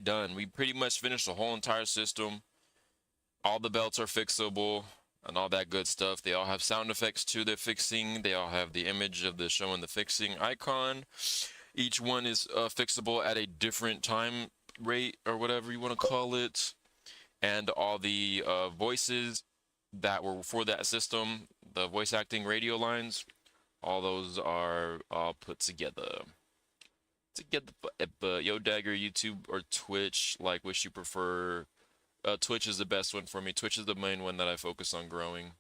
Done. We pretty much finished the whole entire system. All the belts are fixable and all that good stuff. They all have sound effects to their fixing. They all have the image of the showing the fixing icon. Each one is fixable at a different time rate or whatever you want to call it. And all the voices that were for that system, the voice acting radio lines, all those are all put together. But Yo Dagger, YouTube or Twitch, like which you prefer? Twitch is the best one for me. Twitch is the main one that I focus on growing.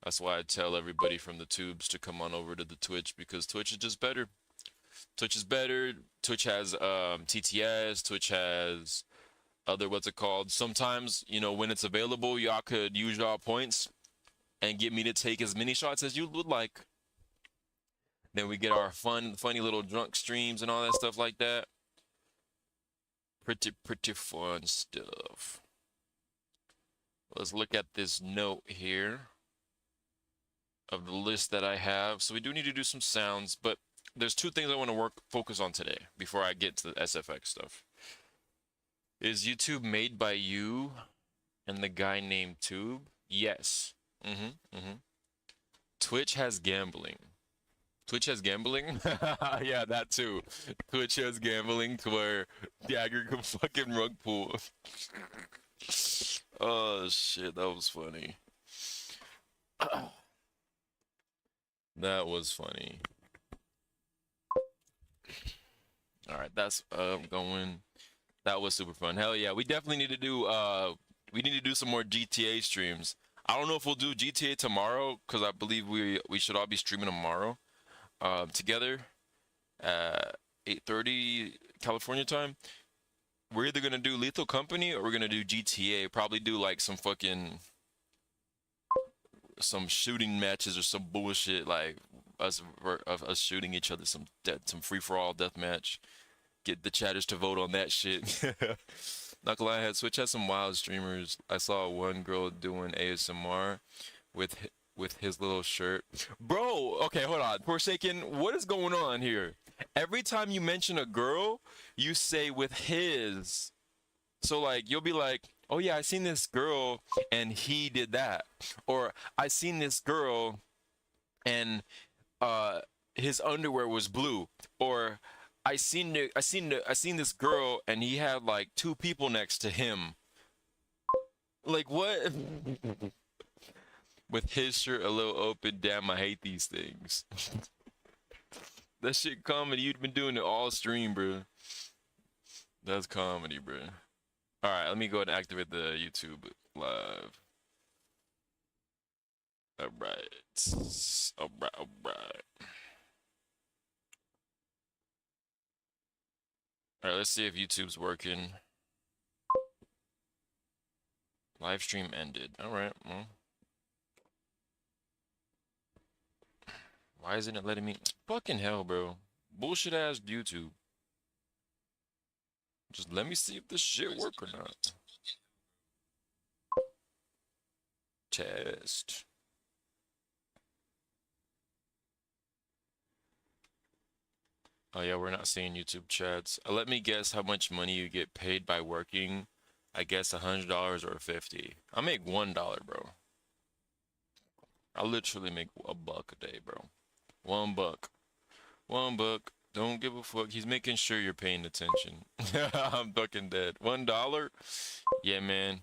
That's why I tell everybody from the tubes to come on over to the Twitch because Twitch is just better. Twitch is better. Twitch has TTS. Twitch has other what's it called? Sometimes, you know, when it's available, y'all could use y'all points and get me to take as many shots as you would like. Then we get our funny little drunk streams and all that stuff like that. Pretty fun stuff. Let's look at this note here of the list that I have. So we do need to do some sounds, but there's two things I want to focus on today before I get to the SFX stuff. Is YouTube made by you and the guy named Tube? Yes. Twitch has gambling. Twitch has gambling? Yeah, that too. Twitch has gambling to where Dagger can fucking rug pull. Oh shit, that was funny. That was funny. Alright, that's going. That was super fun. Hell yeah, we definitely need to do some more GTA streams. I don't know if we'll do GTA tomorrow, because I believe we should all be streaming tomorrow. Together at 8:30 California time. We're either gonna do Lethal Company or we're gonna do GTA. Probably do like some shooting matches or some bullshit like us shooting each other, some free for all death match. Get the chatters to vote on that shit. Not gonna lie, Switch has some wild streamers. I saw one girl doing ASMR with his little shirt. Bro, okay, hold on. Forsaken, what is going on here? Every time you mention a girl, you say with his. So like you'll be like, "Oh yeah, I seen this girl and he did that." Or I seen this girl and his underwear was blue. Or I seen this girl and he had like two people next to him. Like what? With his shirt a little open, damn, I hate these things. That shit comedy. You'd been doing it all stream, bro. That's comedy, bro. All right, let me go ahead and activate the YouTube live. All right. All right, all right. All right, let's see if YouTube's working. Live stream ended. All right, well. Why isn't it letting me? Fucking hell, bro. Bullshit ass YouTube. Just let me see if this shit work or not. Test. Oh yeah, we're not seeing YouTube chats. Let me guess how much money you get paid by working. I guess $100 or 50. I make $1, bro. I literally make $1 a day, bro. $1. $1. Don't give a fuck. He's making sure you're paying attention. I'm fucking dead. $1? Yeah, man.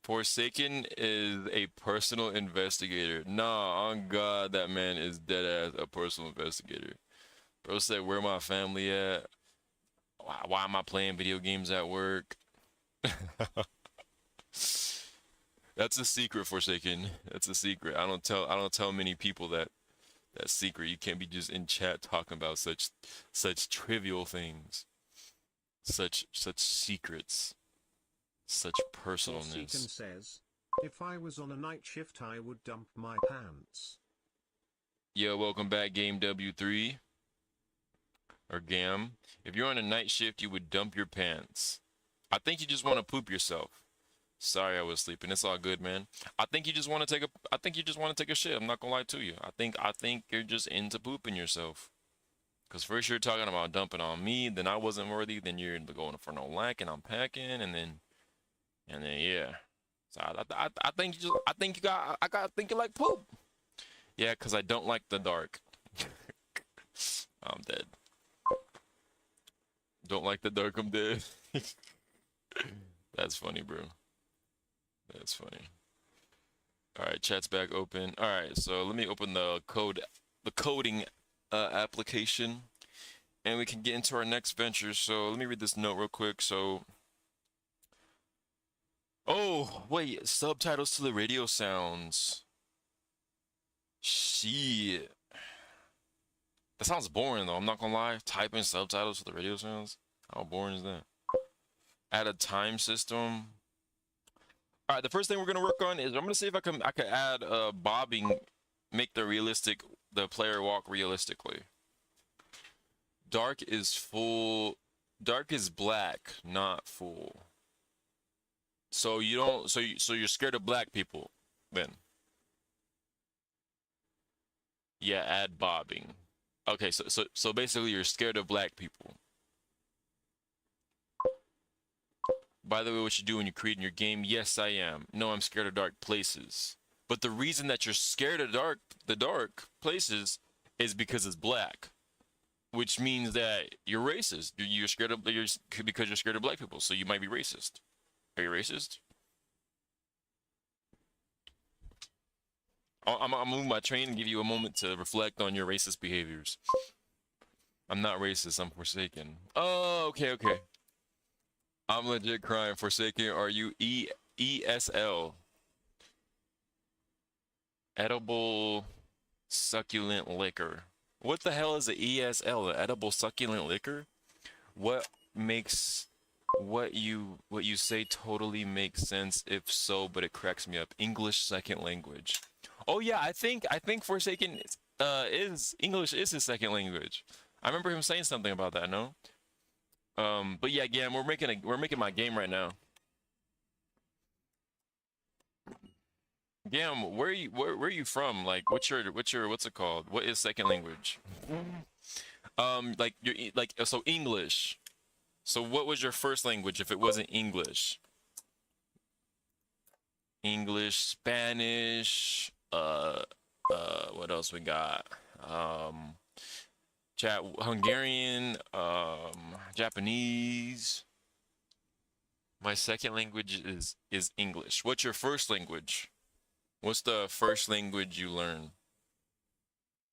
Forsaken is a personal investigator. Nah, on God, that man is dead ass a personal investigator. Bro said, where my family at? Why am I playing video games at work? That's a secret, Forsaken. That's a secret. I don't tell many people that secret. You can't be just in chat talking about such trivial things. Such secrets. Such personalness. Forsaken says, if I was on a night shift I would dump my pants. Yo, welcome back, Game W3. Or GAM. If you're on a night shift, you would dump your pants. I think you just want to poop yourself. Sorry, I was sleeping. It's all good, man. I think you just want to take a shit. I'm not gonna lie to you. I think you're just into pooping yourself. Cause first you're talking about dumping on me, then I wasn't worthy, then you're going for no lack, and I'm packing, and then yeah. So I think I got thinking like poop. Yeah, cause I don't like the dark. I'm dead. Don't like the dark. I'm dead. That's funny, bro. That's funny. All right, chat's back open. All right, so let me open the coding application, and we can get into our next venture. So let me read this note real quick. So, oh wait, subtitles to the radio sounds. Shit, that sounds boring though. I'm not gonna lie. Typing subtitles to the radio sounds. How boring is that? Add a time system. All right, the first thing we're gonna work on is I'm gonna see if I can add bobbing, make the player walk realistically. Dark is full. Dark is black, not full. So you don't. So you're scared of black people, then. Yeah, add bobbing. Okay, so basically you're scared of black people. By the way, what you do when you create in your game? Yes, I am. No, I'm scared of dark places. But the reason that you're scared of the dark places is because it's black, which means that you're racist. You're scared of because you're scared of black people, so you might be racist. Are you racist? I'm moving my train and give you a moment to reflect on your racist behaviors. I'm not racist. I'm Forsaken. Oh, okay. I'm legit crying. Forsaken. Are you ESL? Edible succulent liquor. What the hell is a ESL? An edible succulent liquor? What makes what you say totally makes sense if so, but it cracks me up. English second language. Oh yeah, I think Forsaken is English is his second language. I remember him saying something about that, no? But yeah, again, we're making my game right now. Gam, where are you from? Like, what's it called? What is second language? Like so English. So what was your first language if it wasn't English? English, Spanish, what else we got? Hungarian, Japanese. My second language is English. What's your first language? What's the first language you learn?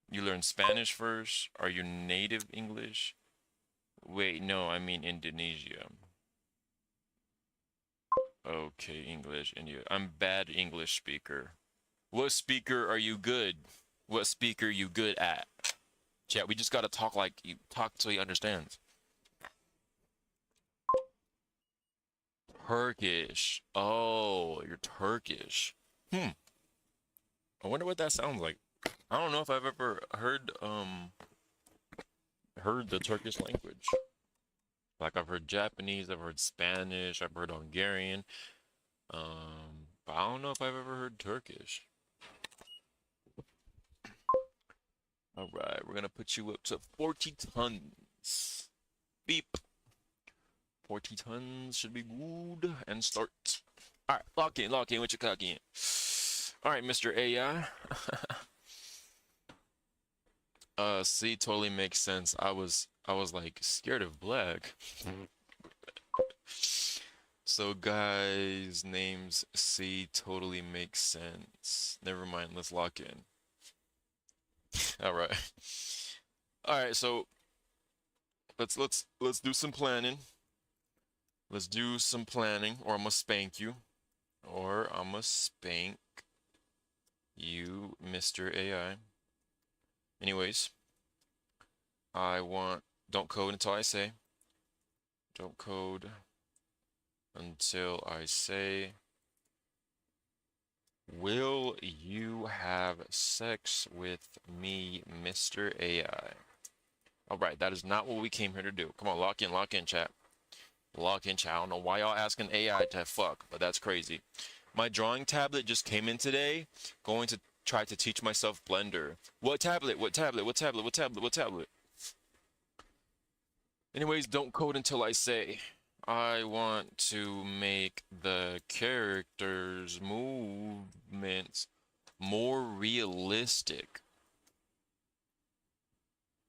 You learn Spanish first? Are you native English? Wait, no, I mean Indonesia. Okay, English, India. I'm bad English speaker. What speaker are you good? What speaker you good at? Chat, we just gotta talk like you talk so he understands. Turkish. Oh, you're Turkish. I wonder what that sounds like. I don't know if I've ever heard the Turkish language. Like I've heard Japanese, I've heard Spanish, I've heard Hungarian. But I don't know if I've ever heard Turkish. All right, we're gonna put you up to 40 tons. Beep. 40 tons should be good and start. All right, lock in what you cock in. All right, Mr. AI. See, totally makes sense. I was like scared of black. So guys, names C totally makes sense. Never mind, let's lock in. All right. All right, so let's do some planning. Let's do some planning, or I'm gonna spank you. Or I'm gonna spank you, Mr. AI. Anyways, don't code until I say. Don't code until I say. Will you have sex with me, Mr. AI? All right, that is not what we came here to do. Come on, lock in, chat. Lock in, chat. I don't know why y'all asking AI to fuck, but that's crazy. My drawing tablet just came in today. Going to try to teach myself Blender. What tablet? What tablet? What tablet? What tablet? What tablet? Anyways, don't code until I say. I want to make the characters' movements more realistic,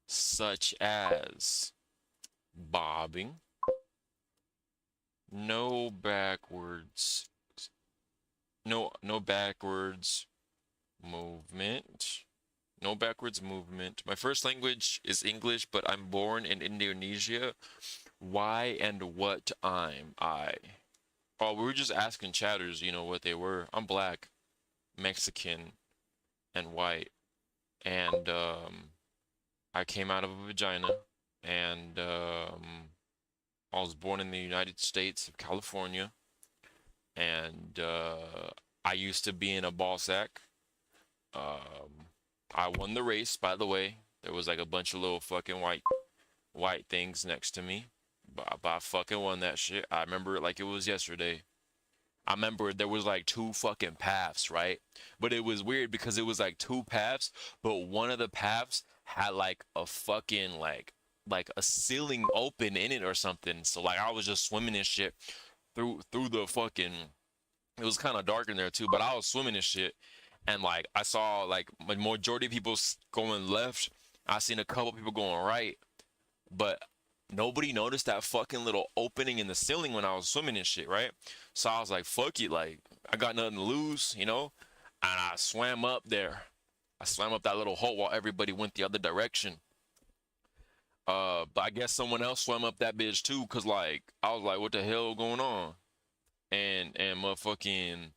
such as bobbing, no backwards, no backwards movement. No backwards movement. My first language is English, but I'm born in Indonesia. Why and what I'm I? Oh, we were just asking chatters, what they were. I'm black, Mexican, and white. And I came out of a vagina, and I was born in the United States of California, and I used to be in a ball sack. Um, I won the race, by the way. There was like a bunch of little fucking white things next to me. But I fucking won that shit. I remember it like it was yesterday. I remember there was like two fucking paths, right? But it was weird because it was like two paths, but one of the paths had like a fucking like a ceiling open in it or something. So like I was just swimming and shit through the fucking, it was kind of dark in there too, but I was swimming and shit, and like I saw like majority of people going left. I seen a couple people going right, but nobody noticed that fucking little opening in the ceiling when I was swimming and shit, right? So I was like, fuck it, like I got nothing to lose, And I swam up there. I swam up that little hole while everybody went the other direction. But I guess someone else swam up that bitch too, cause like I was like, what the hell going on? And motherfucking,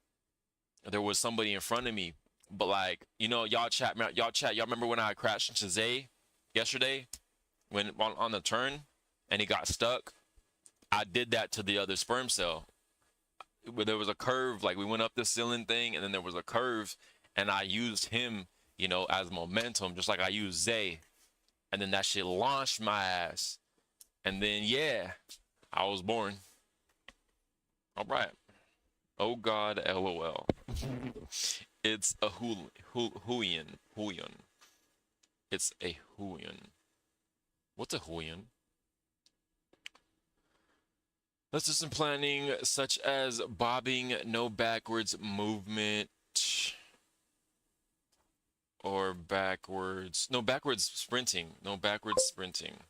there was somebody in front of me. But like, y'all remember when I crashed into Zay yesterday when on the turn and he got stuck? I did that to the other sperm cell. Where there was a curve, like we went up the ceiling thing, and then there was a curve, and I used him, as momentum, just like I used Zay, and then that shit launched my ass, and then yeah, I was born. All right. Oh God, LOL. It's a Huion. It's a Huion. What's a Huion? Let's do some planning, such as bobbing, no backwards movement, or backwards sprinting, no backwards sprinting.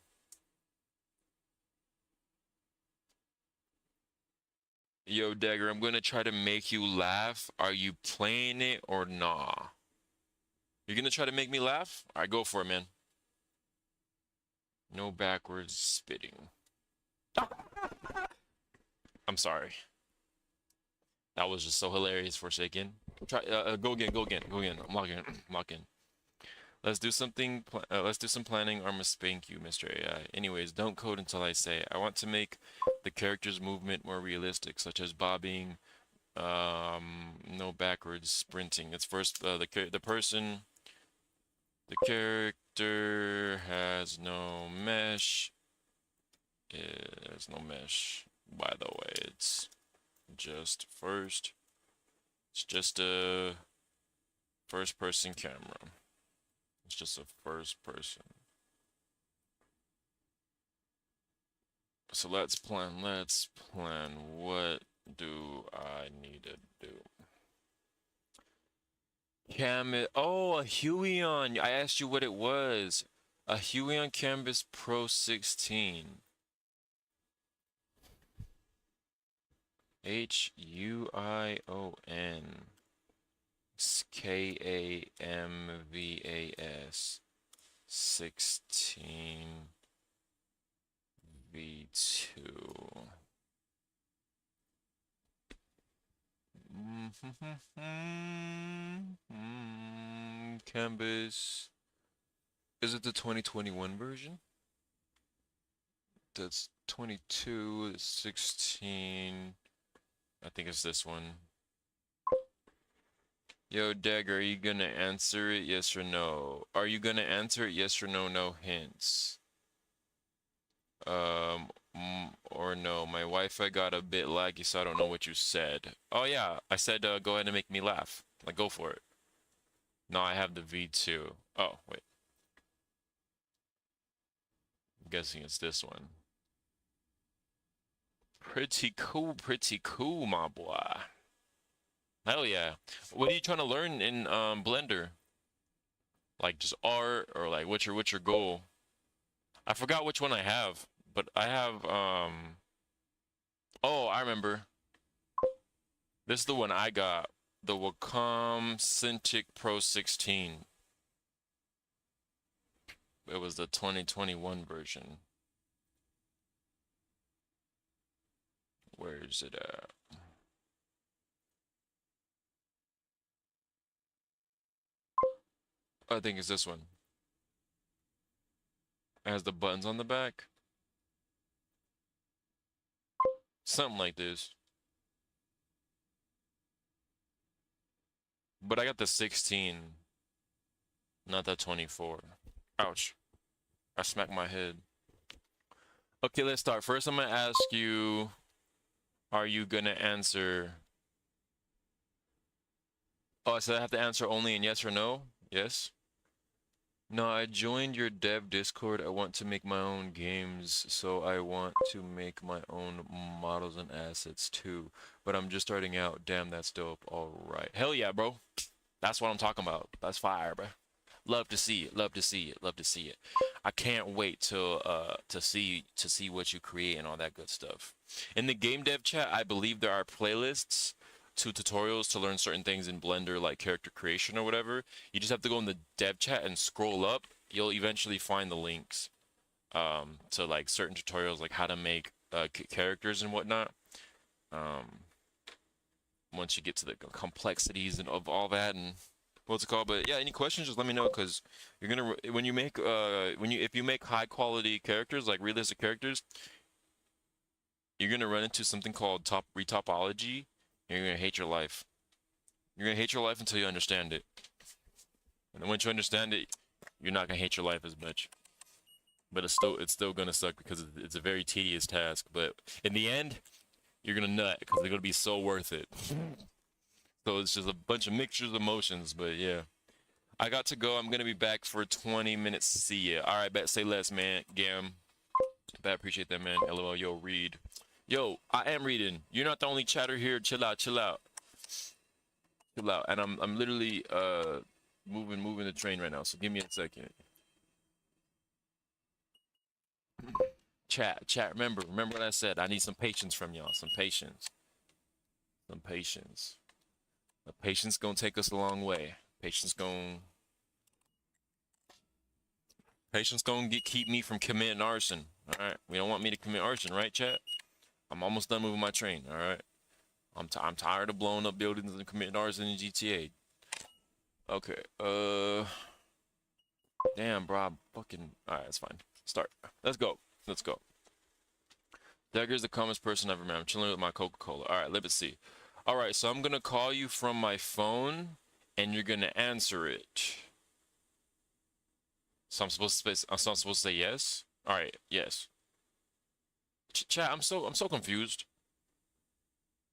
Yo, Dagger, I'm gonna try to make you laugh. Are you playing it or nah? You're gonna try to make me laugh? All right, go for it, man. No backwards spitting. I'm sorry. That was just so hilarious for a second. Try, go again, go again, go again. I'm locking, I'm locking. Let's do something. Let's do some planning. I'ma spank you, Mr. AI. Anyways, don't code until I say. I want to make the character's movement more realistic, such as bobbing, no backwards sprinting. It's first the person, the character has no mesh. There's no mesh. By the way, it's just first. It's just a first person camera. It's just a first person. So let's plan. Let's plan. What do I need to do? Oh, a Huion. I asked you what it was. A Huion Canvas Pro 16. Huion. Canvas 16 V2. Canvas. Is it the 2021 version? That's 22, 16. I think it's this one. Yo, Dagger, are you gonna answer it yes or no? Are you gonna answer it yes or no? No hints. Or no. My Wi-Fi got a bit laggy, so I don't know what you said. Oh yeah, I said go ahead and make me laugh. Like, go for it. No, I have the V2. Oh, wait. I'm guessing it's this one. Pretty cool, my boy. Hell yeah. What are you trying to learn in Blender? Like just art or like what's your goal? I forgot which one I have, but I have oh, I remember. This is the one I got. The Wacom Cintiq Pro 16. It was the 2021 version. Where is it at? I think it's this one. It has the buttons on the back. Something like this. But I got the 16, not the 24. Ouch. I smacked my head. Okay, let's start. First, I'm gonna ask you, are you gonna answer? Oh, so I have to answer only in yes or no? Yes? No, I joined your dev Discord. I want to make my own games, so I want to make my own models and assets too. But I'm just starting out. Damn, that's dope. All right. Hell yeah, bro. That's what I'm talking about. That's fire, bro. Love to see it. Love to see it. Love to see it. I can't wait to see what you create and all that good stuff. In the game dev chat, I believe there are playlists to tutorials to learn certain things in Blender, like character creation or whatever. You just have to go in the dev chat and scroll up. You'll eventually find the links to like certain tutorials, like how to make characters and whatnot. Um, Once you get to the complexities and of all that and what's it called. But yeah, any questions, just let me know, because you're gonna when you make if you make high quality characters, like realistic characters, you're gonna run into something called retopology, and you're gonna hate your life. You're gonna hate your life until you understand it. And then once you understand it, you're not gonna hate your life as much. But it's still gonna suck because it's a very tedious task. But in the end, you're gonna nut because they're gonna be so worth it. So it's just a bunch of mixtures of emotions. But yeah, I got to go. I'm gonna be back for 20 minutes. See ya. All right, bet. Say less, man. Gam. Bet. Appreciate that, man. LOL. Yo, read. Yo, I am reading. You're not the only chatter here. Chill out. Chill out. Chill out. And I'm literally moving the train right now. So give me a second. Chat. Remember what I said. I need some patience from y'all. Some patience. Some patience. The patience gonna take us a long way. Patience gonna keep me from committing arson. All right. We don't want me to commit arson, right, chat? I'm almost done moving my train. All right. I'm tired of blowing up buildings and committing arson in GTA. Okay. Damn, bro. I'm fucking. All right. That's fine. Start. Let's go. Let's go. Dagger's the calmest person I've ever met. I'm chilling with my Coca-Cola. All right. Let's see. All right. So I'm gonna call you from my phone, and you're gonna answer it. So I'm supposed to say yes. All right. Yes. Chat. I'm so confused.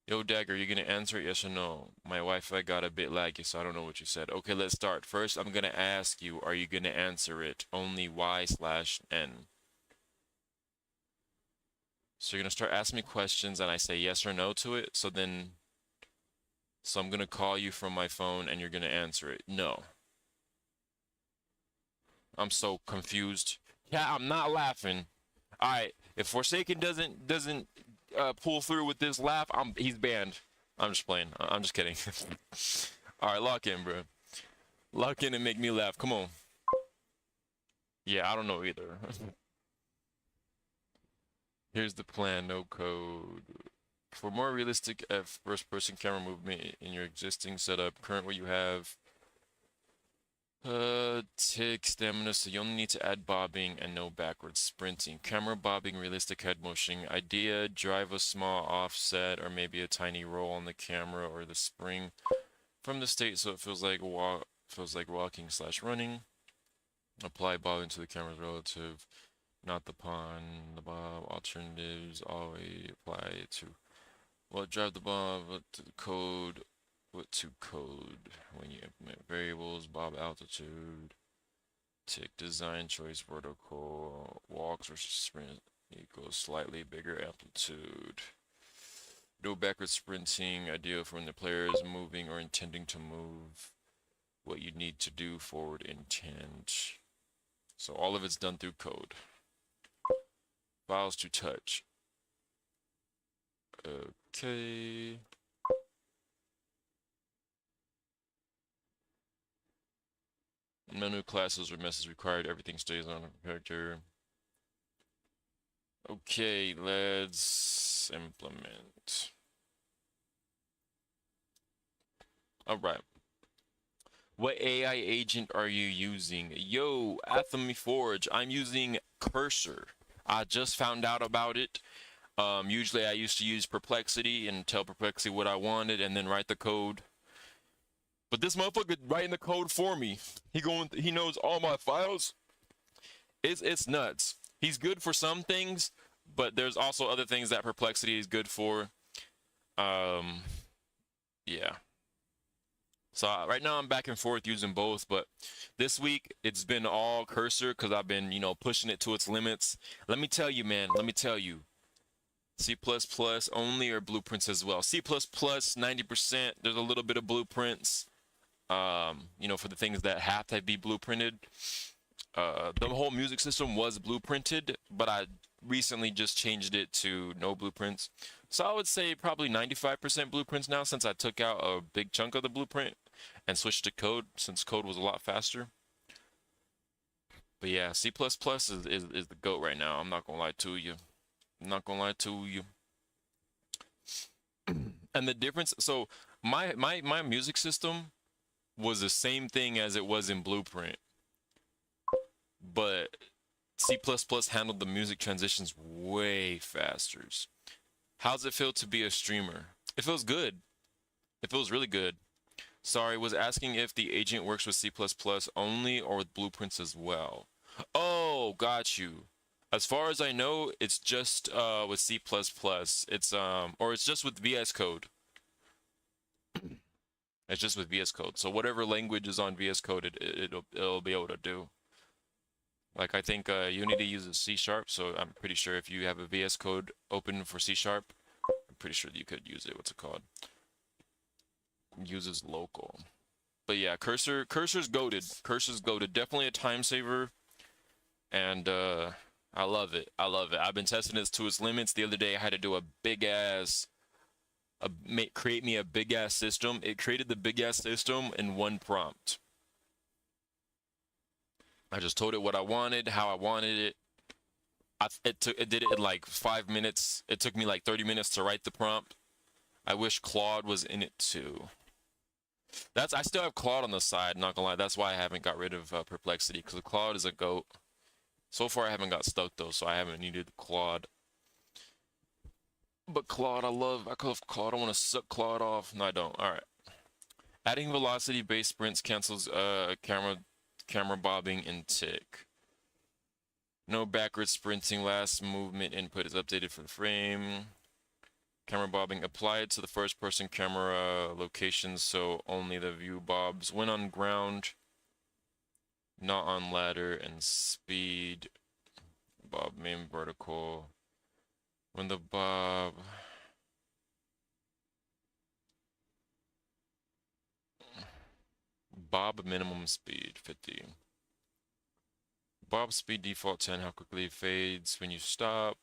Yo, Dagger, you gonna answer it, yes or no? My Wi-Fi got a bit laggy, so I don't know what you said. Okay, let's start. First, I'm gonna ask you, are you gonna answer it? Only Y/N. So you're gonna start asking me questions, and I say yes or no to it. So I'm gonna call you from my phone, and you're gonna answer it. No. I'm so confused. Yeah, I'm not laughing. All right, if Forsaken doesn't pull through with this laugh, he's banned. I'm just playing. I'm just kidding. All right, lock in, bro. Lock in and make me laugh. Come on. Yeah, I don't know either. Here's the plan. No code. For more realistic first-person camera movement in your existing setup, current what you have. Tick stamina, so you only need to add bobbing and no backwards sprinting. Camera bobbing, realistic head motion. Idea, drive a small offset or maybe a tiny roll on the camera or the spring from the state so it feels like walking/running. Apply bobbing to the camera's relative, not the pawn. The bob alternatives always apply it to. Well, drive the bob to the code. What to code when you implement variables, bob altitude, tick design choice, vertical, walks versus sprint equals slightly bigger amplitude. No backward sprinting, ideal for when the player is moving or intending to move. What you need to do, forward intent. So all of it's done through code. Files to touch. Okay. No new classes or messages required. Everything stays on a character. Okay, let's implement. All right. What AI agent are you using? Yo, Athemy Forge, I'm using Cursor. I just found out about it. Usually I used to use Perplexity and tell Perplexity what I wanted and then write the code. But this motherfucker writing the code for me. He knows all my files. It's nuts. He's good for some things, but there's also other things that Perplexity is good for. Yeah. So right now I'm back and forth using both, but this week it's been all Cursor because I've been, pushing it to its limits. Let me tell you, man. Let me tell you. C++ only or blueprints as well. C++ 90%. There's a little bit of blueprints. For the things that have to be blueprinted. The whole music system was blueprinted, but I recently just changed it to no blueprints. So I would say probably 95% blueprints now since I took out a big chunk of the blueprint and switched to code since code was a lot faster. But yeah, C++ is the GOAT right now. I'm not gonna lie to you. I'm not gonna lie to you. And the difference, so my music system was the same thing as it was in Blueprint, but C++ handled the music transitions way faster. How's it feel to be a streamer? It feels good. It feels really good. Sorry, was asking if the agent works with C++ only or with blueprints as well. Oh, got you. As far as I know, it's just with C++. Or it's just with VS Code. It's just with VS Code. So whatever language is on VS Code, it'll be able to do. Like I think Unity uses C#, so I'm pretty sure if you have a VS Code open for C#, I'm pretty sure you could use it. What's it called? Uses local. But yeah, Cursor's goated. Cursor's goated. Definitely a time saver. And I love it. I love it. I've been testing this to its limits. The other day I had to do a big ass create me a big ass system. It created the big ass system in one prompt. I just told it what I wanted, how I wanted it. It did it in like 5 minutes. It took me like 30 minutes to write the prompt. I wish Claude was in it too. I still have Claude on the side, not gonna lie. That's why I haven't got rid of Perplexity, because Claude is a GOAT. So far I haven't got stuck though, so I haven't needed Claude. But Claude, I love Claude. I want to suck Claude off. No, I don't. All right. Adding velocity-based sprints cancels camera bobbing and tick. No backward sprinting. Last movement input is updated for the frame. Camera bobbing applied to the first-person camera location, so only the view bobs when on ground, not on ladder, and speed. Bob main vertical. When the bob minimum speed 50. Bob speed default 10, how quickly it fades when you stop.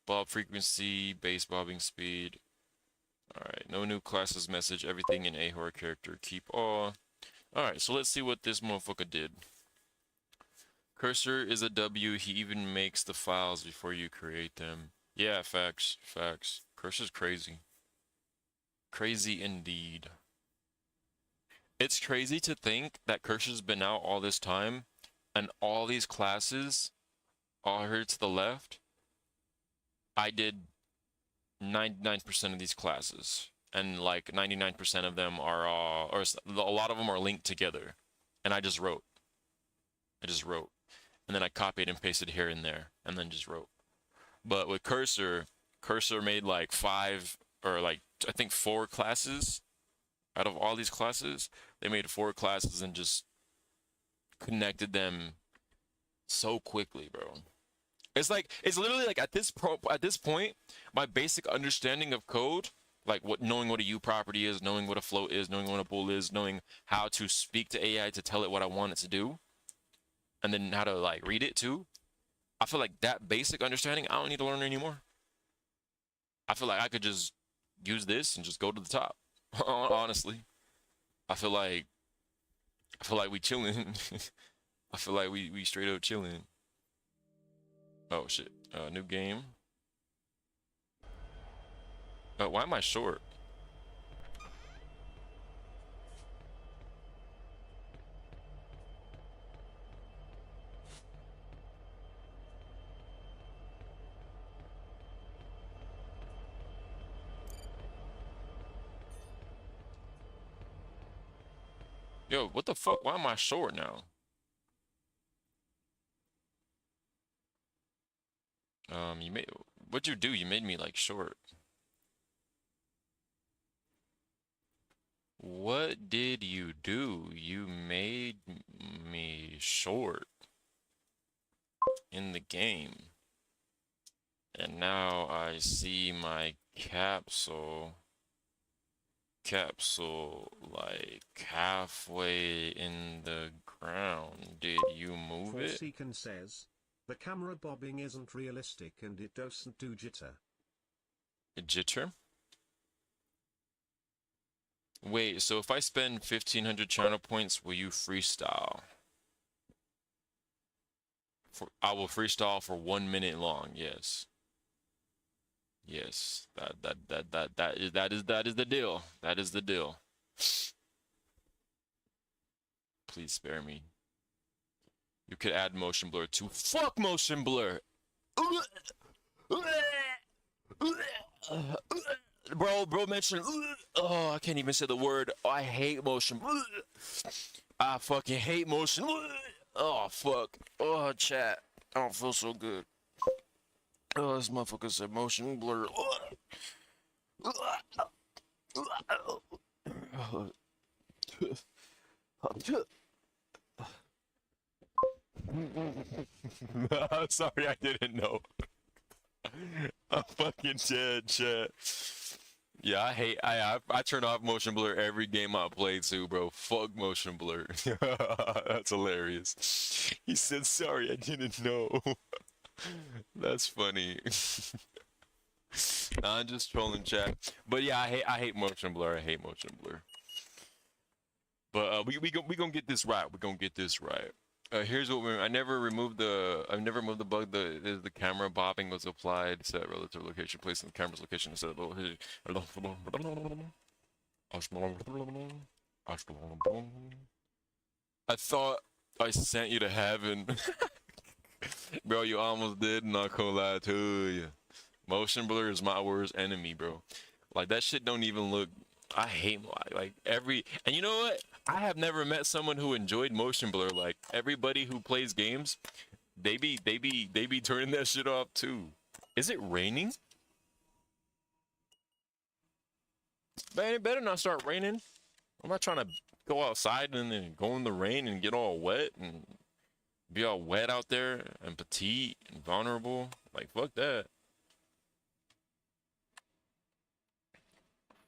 Bob frequency, base bobbing speed. Alright, no new classes message, everything in Ahor character, keep all. Alright, so let's see what this motherfucker did. Cursor is a W, he even makes the files before you create them. Yeah, facts. Cursor's crazy. Crazy indeed. It's crazy to think that Cursor's been out all this time, and all these classes, all here to the left, I did 99% of these classes, and like 99% of them are all, or a lot of them are linked together, and I just wrote. And then I copied and pasted here and there, and then just wrote. But with Cursor made like 5, or like, I think 4 classes out of all these classes. They made 4 classes and just connected them so quickly, bro. It's literally like at this point, my basic understanding of code Like knowing what a U property is, knowing what a float is, knowing what a bool is, knowing how to speak to AI to tell it what I want it to do, and then how to like read it too. I feel like that basic understanding, I don't need to learn anymore. I feel like I could just use this and just go to the top. Honestly, I feel like we chilling. I feel like we straight up chilling. Oh shit. New game. Why am I short? Yo, what the fuck? Why am I short now? You made what'd you do? You made me like short. What did you do? You made me short in the game. And now I see my capsule like halfway in the ground. Did you move it? Forsaken says, the camera bobbing isn't realistic and it doesn't do jitter. Jitter? Wait, so if I spend 1500 channel points, will you freestyle? I will freestyle for 1 minute long, yes. Yes, that is the deal. That is the deal. Please spare me. You could add motion blur too. Fuck motion blur. Bro mentioned. Oh, I can't even say the word. Oh, I hate motion. I fucking hate motion. Oh fuck. Oh chat. I don't feel so good. Oh, this motherfucker said motion blur. Sorry, I didn't know. I'm fucking dead, chat. Yeah, I turn off motion blur every game I play too, bro. Fuck motion blur. That's hilarious. He said sorry, I didn't know. That's funny. Nah, I'm just trolling chat. But yeah, I hate motion blur. I hate motion blur. But we gonna get this right. We gonna get this right. Here's what I never removed the bug. The camera bobbing was applied. Set relative location placed in the camera's location instead of I thought I sent you to heaven. Bro, you almost did, not gonna lie to you. Motion blur is my worst enemy, bro. Like that shit don't even look. I hate like every, and you know what? I have never met someone who enjoyed motion blur. Like everybody who plays games, they be turning that shit off too. Is it raining? Man, it better not start raining. I'm not trying to go outside and then go in the rain and get all wet and be all wet out there and petite and vulnerable. Like fuck that.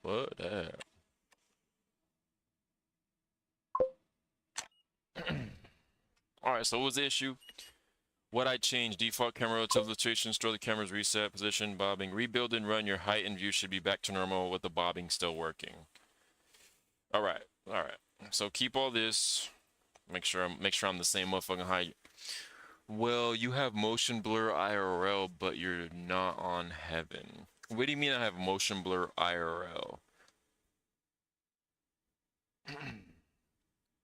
Fuck that. Alright, so what was the issue? What I changed, default camera relative rotation, store the camera's reset, position, bobbing, rebuild and run, your height and view should be back to normal with the bobbing still working. Alright. So keep all this. Make sure I'm the same motherfucking height. Well, you have motion blur IRL, but you're not on heaven. What do you mean I have motion blur IRL?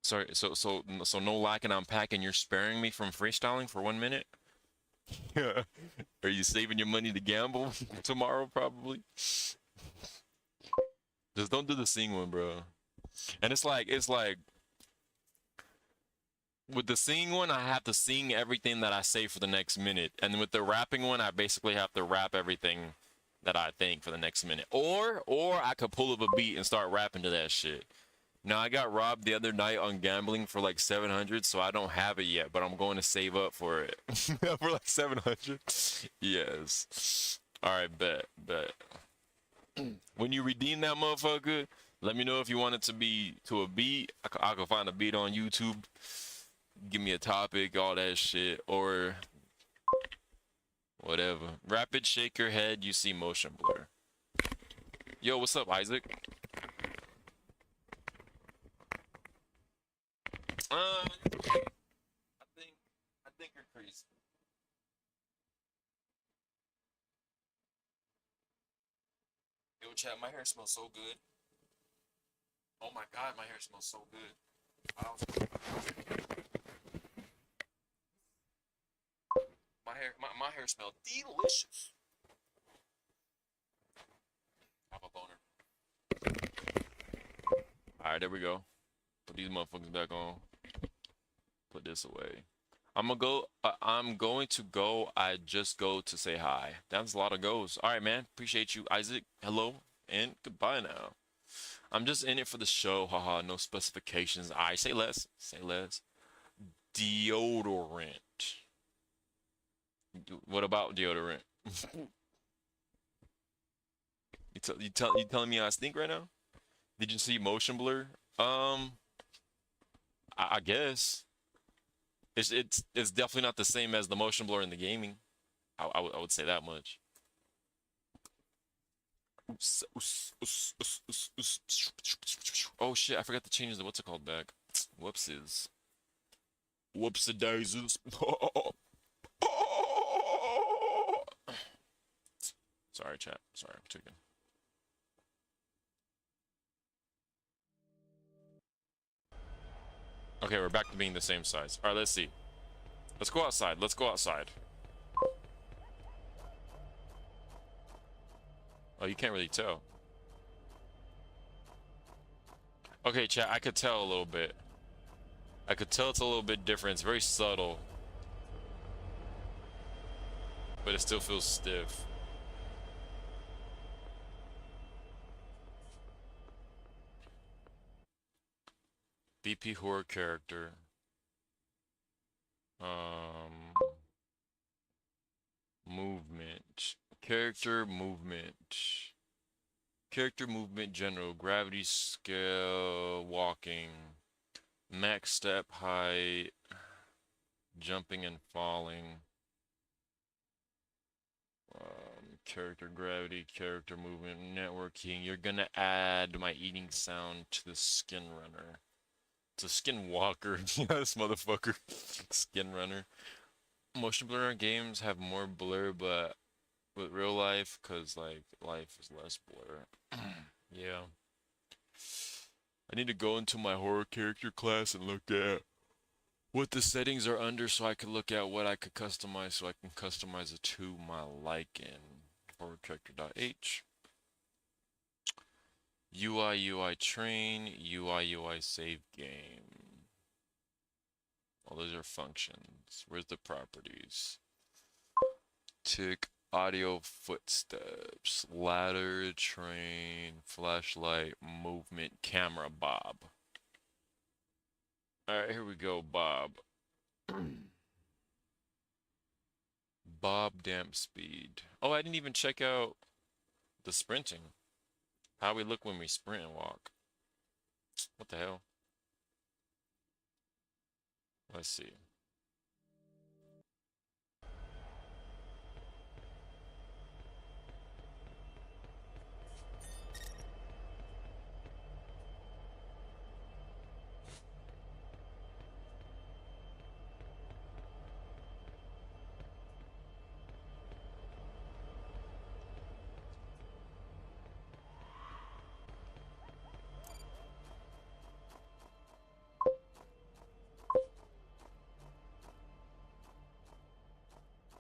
Sorry, so no lacking, I'm packing. You're sparing me from freestyling for 1 minute? Are you saving your money to gamble tomorrow, probably? Just don't do the sing one, bro. And it's like with the singing one, I have to sing everything that I say for the next minute, and with the rapping one, I basically have to rap everything that I think for the next minute. Or I could pull up a beat and start rapping to that shit. Now, I got robbed the other night on gambling for like 700, so I don't have it yet, but I'm going to save up for it. For like 700? Yes. All right, bet. When you redeem that motherfucker, let me know if you want it to be to a beat. I can find a beat on YouTube. Give me a topic, all that shit, or whatever. Rapid shake your head, you see motion blur. Yo, what's up, Isaac? I think you're crazy. Yo, chat, my hair smells so good. Oh my god, my hair smells so good. My hair smells delicious. Have a boner. Alright, there we go. Put these motherfuckers back on. Put this away. I'm going to go. I just go to say hi. That's a lot of goes. All right, man. Appreciate you, Isaac. Hello and goodbye now. I'm just in it for the show. Haha. No specifications. All right. Say less. Say less. Deodorant. What about deodorant? You telling me I stink right now? Did you see motion blur? I guess. It's definitely not the same as the motion blur in the gaming. I would say that much. Oh shit! I forgot to change the what's it called back. Whoopsies. Whoopsie daisies. Sorry, chat. Sorry, I'm tweaking. Okay, we're back to being the same size. All right, let's see. Let's go outside. Let's go outside. Oh, you can't really tell. Okay, chat, I could tell a little bit. I could tell it's a little bit different. It's very subtle. But it still feels stiff. BP horror character. Movement. Character movement. Character movement general. Gravity scale. Walking. Max step height. Jumping and falling. Character gravity, character movement, networking. You're gonna add my eating sound to the skin runner. It's a skinwalker. This motherfucker. Skin runner. Motion blur games have more blur, but with real life, cause like life is less blur. Yeah. I need to go into my horror character class and look at what the settings are under so I could look at what I could customize so I can customize it to my liking. Horror character.h. UI train, UI save game. All those are functions. Where's the properties? Tick, audio footsteps, ladder, train, flashlight, movement, camera, Bob. Alright, here we go, Bob. Bob damp speed. Oh, I didn't even check out the sprinting. How we look when we sprint and walk. What the hell? Let's see.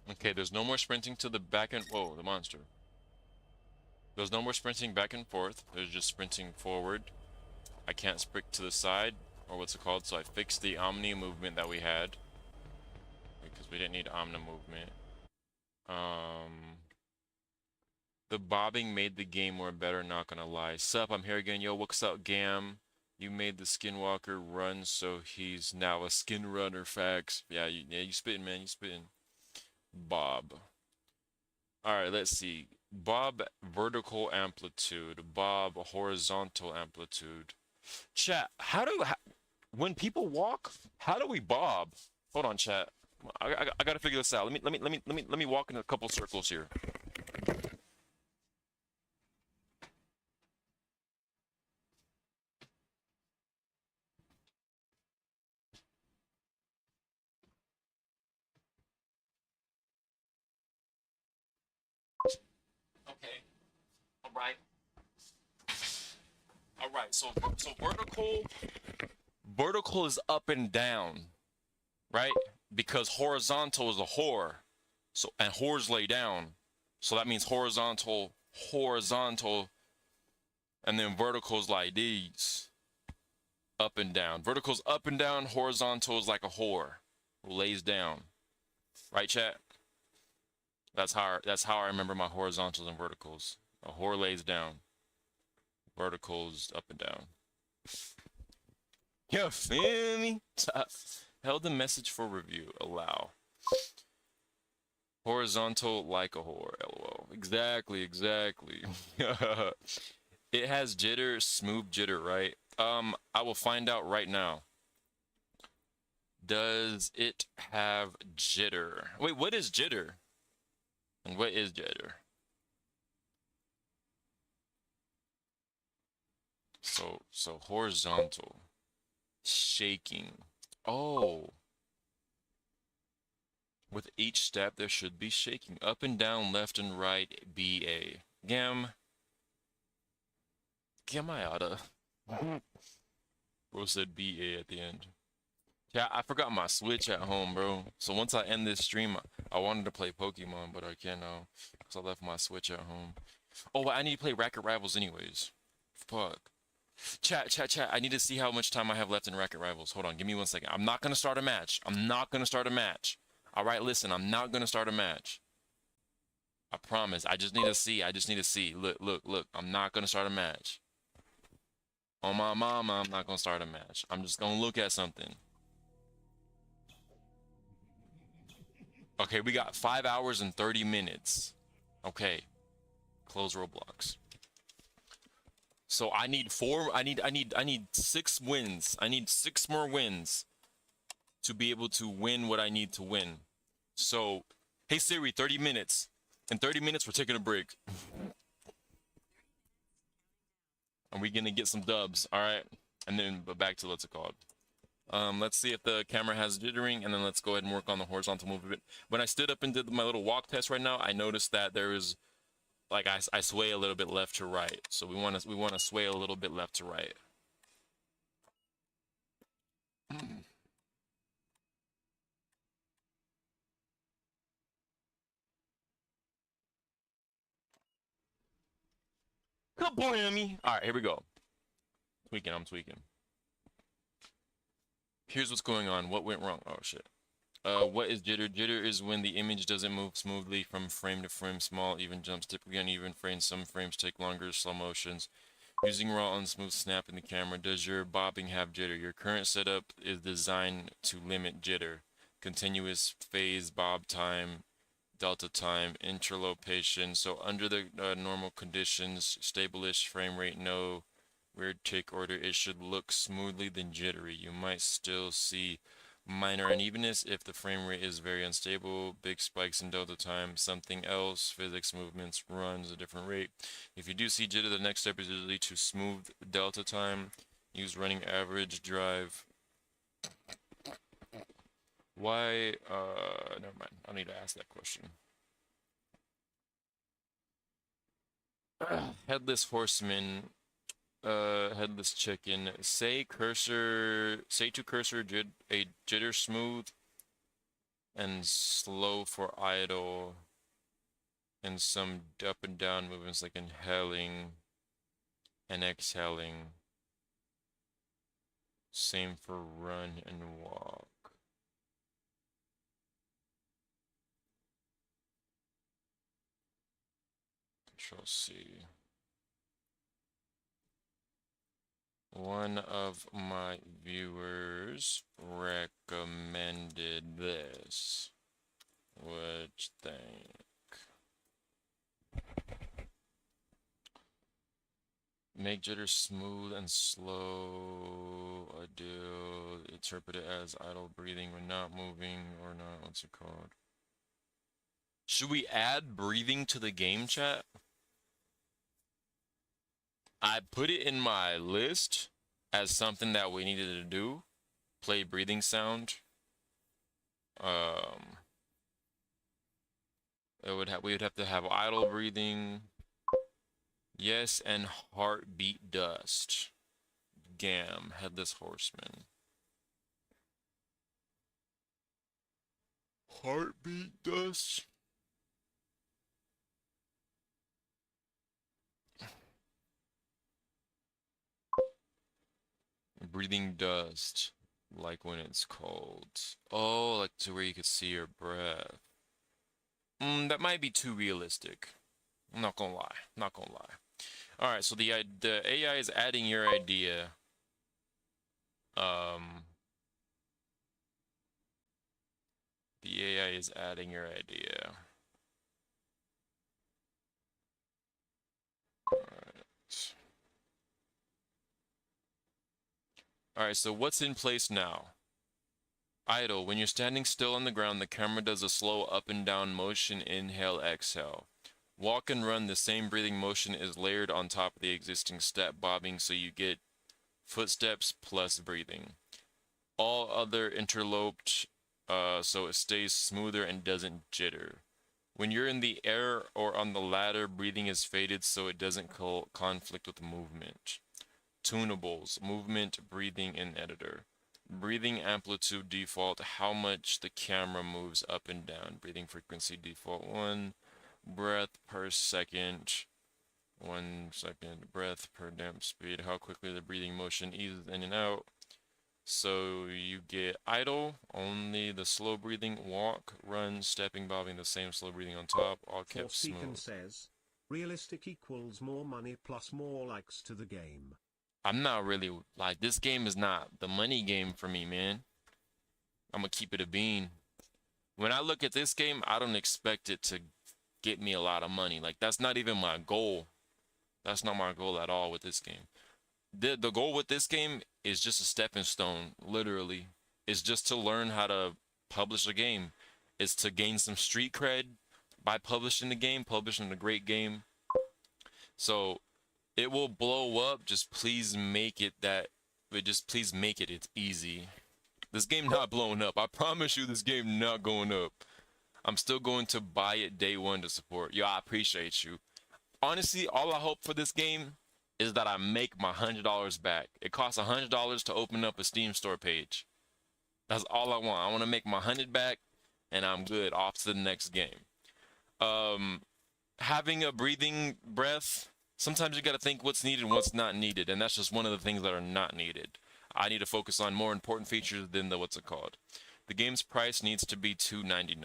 Okay, there's no more sprinting to the back and whoa, the monster. There's no more sprinting back and forth. There's just sprinting forward. I can't sprint to the side, or what's it called? So I fixed the Omni movement that we had. Because we didn't need Omni movement. The bobbing made the game more better, not gonna lie. Sup, I'm here again. Yo, what's up, Gam? You made the Skinwalker run, so he's now a skin runner, facts. Yeah, you spitting, man, you spitting. Bob. Alright, let's see. Bob vertical amplitude, Bob horizontal amplitude. Chat, when people walk, how do we bob? Hold on, chat. I gotta figure this out. Let me walk in a couple circles here. Okay. All right. All right. So vertical is up and down, right? Because horizontal is a whore. So and whores lay down. So that means horizontal, and then vertical is like these, up and down. Vertical's up and down, horizontal is like a whore who lays down. Right, chat? That's how I remember my horizontals and verticals. A whore lays down. Verticals up and down. You feel me? Held the message for review. Allow. Horizontal like a whore. LOL. Exactly, exactly. It has jitter, smooth jitter, right? I will find out right now. Does it have jitter? Wait, what is jitter? And what is jitter? So horizontal. Shaking. Oh. With each step, there should be shaking. Up and down, left and right, BA. Gamayada. Bro said BA at the end. Yeah, I forgot my Switch at home, bro. So once I end this stream, I wanted to play Pokemon, but I can't now. Because I left my Switch at home. Oh, but I need to play Racket Rivals anyways. Fuck. Chat. I need to see how much time I have left in Racket Rivals. Hold on, give me 1 second. I'm not gonna start a match. I'm not gonna start a match. Alright, listen, I'm not gonna start a match. I promise. I just need to see. I just need to see. Look. I'm not gonna start a match. On my mama, I'm not gonna start a match. I'm just gonna look at something. Okay, we got 5 hours and 30 minutes. Okay. Close Roblox. So I need 6 wins. I need 6 more wins to be able to win what I need to win. So, hey Siri, 30 minutes. In 30 minutes, we're taking a break. And we're gonna get some dubs, alright? And then, but back to what's it called? Let's see if the camera has jittering, and then let's go ahead and work on the horizontal movement. When I stood up and did my little walk test right now, I noticed that there is, like, I sway a little bit left to right. So we want to sway a little bit left to right. Kablammy! All right, here we go. I'm tweaking. Here's what's going on. What went wrong? Oh shit. What is jitter? Jitter is when the image doesn't move smoothly from frame to frame. Small, even jumps, typically uneven frames. Some frames take longer, slow motions. Using raw unsmooth snap in the camera. Does your bobbing have jitter? Your current setup is designed to limit jitter. Continuous phase bob time, delta time, interlopation. So under the normal conditions, stable-ish frame rate, no weird tick order, it should look smoothly than jittery. You might still see minor unevenness if the frame rate is very unstable, big spikes in delta time, something else, physics, movements, runs a different rate. If you do see jitter, the next step is usually to smooth delta time. Use running average drive. Why, never mind. I need to ask that question. Headless horseman, headless chicken. Say to cursor a jitter smooth and slow for idle, and some up and down movements like inhaling and exhaling. Same for run and walk. Control C. One of my viewers recommended this. What you think? Make jitter smooth and slow. Ideal. Interpret it as idle breathing when not moving or not. What's it called? Should we add breathing to the game, chat? I put it in my list as something that we needed to do. Play breathing sound. We would have to have idle breathing. Yes, and heartbeat dust. Gam, headless horseman. Heartbeat dust. Breathing dust, like when it's cold. Oh, like to where you could see your breath. That might be too realistic. I'm not gonna lie. Not gonna lie. All right, so the AI is adding your idea. The AI is adding your idea. All right, so what's in place now? Idle. When you're standing still on the ground, the camera does a slow up and down motion, inhale, exhale. Walk and run, the same breathing motion is layered on top of the existing step bobbing, so you get footsteps plus breathing. All other interloped, so it stays smoother and doesn't jitter. When you're in the air or on the ladder, breathing is faded so it doesn't conflict with movement. Tunables, movement, breathing, and editor. Breathing amplitude default, how much the camera moves up and down. Breathing frequency default 1. Breath per second. 1 second. Breath per damp speed, how quickly the breathing motion eases in and out. So you get idle, only the slow breathing, walk, run, stepping, bobbing, the same slow breathing on top, all kept smooth. says, realistic equals more money plus more likes to the game. I'm not really, like, this game is not the money game for me, man. I'm gonna keep it a bean. When I look at this game, I don't expect it to get me a lot of money. Like, that's not even my goal. That's not my goal at all with this game. The goal with this game is just a stepping stone, literally. It's just to learn how to publish a game. It's to gain some street cred by publishing the game, publishing a great game. So it will blow up. Just please make it that, but just please make it it's easy. This game not blowing up. I promise you this game not going up. I'm still going to buy it day one to support. Yo, I appreciate you. Honestly, all I hope for this game is that I make my $100 back. It costs $100 to open up a Steam store page. That's all I want. I want to make my 100 back, and I'm good. Off to the next game. Having a breathing breath, sometimes you got to think what's needed and what's not needed, and that's just one of the things that are not needed. I need to focus on more important features than the what's it called. The game's price needs to be $2.99.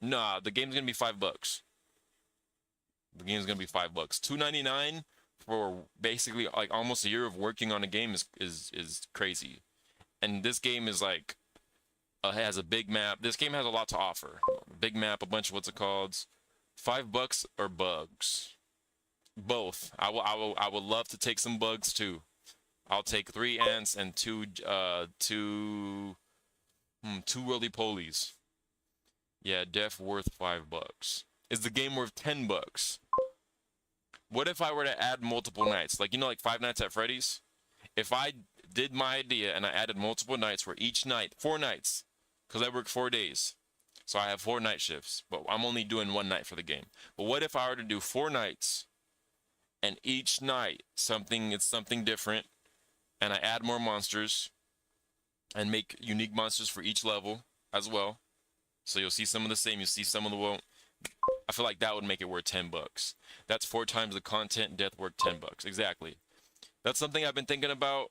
Nah, the game's gonna be $5. The game's gonna be $5. $2.99 for basically like almost a year of working on a game is crazy. And this game is like has a big map. This game has a lot to offer. Big map, a bunch of what's it called. $5 or bugs. Both. I would love to take some bugs too. I'll take 3 ants and two roly-polies. Yeah, def worth $5. Is the game worth $10? What if I were to add multiple nights? Like, you know, like Five Nights at Freddy's? If I did my idea and I added multiple nights where each night, 4 nights, because I work 4 days. So I have 4 night shifts, but I'm only doing 1 night for the game. But what if I were to do 4 nights and each night it's something different and I add more monsters and make unique monsters for each level as well. So you'll see some of the same, you'll see some of the won't. I feel like that would make it worth $10. That's 4 times the content, death worth $10. Exactly. That's something I've been thinking about.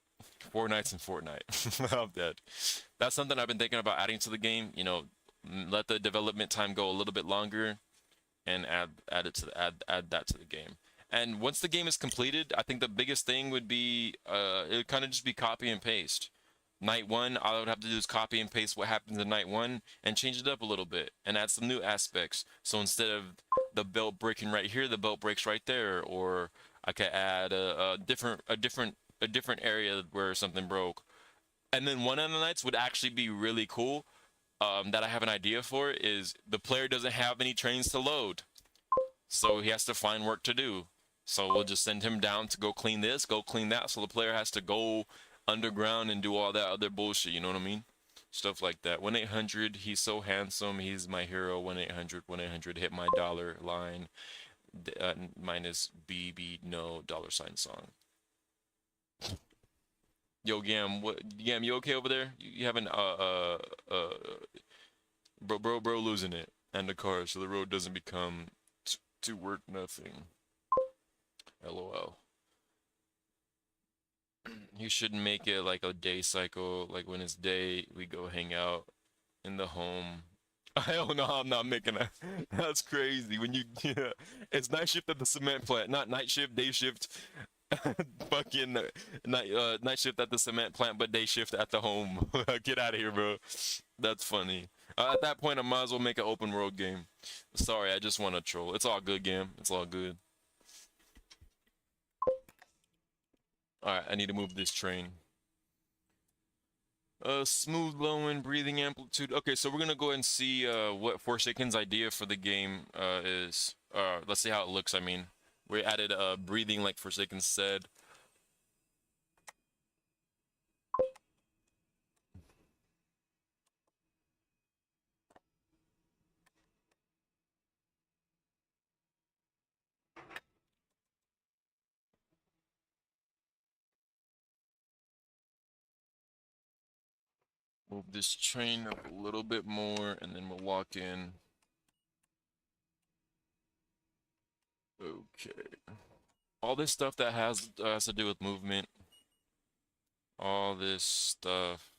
4 nights in Fortnite. I'm dead. That's something I've been thinking about adding to the game. You know, let the development time go a little bit longer, and add that to the game. And once the game is completed, I think the biggest thing would be it would kind of just be copy and paste. Night 1, all I would have to do is copy and paste what happens in night 1 and change it up a little bit and add some new aspects. So instead of the belt breaking right here, the belt breaks right there, or I could add a different area where something broke. And then one of the nights would actually be really cool. That I have an idea for is the player doesn't have any trains to load, so he has to find work to do. So we'll just send him down to go clean this, go clean that. So the player has to go underground and do all that other bullshit. You know what I mean? Stuff like that. 1-800, he's so handsome, he's my hero. 1-800 hit my dollar line. Minus BB no $ song. Yo, Gam, Gam, you okay over there? You having bro losing it and the car, so the road doesn't become to work nothing. LOL. You should make it like a day cycle. Like when it's day, we go hang out in the home. I don't know how I'm not making that. That's crazy. When you, yeah, it's night shift at the cement plant, not night shift, day shift. Fucking night shift at the cement plant, but day shift at the home. Get out of here, bro. That's funny. At that point, I might as well make an open world game. Sorry, I just want to troll. It's all good, game. It's all good. All right, I need to move this train. Smooth low and breathing amplitude. Okay, so we're gonna go ahead and see what Forsaken's idea for the game is. Let's see how it looks. I mean, we added breathing like Forsaken said. Move this train up a little bit more, and then we'll walk in. Okay. All this stuff that has to do with movement. All this stuff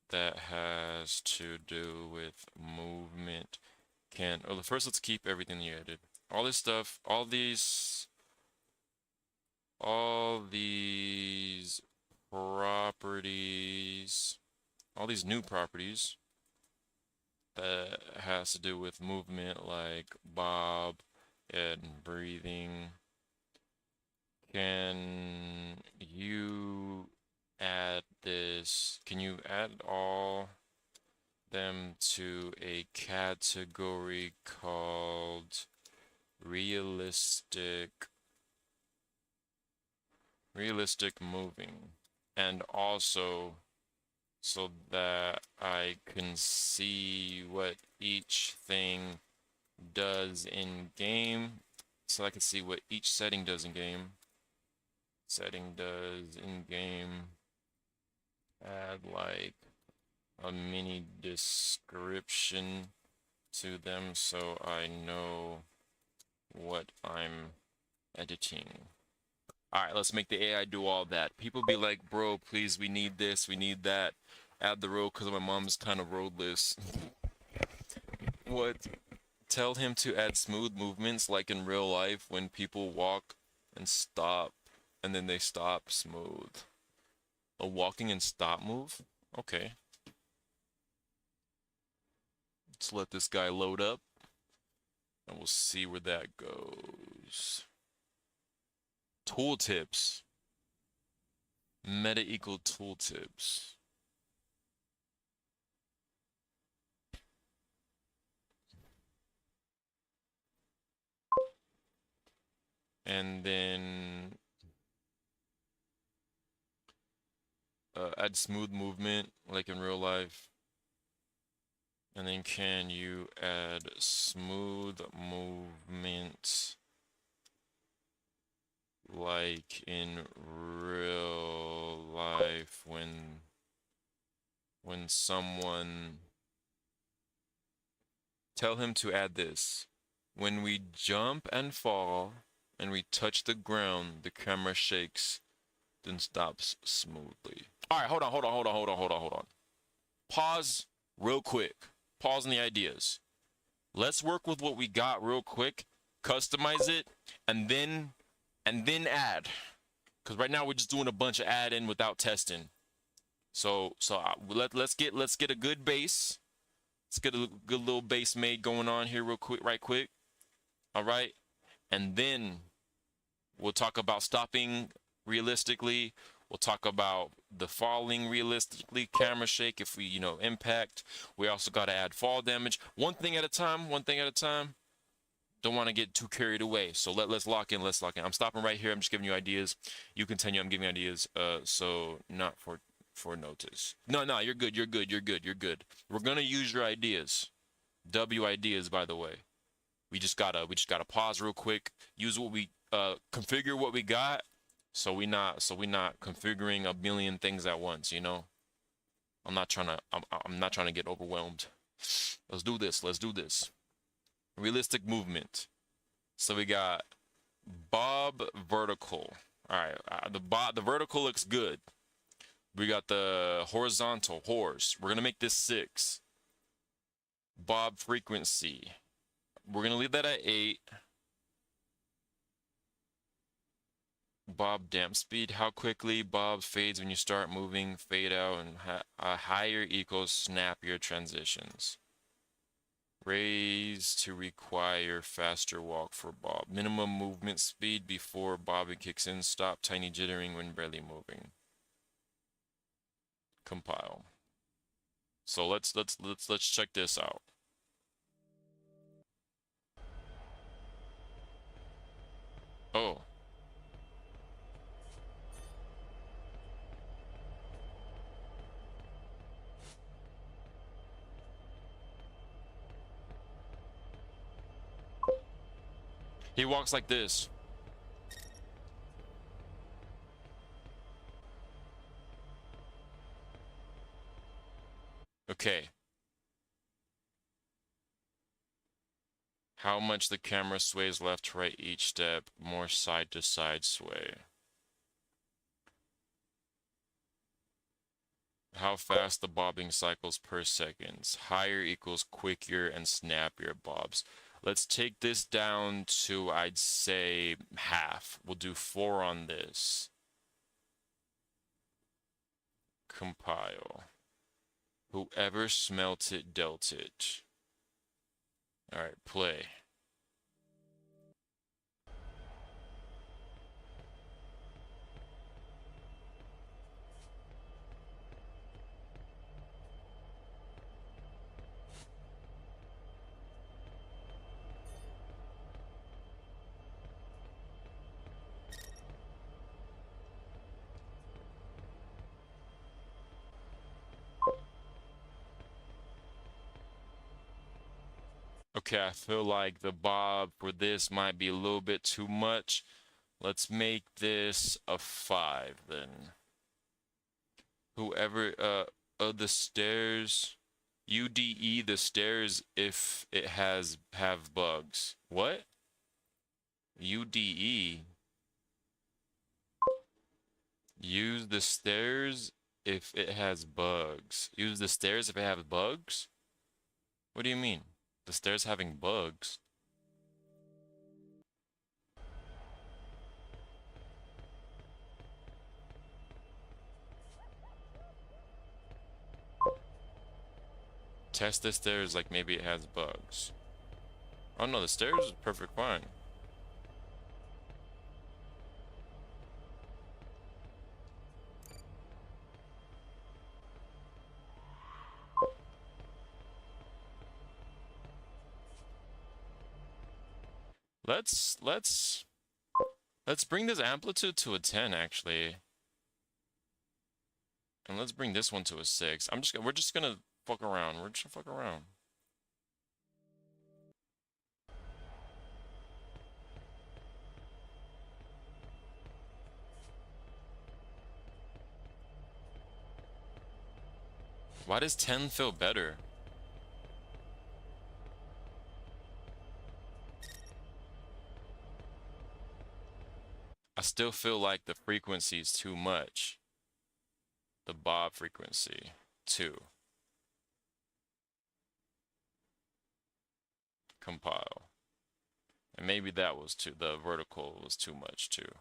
that has to do with movement can. Oh, first let's keep everything you added. All this stuff, all these properties, all these new properties that has to do with movement, like Bob and breathing. Can you add this? Can you add all them to a category called realistic moving? And also so that I can see what each thing does in game, so I can see what each setting does in game. Setting does in game. Add like a mini description to them so I know what I'm editing. All right, let's make the AI do all that. People be like, bro, please, we need this, we need that. Add the road because my mom's kind of roadless. What? Tell him to add smooth movements like in real life when people walk and stop and then they stop smooth. A walking and stop move? Okay. Let's let this guy load up and we'll see where that goes. Tooltips. Meta equal tooltips. And then add smooth movement like in real life. And then can you add smooth movement like in real life when someone, tell him to add this. When we jump and fall and we touch the ground, the camera shakes, then stops smoothly. All right, hold on. Pause real quick. Pause on the ideas. Let's work with what we got real quick, customize it, and then add. Because right now we're just doing a bunch of add in without testing. So let's get a good base. Let's get a good little base made going on here real quick, right quick. All right, and then We'll talk about stopping realistically. We'll talk about the falling realistically, camera shake if we, impact. We also got to add fall damage. One thing at a time, one thing at a time. Don't want to get too carried away. So let's lock in, let's lock in. I'm stopping right here. I'm just giving you ideas. You continue. I'm giving ideas. So not for notice. No, you're good. You're good. You're good. You're good. We're gonna use your ideas. W ideas, by the way. We just gotta pause real quick. Use what we configure what we got. So we not configuring a million things at once. I'm not trying to get overwhelmed. Let's do this. Let's do this. Realistic movement. So we got bob vertical. All right, the vertical looks good. We got the horizontal horse. We're gonna make this 6. Bob frequency. We're gonna leave that at 8. Bob damp speed. How quickly Bob fades when you start moving, fade out, and higher equals snappier transitions. Raise to require faster walk for Bob. Minimum movement speed before bobbing kicks in. Stop tiny jittering when barely moving. Compile. So let's check this out. Oh. He walks like this. Okay. How much the camera sways left to right each step, more side to side sway. How fast the bobbing cycles per seconds. Higher equals quicker and snappier bobs. Let's take this down to, I'd say, half. We'll do 4 on this. Compile. Whoever smelt it, dealt it. Alright, play. Okay, I feel like the bob for this might be a little bit too much. Let's make this a 5 then. Whoever, the stairs, UDE the stairs if it have bugs. What? UDE. Use the stairs if it has bugs. Use the stairs if it has bugs? What do you mean? The stairs having bugs? Test the stairs like maybe it has bugs. Oh no, the stairs is perfect fine. Let's bring this amplitude to a 10 actually. And let's bring this one to a 6. We're just gonna fuck around. We're just gonna fuck around. Why does 10 feel better? I still feel like the frequency is too much. The bob frequency, 2. Compile. And maybe that was too, the vertical was too much too.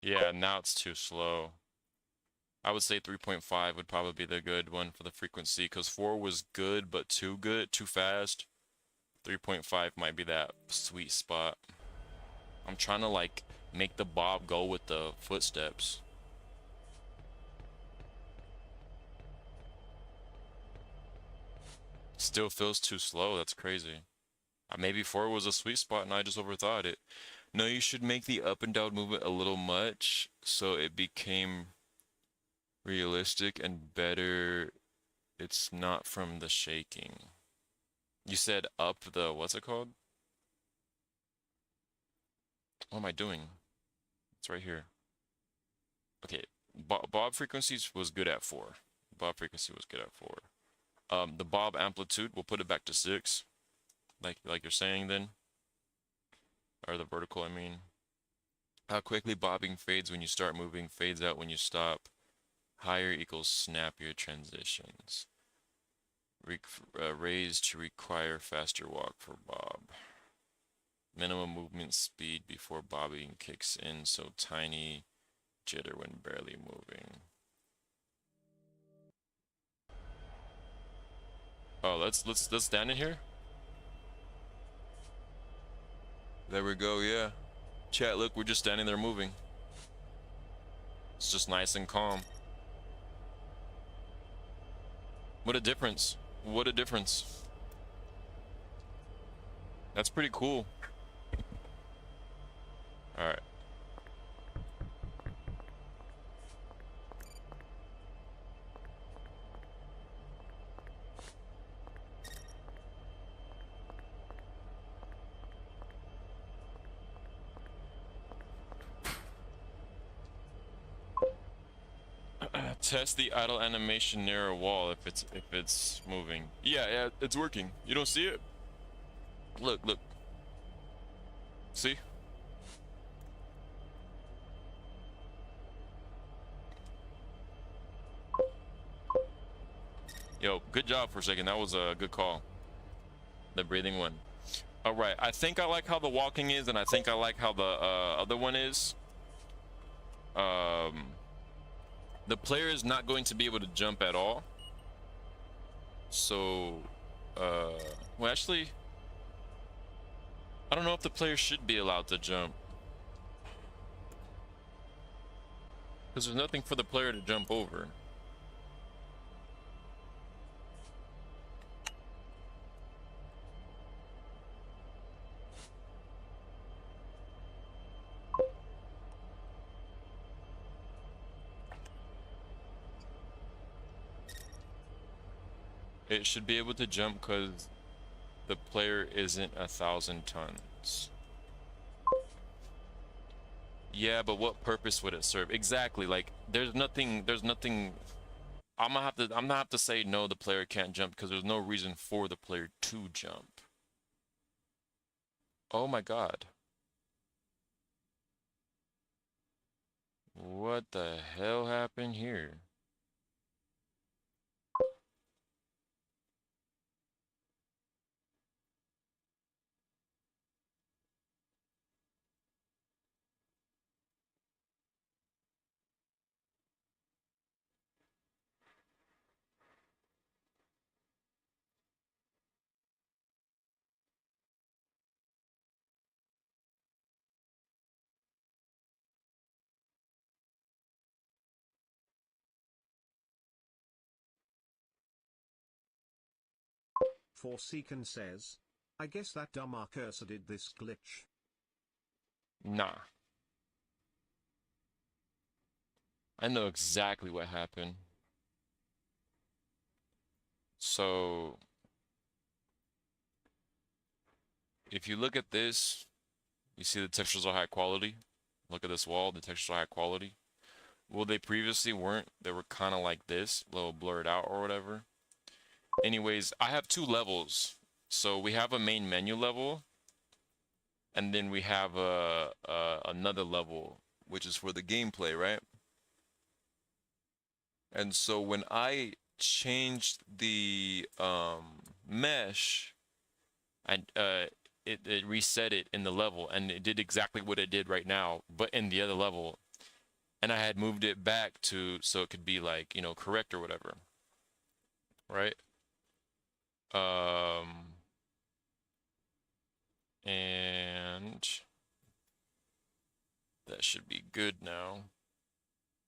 Yeah, now it's too slow. I would say 3.5 would probably be the good one for the frequency, because 4 was good, but too good, too fast. 3.5 might be that sweet spot. I'm trying to like make the bob go with the footsteps. Still feels too slow. That's crazy. Maybe 4 was a sweet spot and I just overthought it. No, you should make the up and down movement a little much so it became realistic and better. It's not from the shaking. You said up the, what's it called? What am I doing? It's right here. Okay, bob frequencies was good at 4. Bob frequency was good at 4. The bob amplitude, we'll put it back to 6. Like you're saying then. Or the vertical, I mean. How quickly bobbing fades when you start moving, fades out when you stop. Higher equals snappier transitions. Raised to require faster walk for bob. Minimum movement speed before bobbing kicks in, so tiny jitter when barely moving. Oh, let's stand in here. There we go, yeah. Chat, look, we're just standing there moving. It's just nice and calm. What a difference. What a difference. That's pretty cool. All right. Test the idle animation near a wall if it's moving. Yeah, it's working. You don't see it? Look. See? Yo, good job for a second. That was a good call. The breathing one. All right. I think I like how the walking is, and I think I like how the other one is. The player is not going to be able to jump at all. So, well, actually, I don't know if the player should be allowed to jump. Because there's nothing for the player to jump over. It should be able to jump because the player isn't 1,000 tons. Yeah, but what purpose would it serve? Exactly. Like, there's nothing. I'm gonna have to say no. The player can't jump because there's no reason for the player to jump. Oh my God. What the hell happened here? Forsaken says, I guess that dumb cursor did this glitch. Nah. I know exactly what happened. So, if you look at this, you see the textures are high quality. Look at this wall, the textures are high quality. Well, they previously weren't. They were kind of like this, a little blurred out or whatever. Anyways, I have 2 levels. So we have a main menu level, and then we have another level, which is for the gameplay, right? And so when I changed the mesh, and it reset it in the level, and it did exactly what it did right now, but in the other level. and I had moved it back to so it could be like, you know, correct or whatever, right? Um, and that should be good now.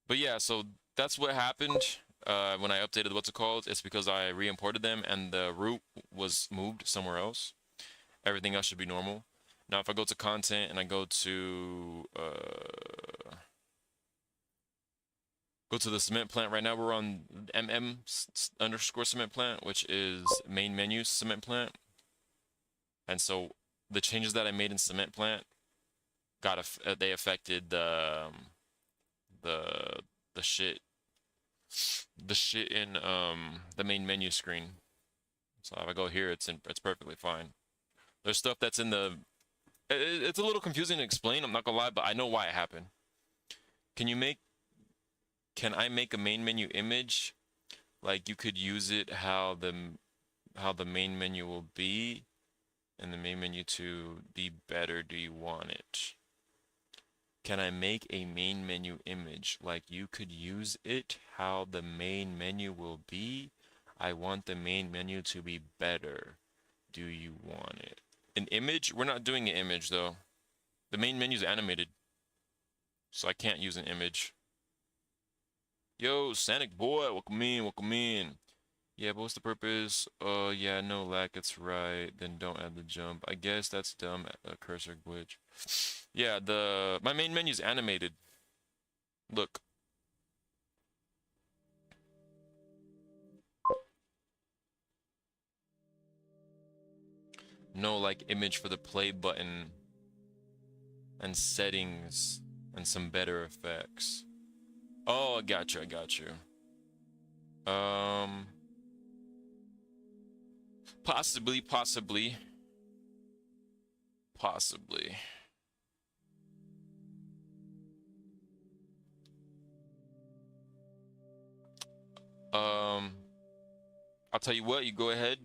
But yeah, so that's what happened when I updated what's it called. It's because I re-imported them and the root was moved somewhere else. Everything else should be normal. Now, if I go to content and I go to the cement plant. Right now we're on underscore cement plant, which is main menu cement plant. And so the changes that I made in cement plant they affected the the shit in the main menu screen. So if I go here, it's perfectly fine. There's stuff that's in the it's a little confusing to explain, I'm not gonna lie, but I know why it happened. Can you make can I make a main menu image? Like you could use it how the main menu will be, and the main menu to be better. Do you want it? Can I make a main menu image? Like you could use it how the main menu will be. I want the main menu to be better. Do you want it? An image? We're not doing an image though. The main menu is animated, so I can't use an image. Yo, Sonic boy, welcome in, welcome in. Yeah, but what's the purpose? Yeah, no lag, it's right. Then don't add the jump. I guess that's dumb, a cursor glitch. Yeah, my main menu is animated. Look. No, like, image for the play button and settings and some better effects. Oh, I got you, I got you. Possibly, possibly. Possibly. I'll tell you what, you go ahead,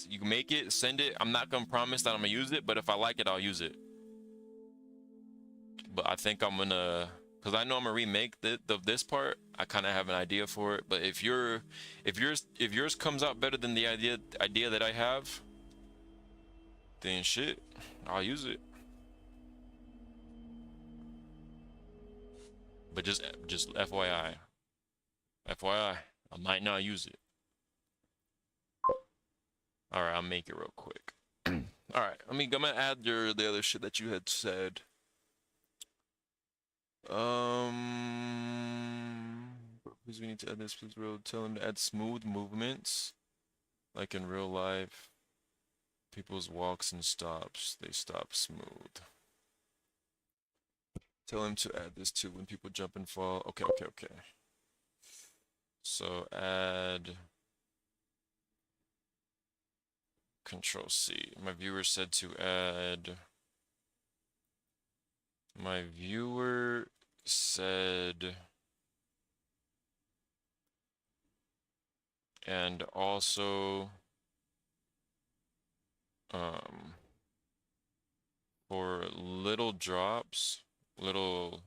you can make it, send it. I'm not gonna promise that I'm gonna use it, but if I like it, I'll use it. But I think I'm gonna, cause I know I'm gonna remake this part. I kind of have an idea for it. But if yours comes out better than the idea that I have, then shit, I'll use it. But just FYI, FYI, I might not use it. All right, I'll make it real quick. All right, I'm gonna add the other shit that you had said. Please, we need to add this. Please, bro. Tell him to add smooth movements, like in real life. People's walks and stops, they stop smooth. Tell him to add this too when people jump and fall. Okay, okay, okay. So add Control C. My viewer said to add. My viewer said. And also. For little drops, little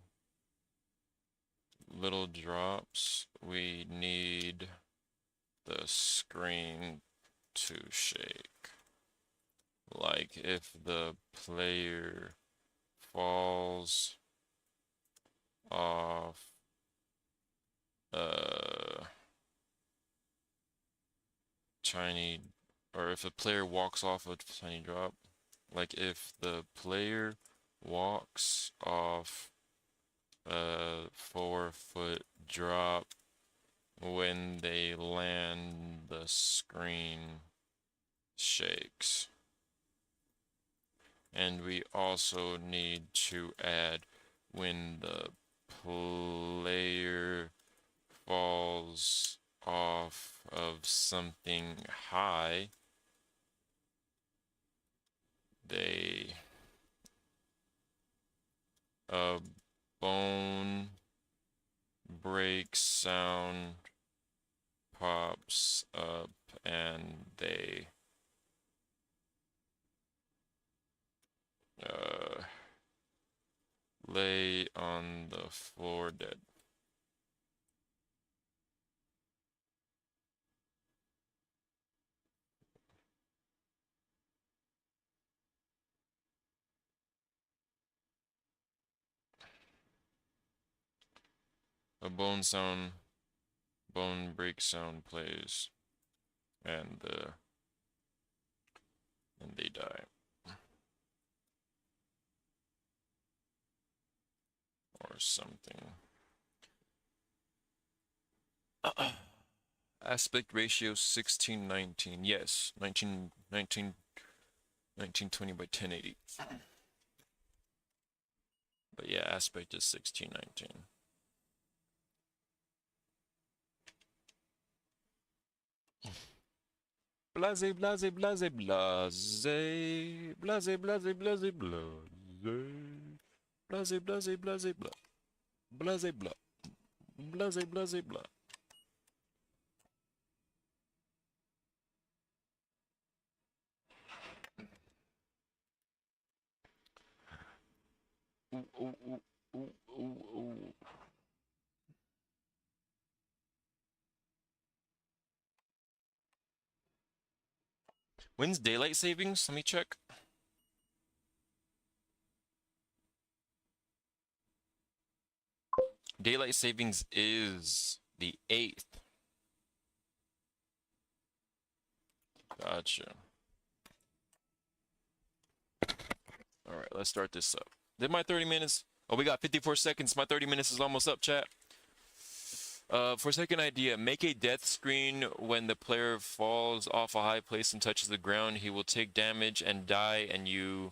drops, we need the screen to shake. Like if the player falls off tiny, or if a player walks off a tiny drop, like if the player walks off a 4-foot drop, when they land, the screen shakes. And we also need to add when the player falls off of something high, a bone break sound pops up and they lay on on the floor dead. A bone break sound plays, and they die. Or something. Aspect ratio 1619. Yes, 1920 by 1080. But yeah, aspect is 1619. Blase, blase, blase, blase. Blase, blase, blase, blase. Blase, blase, blase, blah. Blase, blah. Blase, blase, blah. Ooh, ooh, ooh, ooh, ooh, ooh. When's daylight savings? Let me check. Daylight savings is the 8th. Gotcha. All right, let's start this up. Did my 30 minutes? Oh, we got 54 seconds. My 30 minutes is almost up, chat. For second idea, make a death screen when the player falls off a high place and touches the ground. He will take damage and die, and you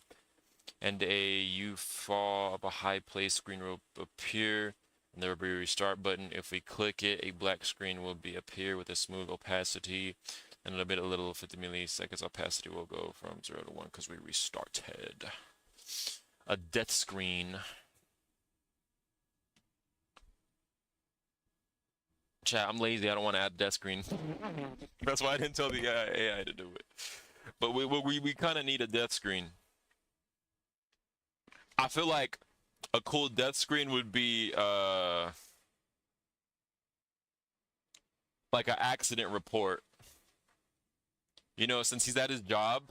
fall off a high place screen will appear, and there will be a restart button. If we click it, a black screen will appear with a smooth opacity, and in a little 50 milliseconds opacity will go from 0 to 1 because we restarted. A death screen. Chat, I'm lazy. I don't want to add death screen. That's why I didn't tell the AI to do it. But we kind of need a death screen. I feel like a cool death screen would be like an accident report. You know, since he's at his job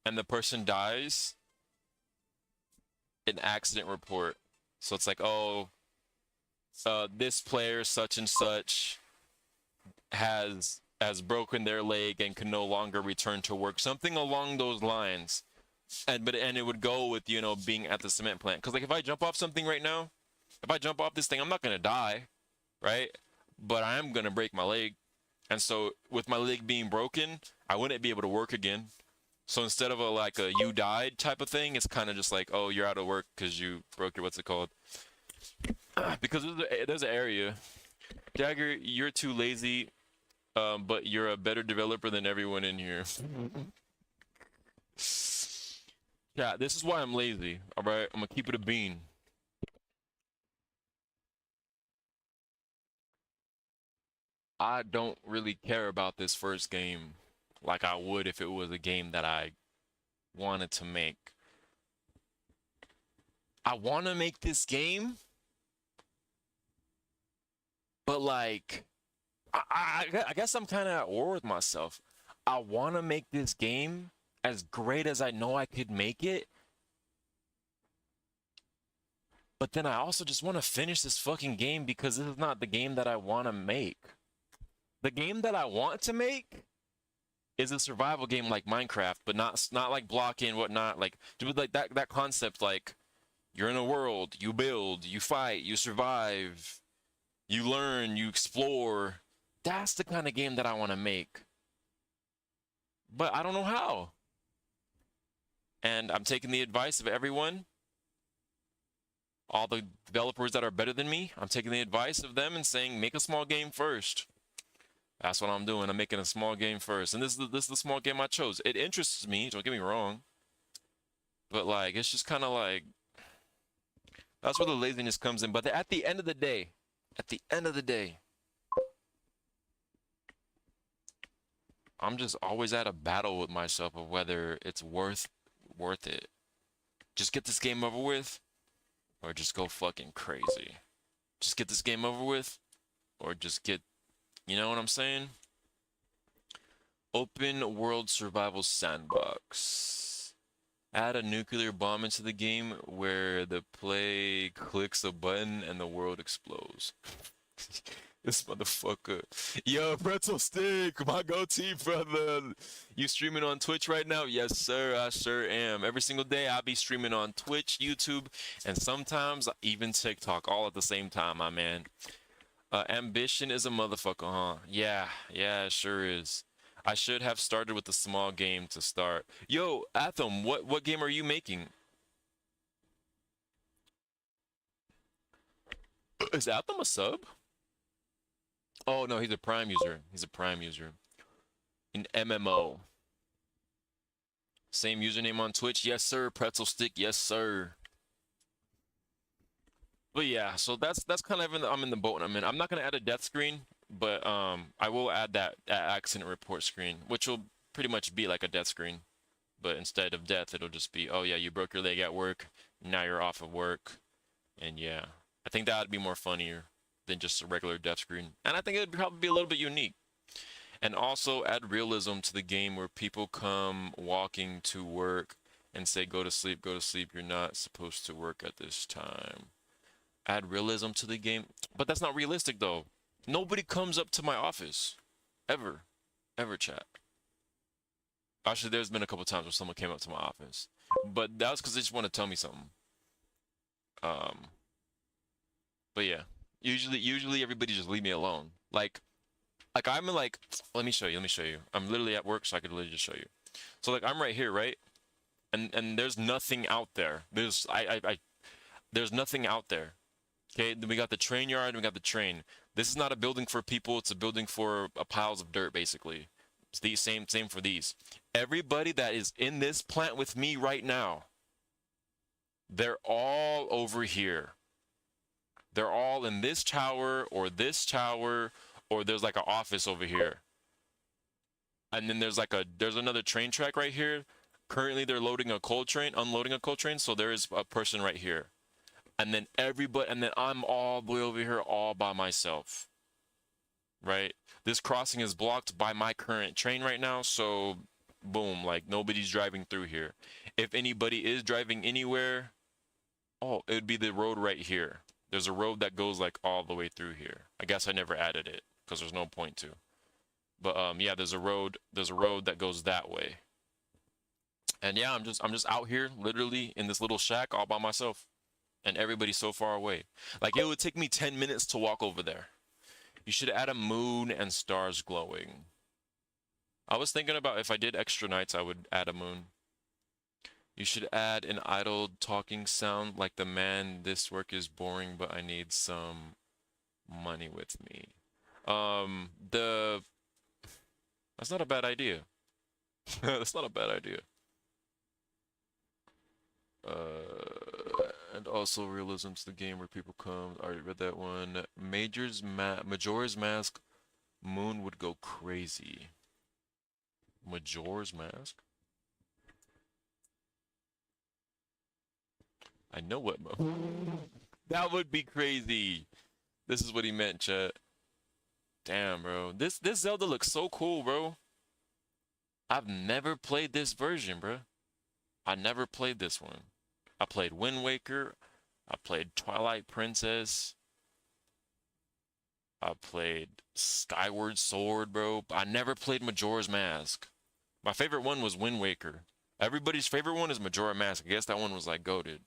and the person dies, an accident report. So it's like, oh, this player such and such has broken their leg and can no longer return to work, something along those lines. And it would go with, you know, being at the cement plant, because like if I jump off something right now, if I jump off this thing, I'm not gonna die, right? But I am gonna break my leg, and so with my leg being broken, I wouldn't be able to work again. So instead of like a you died type of thing, it's kind of just like, oh, you're out of work because you broke your, what's it called? Because there's an area. Jagger, you're too lazy, but you're a better developer than everyone in here. Yeah, this is why I'm lazy, alright? I'm gonna keep it a bean. I don't really care about this first game like I would if it was a game that I wanted to make. I want to make this game, but like, I guess I'm kind of at war with myself. I want to make this game as great as I know I could make it, but then I also just want to finish this fucking game because this is not the game that I want to make. The game that I want to make is a survival game like Minecraft, but not like blocking and whatnot. Like, like that concept, like you're in a world, you build, you fight, you survive, you learn, you explore. That's the kind of game that I want to make. But I don't know how. And I'm taking the advice of everyone, all the developers that are better than me. I'm taking the advice of them and saying, make a small game first. That's what I'm doing. I'm making a small game first. And this is the small game I chose. It interests me, don't get me wrong. But like, it's just kind of like, that's where the laziness comes in. But at the end of the day, I'm just always at a battle with myself of whether it's worth it. Just get this game over with. or just go fucking crazy. Just get this game over with, or just get, you know what I'm saying? Open world survival sandbox. Add a nuclear bomb into the game where the play clicks a button and the world explodes. This motherfucker. Yo, pretzel stick, my goatee, brother. You streaming on Twitch right now? Yes, sir. I sure am. Every single day I'll be streaming on Twitch, YouTube, and sometimes even TikTok all at the same time, my man. Ambition is a motherfucker, huh? Yeah, it sure is. I should have started with a small game to start. Yo, Atham, what game are you making? Is Atham a sub? Oh no, he's a Prime user. He's a Prime user. An MMO. Same username on Twitch. Yes, sir. Pretzel stick. Yes, sir. But yeah, so that's kind of I'm in the boat I'm in. I'm not gonna add a death screen, but I will add that accident report screen, which will pretty much be like a death screen, but instead of death, it'll just be, oh yeah, you broke your leg at work, now you're off of work, and yeah, I think that would be more funnier than just a regular death screen, and I think it'd probably be a little bit unique. And also add realism to the game where people come walking to work and say, go to sleep, you're not supposed to work at this time. Add realism to the game, but that's not realistic though. Nobody comes up to my office, ever, chat. Actually, there's been a couple times where someone came up to my office, but that was because they just want to tell me something. Um, but yeah, usually everybody just leave me alone. Like I'm like, let me show you. I'm literally at work, so I could literally just show you. So like I'm right here, right? And there's nothing out there. There's nothing out there. Okay, then we got the train yard, and we got the train. This is not a building for people, it's a building for piles of dirt, basically. It's the same for these. Everybody that is in this plant with me right now, they're all over here. They're all in this tower, or there's like an office over here. And then there's another train track right here. Currently they're unloading a coal train, so there is a person right here. And then I'm all the way over here all by myself. Right? This crossing is blocked by my current train right now, so boom, like nobody's driving through here. If anybody is driving anywhere, oh, it would be the road right here. There's a road that goes like all the way through here. I guess I never added it because there's no point to. But yeah, there's a road that goes that way. And yeah, I'm just out here literally in this little shack all by myself. And everybody's so far away. Like it would take me 10 minutes to walk over there. You should add a moon and stars glowing. I was thinking about if I did extra nights, I would add a moon. You should add an idle talking sound like the man, this work is boring, but I need some money with me. That's not a bad idea. That's not a bad idea. And also realism to the game where people come. I already read that one. Majora's Mask. Moon would go crazy. Majora's Mask? I know what. That would be crazy. This is what he meant, chat. Damn, bro. This Zelda looks so cool, bro. I've never played this version, bro. I never played this one. I played Wind Waker. I played Twilight Princess. I played Skyward Sword, bro. I never played Majora's Mask. My favorite one was Wind Waker. Everybody's favorite one is Majora Mask. I guess that one was like goated.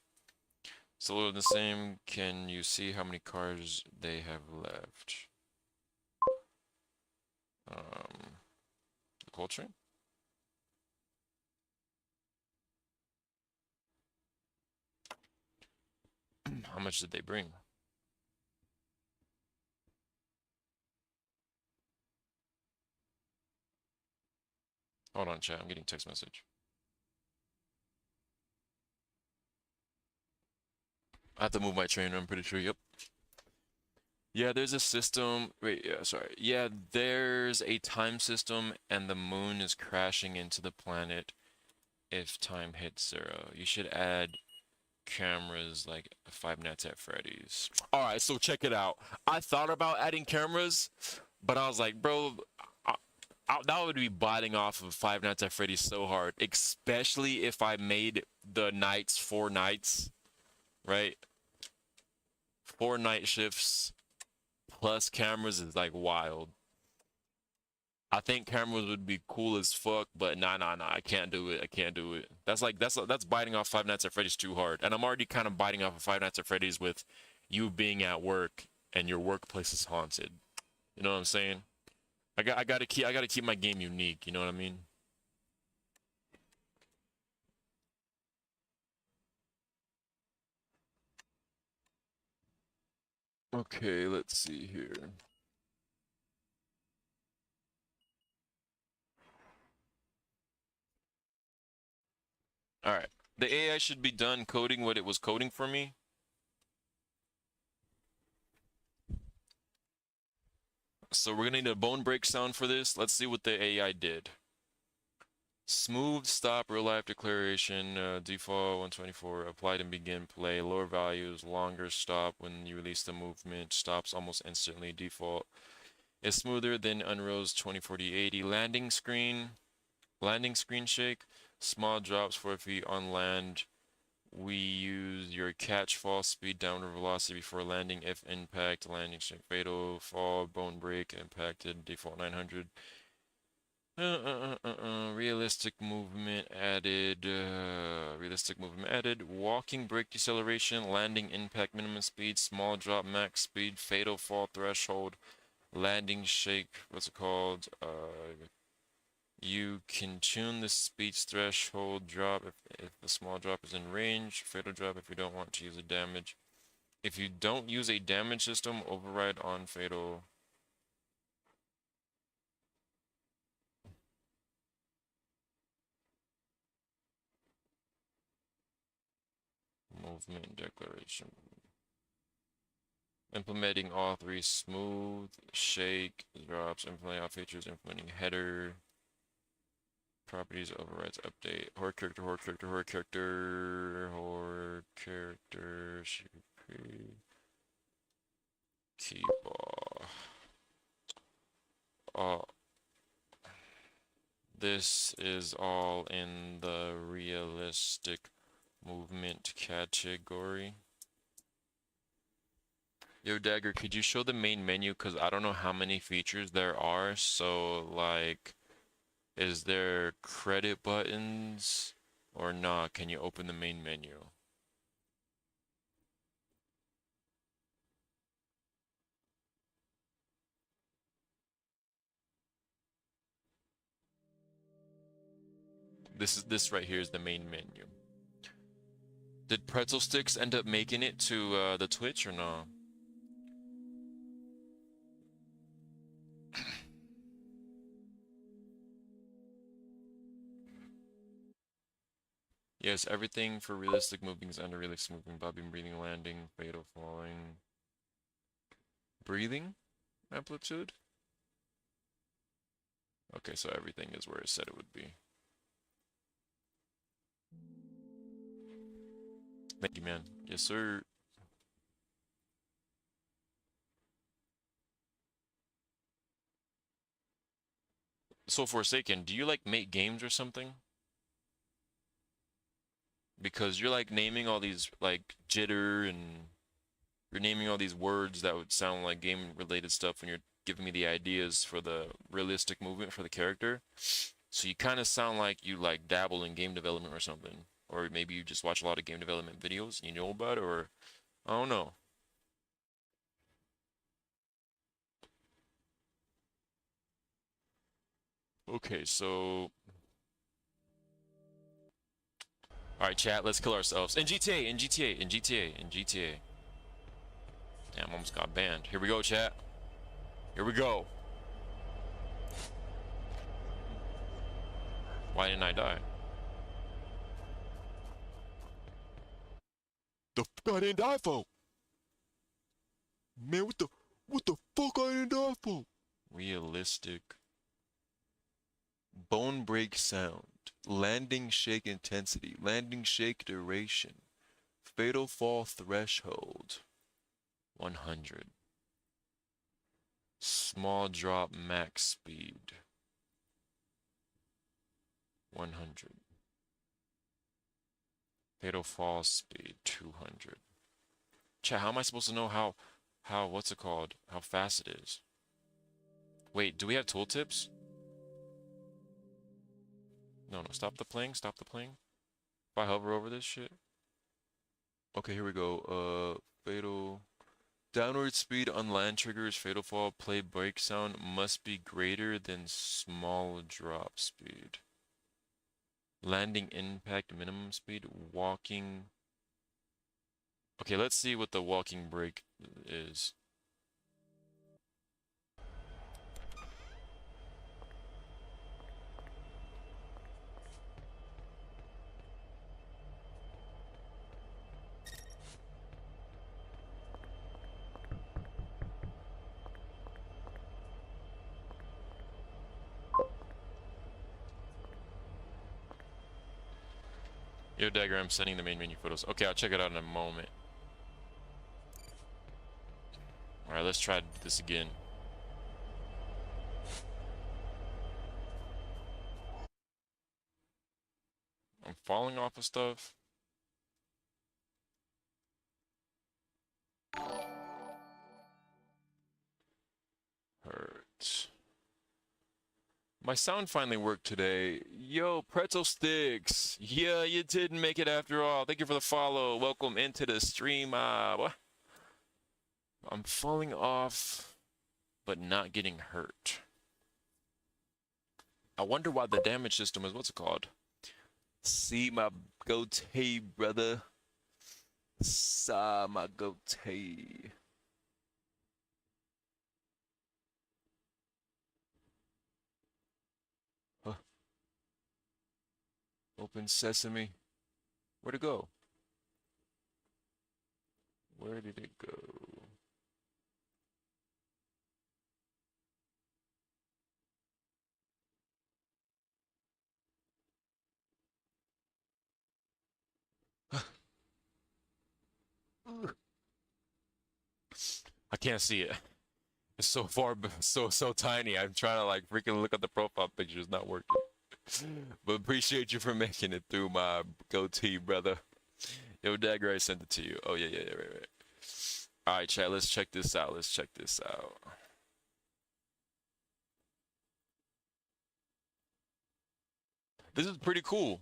So the same. Can you see how many cars they have left? The coal train? How much did they bring? Hold on, chat. I'm getting text message. I have to move my train, I'm pretty sure. Yep. Yeah, there's a system. Wait, yeah, sorry. Yeah, there's a time system, and the moon is crashing into the planet if time hits 0. You should add cameras like Five Nights at Freddy's. All right, so check it out. I thought about adding cameras, but I was like, bro, I, that would be biting off of Five Nights at Freddy's so hard, especially if I made the nights 4 nights, right? 4 night shifts plus cameras is like wild. I think cameras would be cool as fuck, but nah, I can't do it. I can't do it. That's biting off Five Nights at Freddy's too hard, and I'm already kind of biting off of Five Nights at Freddy's with you being at work and your workplace is haunted. You know what I'm saying? I gotta keep my game unique. You know what I mean? Okay, let's see here. All right, the AI should be done coding what it was coding for me. So we're gonna need a bone break sound for this. Let's see what the AI did. Smooth stop, real life declaration, default 124, applied and begin play, lower values, longer stop when you release the movement, stops almost instantly, default is smoother than Unreal's 2040-80, landing screen shake, small drops 4 feet on land, we use your catch fall speed, downward velocity before landing, if impact, landing shake, fatal, fall, bone break, impacted, default 900. Realistic movement added. Realistic movement added. Walking brake deceleration, landing impact minimum speed, small drop max speed, fatal fall threshold, landing shake. What's it called? You can tune the speed threshold drop if the small drop is in range. Fatal drop if you don't want to use a damage. If you don't use a damage system, override on fatal. Movement declaration. Implementing all three: smooth, shake, drops, implementing all features, implementing header, properties, overrides, update, horror character, horror character, horror character, horror character, keyboard. Uh, this is all in the realistic movement category. Yo, Dagger, could you show the main menu? Because I don't know how many features there are. So, like, is there credit buttons or not? Can you open the main menu? This right here is the main menu. Did Pretzel Sticks end up making it to the Twitch or no? Yes, everything for realistic moving is under realistic moving, bobbing, breathing, landing, fatal, falling. Breathing amplitude? Okay, so everything is where it said it would be. Thank you, man. Yes, sir. So Forsaken, do you like make games or something? Because you're like naming all these like jitter and you're naming all these words that would sound like game related stuff when you're giving me the ideas for the realistic movement for the character. So you kind of sound like you like dabble in game development or something. Or maybe you just watch a lot of game development videos and you know about it, or I don't know. Okay, so all right, chat, let's kill ourselves. In GTA, in GTA, in GTA, in GTA. Damn, almost got banned. Here we go, chat. Here we go. Why didn't I die? The fuck I didn't die for? Man, what the fuck I didn't die for? Realistic. Bone break sound. Landing shake intensity. Landing shake duration. Fatal Fall Threshold 100. Small drop max speed 100. Fatal fall speed 200. Chat, how am I supposed to know what's it called? How fast it is? Wait, do we have tooltips? No, stop the playing, stop the playing. If I hover over this shit. Okay, here we go. Fatal. Downward speed on land triggers, fatal fall, play break sound must be greater than small drop speed. Landing impact minimum speed, walking. Okay, let's see what the walking break is. Yo, Dagger, I'm sending the main menu photos. Okay, I'll check it out in a moment. Alright, let's try this again. I'm falling off of stuff. Hurts. My sound finally worked today. Yo, pretzel sticks. Yeah, you didn't make it after all. Thank you for the follow. Welcome into the stream. What? I'm falling off, but not getting hurt. I wonder why the damage system is, what's it called? See my goatee, brother. Saw my goatee. Huh. Open sesame. Where'd it go? Where did it go? I can't see it. It's so far, so tiny. I'm trying to like freaking look at the profile picture. It's not working. But appreciate you for making it through my goatee, brother. Yo, Dagger, I sent it to you. Oh yeah, right. All right, chat. Let's check this out. Let's check this out. This is pretty cool.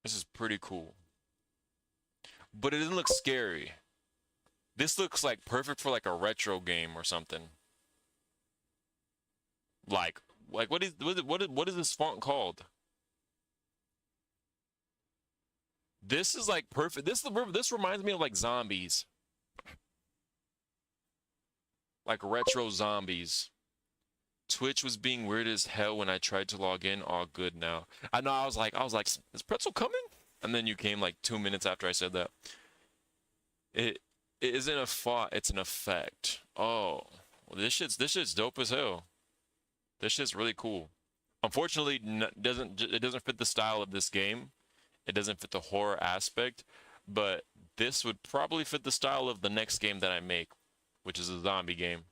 This is pretty cool. But it doesn't look scary. This looks like perfect for like a retro game or something. Like what is this font called? This is like perfect. This reminds me of like zombies. Like retro zombies. Twitch was being weird as hell when I tried to log in. All good now. I know I was like, is Pretzel coming? And then you came like 2 minutes after I said that. It isn't a font, it's an effect. Oh, well, this shit's dope as hell. This shit's really cool. Unfortunately, it doesn't fit the style of this game. It doesn't fit the horror aspect, but this would probably fit the style of the next game that I make, which is a zombie game.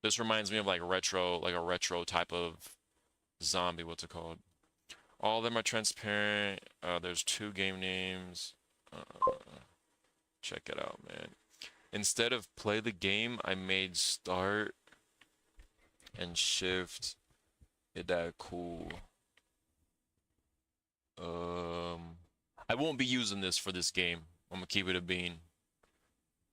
This reminds me of like a retro type of zombie. What's it called? All of them are transparent. There's 2 game names. Check it out, man. Instead of play the game, I made start and shift. Is that cool? I won't be using this for this game. I'm gonna keep it a bean.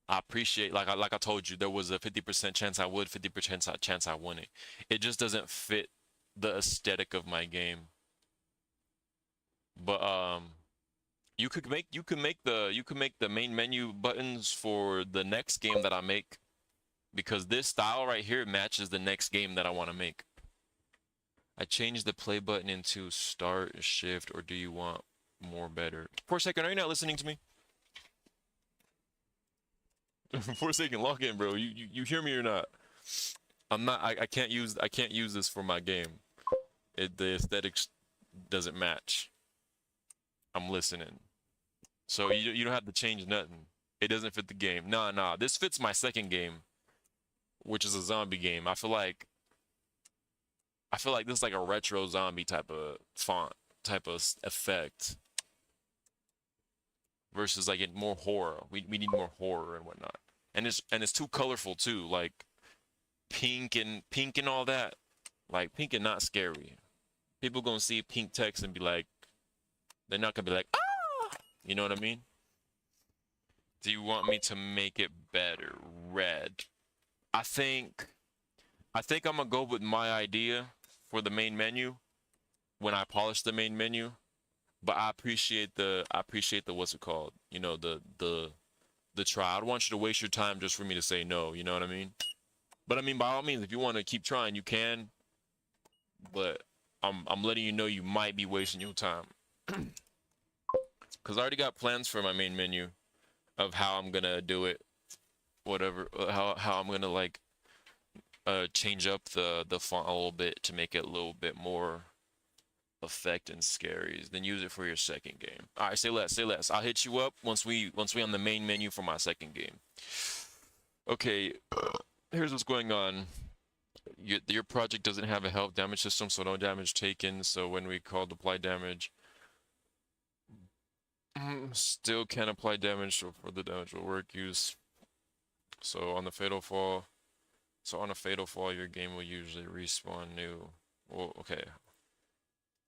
I appreciate, like I told you, there was a 50% chance I would, 50% chance I wouldn't. It just doesn't fit the aesthetic of my game. But you could make the main menu buttons for the next game that I make, because this style right here matches the next game that I want to make. I changed the play button into start, shift, or do you want more better? For a second, are you not listening to me? For a second, lock in, bro. You hear me or not? I'm not. I can't use this for my game. The doesn't match. I'm listening. So you don't have to change nothing. It doesn't fit the game. Nah. This fits my second game, which is a zombie game. I feel like this is like a retro zombie type of font, type of effect, versus like more horror. We need more horror and whatnot. And it's too colorful too, like pink and all that. Like pink and not scary. People gonna see pink text and be like, they're not gonna be like, ah, you know what I mean? Do you want me to make it better? Red. I think I'm gonna go with my idea for the main menu when I polish the main menu. But I appreciate the what's it called? You know, the try. I don't want you to waste your time just for me to say no, you know what I mean? But I mean, by all means, if you want to keep trying, you can. But I'm letting you know you might be wasting your time. Cause I already got plans for my main menu of how I'm gonna do it, whatever, how I'm gonna like change up the font a little bit to make it a little bit more effect and scary. Then use it for your second game. All right, say less. I'll hit you up once we on the main menu for my second game. Okay, here's what's going on. Your project doesn't have a health damage system, so no damage taken. So when we called apply damage, still can apply damage, so for the damage will work. Use so on the fatal fall. So on a fatal fall, your game will usually respawn new. Well, okay.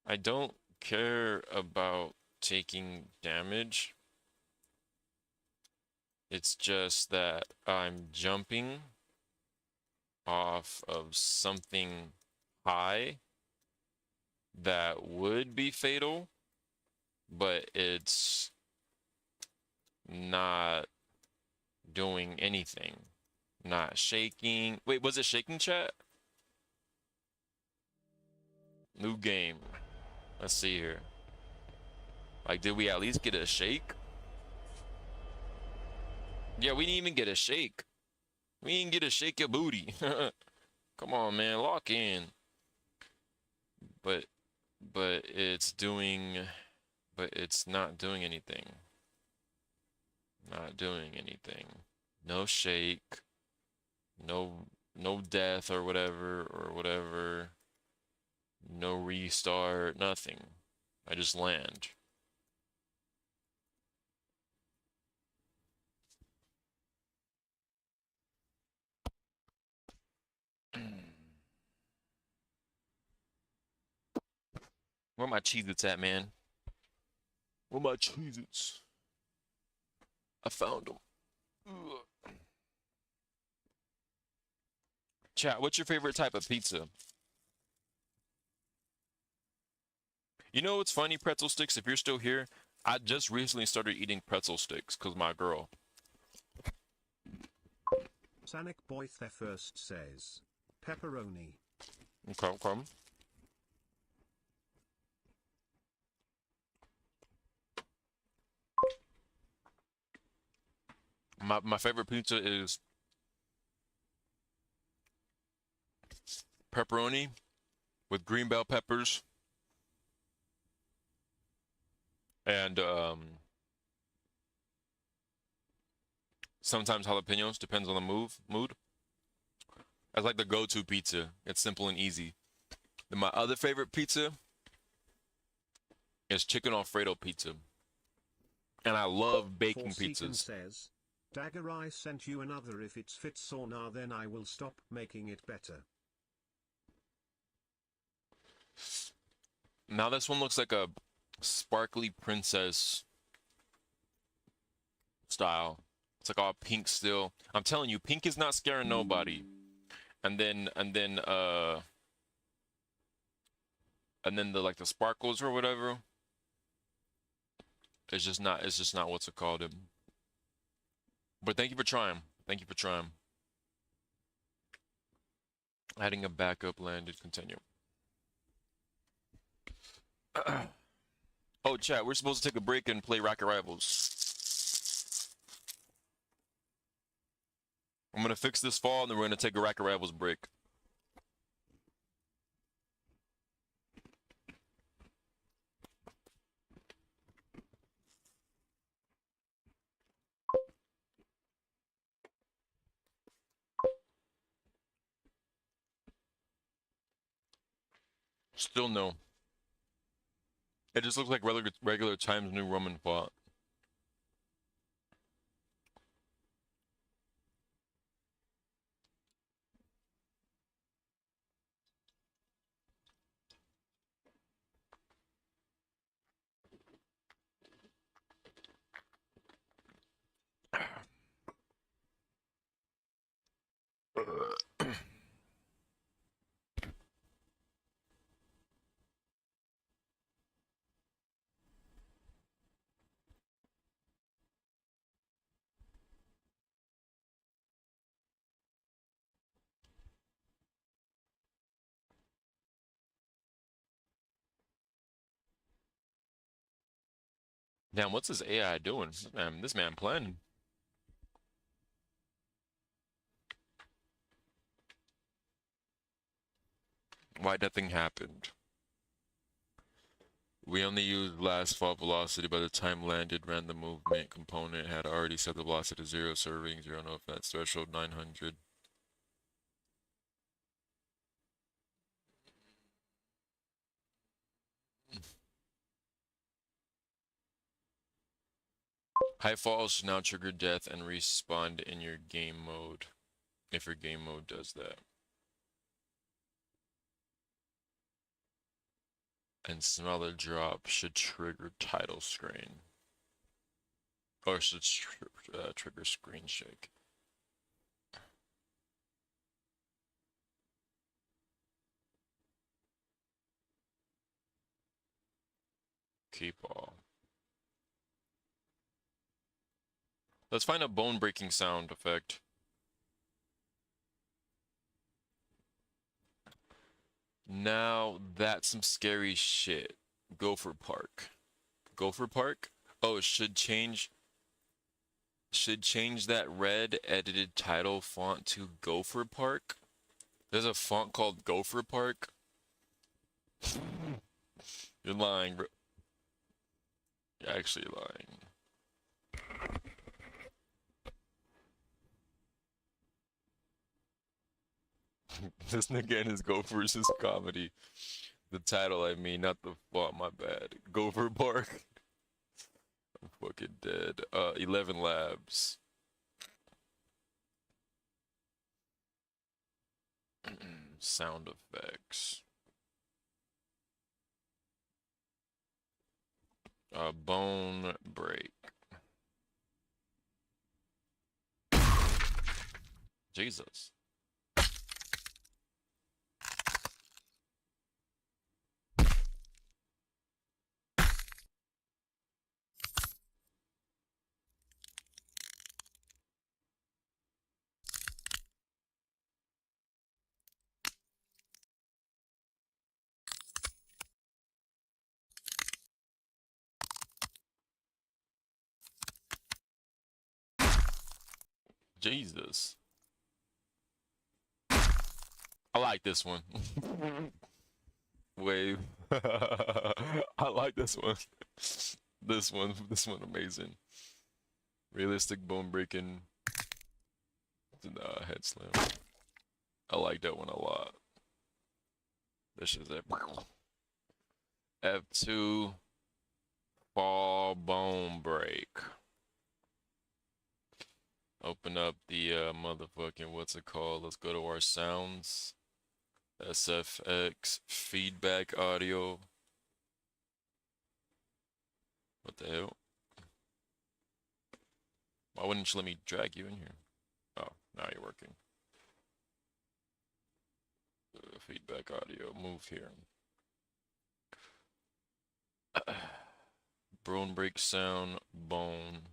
I don't care about taking damage. It's just that I'm jumping off of something high that would be fatal, but it's not doing anything. Not shaking. Wait, was it shaking, chat? New game. Let's see here. Like, did we at least get a shake? Yeah, we didn't even get a shake. We didn't get a shake your booty. Come on, man, lock in. But it's doing, but it's not doing anything. Not doing anything. No shake. No death or whatever. No restart, nothing. I just land. Where my Cheez-Its at, man? Where my Cheez-Its? I found them. Ugh. Chat, what's your favorite type of pizza? You know what's funny, pretzel sticks? If you're still here, I just recently started eating pretzel sticks because my girl. Sonic Boy The First says, pepperoni. Okay. My favorite pizza is pepperoni with green bell peppers and sometimes jalapenos, depends on the mood. That's like the go-to pizza. It's simple and easy. Then my other favorite pizza is chicken Alfredo pizza. And I love baking pizzas. Says, Dagger, I sent you another. If it's fits or nah, then I will stop making it better. Now this one looks like a sparkly princess style. It's like all pink still. I'm telling you, pink is not scaring nobody. And then the like the sparkles or whatever. It's just not what's it called. But thank you for trying. Thank you for trying. Adding a backup landed. Continue. Oh, chat, we're supposed to take a break and play Rocket Rivals. I'm gonna fix this fall and then we're gonna take a Rocket Rivals break. Still no. It just looks like regular Times New Roman font. Damn, what's this AI doing? This man planning. Why nothing happened? We only used last fall velocity. By the time landed, ran the movement component had already set the velocity to 0, serving 0 no offense threshold 900. High falls should now trigger death and respawn in your game mode, if your game mode does that. And smaller drop should trigger title screen. Or should trigger screen shake. Keep all. Let's find a bone breaking sound effect. Now that's some scary shit. Gopher Park. Gopher Park? Oh, it should change that red edited title font to Gopher Park. There's a font called Gopher Park. You're lying, bro. You're actually lying. This nigga and his Gophers is comedy. The title, I mean, not the font, my bad. Gopher Park. I'm fucking dead. 11 Labs. Sound effects. Bone break. Jesus. Jesus. I like this one. Wave. I like this one. This one amazing. Realistic bone breaking. Head slam. I like that one a lot. This is it. F2 fall bone break. Open up the motherfucking what's it called? Let's go to our sounds. SFX feedback audio. What the hell? Why wouldn't you let me drag you in here? Oh, now you're working. Feedback audio. Move here. Bone break sound. Bone.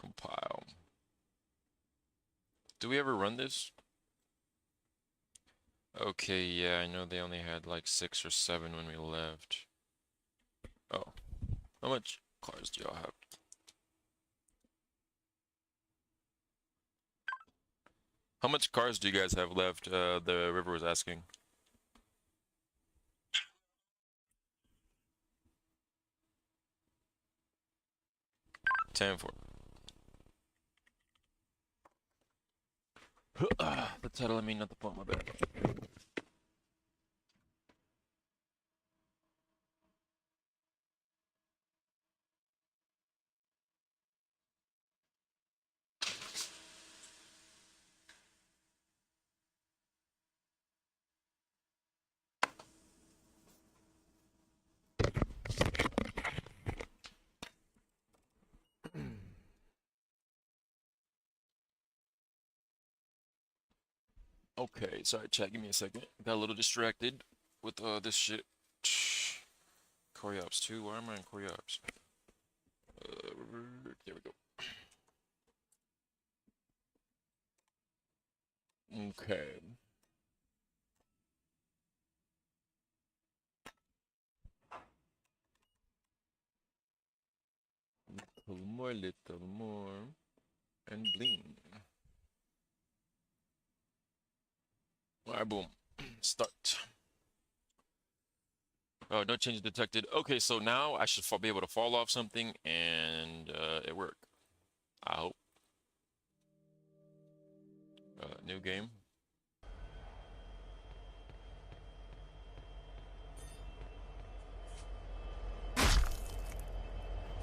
Compile. Do we ever run this? Okay, yeah, I know they only had like 6 or 7 when we left. Oh. How much cars do y'all have? How much cars do you guys have left? The river was asking. 10-4. The title, I mean, not the font, my bad. Okay, sorry, chat. Give me a second. Got a little distracted with this shit. Core Ops 2. Why am I in Core Ops? There we go. Okay. Little more, and bling. Alright, boom. Start. Oh, no change detected. Okay, so now I should be able to fall off something, and it worked. I hope. New game.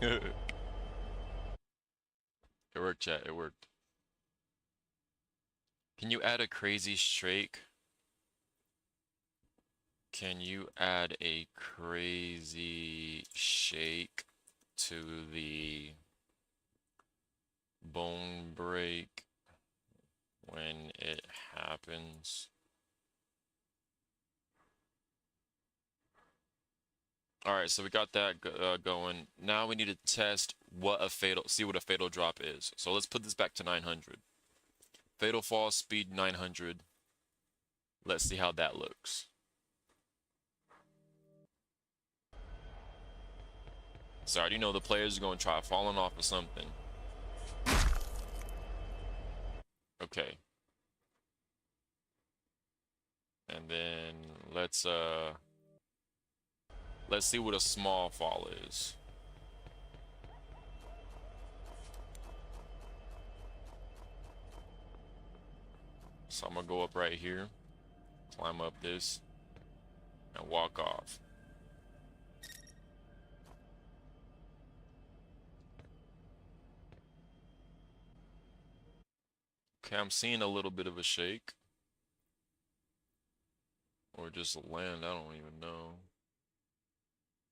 It worked, chat. It worked. Can you add a crazy streak? Can you add a crazy shake to the bone break when it happens? All right, so we got that going. Now we need to test see what a fatal drop is. So let's put this back to 900. Fatal fall speed 900. Let's see how that looks. So I already know the players are going to try falling off of something. Okay. And then let's see what a small fall is. So I'm gonna go up right here, climb up this, and walk off. Okay, I'm seeing a little bit of a shake. Or just land, I don't even know.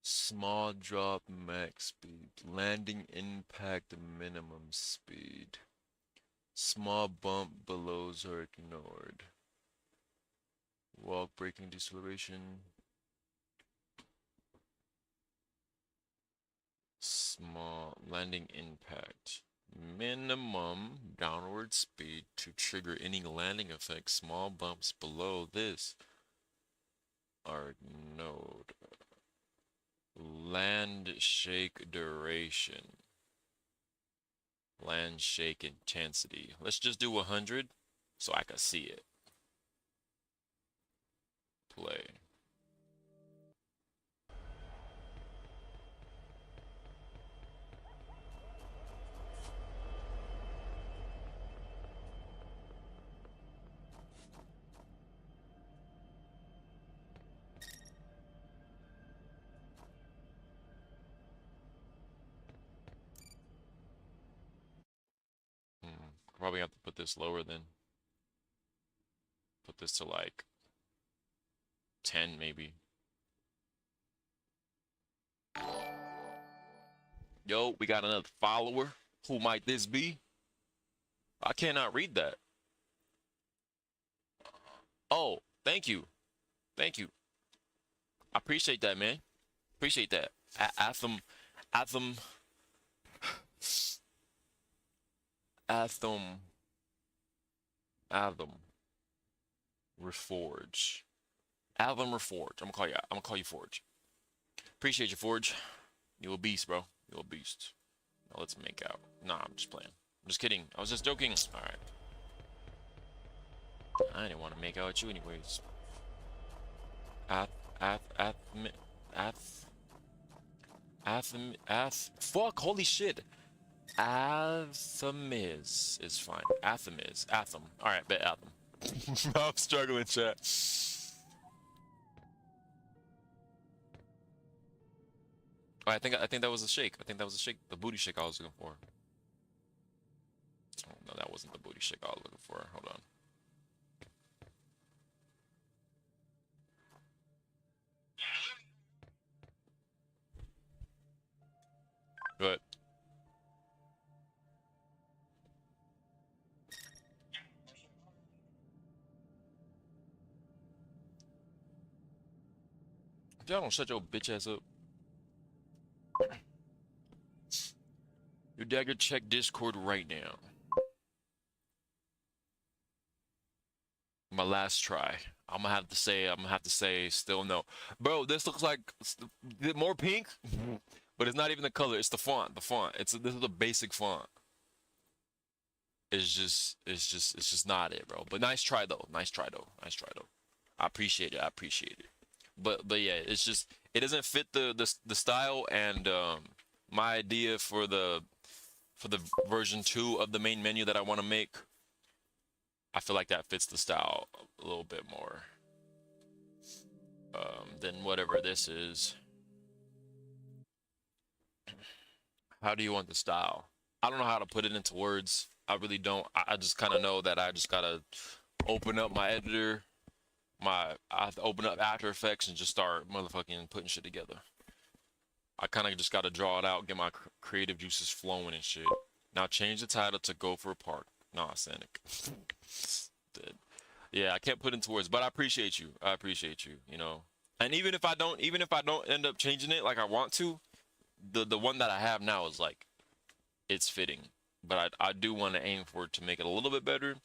Small drop max speed. Landing impact minimum speed. Small bump belows are ignored. Walk braking deceleration. Small landing impact. Minimum downward speed to trigger any landing effect. Small bumps below this are ignored. Land shake duration. Land shake intensity. Let's just do 100 so I can see it. Play. Probably have to put this lower then. Put this to like 10 maybe. Yo, we got another follower. Who might this be? I cannot read that. Oh, thank you. Thank you. I appreciate that, man. Appreciate that. Atham, Atham, Atham, Atham, Reforge. Atham Reforge. I'm gonna call you Forge. Appreciate you, Forge. You a beast, bro. You a beast. Now let's make out. Nah, I'm just playing. I'm just kidding. I was just joking. All right. I didn't want to make out with you anyways. Fuck, holy shit. Athamiz is fine. Athamiz. Atham. Alright, bet Atham. I'm struggling, chat. Oh, I think that was a shake. I think that was a shake. The booty shake I was looking for. Oh, no, that wasn't the booty shake I was looking for. Hold on. But Y'all don't shut your bitch ass up. Your dagger, check Discord right now. My last try. I'm gonna have to say still no. Bro, this looks like more pink, but it's not even the color, it's the font. The font. This is a basic font. It's just not it, bro. But nice try though. Nice try though. Nice try though. I appreciate it. I appreciate it. But yeah, it's just it doesn't fit the style and my idea for the version 2 of the main menu that I want to make. I feel like that fits the style a little bit more than whatever this is. How do you want the style? I don't know how to put it into words. I really don't. I just kind of know that I just gotta open up my editor. I have to open up After Effects and just start motherfucking putting shit together. I kind of just gotta draw it out, get my creative juices flowing and shit. Now change the title to Go for a Park. Nah, Sanic. Dead. Yeah, I can't put into words, but I appreciate you. I appreciate you. You know, and even if I don't end up changing it like I want to, the one that I have now is like, it's fitting. But I do want to aim for it to make it a little bit better,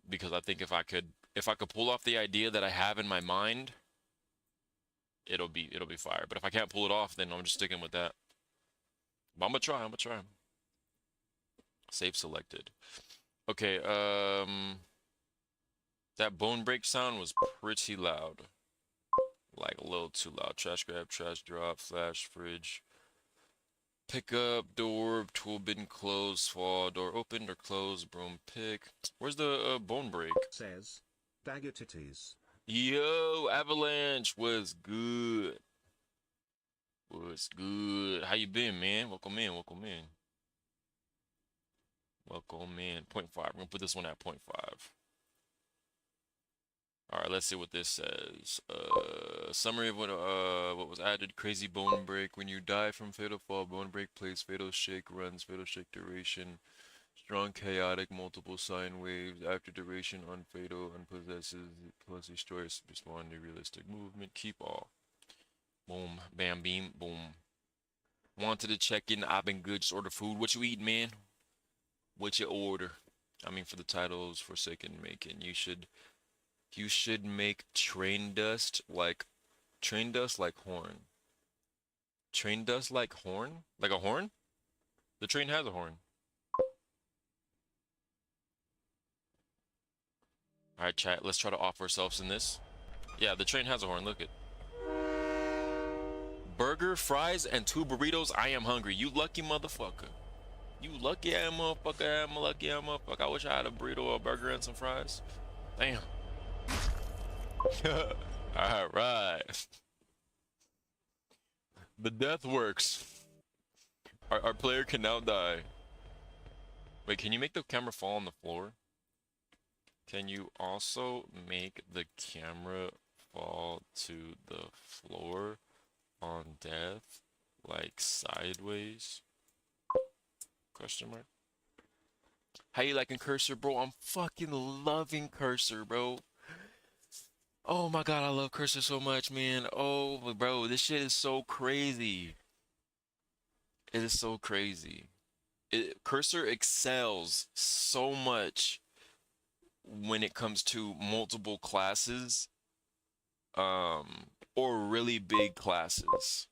because I think if I could pull off the idea that I have in my mind, it'll be fire. But if I can't pull it off, then I'm just sticking with that. But I'm gonna try. I'm gonna try. Save selected. Okay. That bone break sound was pretty loud. Like a little too loud. Trash grab, trash drop, flash, fridge. Pick up, door, tool bin closed, fall, door opened or closed, broom pick. Where's the bone break? Says, dagger titties. Yo, Avalanche was good. Was good. How you been, man? Welcome in, welcome in. Welcome in. 0.5. We're gonna put this one at 0.5. All right, let's see what this says. Summary of what was added. Crazy bone break. When you die from fatal fall, bone break plays fatal shake, runs, fatal shake duration. Strong chaotic, multiple sine waves. After duration, unfatal, unpossesses, plus destroys, respond to realistic movement. Keep all. Boom, bam, beam, boom. Wanted to check in. I've been good. Just order food. What you eat, man? What you order? I mean, for the titles, Forsaken Making, you should make train dust like horn. Train dust like horn? Like a horn? The train has a horn. Alright, chat, let's try to off ourselves in this. Yeah, the train has a horn, look it. Burger, fries, and 2 burritos. I am hungry. You lucky motherfucker. You lucky ass motherfucker. I'm a lucky ass motherfucker. I wish I had a burrito, a burger, and some fries. Damn. Alright. The death works. Our player can now die. Wait, can you make the camera fall on the floor? Can you also make the camera fall to the floor on death? Like sideways? Question mark. How you liking Cursor, bro? I'm fucking loving Cursor, bro. Oh my god, I love Cursor so much, man. Oh, bro, this shit is so crazy. It is so crazy. Cursor excels so much when it comes to multiple classes, or really big classes.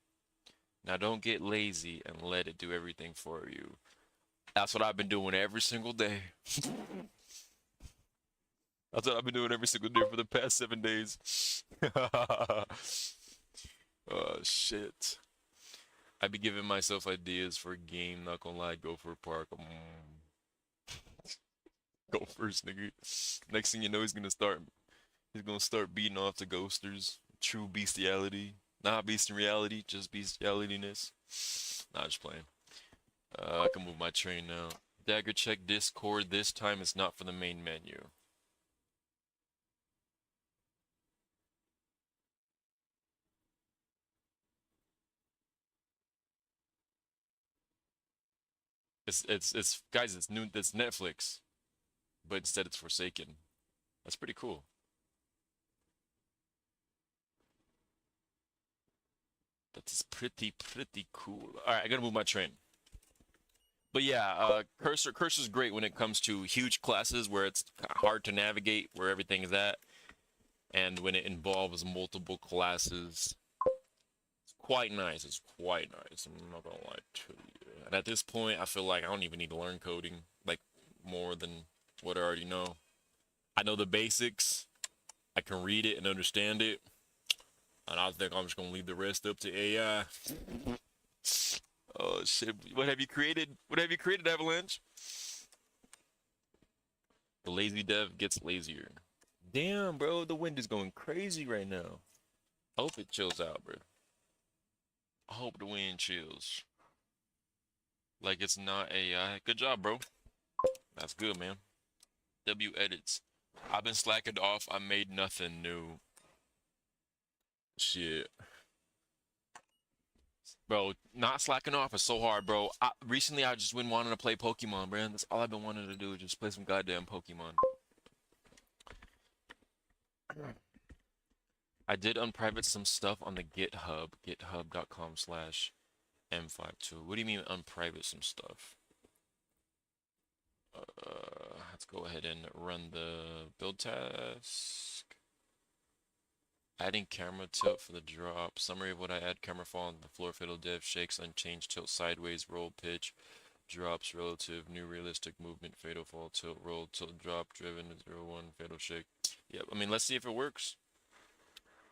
Now, don't get lazy and let it do everything for you. That's what I've been doing every single day. That's what I've been doing every single day for the past 7 days. Oh, shit. I be giving myself ideas for a game, not gonna lie, go for a park. Go first, nigga. Next thing you know, he's gonna start beating off the ghosters. True bestiality. Not beast in reality, just bestialityness. Nah, just playing. I can move my train now. Dagger check Discord. This time it's not for the main menu. It's guys, it's new, it's Netflix, but instead it's Forsaken. That's pretty cool. It's pretty cool. All right, I gotta move my train. But yeah, cursor's great when it comes to huge classes where it's hard to navigate where everything is at, and when it involves multiple classes, it's quite nice. It's quite nice. I'm not gonna lie to you. And at this point, I feel like I don't even need to learn coding like more than what I already know. I know the basics. I can read it and understand it, and I think I'm just gonna leave the rest up to AI. Oh shit! What have you created? What have you created, Avalanche? The lazy dev gets lazier. Damn, bro, the wind is going crazy right now. I hope it chills out, bro. I hope the wind chills. Like it's not AI. Good job, bro. That's good, man. W edits. I've been slacking off. I made nothing new. Shit. Bro, not slacking off is so hard, bro. Recently, I just been wanting to play Pokemon, bro. That's all I've been wanting to do, just play some goddamn Pokemon. I did unprivate some stuff on the GitHub, github.com/m52. What do you mean unprivate some stuff? Let's go ahead and run the build task. Adding camera tilt for the drop. Summary of what I add: camera fall on the floor, fatal div, shakes, unchanged, tilt sideways, roll, pitch, drops, relative, new realistic movement, fatal fall, tilt, roll, tilt, drop, driven, 0-1, fatal shake. Yep, I mean, let's see if it works.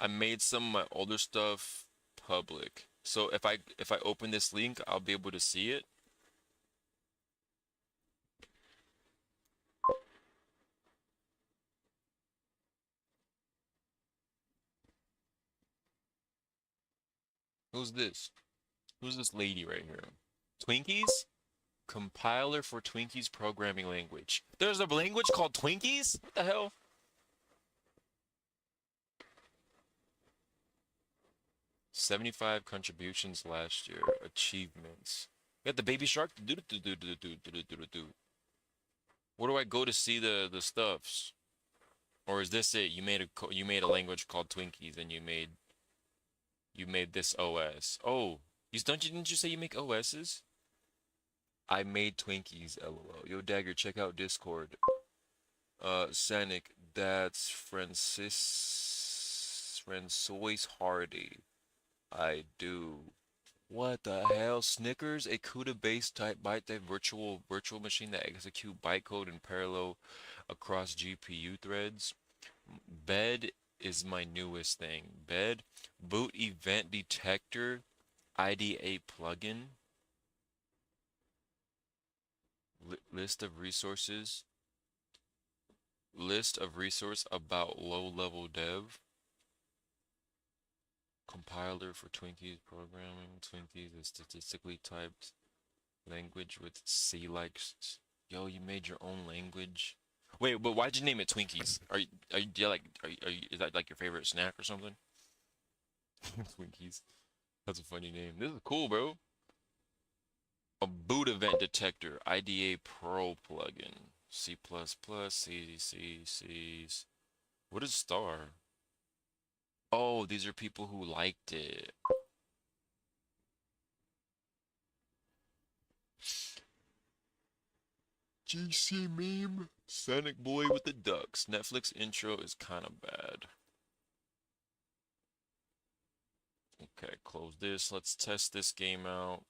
I made some of my older stuff public. So if I open this link, I'll be able to see it. Who's this? Who's this lady right here? Twinkies? Compiler for Twinkies programming language. There's a language called Twinkies? What the hell? $75 contributions last year. Achievements. We got the baby shark. Where do I go to see the stuffs? Or is this it? You made a language called Twinkies and you made this OS. Oh, didn't you say you make OSs? I made Twinkies, LOL. Yo, Dagger, check out Discord. Sanic, that's Francois Hardy. I do. What the hell? Snickers, a CUDA-based type byte virtual machine that execute bytecode in parallel across GPU threads. Bed is my newest thing. Bed, boot event detector, IDA plugin. List of resources. List of resource about low-level dev. Compiler for Twinkies programming. Twinkies is statistically typed language with C-like. Yo, you made your own language. Wait, but why'd you name it Twinkies? Is that like your favorite snack or something? Twinkies. That's a funny name. This is cool, bro. A boot event detector, IDA Pro plugin, C++, CDCs. What is star? Oh, these are people who liked it. GC meme, Sonic Boy with the ducks. Netflix intro is kind of bad. Okay, close this. Let's test this game out.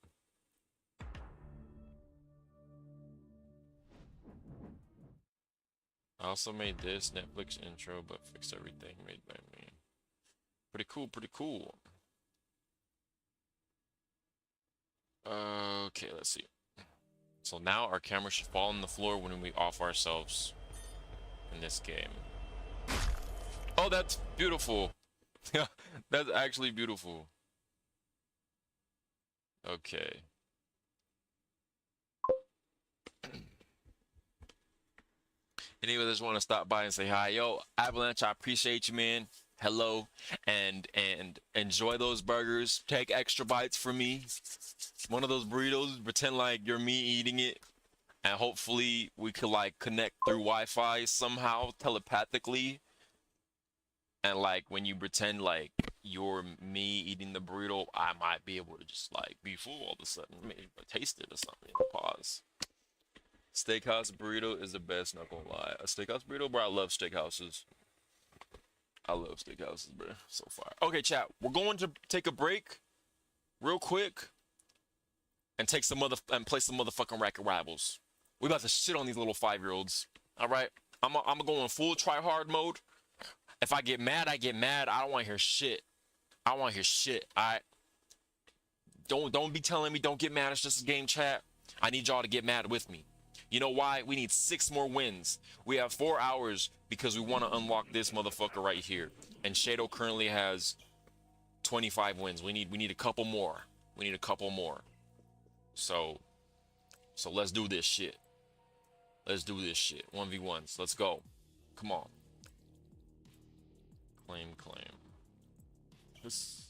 I also made this Netflix intro, but fixed everything made by me. Pretty cool, pretty cool. Okay, let's see. So now our camera should fall on the floor when we off ourselves in this game. Oh, that's beautiful. Yeah, that's actually beautiful. Okay. Anyway, I just want to stop by and say hi. Yo, Avalanche, I appreciate you, man. Hello, and enjoy those burgers. Take extra bites for me. One of those burritos, pretend like you're me eating it, and hopefully we could like connect through Wi-Fi somehow telepathically. And like when you pretend like you're me eating the burrito, I might be able to just like be full all of a sudden. Maybe taste it or something. Pause. Steakhouse burrito is the best, not gonna lie. A steakhouse burrito, bro. I love steakhouses. I love steakhouses, bro. So far. Okay, chat. We're going to take a break, real quick, and take some and play some motherfucking Racket Rivals. We about to shit on these little 5-year-olds. All right. I'm going full try hard mode. If I get mad, I get mad. I don't want to hear shit. I don't want to hear shit. All right. Don't be telling me don't get mad. It's just a game, chat. I need y'all to get mad with me. You know why? We need 6 more wins. We have 4 hours because we want to unlock this motherfucker right here. And Shadow currently has 25 wins. We need a couple more. We need a couple more. So let's do this shit. Let's do this shit. 1v1s. Let's go. Come on. Claim. This.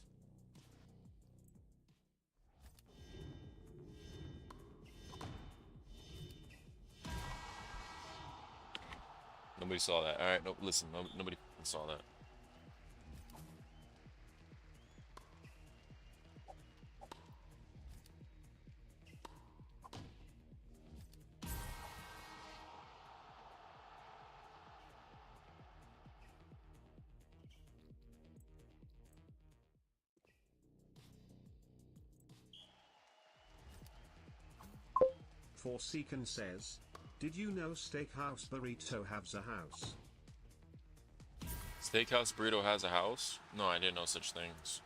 Nobody saw that. All right. No, listen. Nobody saw that. Forsaken says, did you know Steakhouse Burrito has a house? Steakhouse Burrito has a house? No, I didn't know such things.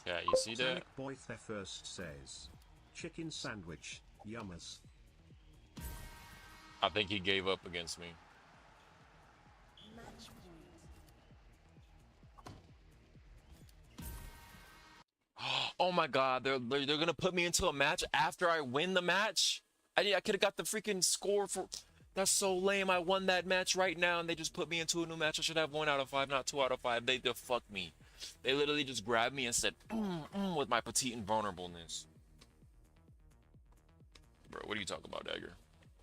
Yeah, you see that? Sonic Boy first says, chicken sandwich, yummers. I think he gave up against me. Oh my god, they're gonna put me into a match after I win the match? I could have got the freaking score for. That's so lame. I won that match right now, and they just put me into a new match. I should have 1 out of 5, not 2 out of 5. They fucked me. They literally just grabbed me and said, with my petite invulnerableness. Bro, what are you talking about, Dagger?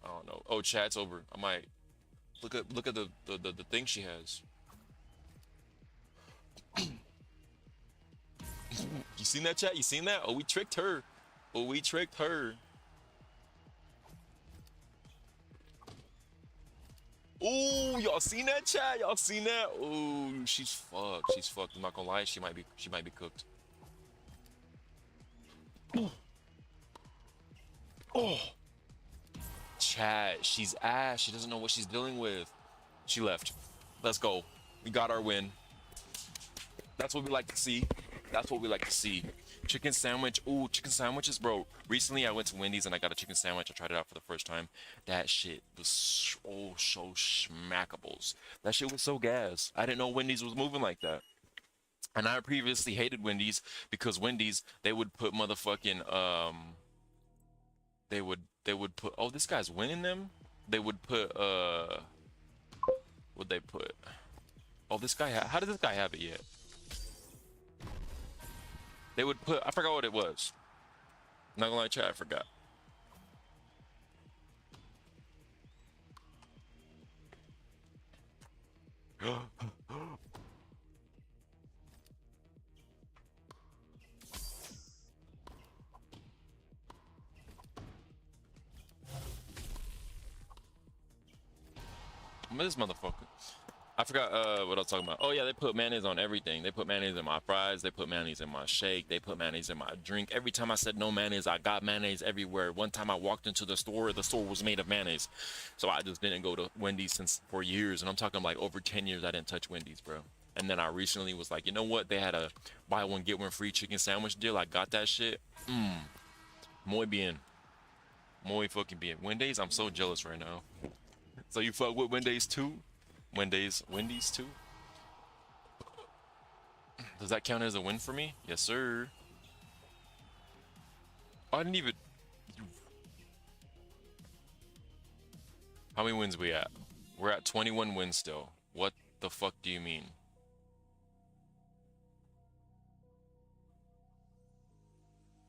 I don't know. Oh, chat's over. I might look at the thing she has. You seen that, chat? You seen that? Oh, we tricked her. Oh, we tricked her. Oh, y'all seen that, chat? Y'all seen that? Oh, she's fucked. She's fucked. I'm not gonna lie. She might be cooked. Oh, chat. She's ass. She doesn't know what she's dealing with. She left. Let's go. We got our win. That's what we like to see. That's what we like to see. Chicken sandwich. Ooh, chicken sandwiches, bro. Recently, I went to Wendy's and I got a chicken sandwich. I tried it out for the first time. That shit was so schmackables. That shit was so gas. I didn't know Wendy's was moving like that. And I previously hated Wendy's because Wendy's, they would put motherfucking, they would put, oh, this guy's winning them? They would put, what'd they put? Oh, this guy, how did this guy have it yet? They would put, I forgot what it was. Not gonna lie, chat, I forgot. This motherfucker. I forgot what I was talking about. Oh yeah, they put mayonnaise on everything. They put mayonnaise in my fries. They put mayonnaise in my shake. They put mayonnaise in my drink. Every time I said no mayonnaise, I got mayonnaise everywhere. One time I walked into the store was made of mayonnaise. So I just didn't go to Wendy's for years. And I'm talking like over 10 years I didn't touch Wendy's, bro. And then I recently was like, you know what? They had a buy one, get one free chicken sandwich deal. I got that shit. Muy bien. Muy fucking bien. Wendy's, I'm so jealous right now. So you fuck with Wendy's too? Wendy's too? Does that count as a win for me? Yes, sir. I didn't even. How many wins we at? We're at 21 wins still. What the fuck do you mean?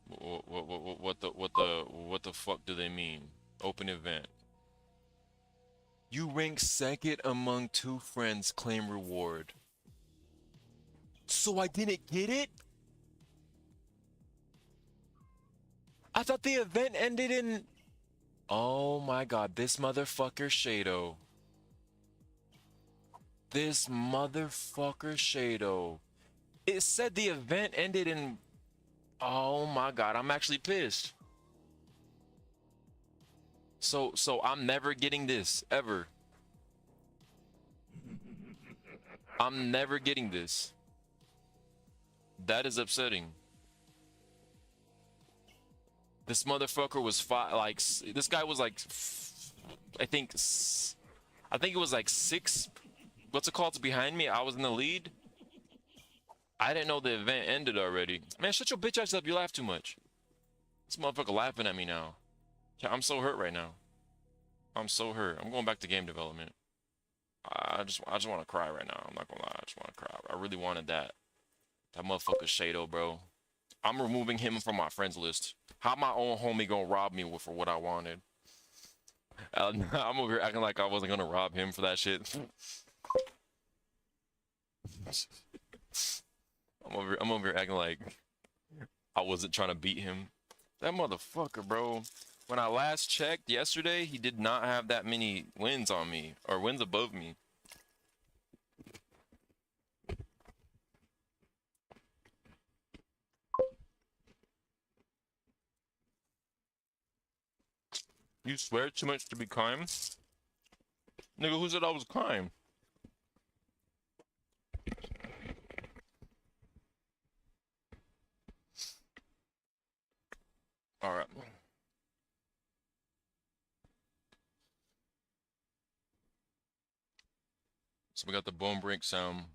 What the fuck do they mean? Open event. You rank second among two friends, claim reward. So I didn't get it? I thought the event ended in. Oh my god, this motherfucker Shado. This motherfucker Shado. It said the event ended in. Oh my god, I'm actually pissed. So I'm never getting this ever. I'm never getting this. That is upsetting. This motherfucker was this guy was like I think it was like 6 what's it called behind me. I was in the lead. I didn't know the event ended already. Man, shut your bitch ass up. You laugh too much. This motherfucker laughing at me now. I'm so hurt right now. I'm so hurt. I'm going back to game development. I just want to cry right now. I'm not gonna lie. I just want to cry. I really wanted that. That motherfucker Shado, bro. I'm removing him from my friends list. How my own homie gonna rob me for what I wanted? I'm over here acting like I wasn't gonna rob him for that shit. I'm over here acting like I wasn't trying to beat him. That motherfucker, bro. When I last checked yesterday, he did not have that many wins on me or wins above me. You swear too much to be kind? Nigga, who said I was kind? Alright. So we got the bone break sound.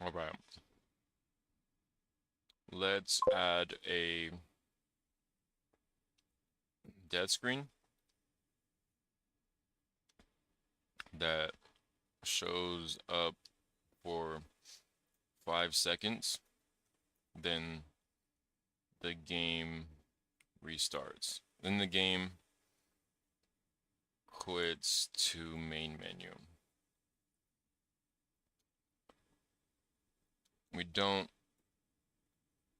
Alright. Let's add a dead screen that shows up for 5 seconds. Then the game restarts. Then the game quits to main menu. We don't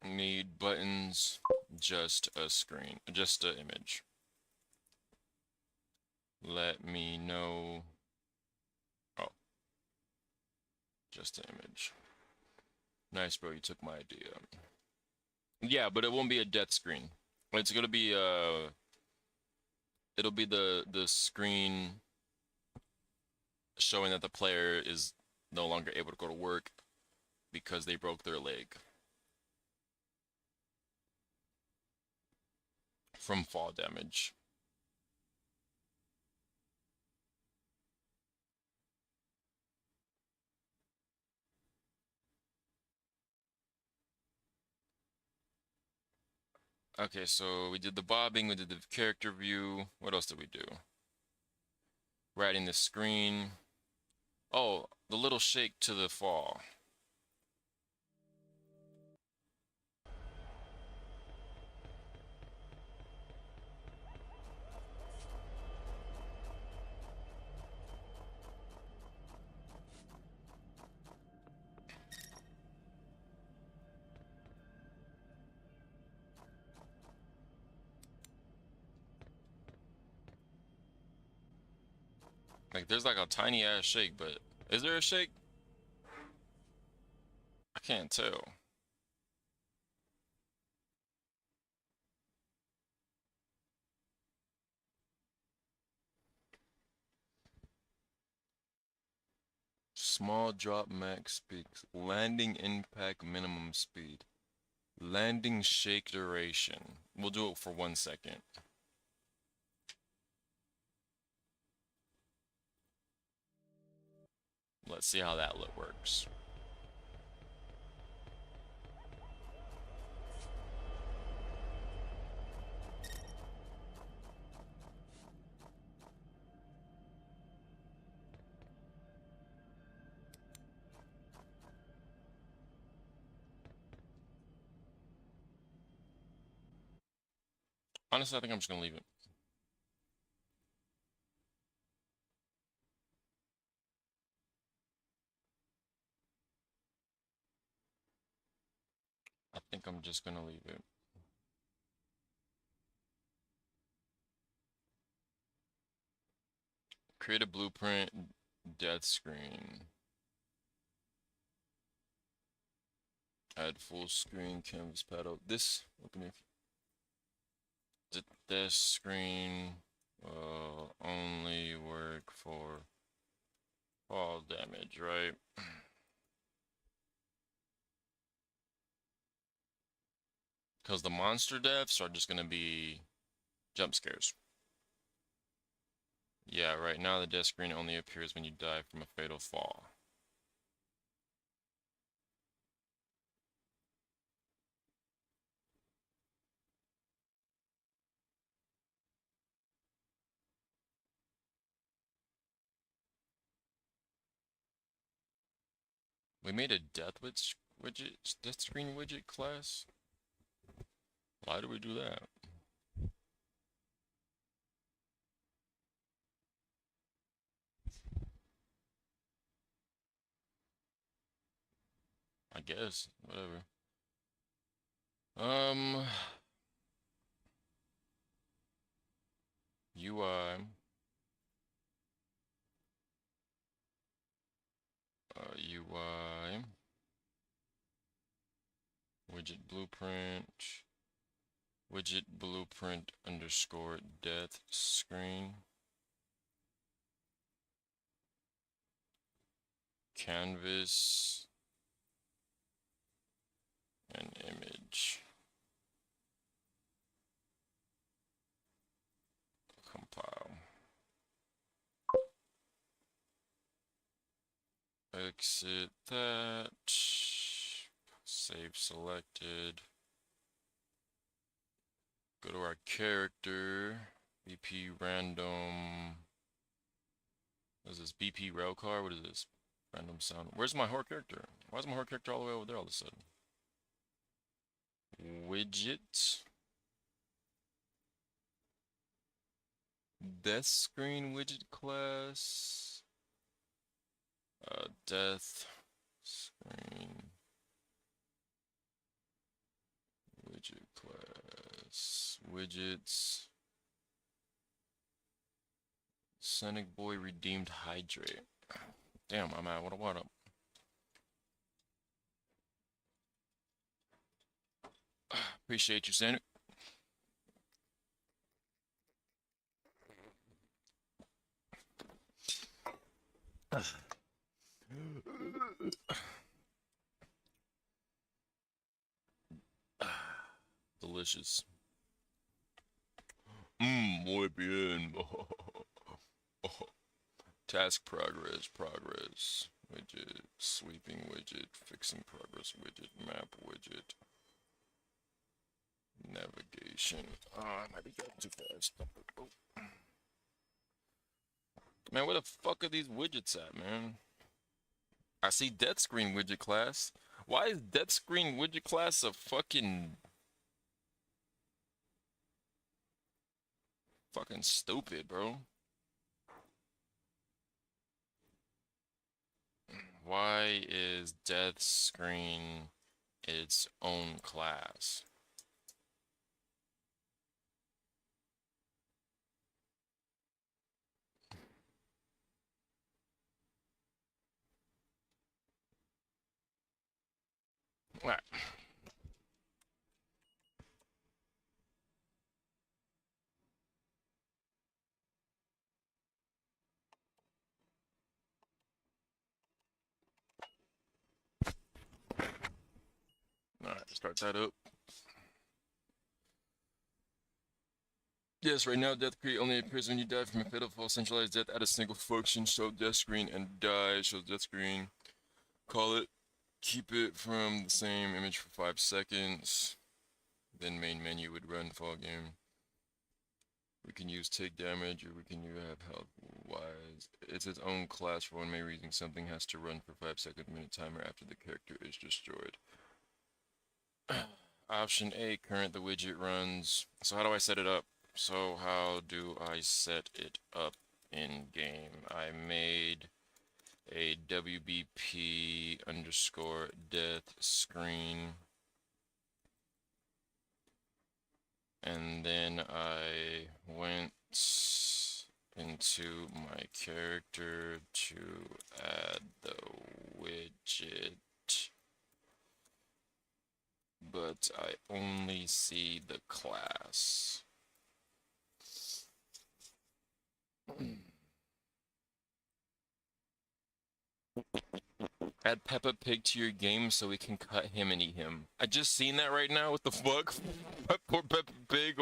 need buttons, just a screen, just an image. Let me know. Oh, just an image. Nice, bro. You took my idea. Yeah, but it won't be a death screen. It's gonna be it'll be the screen showing that the player is no longer able to go to work because they broke their leg from fall damage. Okay, so we did the bobbing, we did the character view. What else did we do? We're adding the screen. Oh, the little shake to the fall. Like there's like a tiny ass shake, but is there a shake? I can't tell. Small drop max speed. Landing impact minimum speed. Landing shake duration. We'll do it for 1 second. Let's see how that works. Honestly, I think I'm just gonna leave it. I think I'm just gonna leave it. Create a blueprint, death screen. Add full screen canvas paddle. This, open if this screen will only work for fall damage, right? Because the monster deaths are just gonna be jump scares. Yeah, right now the death screen only appears when you die from a fatal fall. We made a death screen widget class? Why do we do that? I guess, whatever. UI. UI. Widget blueprint. Widget blueprint underscore death screen. Canvas. And image. Compile. Exit that. Save selected. Go to our character. BP random. What is this? BP railcar? What is this? Random sound. Where's my horror character? Why is my horror character all the way over there all of a sudden? Widget. Death screen widget class. Death screen widget class. Widgets. Sonic Boy redeemed hydrate. Damn, I'm at what up? Appreciate you, Sonic. Delicious. Muy bien. Task progress. Widget, sweeping widget, fixing progress widget, map widget, navigation. I might be going too fast. Man, where the fuck are these widgets at, man? I see death screen widget class. Why is death screen widget class a fucking stupid, bro? Why is death screen its own class? Alright. Alright. to start that up. Yes, right now, death create only appears when you die from a fatal fall. Centralized death. Add a single function. Show death screen and die. Show death screen. Call it. Keep it from the same image for 5 seconds. Then main menu would run fall game. We can use take damage, or we can have health wise. It's its own class for one main reason. Something has to run for 5 second minute timer after the character is destroyed. Option A, current the widget runs. So how do I set it up? So how do I set it up in game? I made a WBP underscore death screen. And then I went into my character to add the widget, but I only see the class. Add Peppa Pig to your game so we can cut him and eat him. I just seen that right now. What the fuck? Poor Peppa Pig.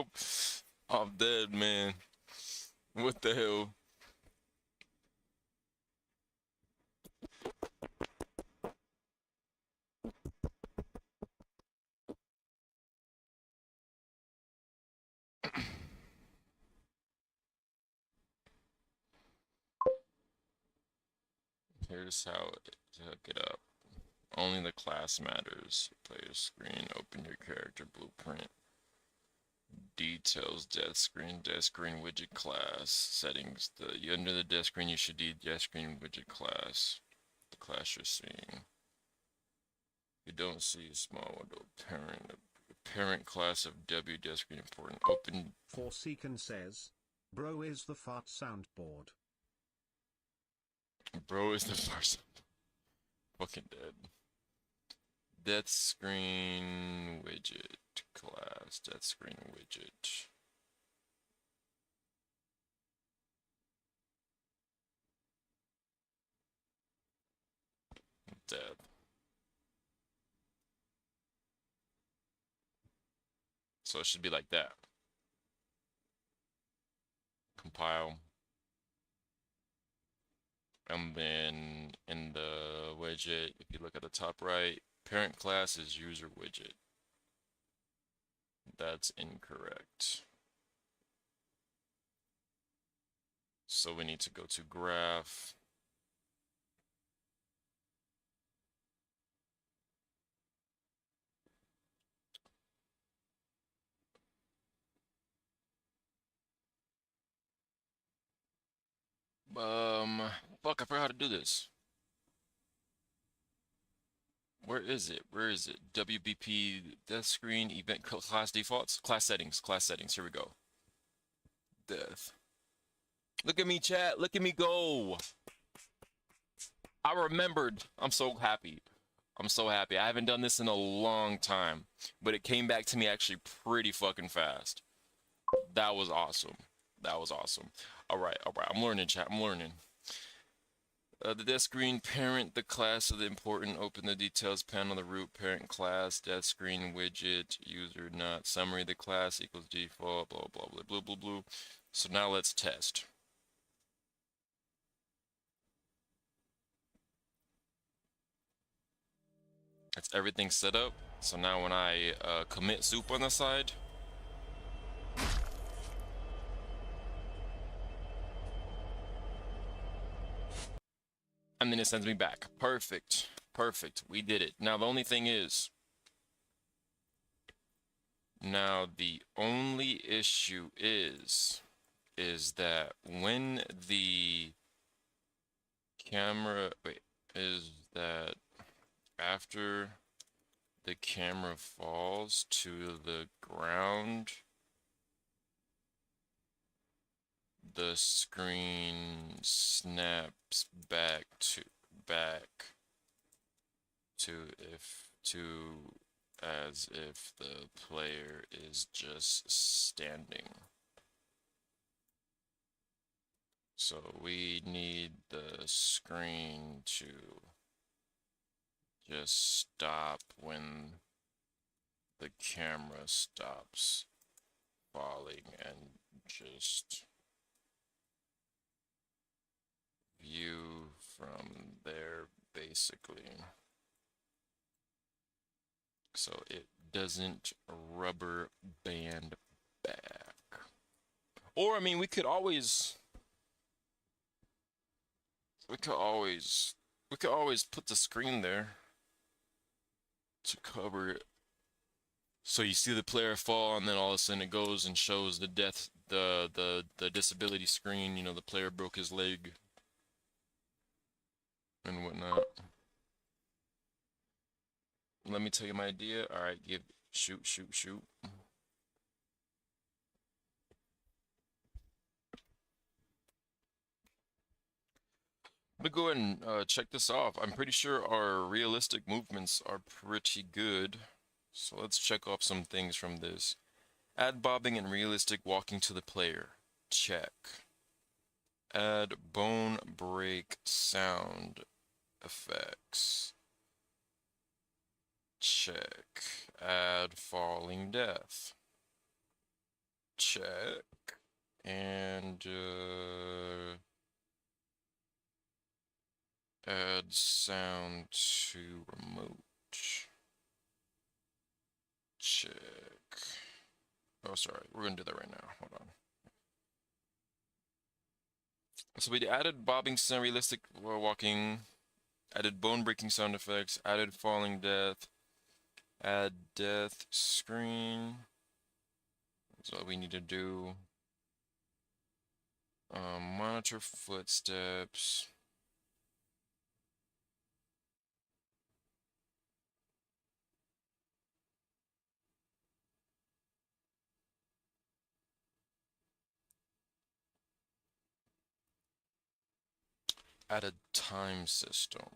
I'm dead, man. What the hell? Here's how to hook it up. Only the class matters. Player screen, open your character blueprint. Details, death screen widget class. Settings. Under the death screen, you should need death screen widget class. The class you're seeing. You don't see a small window. Parent class of W death screen important. Open. Forsaken says, bro is the fart soundboard. Bro is the first. Fucking dead. Death screen widget class. Death screen widget. Dead. So it should be like that. Compile. And then in the widget, if you look at the top right, parent class is user widget. That's incorrect. So we need to go to graph. Fuck, I forgot how to do this. Where is it? Where is it? WBP death screen, event class defaults, class settings, Here we go. Death. Look at me, chat. Look at me go. I remembered. I'm so happy. I'm so happy. I haven't done this in a long time, but it came back to me actually pretty fucking fast. That was awesome. That was awesome. All right, all right. I'm learning, chat. I'm learning. The death screen parent, the class of the important, open the details panel, the root parent class, death screen widget, user not, summary, the class equals default, blah, blah, blah, blah, blah, blah. So now let's test. That's everything set up. So now when I commit soup on the side, and then it sends me back. Perfect. Perfect. We did it. Now the only thing is, that when the camera, is that after the camera falls to the ground, the screen snaps back to as if the player is just standing. So we need the screen to just stop when the camera stops falling and just view from there basically. So it doesn't rubber band back. Or I mean we could always put the screen there to cover it. So you see the player fall, and then all of a sudden it goes and shows the death, the disability screen. You know, the player broke his leg and whatnot. Let me tell you my idea. All right, shoot. Let me go ahead and check this off. I'm pretty sure our realistic movements are pretty good. So let's check off some things from this. Add bobbing and realistic walking to the player. Check. Add bone break sound effects. Check. Add falling death. Check. And add sound to remote. Check. Oh, sorry. We're gonna do that right now. Hold on. So we added bobbing sound, realistic walking, added bone breaking sound effects, added falling death, add death screen. That's what we need to do. Monitor footsteps. Add a time system.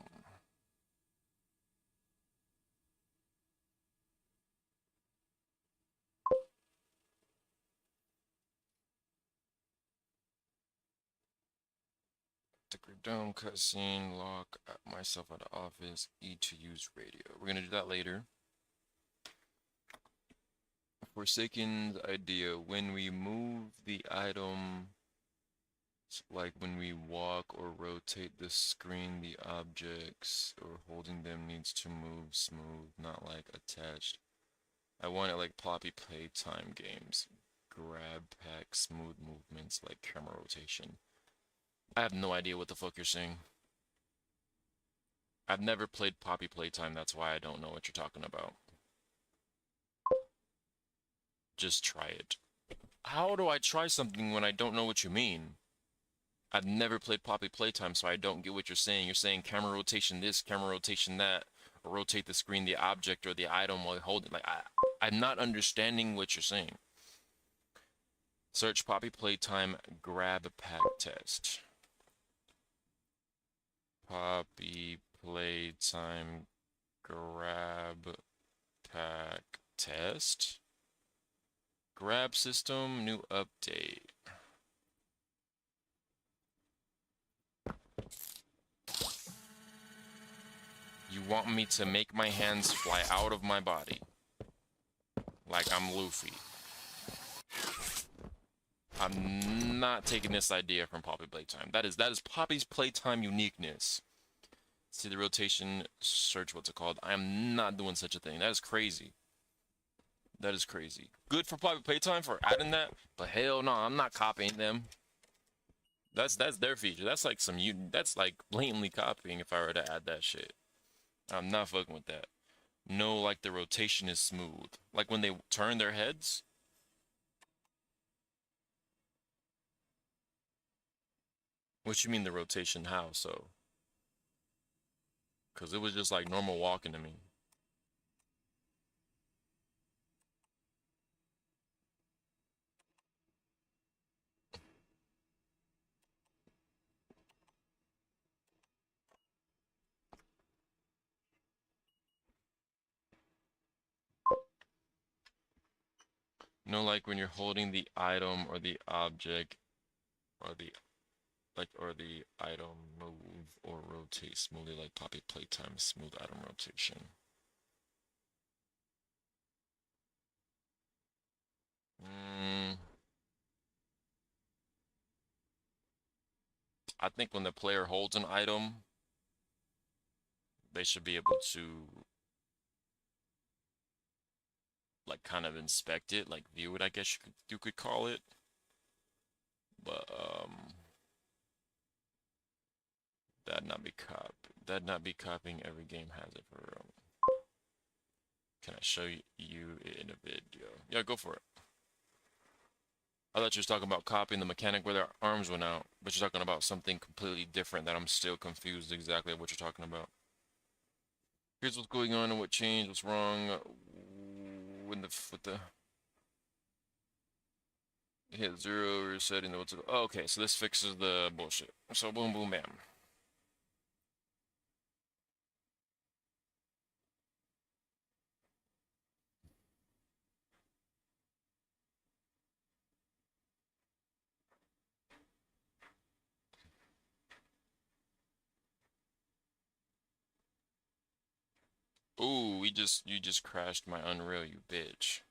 Ticker down cutscene, lock myself out of office, E to use radio. We're gonna do that later. Forsaken's idea, when we move the item, like when we walk or rotate the screen, the objects or holding them needs to move smooth, not like attached. I want it like Poppy Playtime games. Grab pack, smooth movements like camera rotation. I have no idea what the fuck you're saying. I've never played Poppy Playtime, that's why I don't know what you're talking about. Just try it. How do I try something when I don't know what you mean? I've never played Poppy Playtime, so I don't get what you're saying. You're saying camera rotation this, camera rotation that, or rotate the screen, the object, or the item while holding. Like, I'm not understanding what you're saying. Search Poppy Playtime grab pack test. Poppy Playtime grab pack test. Grab system, new update. You want me to make my hands fly out of my body. Like I'm Luffy. I'm not taking this idea from Poppy Playtime. That is Poppy's Playtime uniqueness. See the rotation, search what's it called. I am not doing such a thing. That is crazy. That is crazy. Good for Poppy Playtime for adding that, but hell no, I'm not copying them. That's their feature. That's like that's like blatantly copying if I were to add that shit. I'm not fucking with that. No, like the rotation is smooth. Like when they turn their heads. What you mean the rotation? How so? Because it was just like normal walking to me. No, like when you're holding the item or the object or the item move or rotate smoothly like Poppy Playtime smooth item rotation. Mm, I think when the player holds an item, they should be able to like kind of inspect it, like view it, I guess you could call it. But that'd not be copying every game has it for real. Can I show you it in a video? Yeah, go for it. I thought you was talking about copying the mechanic where their arms went out, but you're talking about something completely different that I'm still confused exactly what you're talking about. Here's what's going on and what changed, what's wrong with the hit zero resetting the what's it, oh, okay, so this fixes the bullshit. So boom boom bam. Ooh, you just crashed my Unreal, you bitch.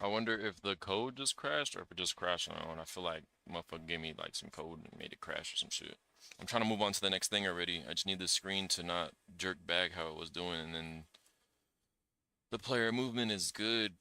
I wonder if the code just crashed or if it just crashed on its own. I feel like motherfucker gave me like some code and made it crash or some shit. I'm trying to move on to the next thing already. I just need the screen to not jerk back how it was doing, and then the player movement is good.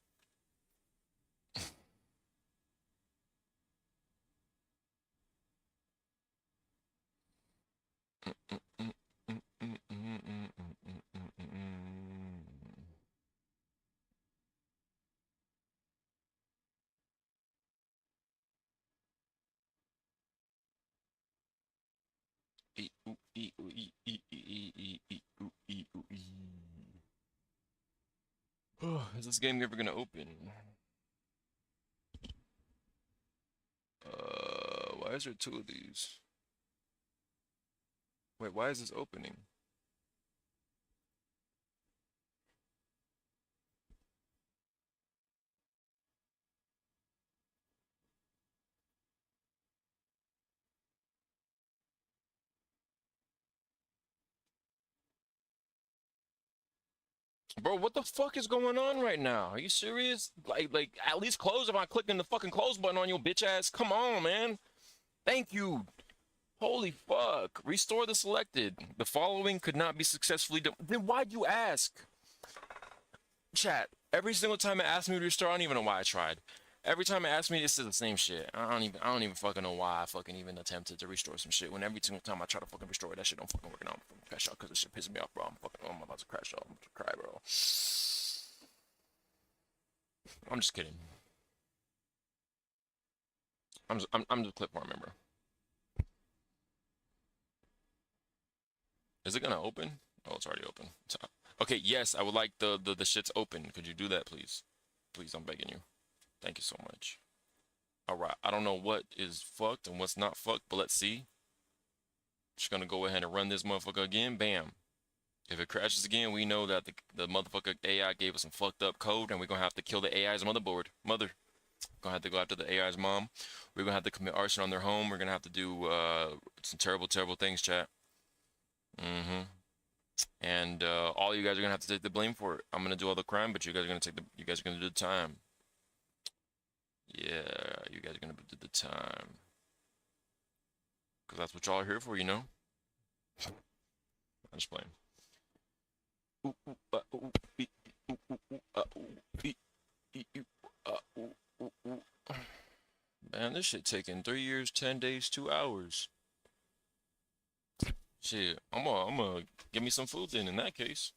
Is this game ever gonna open? Why is there two of these? Wait, why is this opening? Bro, what the fuck is going on right now? Are you serious? Like, at least close if I click the fucking close button on your bitch ass. Come on, man. Thank you. Holy fuck. Restore the selected. The following could not be successfully done. Then why'd you ask? Chat. Every single time it asked me to restore, I don't even know why I tried. Every time it asks me, this is the same shit. I don't even fucking know why I fucking even attempted to restore some shit. When every single time I try to fucking restore it, that shit don't fucking work. And I'm fucking crash out because this shit pisses me off, bro. I'm about to crash out. I'm about to cry, bro. I'm just kidding. I'm just clip farm member. Is it gonna open? Oh, it's already open. Okay, yes, I would like the shit's open. Could you do that, please? Please, I'm begging you. Thank you so much. All right, I don't know what is fucked and what's not fucked, but let's see. Just gonna go ahead and run this motherfucker again. Bam. If it crashes again, we know that the motherfucker AI gave us some fucked up code, and we're gonna have to kill the AI's motherboard. Gonna have to go after the AI's mom. We're gonna have to commit arson on their home. We're gonna have to do some terrible, terrible things, chat. Mm-hmm. And all you guys are gonna have to take the blame for it. I'm gonna do all the crime, but you guys are gonna do the time. Yeah, you guys are gonna do the time. Cause that's what y'all are here for, you know? I'm just playing. Man, this shit taking 3 years, 10 days, 2 hours. Shit, I'm gonna give me some food then in that case.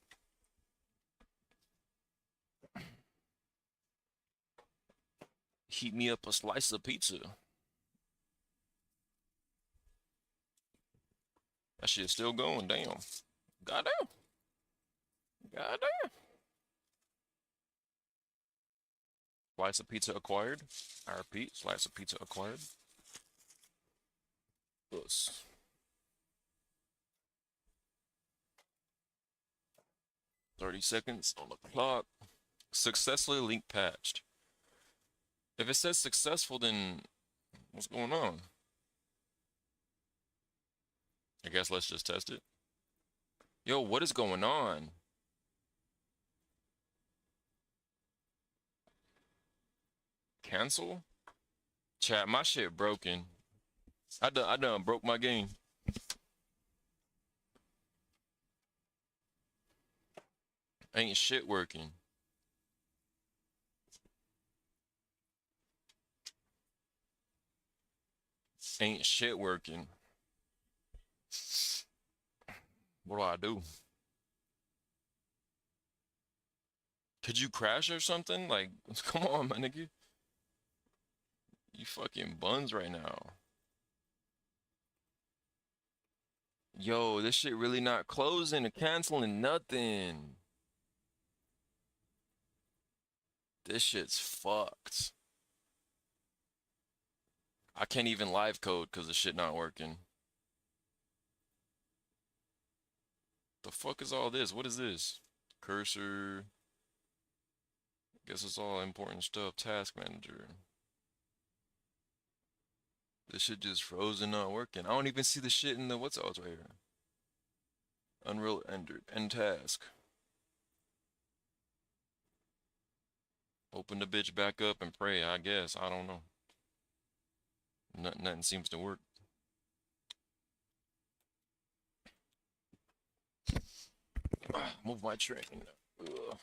Heat me up a slice of pizza. That shit's still going. Damn. Goddamn. Goddamn. Slice of pizza acquired. I repeat, slice of pizza acquired. Plus. 30 seconds on the clock. Successfully link patched. If it says successful, then what's going on? I guess let's just test it. Yo, what is going on? Cancel? Chat, my shit broken. I done broke my game. Ain't shit working. Ain't shit working. What do? Could you crash or something? Like, come on, my nigga. You fucking buns right now. Yo, this shit really not closing or canceling nothing. This shit's fucked. I can't even live code because the shit not working. The fuck is all this? What is this? Cursor. Guess it's all important stuff. Task manager. This shit just frozen, not working. I don't even see the shit in the what's else right here. Unreal entered. End task. Open the bitch back up and pray, I guess. I don't know. Nothing seems to work. Move my train. Ugh.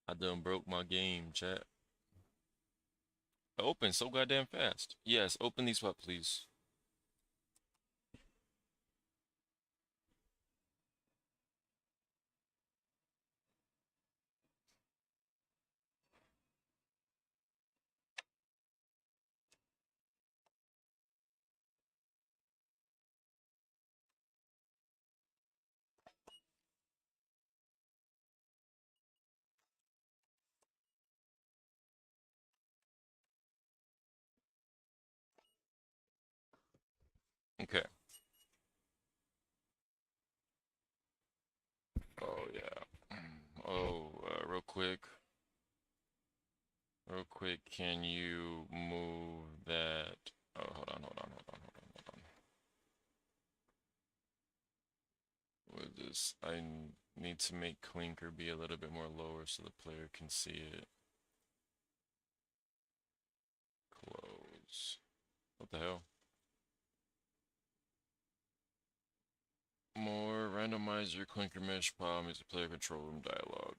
I done broke my game, chat. Open so goddamn fast. Yes, open these up, please. Okay. Oh yeah. Oh, real quick. Real quick, can you move that? Oh, hold on. With this, I need to make Clinker be a little bit more lower so the player can see it. Close. What the hell? More randomizer Clinker mesh pile music player control room dialogue.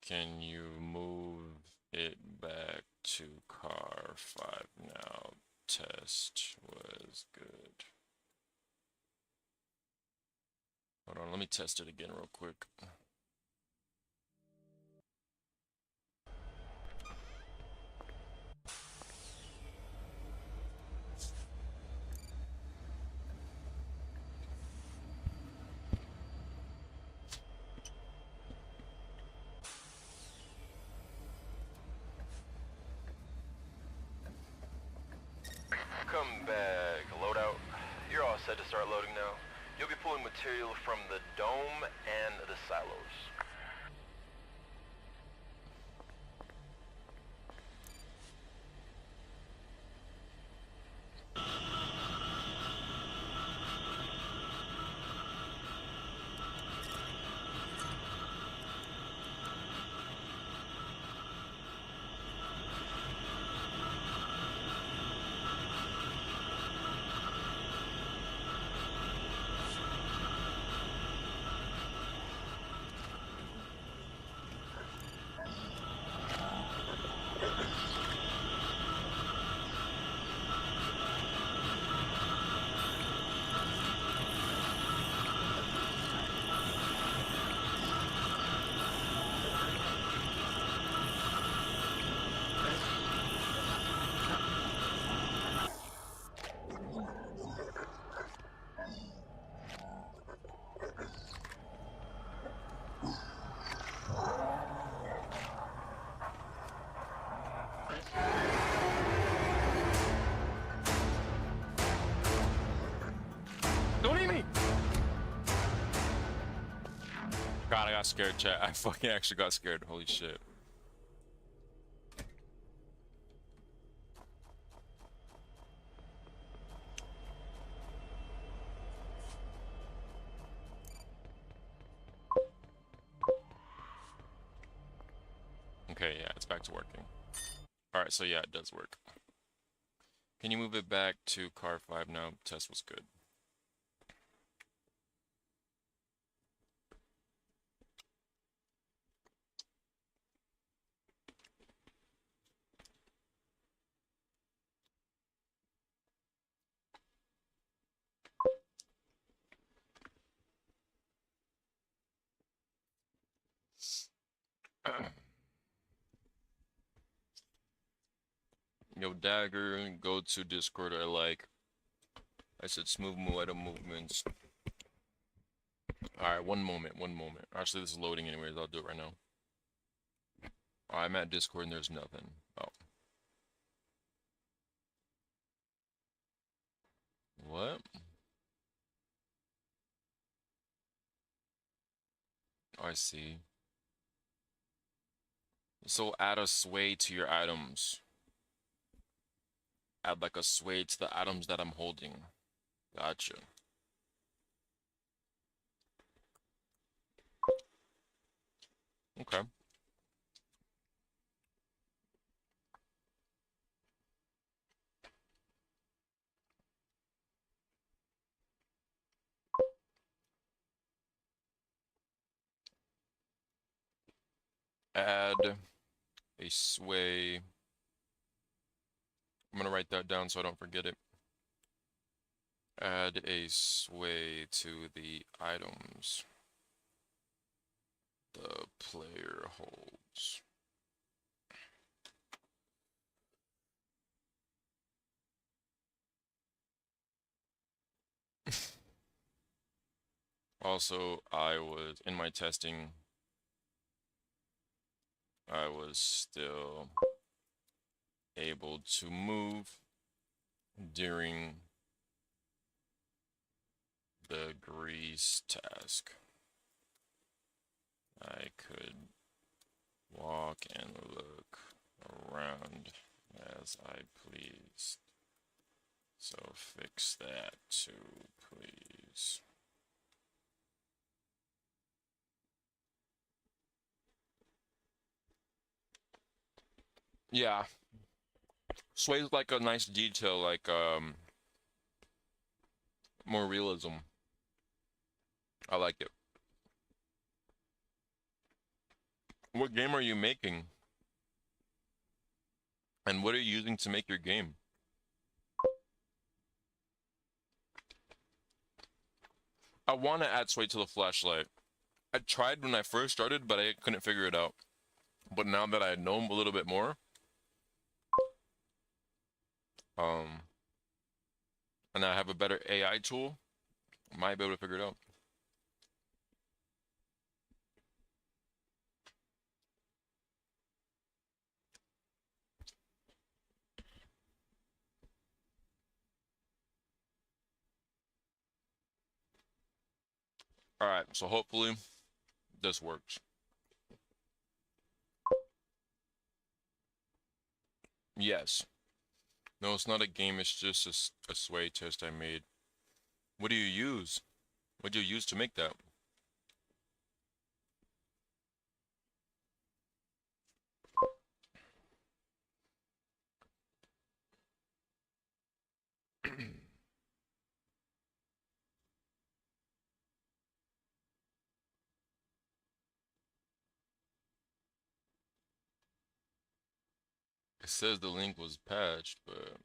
Can you move it back to car 5 now? Test was good. Hold on, let me test it again real quick. Welcome back, loadout. You're all set to start loading now. You'll be pulling material from the dome and the silos. God, I got scared, chat. I fucking actually got scared. Holy shit. Okay, yeah, it's back to working. Alright, so yeah, it does work. Can you move it back to car 5 now? Test was good. Yo, Dagger, go to Discord. I said smooth Moedo movements. Alright, one moment, one moment. Actually, this is loading anyways. I'll do it right now. I'm at Discord and there's nothing. Oh. What? Oh, I see. So add a sway to your items. Add like a sway to the items that I'm holding. Gotcha. Okay. Add a sway. I'm gonna write that down so I don't forget it. Add a sway to the items the player holds. Also, I was in my testing, I was still able to move during the grease task. I could walk and look around as I pleased. So fix that too, please. Yeah. Sway's like a nice detail, like more realism. I like it. What game are you making? And what are you using to make your game? I want to add Sway to the flashlight. I tried when I first started, but I couldn't figure it out. But now that I know a little bit more, um, and I have a better AI tool, I might be able to figure it out. All right, so hopefully this works. Yes. No, it's not a game, it's just a Sway test I made. What do you use? What do you use to make that? It says the link was patched, but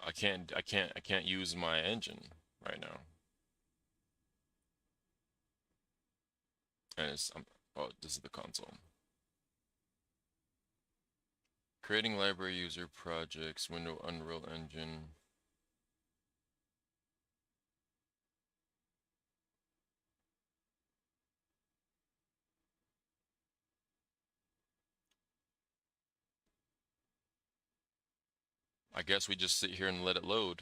I can't use my engine right now. And oh, this is the console. Creating library user projects, window Unreal Engine. I guess we just sit here and let it load.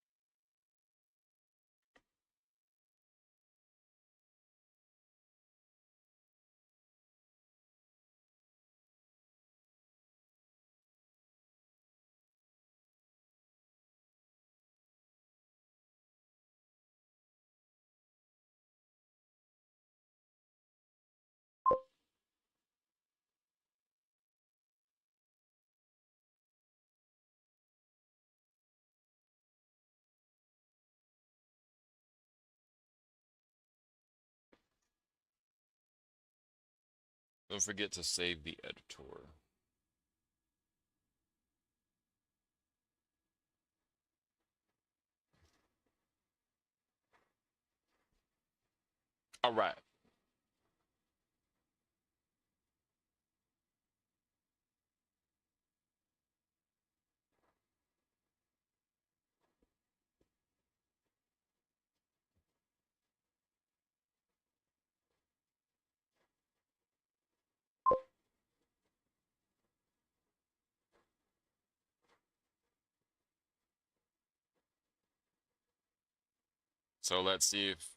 Don't forget to save the editor. All right. So let's see if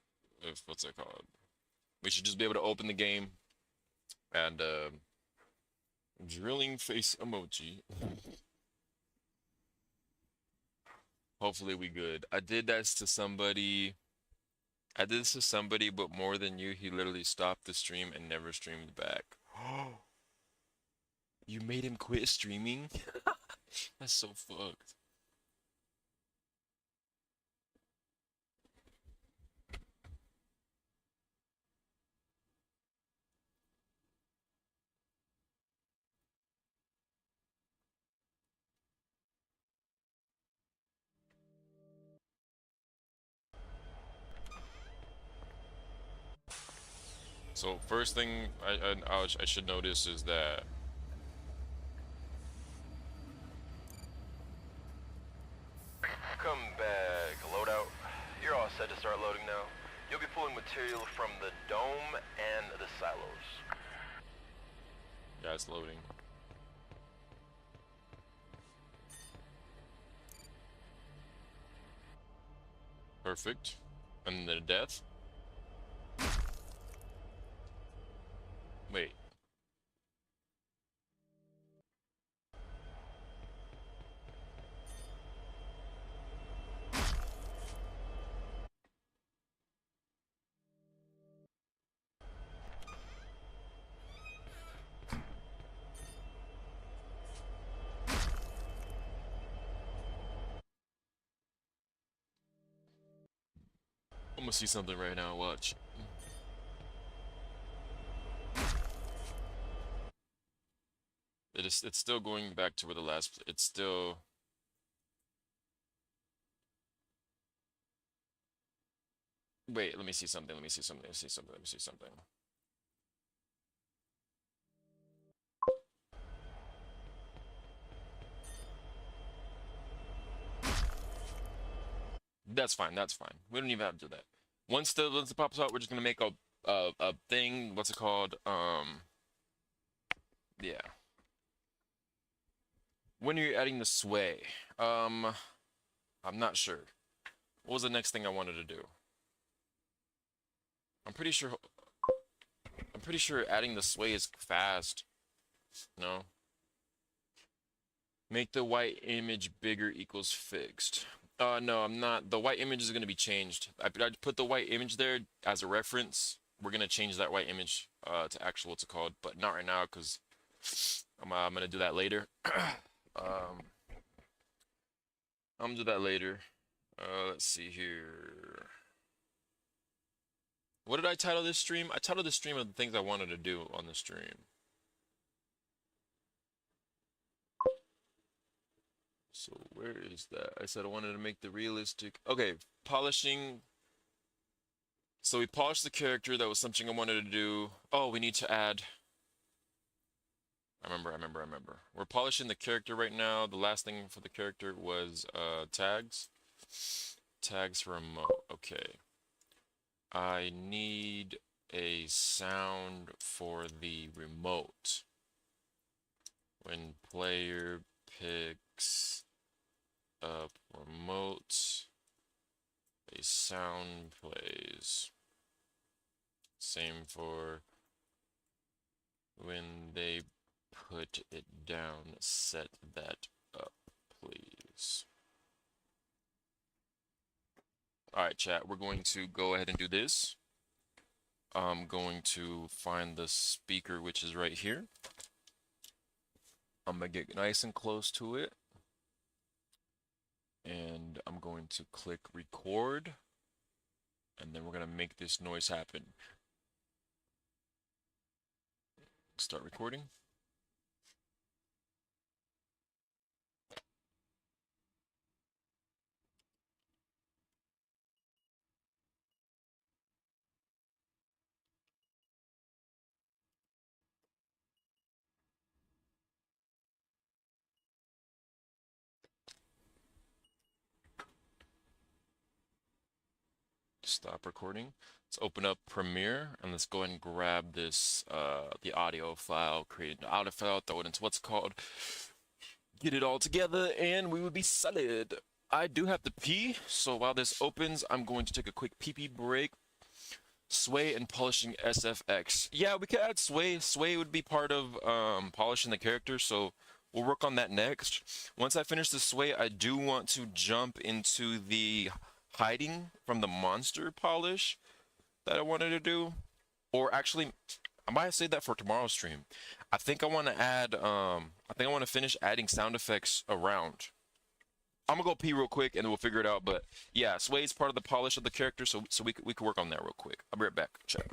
what's it called? We should just be able to open the game and drilling face emoji. Hopefully we good. I did this to somebody. I did this to somebody, but more than you, he literally stopped the stream and never streamed back. You made him quit streaming? That's so fucked. So first thing I should notice is that Come back, loadout. You're all set to start loading now. You'll be pulling material from the dome and the silos. yeah, it's loading. Perfect. And the death. Wait. I'm gonna see something right now. Watch. It's still going back to where the last. It's still. Wait. Let me see something. Let me see something. Let me see something. Let me see something. That's fine. That's fine. We don't even have to do that. Once it pops out, we're just gonna make a thing. What's it called? Yeah. When are you adding the sway? I'm not sure. What was the next thing I wanted to do? I'm pretty sure. I'm pretty sure adding the sway is fast. No. Make the white image bigger equals fixed. No, I'm not. The white image is going to be changed. I put the white image there as a reference. We're going to change that white image to actual what's it called, but not right now because I'm going to do that later. um, I'm going to do that later. Let's see here. What did I title this stream? I titled this stream of the things I wanted to do on the stream. So where is that? I said I wanted to make the realistic. Okay, polishing. So we polished the character. That was something I wanted to do. Oh, we need to add. I remember. We're polishing the character right now. The last thing for the character was tags. Tags for remote. Okay. I need a sound for the remote. When player picks up remote, a sound plays. Same for when they put it down. Set that up, please. Alright, chat, we're going to go ahead and do this. I'm going to find the speaker, which is right here. I'm going to get nice and close to it. And I'm going to click record. And then we're going to make this noise happen. Start recording. Stop recording. Let's open up Premiere and let's go ahead and grab this the audio file, create an audio file, throw it into what's called, get it all together, and we would be solid. I do have to pee, so while this opens, I'm going to take a quick pee break. Sway and polishing SFX. Yeah, we could add sway. Sway would be part of polishing the character, so we'll work on that next. Once I finish the sway, I do want to jump into the hiding from the monster polish that I wanted to do. Or actually, I might save that for tomorrow's stream. I think I want to add, I think I want to finish adding sound effects around. I'm gonna go pee real quick and then we'll figure it out. But yeah, sway is part of the polish of the character, so we could work on that real quick. I'll be right back. Check.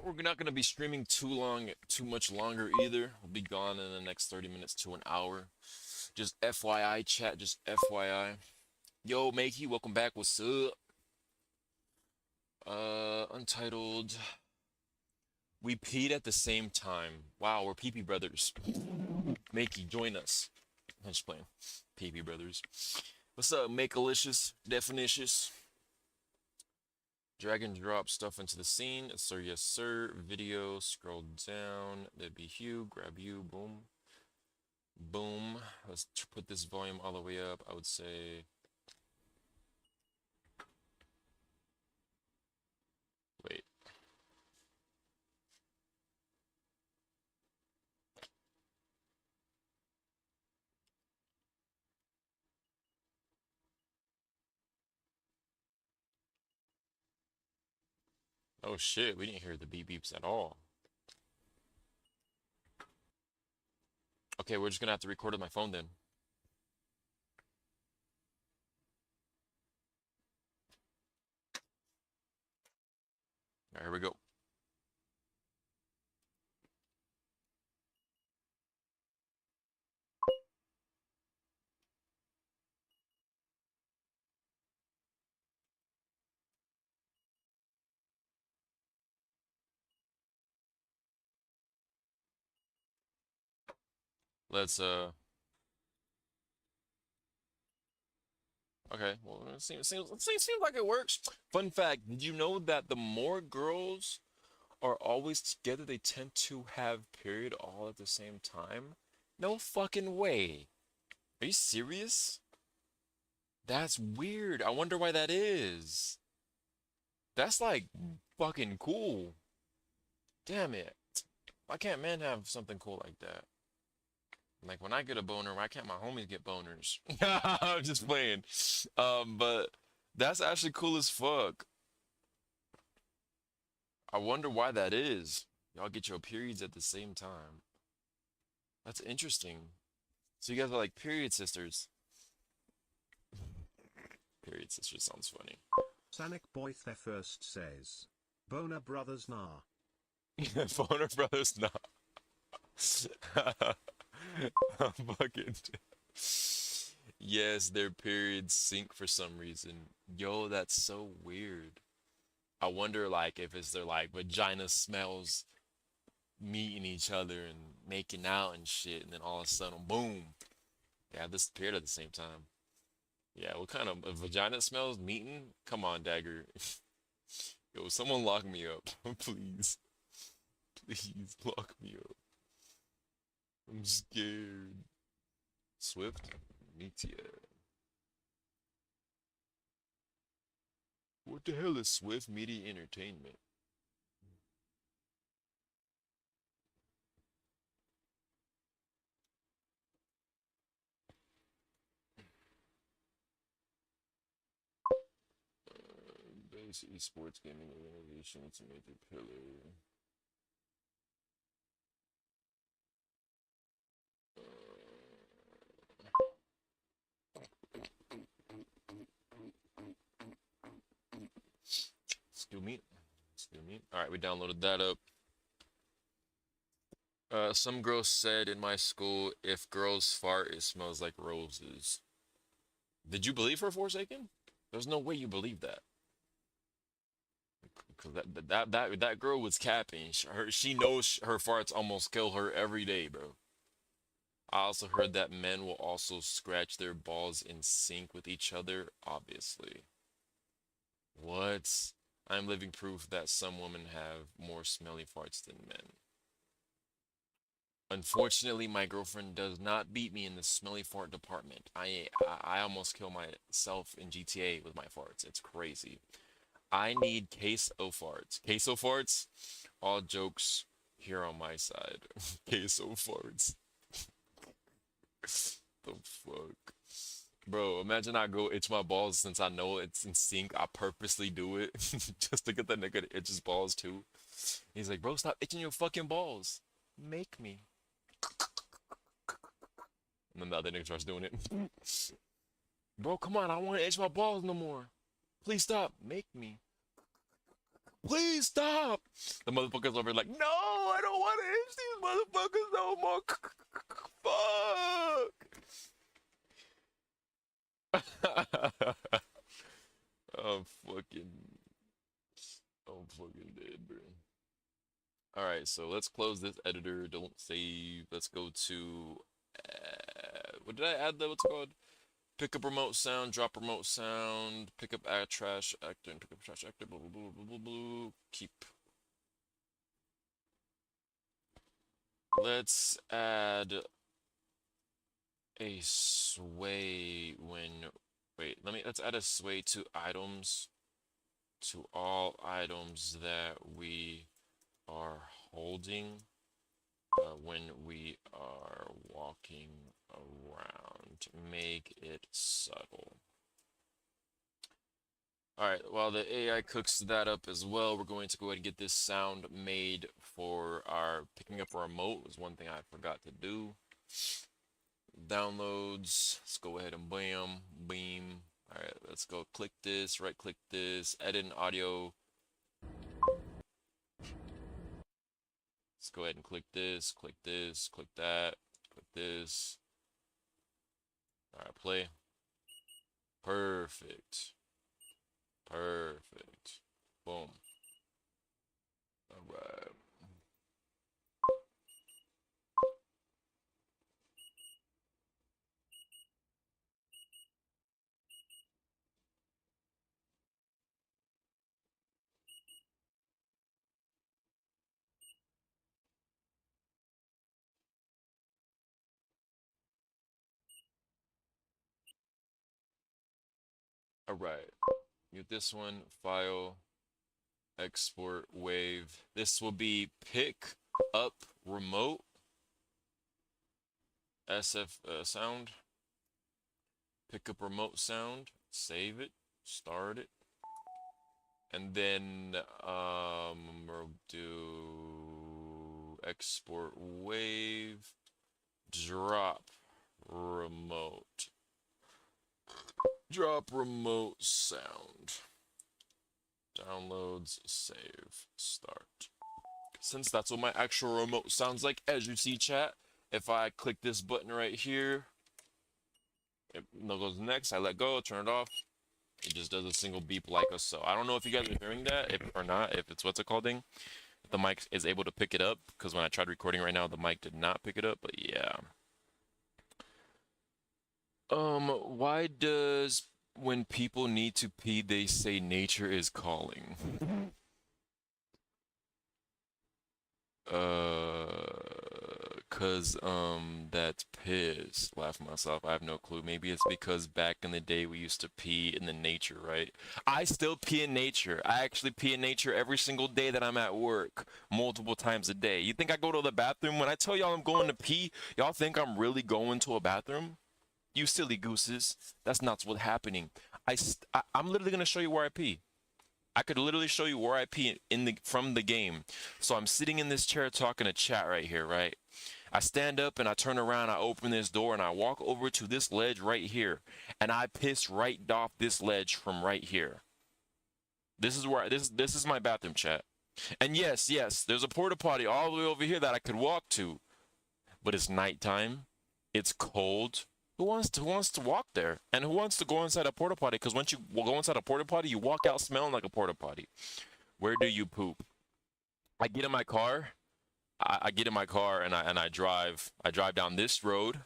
We're not gonna be streaming too much longer either. We'll be gone in the next 30 minutes to an hour. Just FYI, chat. Just FYI. Yo, Makey, welcome back. What's up? Untitled. We peed at the same time. Wow, we're pee brothers. Makey, join us. I'm just playing. Pee brothers. What's up, Makealicious? Definitious. Drag and drop stuff into the scene. Sir, yes, sir. Video, scroll down. That'd be Hugh. Grab you. Boom. Boom. Let's put this volume all the way up. I would say. Wait. Oh shit, we didn't hear the beep beeps at all. Okay, we're just gonna have to record with my phone then. All right, here we go. Let's okay, well it seems like it works. Fun fact, did you know that the more girls are always together, they tend to have period all at the same time? No fucking way. Are you serious? That's weird. I wonder why that is. That's like fucking cool. Damn it. Why can't men have something cool like that? Like when I get a boner, why can't my homies get boners? I'm just playing. But that's actually cool as fuck. I wonder why that is. Y'all get your periods at the same time. That's interesting. So you guys are like period sisters. Period sisters sounds funny. Sonic Boy the first says, Boner Brothers nah. Boner brothers, nah. Fucking. Yes, their periods sync for some reason. Yo, that's so weird. I wonder like if it's their like vagina smells meeting each other and making out and shit, and then all of a sudden, boom, they have disappeared at the same time. Yeah, what kind of vagina smells meeting? Come on, Dagger. Yo, someone lock me up, please. Please lock me up. I'm scared. Swift, meet ya. What the hell is Swift Media Entertainment? Base esports gaming organization. It's a major pillar. Skill meet. Skill meet. All right, we downloaded that up. Some girl said in my school, if girls fart, it smells like roses. Did you believe her, Forsaken? There's no way you believe that. Cause that girl was capping. She knows her farts almost kill her every day, bro. I also heard that men will also scratch their balls in sync with each other, obviously. What? I'm living proof that some women have more smelly farts than men. Unfortunately, my girlfriend does not beat me in the smelly fart department. I almost kill myself in GTA with my farts. It's crazy. I need queso farts. Queso farts? All jokes here on my side. Queso farts. The fuck? Bro, imagine I go itch my balls since I know it's in sync. I purposely do it just to get the nigga to itch his balls too. He's like, bro, stop itching your fucking balls. Make me. And then the other nigga starts doing it. Bro, come on, I don't want to itch my balls no more. Please stop. Make me. Please stop. The motherfuckers over like, no, I don't want to itch these motherfuckers no more. Fuck. I'm fucking, I'm fucking dead, bro. All right, so let's close this editor. Don't save. Let's go to, what did I add? What's it called? Pick up remote sound, drop remote sound, pick up add trash actor, and pick up trash actor, blah, blah, blah, blah, blah, blah. Keep. Let's add a sway when, wait, let's add a sway to items, to all items that we are holding when we are walking around. Make it subtle. Alright, while the AI cooks that up as well, we're going to go ahead and get this sound made for our picking up a remote. Was one thing I forgot to do. Downloads. Let's go ahead and bam, beam. Alright, let's go click this, right click this, edit an audio. Let's go ahead and click this, click that, click this. Alright, play. Perfect. Perfect. Boom. Alright. Alright. Get this one, file, export, wave. This will be pick up remote, SF sound. Pick up remote sound, save it, start it. And then we'll do export wave, drop remote. Drop remote sound. Downloads, save, start. Since that's what my actual remote sounds like, as you see, chat, if I click this button right here, it goes next, I let go, turn it off, It just does a single beep like a so. I don't know if you guys are hearing that if or not. If it's what's it called? The mic is able to pick it up because when I tried recording right now, the mic did not pick it up. But yeah. Why does when people need to pee, they say nature is calling? Cause that's piss. Laugh myself. I have no clue. Maybe it's because back in the day we used to pee in the nature, right? I still pee in nature. I actually pee in nature every single day that I'm at work, multiple times a day. You think I go to the bathroom? When I tell y'all I'm going to pee, y'all think I'm really going to a bathroom? You silly gooses. That's not what's happening. I'm literally gonna show you where I pee. I could literally show you where I pee in the from the game. So I'm sitting in this chair talking to chat right here, right? I stand up and I turn around, I open this door and I walk over to this ledge right here, and I piss right off this ledge from right here. This is where this is my bathroom, chat. And yes, there's a porta potty all the way over here that I could walk to, but it's nighttime. It's cold. Who wants to walk there? And who wants to go inside a porta potty? Because once you go inside a porta potty, you walk out smelling like a porta potty. Where do you poop? I get in my car. I get in my car and I drive. I drive down this road.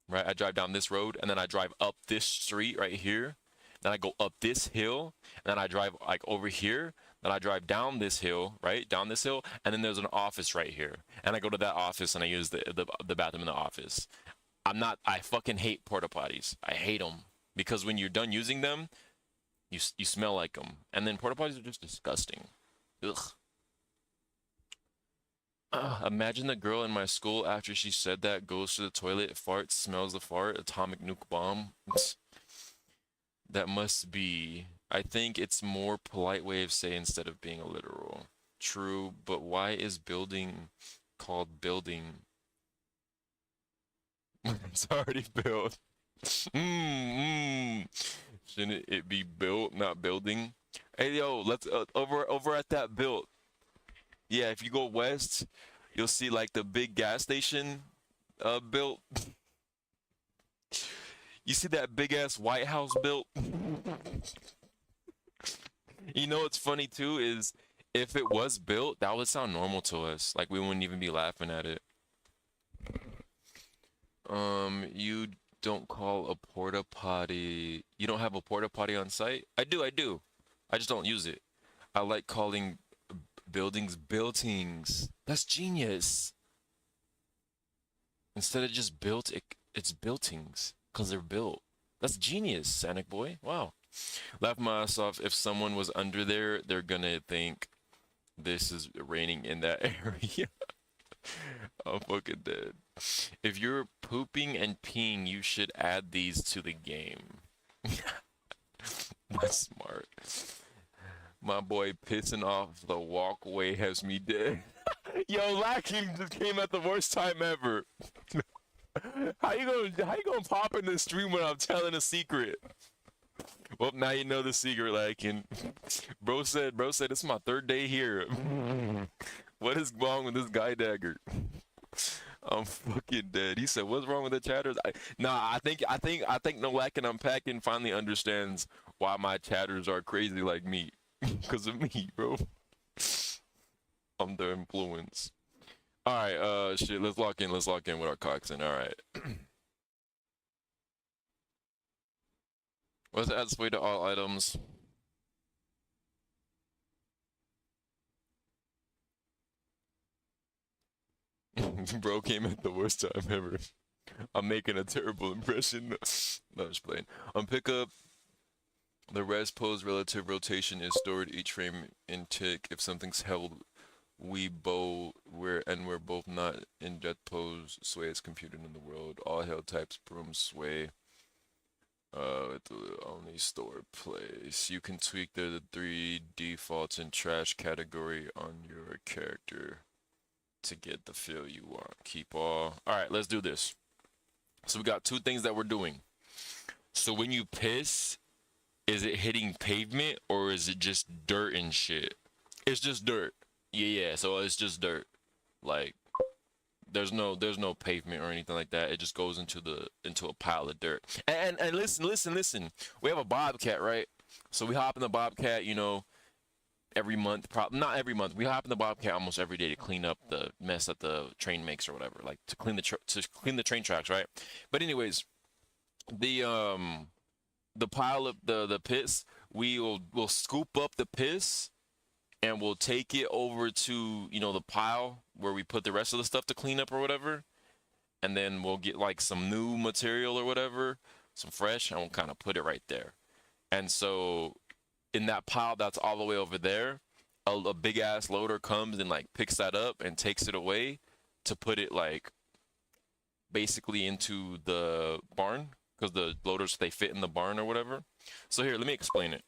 Right. I drive down this road and then I drive up this street right here. Then I go up this hill and then I drive like over here. Then I drive down this hill, right? Down this hill, and then there's an office right here. And I go to that office and I use the bathroom in the office. I fucking hate porta potties. I hate them because when you're done using them, you smell like them. And then porta potties are just disgusting. Ugh. Imagine the girl in my school after she said that goes to the toilet, farts, smells the fart, atomic nuke bomb. That must be. I think it's more polite way of saying instead of being a literal. True, but why is building called building? It's already built. Shouldn't it be built, not building? Hey yo, let's over at that built. Yeah, if you go west, you'll see like the big gas station built. You see that big ass White House built? You know what's funny too is if it was built, that would sound normal to us. Like we wouldn't even be laughing at it. You don't call a porta potty. You don't have a porta potty on site? I do. I just don't use it. I like calling buildings buildings. That's genius. Instead of just built, it's buildings because they're built. That's genius, Sanic boy. Wow. Laugh my ass off. If someone was under there, they're gonna think this is raining in that area. I'm fucking dead. If you're pooping and peeing, you should add these to the game. That's smart. My boy pissing off the walkway has me dead. Yo, Lacking just came at the worst time ever. How you gonna pop in the stream when I'm telling a secret? Well, now you know the secret, Lacking. Bro said it's my third day here. What is wrong with this guy dagger? I'm fucking dead. He said, "What's wrong with the chatters?" I think No Lacking Unpacking finally understands why my chatters are crazy like me, because of me, bro. I'm the influence. All right, shit. Let's lock in with our coxswain. All right. What's the add way to all items? Bro came at the worst time ever. I'm making a terrible impression. No, just playing. On pickup, the res pose relative rotation is stored each frame in tick. If something's held, we're both not in death pose. Sway is computed in the world. All held types broom sway. The only store place. You can tweak the 3 defaults in trash category on your character to get the feel you want. Keep all. All right, let's do this. So we got 2 things that we're doing. So when you piss, is it hitting pavement or is it just dirt and shit? It's just dirt. Yeah. So it's just dirt. Like there's no pavement or anything like that. It just goes into a pile of dirt. And listen. We have a bobcat, right? So we hop in the bobcat, every month. Not every month. We hop in the bobcat almost every day to clean up the mess that the train makes or whatever, like to clean the train tracks, right? But anyways, the pile of the piss, we'll scoop up the piss and we'll take it over to the pile where we put the rest of the stuff to clean up or whatever, and then we'll get like some new material or whatever, some fresh, and we'll kind of put it right there. And so in that pile that's all the way over there, a big ass loader comes and like picks that up and takes it away to put it like basically into the barn, because the loaders, they fit in the barn or whatever. So here, let me explain it.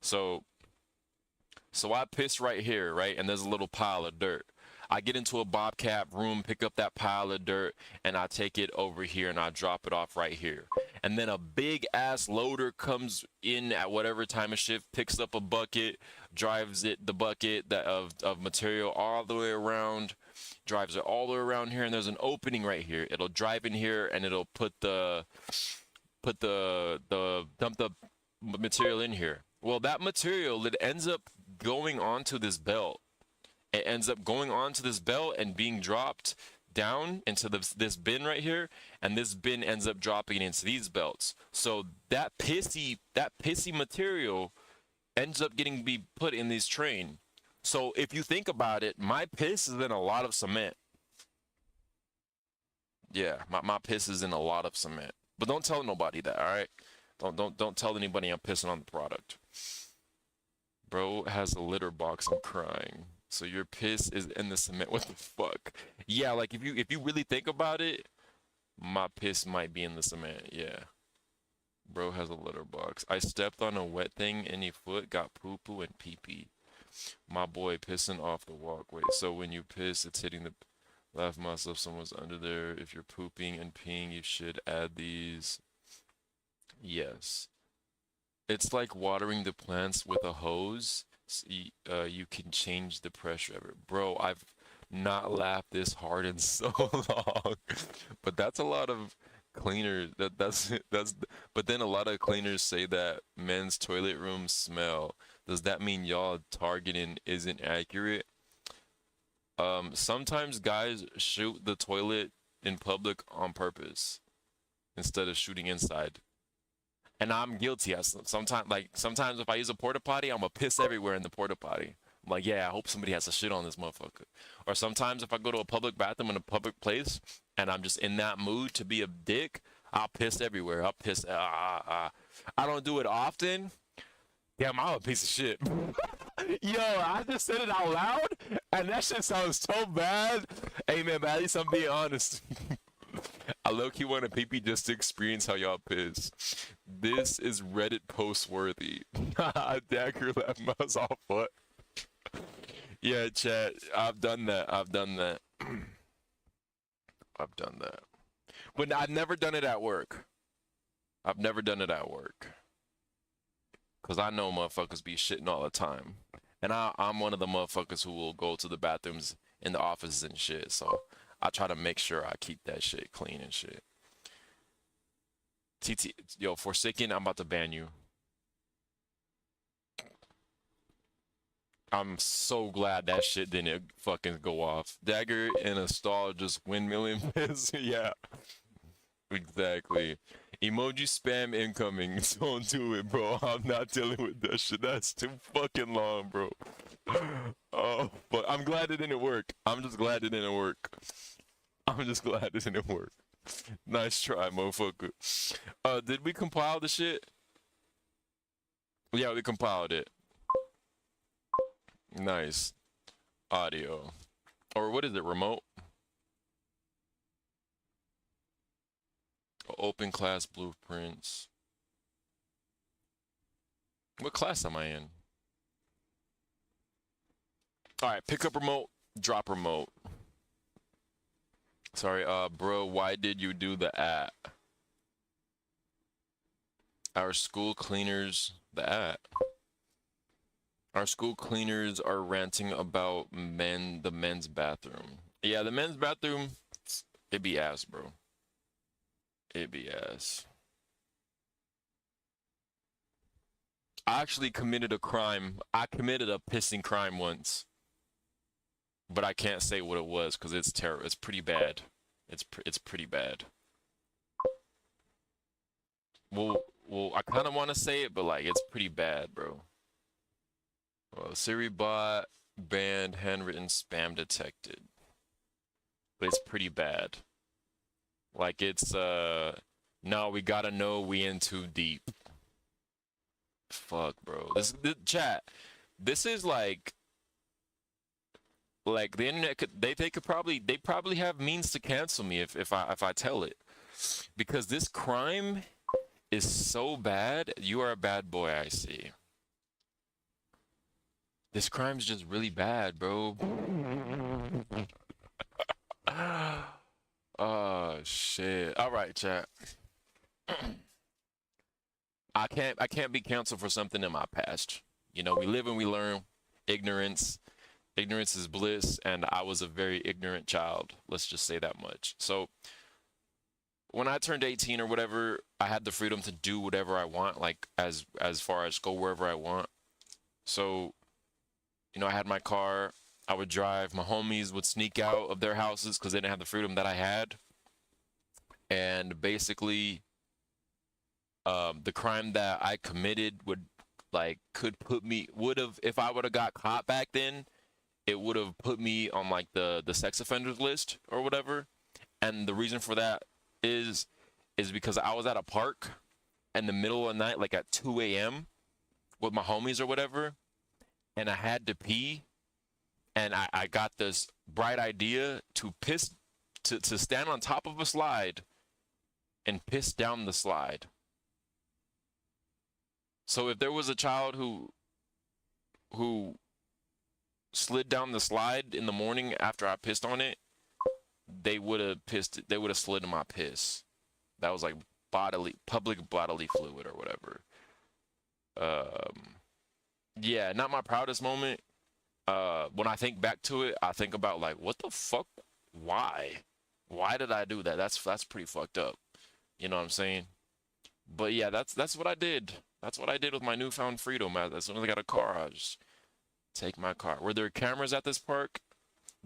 So I piss right here, right? And there's a little pile of dirt. I get into a bobcat room, pick up that pile of dirt, and I take it over here and I drop it off right here. And then a big ass loader comes in at whatever time of shift, picks up a bucket, drives the bucket of material all the way around, drives it all the way around here, and there's an opening right here. It'll drive in here and it'll dump the material in here. Well, that material, it ends up going onto this belt. It ends up going onto this belt and being dropped down into this bin right here, and this bin ends up dropping into these belts. So that pissy material ends up be put in this train. So if you think about it, my piss is in a lot of cement. Yeah, my piss is in a lot of cement. But don't tell nobody that, all right? Don't tell anybody I'm pissing on the product. Bro has a litter box. I'm crying. So your piss is in the cement. What the fuck? Yeah, like if you really think about it, my piss might be in the cement. Yeah. Bro has a litter box. I stepped on a wet thing, any foot got poo poo and pee pee. My boy pissing off the walkway. So when you piss, it's hitting the laugh myself. Someone's under there. If you're pooping and peeing, you should add these. Yes. It's like watering the plants with a hose. You can change the pressure of it. Bro, I've not laughed this hard in so long. But that's a lot of cleaners. That's but then a lot of cleaners say that men's toilet rooms smell. Does that mean y'all targeting isn't accurate? Sometimes guys shoot the toilet in public on purpose instead of shooting inside. And I'm guilty. Sometimes if I use a porta potty, I'm gonna piss everywhere in the porta potty. I'm like, yeah, I hope somebody has a shit on this motherfucker. Or sometimes if I go to a public bathroom in a public place and I'm just in that mood to be a dick, I'll piss everywhere. I'll piss. I don't do it often. Damn, I'm a piece of shit. Yo, I just said it out loud, and that shit sounds so bad. Hey man, but at least I'm being honest. I low-key want a pee-pee just to experience how y'all piss. This is Reddit post worthy. Dagger left mouse off foot. Yeah, chat. I've done that. I've done that. But I've never done it at work. Cause I know motherfuckers be shitting all the time. And I'm one of the motherfuckers who will go to the bathrooms in the offices and shit. So I try to make sure I keep that shit clean and shit. Yo, Forsaken, I'm about to ban you. I'm so glad that shit didn't fucking go off. Dagger in a stall just windmilling piss. Yeah. Exactly. Emoji spam incoming. Don't do it, bro. I'm not dealing with that shit. That's too fucking long, bro. Oh, but I'm glad it didn't work. I'm just glad it didn't work. Nice try, motherfucker. Did we compile the shit? Yeah, we compiled it. Nice. Audio. Or what is it, remote? Open class blueprints. What class am I in? Alright, pick up remote, drop remote. Sorry, bro, why did you do the at? Our school cleaners, the Our school cleaners are ranting about the men's bathroom. Yeah, the men's bathroom, it'd be ass, bro. It'd be ass. I actually committed a crime. I committed a pissing crime once, but I can't say what it was because it's terror. It's pretty bad. It's pretty bad. Well, I kind of want to say it, but like it's pretty bad, bro. Well, Siri bot banned handwritten spam detected, but it's pretty bad. Like it's no, we gotta know we in too deep. Fuck, bro. This chat. This is like the internet could they probably have means to cancel me if I tell it. Because this crime is so bad. You are a bad boy, I see. This crime's just really bad, bro. Oh shit. All right, chat. I can't be canceled for something in my past. You know, we live and we learn. Ignorance is bliss, and I was a very ignorant child. Let's just say that much. So when I turned 18 or whatever, I had the freedom to do whatever I want, like as far as go wherever I want. So, you know, I had my car. I would drive. My homies would sneak out of their houses because they didn't have the freedom that I had. And basically, the crime that I committed would have if I would have got caught back then, it would have put me on like the sex offenders list or whatever. And the reason for that is because I was at a park in the middle of the night, like at 2 a.m. with my homies or whatever, and I had to pee, and I got this bright idea to stand on top of a slide and piss down the slide. So if there was a child who slid down the slide in the morning after I pissed on it, they would have slid in my piss. That was like public bodily fluid or whatever. Yeah, not my proudest moment. When I think back to it, I think about like, what the fuck? Why? Why did I do that? That's pretty fucked up. You know what I'm saying? But yeah, that's what I did. That's what I did with my newfound freedom. As soon as I got a car, I just take my car. Were there cameras at this park?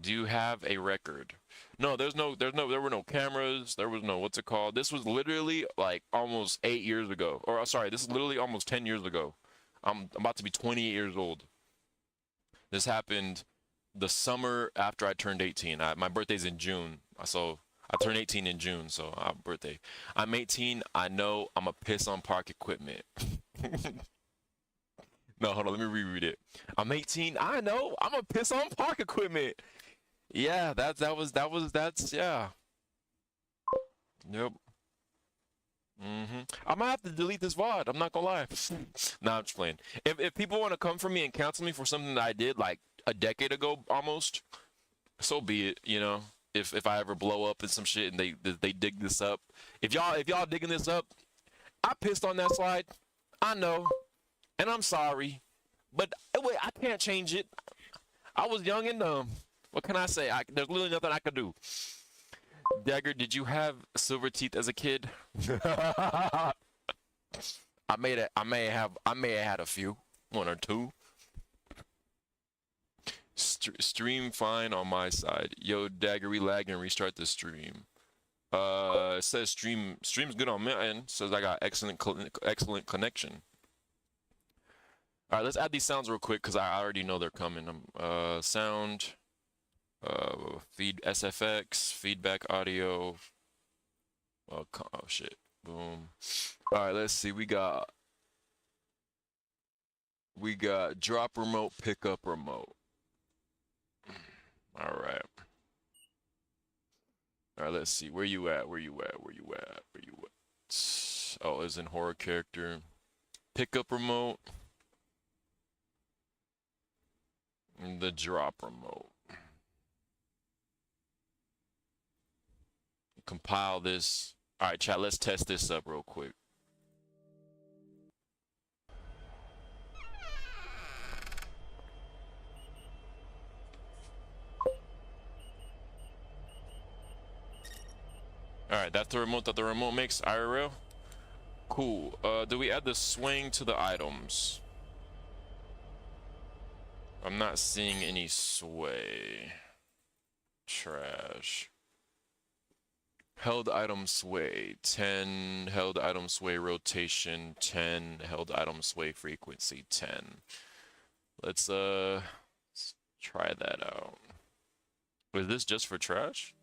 Do you have a record? No, there were no cameras. There was no, what's it called? This was literally like almost 8 years ago. Or sorry, this is literally almost 10 years ago. I'm about to be 28 years old. This happened the summer after I turned 18. My birthday's in June. So I turned 18 in June, so birthday. I'm 18. I know I'm a piss on park equipment. No, hold on. Let me reread it. I'm 18. I know I'm a piss on park equipment. Yeah, that's yeah. Yep. I might have to delete this VOD. I'm not gonna lie. Nah, I'm just playing. If people want to come for me and cancel me for something that I did like a decade ago almost, so be it. You know, if I ever blow up in some shit and they dig this up, if y'all digging this up, I pissed on that slide. I know, and I'm sorry, but wait, I can't change it. I was young and dumb. What can I say? There's literally nothing I could do. Dagger, did you have silver teeth as a kid? I may have had a few, one or two. Stream fine on my side. Yo, Dagger, we lag and restart the stream. It says stream's good on my end. Says I got excellent connection. All right, let's add these sounds real quick because I already know they're coming. Sound. Feed SFX, feedback audio. Oh shit. Boom. All right, let's see. We got drop remote, pickup remote. All right. All right, let's see. Where you at? Where you at? Where you at? Where you at? Oh, it's in horror character. Pickup remote. And the drop remote. Compile this. All right, chat, let's test this up real quick. All right, that's the remote that the remote makes IRL. Cool. Do we add the swing to the items? I'm not seeing any sway. Trash. Held item sway 10, held item sway rotation 10, held item sway frequency 10. Let's try that out. Was this just for trash?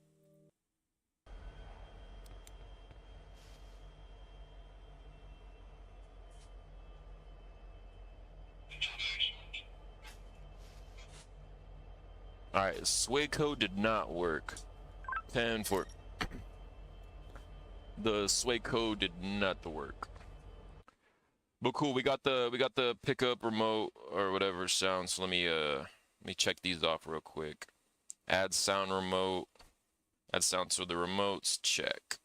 Alright, sway code did not work. 10 for the sway code did not work. But cool, we got the pickup remote or whatever sound. So let me check these off real quick. Add sound remote. Add sound to the remotes. Check.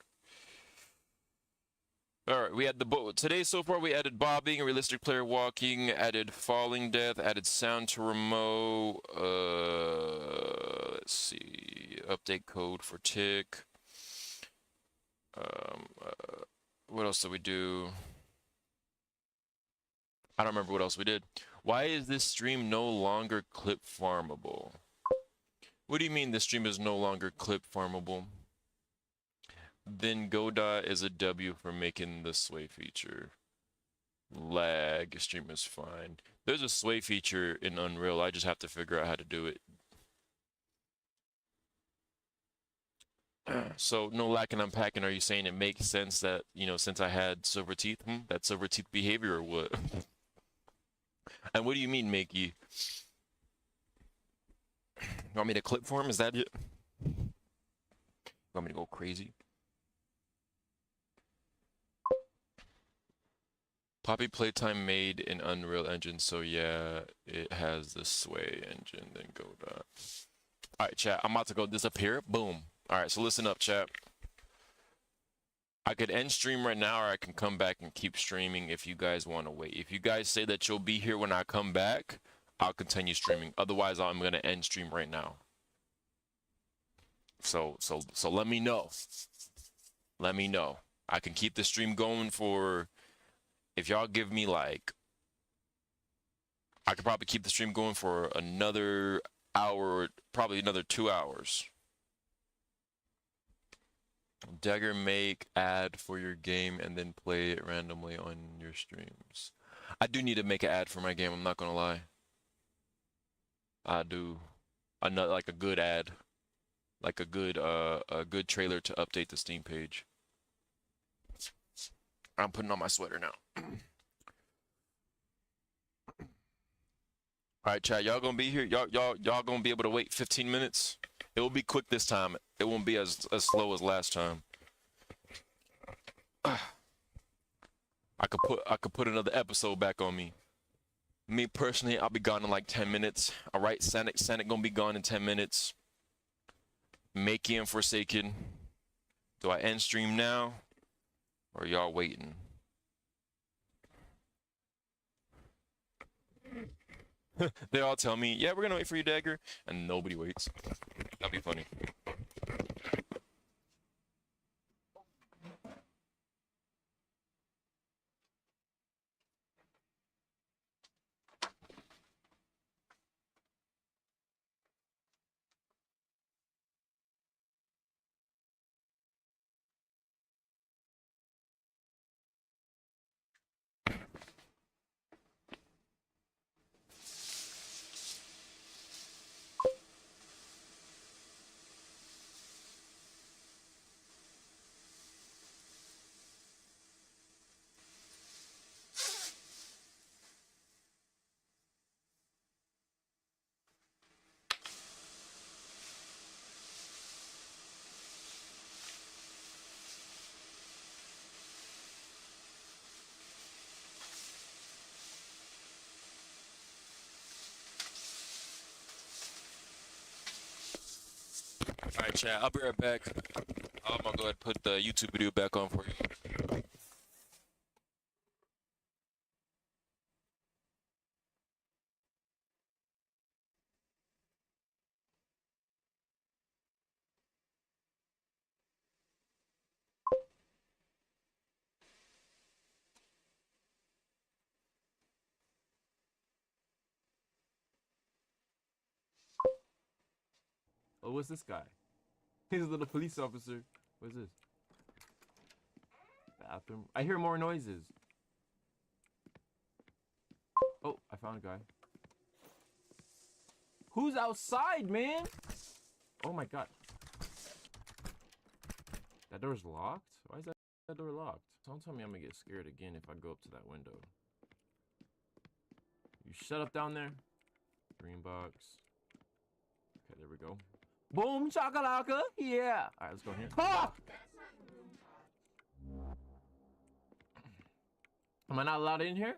All right, we had today so far. We added bobbing, realistic player walking, added falling death, added sound to remote. Let's see, update code for tick. What else did we do? I don't remember what else we did. Why is this stream no longer clip farmable? What do you mean the stream is no longer clip farmable? Then Godot is a W for making the sway feature. Lag, stream is fine. There's a sway feature in Unreal. I just have to figure out how to do it. So no lacking unpacking. Are you saying it makes sense that, you know, since I had silver teeth, that silver teeth behavior or what? And what do you mean, Makey? You want me to clip for him? Is that it? You want me to go crazy? Poppy Playtime made in Unreal Engine, so yeah, it has the sway engine, then Godot. Alright, chat, I'm about to go disappear. Boom. Alright, so listen up, chat. I could end stream right now, or I can come back and keep streaming if you guys want to wait. If you guys say that you'll be here when I come back, I'll continue streaming. Otherwise, I'm gonna end stream right now. So let me know. Let me know. I can keep the stream going for, if y'all give me like, I could probably keep the stream going for another hour, probably another 2 hours. Dagger make ad for your game and then play it randomly on your streams. I do need to make an ad for my game, I'm not gonna lie. I do. Another, like a good ad. Like a good trailer to update the Steam page. I'm putting on my sweater now. All right, chat. Y'all gonna be here. Y'all gonna be able to wait 15 minutes. It will be quick this time. It won't be as slow as last time. I could put another episode back on me. Me personally, I'll be gone in like 10 minutes. All right, Sanic gonna be gone in 10 minutes. Makey and Forsaken. Do I end stream now, or are y'all waiting? They all tell me, yeah, we're gonna wait for you, Dagger, and nobody waits. That'd be funny. Alright, chat, I'll be right back. I'm gonna go ahead and put the YouTube video back on for you. Oh, what's this guy? He's a little police officer. What's this? Bathroom. I hear more noises. Oh, I found a guy. Who's outside, man? Oh my god. That door's locked? Why is that door locked? Don't tell me I'm gonna get scared again if I go up to that window. You shut up down there. Green box. Okay, there we go. Boom chakalaka. Yeah. Alright, let's go in here. Ah! Am I not allowed in here?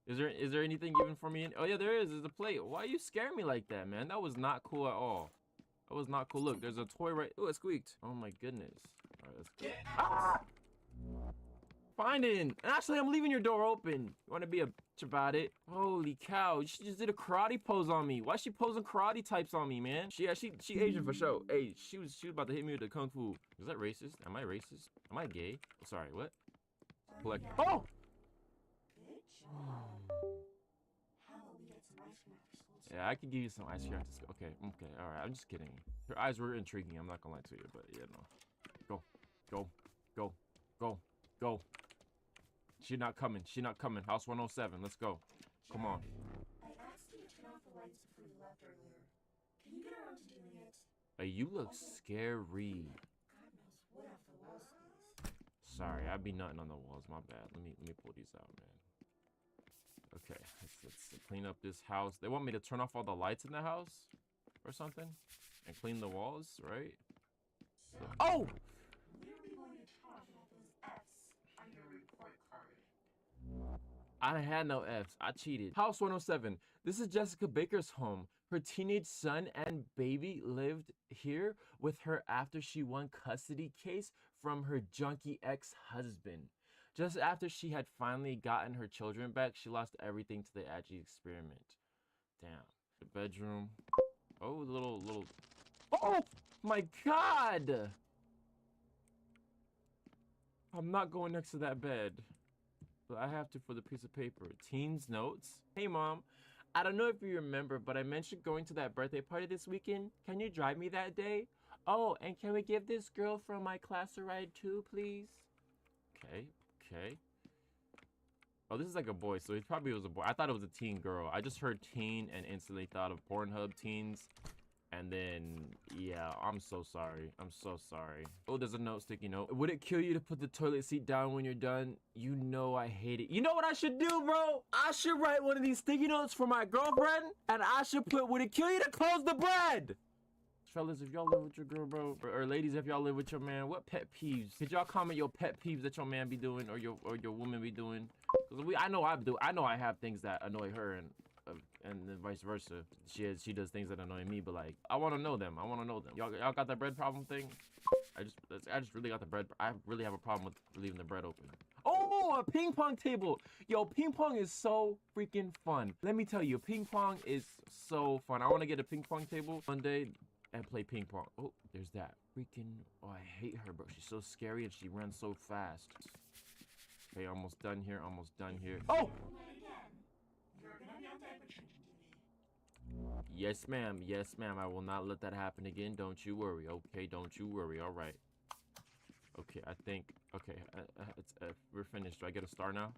Is there anything given for me? Oh yeah, there is. There's a plate. Why you scare me like that, man? That was not cool at all. That was not cool. Look, there's a toy right. Oh, it squeaked. Oh my goodness. All right, let's go. Ah! Finding. Actually, I'm leaving your door open. You want to be a bitch about it? Holy cow! She just did a karate pose on me. Why is she posing karate types on me, man? She Asian for sure. Hey, she was about to hit me with the kung fu. Is that racist? Am I racist? Am I gay? Oh, sorry, what? Collect. Oh! Yeah, I could give you some ice cream after school. Okay, all right. I'm just kidding. Her eyes were intriguing. I'm not gonna lie to you, but yeah, no. Go, go, go, go, go. She's not coming. She's not coming. House 107. Let's go. Come on. I asked you to turn off the lights before you left earlier. Can you get around to doing it? Hey, you look scary. God knows what off the walls, please. Sorry, I'd be nutting on the walls. My bad. Let me pull these out, man. Okay, let's clean up this house. They want me to turn off all the lights in the house or something and clean the walls, right? Oh! When are we going to talk about those F's on your report card? I had no F's. I cheated. House 107. This is Jessica Baker's home. Her teenage son and baby lived here with her after she won custody case from her junkie ex-husband. Just after she had finally gotten her children back, she lost everything to the Agi experiment. Damn. The bedroom. Oh, little. Oh my god! I'm not going next to that bed. But I have to for the piece of paper. Teens notes. Hey mom, I don't know if you remember, but I mentioned going to that birthday party this weekend. Can you drive me that day? Oh, and can we give this girl from my class a ride too, please? Okay. Oh, this is like a boy, so he probably was a boy. I thought it was a teen girl. I just heard teen and instantly thought of Pornhub teens. And then, yeah, I'm so sorry. I'm so sorry. Oh, there's a note, sticky note. Would it kill you to put the toilet seat down when you're done? You know I hate it. You know what I should do, bro? I should write one of these sticky notes for my girlfriend, and I should put, would it kill you to close the bread? Fellas, if y'all live with your girl, bro, or ladies, if y'all live with your man, what pet peeves? Could y'all comment your pet peeves that your man be doing or your woman be doing? Cause I know I have things that annoy her and then vice versa. She does things that annoy me, but like I want to know them. Y'all got that bread problem thing? I just really got the bread. I really have a problem with leaving the bread open. Oh, a ping pong table. Yo, ping pong is so freaking fun. Let me tell you, ping pong is so fun. I want to get a ping pong table one day and play ping pong. Oh, there's that freaking. Oh, I hate her, bro. She's so scary and she runs so fast. Okay, almost done here. Oh! You're gonna be on diaper changing duty. Yes, ma'am. Yes, ma'am. I will not let that happen again. Don't you worry. Okay, don't you worry. All right. Okay, I think. Okay, we're finished. Do I get a star now?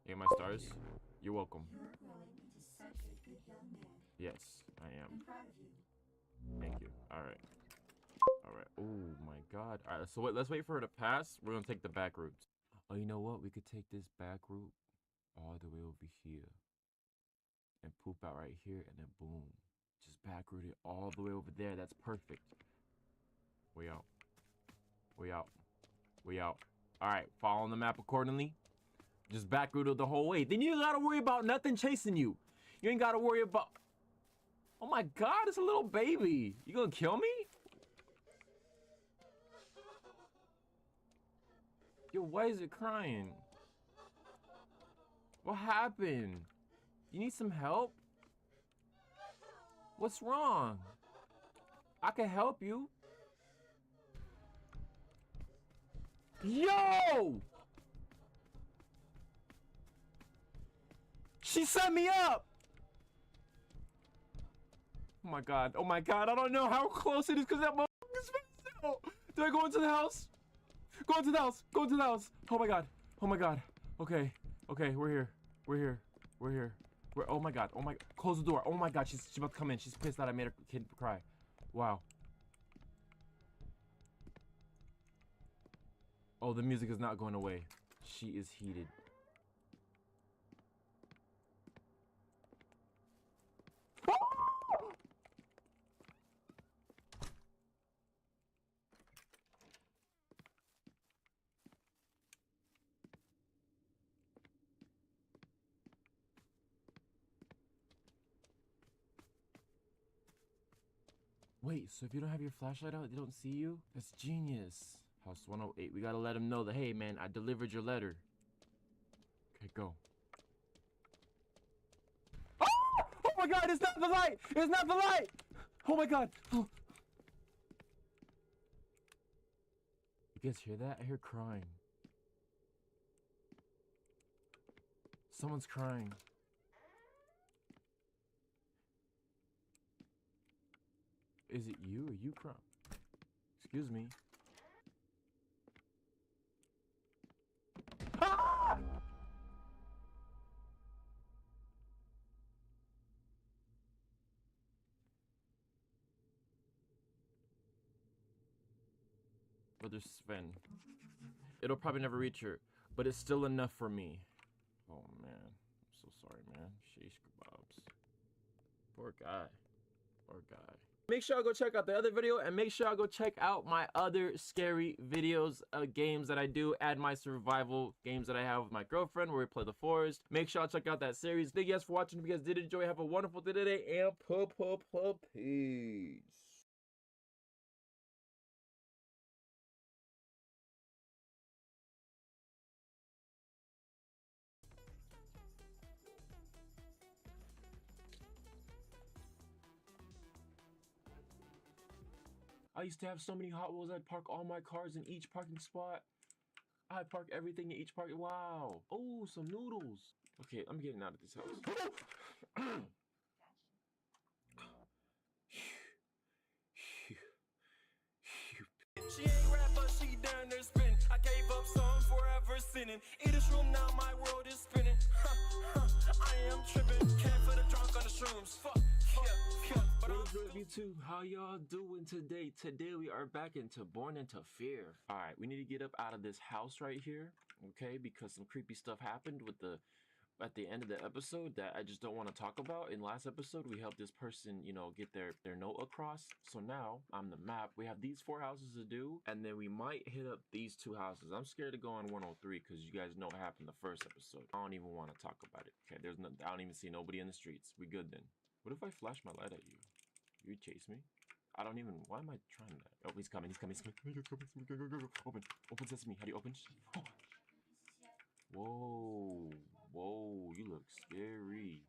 Get my stars? You're welcome. You're growing into such a good young man. Yes, I am. I'm proud of you. Thank you. All right. Oh my God. All right. So let's wait for her to pass. We're gonna take the back route. Oh, you know what? We could take this back route all the way over here and poop out right here, and then boom, just back route it all the way over there. That's perfect. We out. All right. Follow the map accordingly. Just back route it the whole way. Then you ain't gotta worry about nothing chasing you. You ain't gotta worry about. Oh my God, it's a little baby. You gonna kill me? Yo, why is it crying? What happened? You need some help? What's wrong? I can help you. Yo! She set me up! Oh my god. Oh my god. I don't know how close it is because that motherfucker's face out. Do I go into the house? Go into the house. Go into the house. Oh my god. Oh my god. Okay. Okay. We're here. We're here. We're here. We're. Oh my god. Oh my. Close the door. Oh my god. She's about to come in. She's pissed that I made her kid cry. Wow. Oh, the music is not going away. She is heated. Wait, so if you don't have your flashlight out, they don't see you? That's genius. House 108. We gotta let them know that, hey, man, I delivered your letter. Okay, go. Oh! Oh my god, it's not the light! It's not the light! Oh my god! Oh. You guys hear that? I hear crying. Someone's crying. Is it you or you crying? Excuse me. Ah! Brother Sven. It'll probably never reach her, but it's still enough for me. Oh man, I'm so sorry, man. Sheesh kebabs. Poor guy. Poor guy. Make sure y'all go check out the other video, and make sure y'all go check out my other scary videos, games that I do, and my survival games that I have with my girlfriend where we play the forest. Make sure y'all check out that series. Thank you guys for watching. If you guys did enjoy, have a wonderful day today, and peace. I used to have so many Hot Wheels, I'd park all my cars in each parking spot. I'd park everything in each park. Wow. Oh, some noodles. Okay, I'm getting out of this house. She ain't rap, but she down there spin. I gave up songs forever sinning. In this room now, my world is spinning. I am tripping. Came for the drunk on the shrooms. Fuck. What is good, YouTube? How y'all doing today? Today we are back into Born into Fear. All right, we need to get up out of this house right here, okay? Because some creepy stuff happened with the at the end of the episode that I just don't want to talk about. In last episode, we helped this person, you know, get their note across. So now on the map, we have these 4 houses to do, and then we might hit up these 2 houses. I'm scared to go on 103 because you guys know what happened the first episode. I don't even want to talk about it. Okay, there's no, I don't even see nobody in the streets. We good then. What if I flash my light at you? You chase me? I don't even. Why am I trying that? Oh, he's coming. He's coming. He's coming. Go. Open. Open sesame. How do you open? Oh. Whoa. Whoa. You look scary.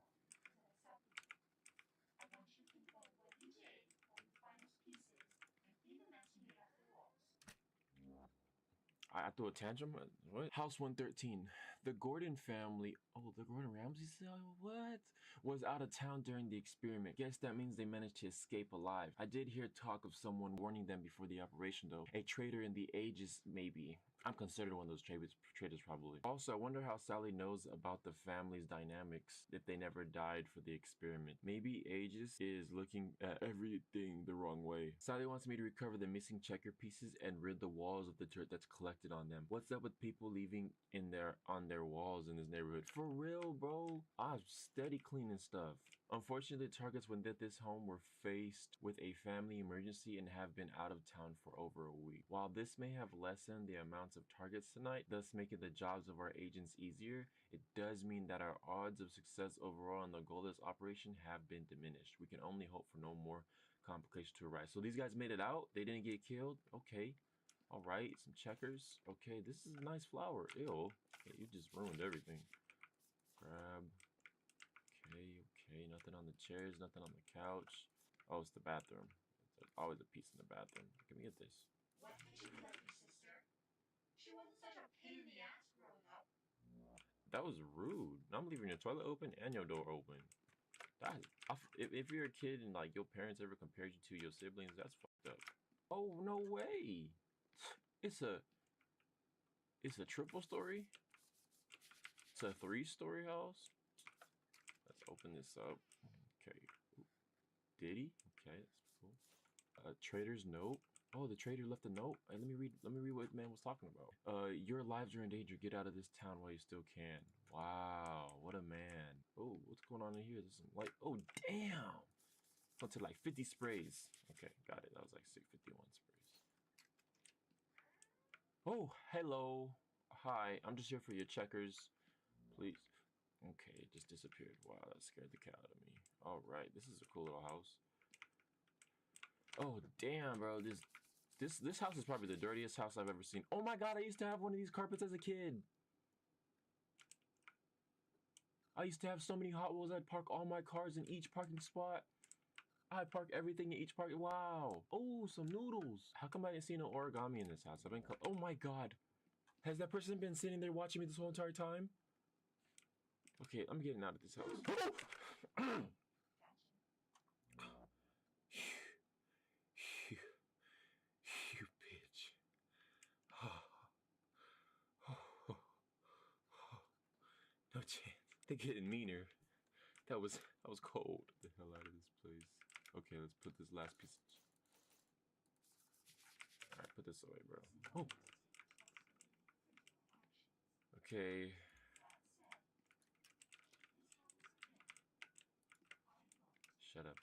I threw a tantrum. What? House 113. The Gordon family. Oh, the Gordon Ramsay cell? What? Was out of town during the experiment. Guess that means they managed to escape alive. I did hear talk of someone warning them before the operation, though. A traitor in the ages, maybe. I'm considered one of those traitors probably. Also, I wonder how Sally knows about the family's dynamics if they never died for the experiment. Maybe Aegis is looking at everything the wrong way. Sally wants me to recover the missing checker pieces and rid the walls of the dirt that's collected on them. What's up with people leaving on their walls in this neighborhood? For real, bro? I'm steady cleaning stuff. Unfortunately, targets when at this home were faced with a family emergency and have been out of town for over a week. While this may have lessened the amounts of targets tonight, thus making the jobs of our agents easier, it does mean that our odds of success overall in the goalless operation have been diminished. We can only hope for no more complications to arise. So these guys made it out. They didn't get killed. Okay. All right. Some checkers. Okay. This is a nice flower. Ew. Okay, you just ruined everything. Grab. Okay. Nothing on the chairs. Nothing on the couch. Oh, it's the bathroom. There's always a piece in the bathroom. Can we get this? What did you let your sister? She wasn't such a pain in the ass growing up. That was rude. I'm leaving your toilet open and your door open. If you're a kid and like your parents ever compared you to your siblings, that's fucked up. Oh no way! It's a triple story. It's a 3-story house. Let's open this up. Okay. Did he? Okay, that's cool. Trader's note. Oh, the trader left a note. Hey, let me read what the man was talking about. Your lives are in danger. Get out of this town while you still can. Wow, what a man. Oh, what's going on in here? There's some light. Oh, damn. Up to like 50 sprays. Okay, got it. That was like 651 sprays. Oh, hello. Hi, I'm just here for your checkers. Please. Okay, it just disappeared. Wow, that scared the cat out of me. All right, this is a cool little house. Oh, damn, bro. This house is probably the dirtiest house I've ever seen. Oh my god, I used to have one of these carpets as a kid. I used to have so many Hot Wheels. I'd park all my cars in each parking spot. I'd park everything in each park. Wow. Oh, some noodles. How come I didn't see no origami in this house? Oh my god. Has that person been sitting there watching me this whole entire time? Okay, I'm getting out of this house. You bitch. No chance. They're getting meaner. That was cold. Get the hell out of this place. Okay, let's put this last piece. Alright, put this away, bro. Oh. Okay. Shut up.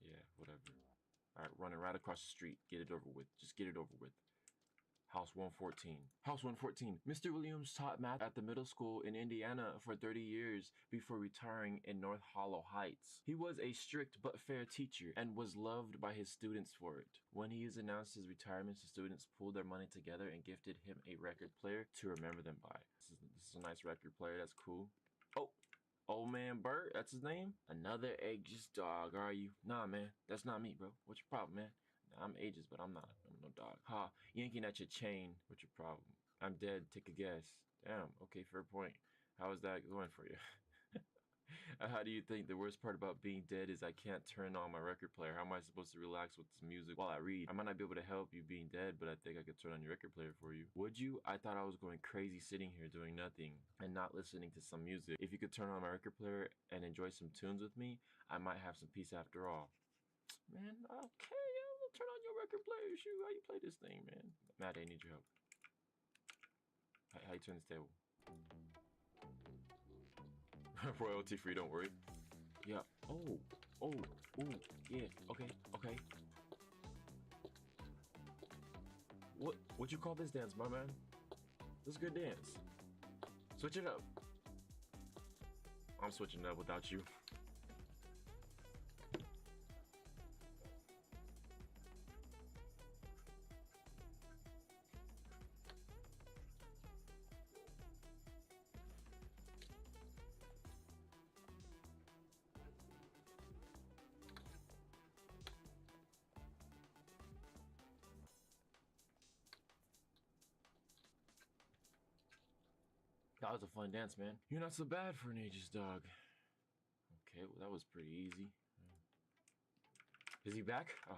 Yeah, whatever. Alright, running right across the street. Get it over with. Just get it over with. House 114. House 114. Mr. Williams taught math at the middle school in Indiana for 30 years before retiring in North Hollow Heights. He was a strict but fair teacher and was loved by his students for it. When he announced his retirement, the students pulled their money together and gifted him a record player to remember them by. This is a nice record player. That's cool. Oh, old man Bert, that's his name? Another ageless dog, are you? Nah, man, that's not me, bro. What's your problem, man? I'm ages, but I'm no dog. Ha, yanking at your chain. What's your problem? I'm dead. Take a guess. Damn. Okay, fair point. How is that going for you? How do you think the worst part about being dead is I can't turn on my record player? How am I supposed to relax with this music while I read? I might not be able to help you being dead, but I think I could turn on your record player for you. Would you? I thought I was going crazy sitting here doing nothing and not listening to some music. If you could turn on my record player and enjoy some tunes with me, I might have some peace after all. Man, okay. Turn on your record player. Shoot, how you play this thing, man? Matt, I need your help. How you turn this table? Royalty free, don't worry. Yeah. Oh, ooh, yeah. Okay. What you call this dance, my man? This is a good dance. Switch it up. I'm switching it up without you. That was a fun dance, man. You're not so bad for an ageless dog. Okay, well, that was pretty easy. Is he back? Oh.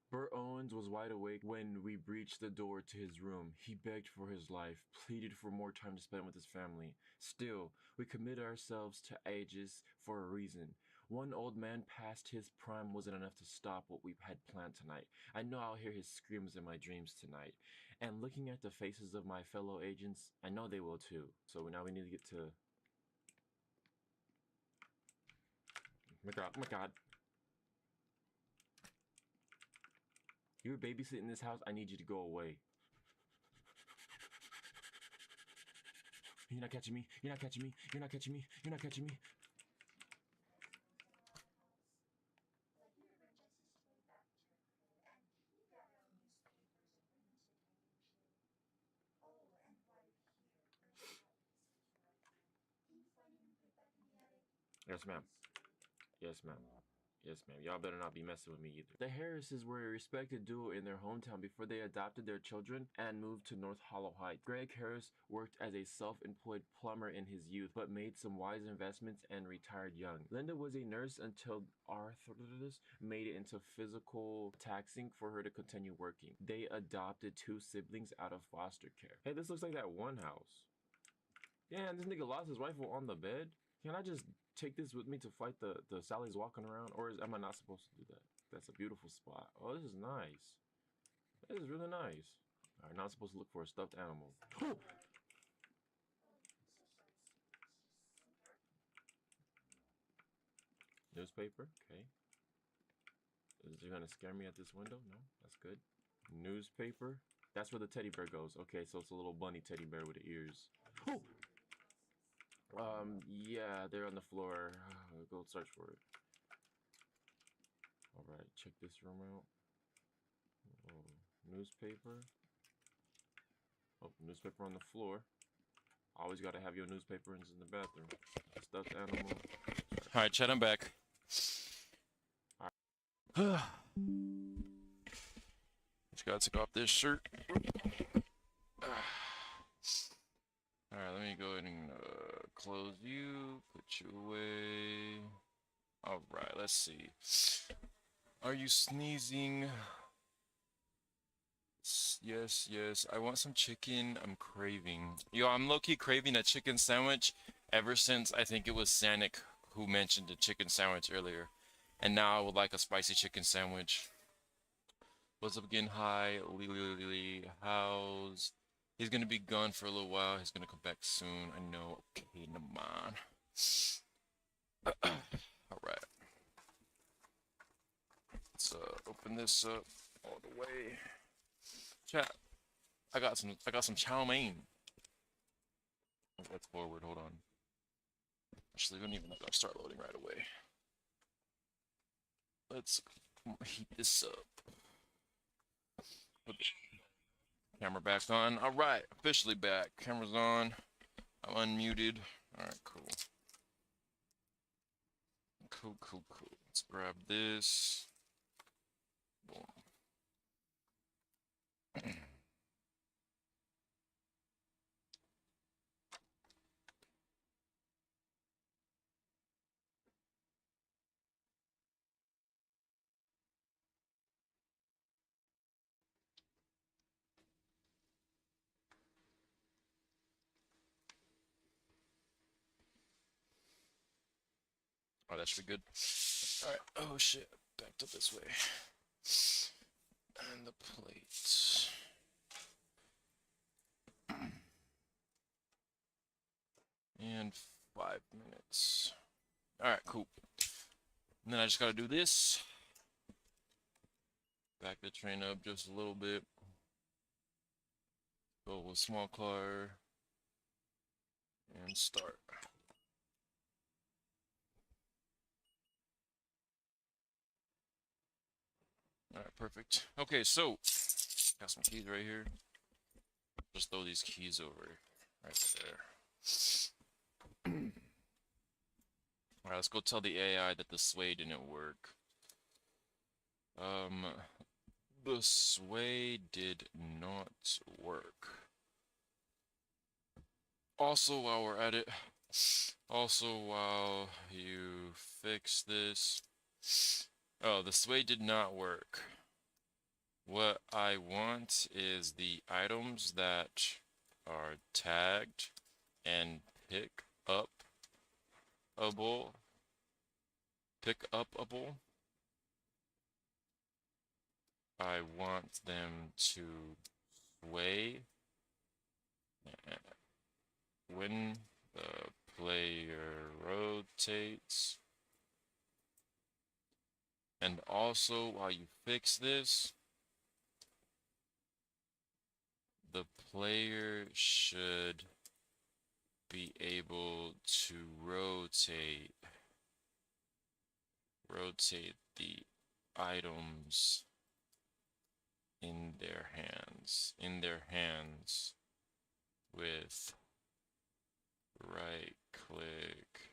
Bert Owens was wide awake when we breached the door to his room. He begged for his life, pleaded for more time to spend with his family. Still, we committed ourselves to ages for a reason. One old man past his prime wasn't enough to stop what we had planned tonight. I know I'll hear his screams in my dreams tonight. And looking at the faces of my fellow agents, I know they will too. So now we need to get to... Oh my god. You're babysitting this house, I need you to go away. You're not catching me. You're not catching me. You're not catching me. You're not catching me. Yes, ma'am. Yes, ma'am. Yes, ma'am. Y'all better not be messing with me either. The Harrises were a respected duo in their hometown before they adopted their children and moved to North Hollow Heights. Greg Harris worked as a self-employed plumber in his youth, but made some wise investments and retired young. Linda was a nurse until arthritis made it into physical taxing for her to continue working. They adopted 2 siblings out of foster care. Hey, this looks like that one house. Yeah, and this nigga lost his rifle on the bed. Can I just take this with me to fight the Sally's walking around, or am I not supposed to do that? That's a beautiful spot. Oh, this is nice. This is really nice. All right, now I'm supposed to look for a stuffed animal. Newspaper. Okay. Is it gonna scare me at this window? No, that's good. Newspaper. That's where the teddy bear goes. Okay, so it's a little bunny teddy bear with the ears. Yeah, they're on the floor. Go search for it. All right, check this room out. Oh, newspaper. Oh, newspaper on the floor. Always gotta have your newspaper in the bathroom. Stuffed animal. All right, Chad, I'm back. Just gotta take off this shirt. Alright, let me go ahead and close you, put you away. Alright, let's see. Are you sneezing? Yes, yes. I want some chicken. I'm craving. Yo, I'm low-key craving a chicken sandwich ever since I think it was Sanic who mentioned the chicken sandwich earlier. And now I would like a spicy chicken sandwich. What's up again? Hi, Lily. How's... He's gonna be gone for a little while. He's gonna come back soon. I know. Okay, never mind. Alright. Let's open this up all the way. Chat. I got some chow mein. Let's forward, hold on. Actually, we don't even gotta start loading right away. Let's heat this up. Put the camera back on. Alright, officially back. Camera's on. I'm unmuted. Alright, cool. Cool. Let's grab this. Boom. Oh, that should be good. Alright, oh shit. Backed up this way. And the plate. And 5 minutes. Alright, cool. And then I just gotta do this. Back the train up just a little bit. Go with small car. And start. Alright, perfect. Okay, so got some keys right here. Just throw these keys over right there. Alright, let's go tell the AI that the sway didn't work. The sway did not work. Also, while we're at it, while you fix this, oh, the sway did not work. What I want is the items that are tagged and pick-upable. I want them to sway when the player rotates. And also, while you fix this, the player should be able to rotate the items in their hands with right click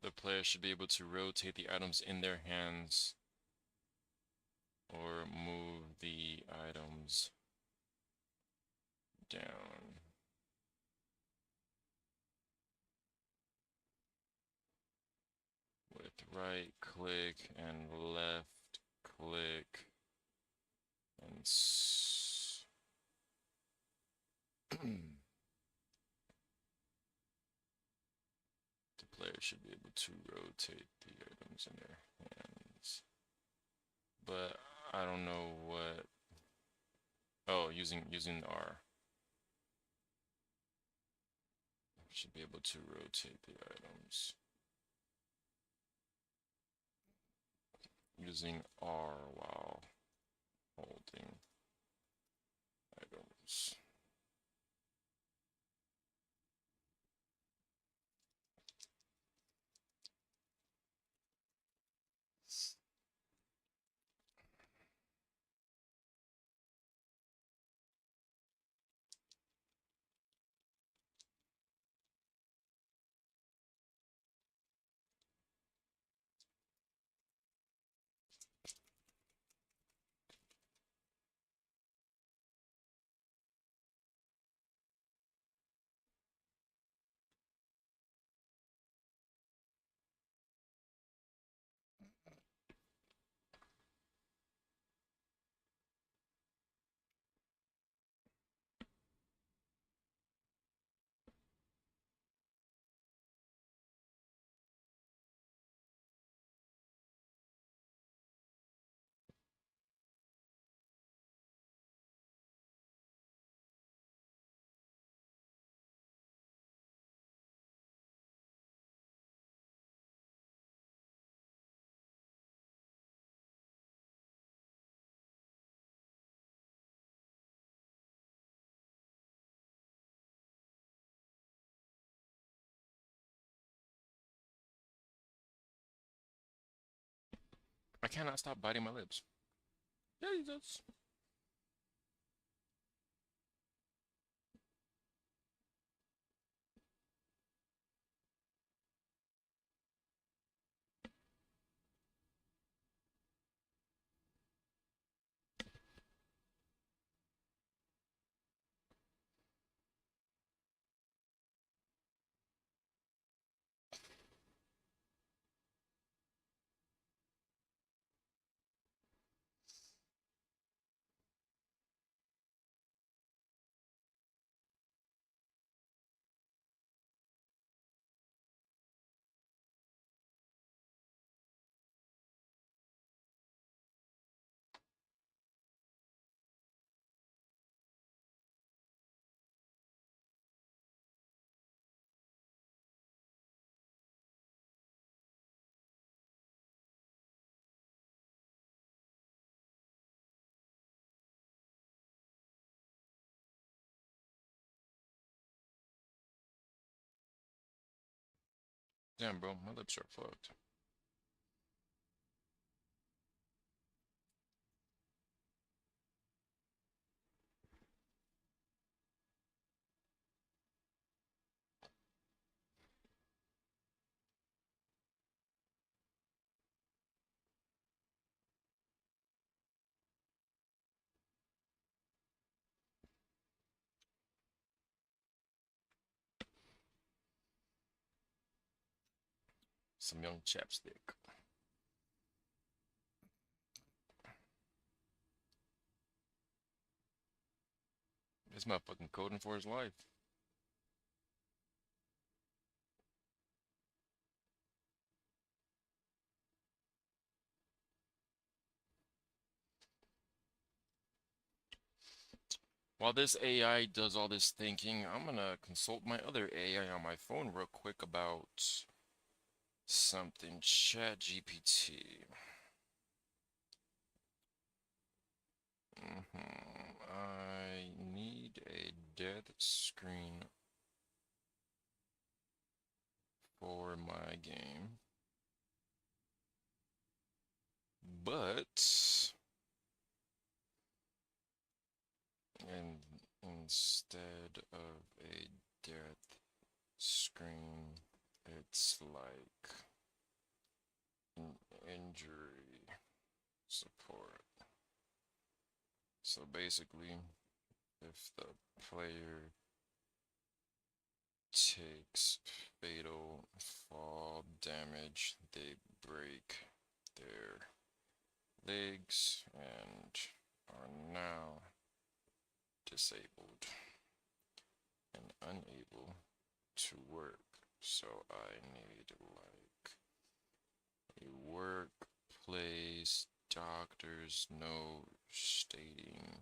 The player should be able to rotate the items in their hands or move the items down. With right click and left click and the player should be able to rotate the items in their hands. But I don't know what. Oh, using R. Should be able to rotate the items. Using R while holding items. I cannot stop biting my lips. Jesus. Damn, bro, my lips are fucked. Some young chapstick. This motherfucking coding for his life. While this AI does all this thinking, I'm gonna consult my other AI on my phone real quick about something. Chat GPT. I need a death screen for my game. But and instead of a death screen, it's like injury support. So basically, if the player takes fatal fall damage, they break their legs and are now disabled and unable to work. So I need like a workplace doctor's note stating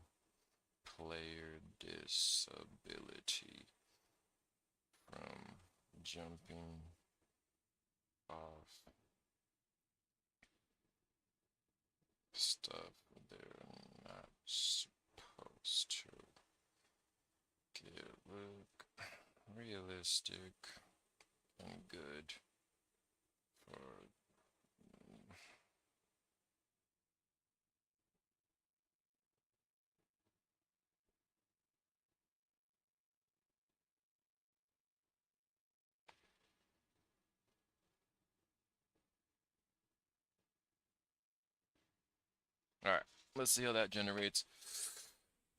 player disability from jumping off stuff they're not supposed to. Get look realistic and good for Alright, let's see how that generates.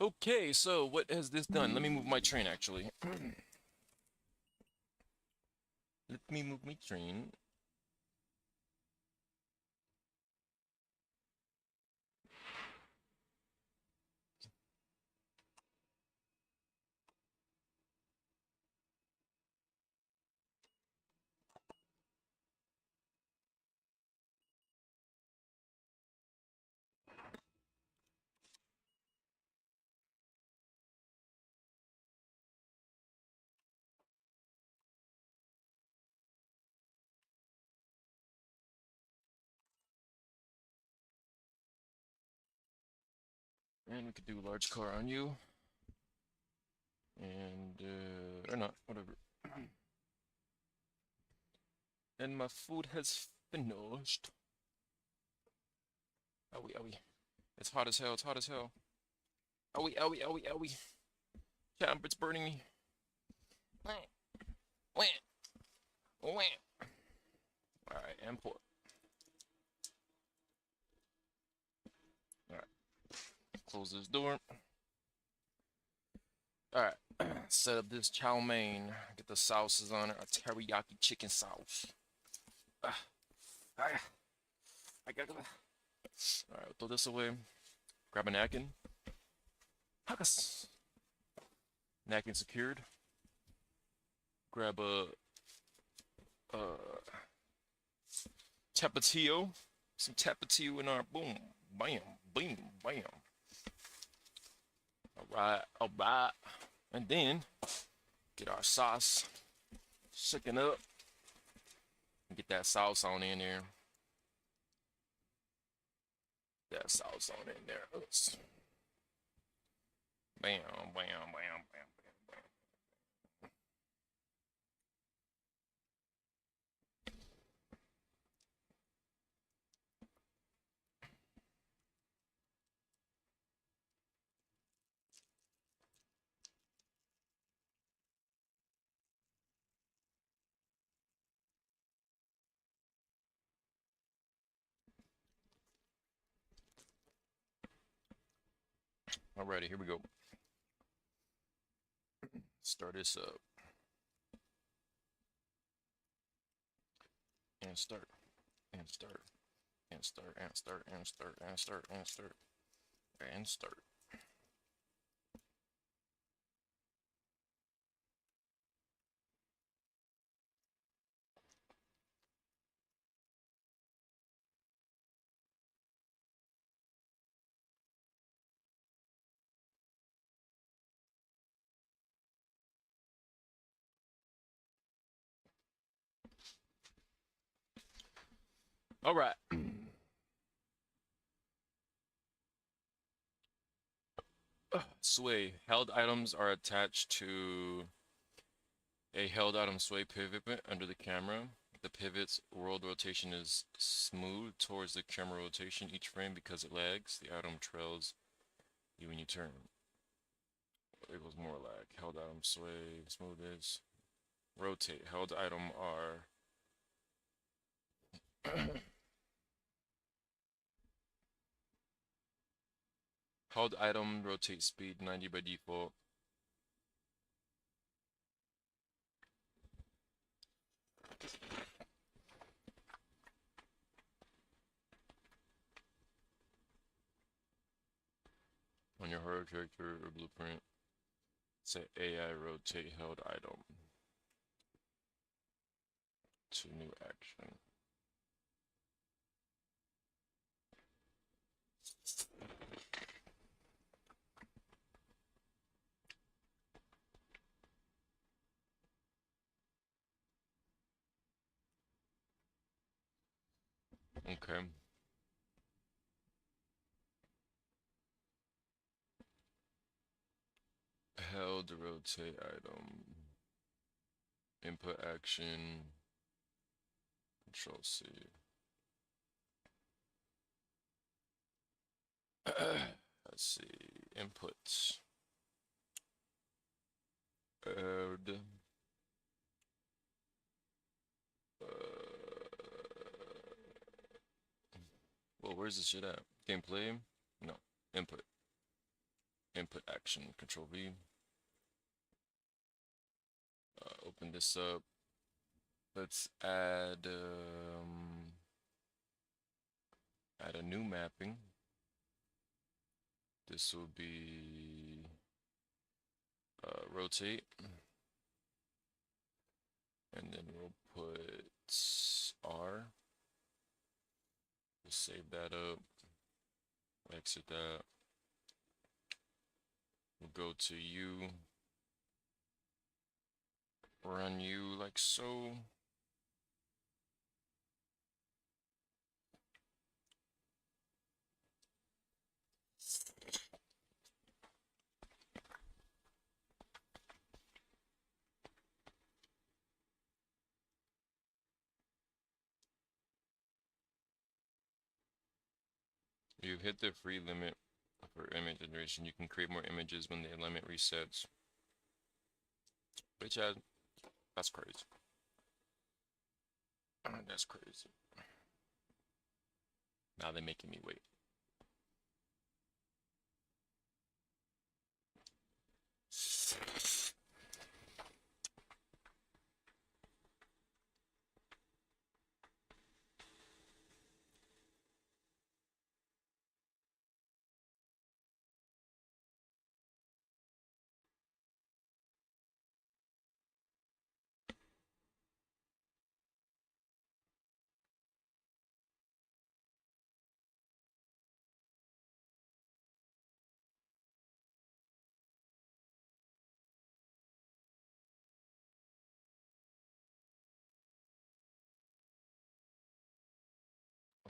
Okay, so what has this done? Let me move my train actually. Let me move my train. And we could do large car on you. And, or not, whatever. And my food has finished. Owie, owie. It's hot as hell, it's hot as hell. Owie, owie, owie, owie. Champ, it's burning me. Wah, wah, wah. Alright, and pour. Alright. Close this door. Alright. Set up this chow mein. Get the sauces on it. A teriyaki chicken sauce. I gotta. Alright, throw this away. Grab a napkin. Hakas. Napkin secured. Grab a tapatio. Some tapatio in our boom. Bam. Boom. Bam. Alright. Alright. And then get our sauce. Shaken up. Get that sauce on in there. That sauce on in there. Oops. Bam, bam, bam, bam, bam, bam. Alrighty, here we go. Start this up. And start. And start. And start. And start. And start. And start. And start. And start. Alright. Sway. Held items are attached to a held item sway pivot under the camera. The pivot's world rotation is smooth towards the camera rotation each frame because it lags. The item trails you when you turn. It goes more lag. Held item sway, smooth is. Rotate. Held item are Held item, rotate speed 90 by default. On your horror character or blueprint, set AI rotate held item to new action. Okay. Held rotate item. Input action. Control C. Let's see. Inputs. Add. Well, where's this shit at? Gameplay? No. Input. Input action. Control V. Open this up. Let's add a new mapping. This will be rotate, and then we'll put R. We'll save that up. Exit that. We'll go to U. Run U like so. You've hit the free limit for image generation. You can create more images when the limit resets. Bitch ass. That's crazy. That's crazy. Now they're making me wait.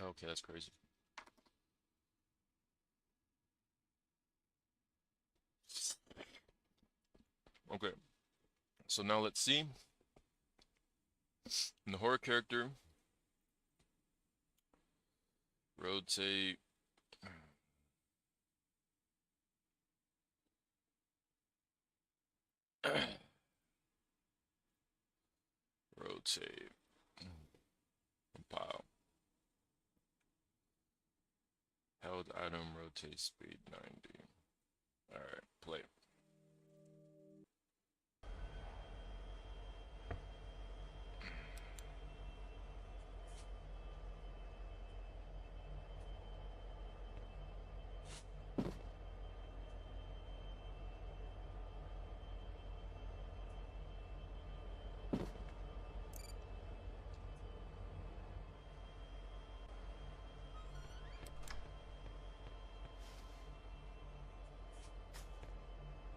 Okay, that's crazy. Okay, so now let's see. In the horror character, rotate. Rotate. Compile. Held item rotate speed 90. Alright, play.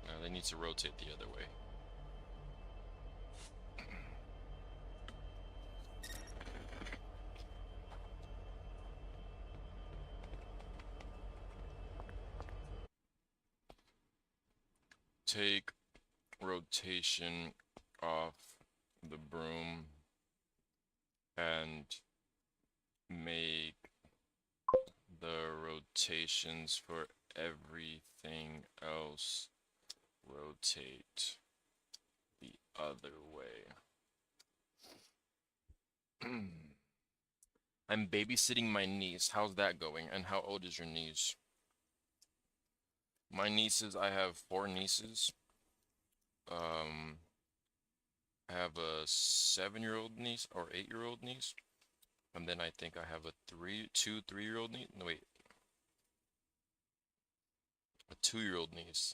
Now they need to rotate the other way. Take rotation off the broom and make the rotations for everything else rotate the other way. I'm babysitting my niece. How's that going? And how old is your niece? My nieces, I have 4 nieces. I have a 7-year-old niece or 8-year-old niece, and then I think I have a 3-year-old niece. No, wait, a 2-year-old niece,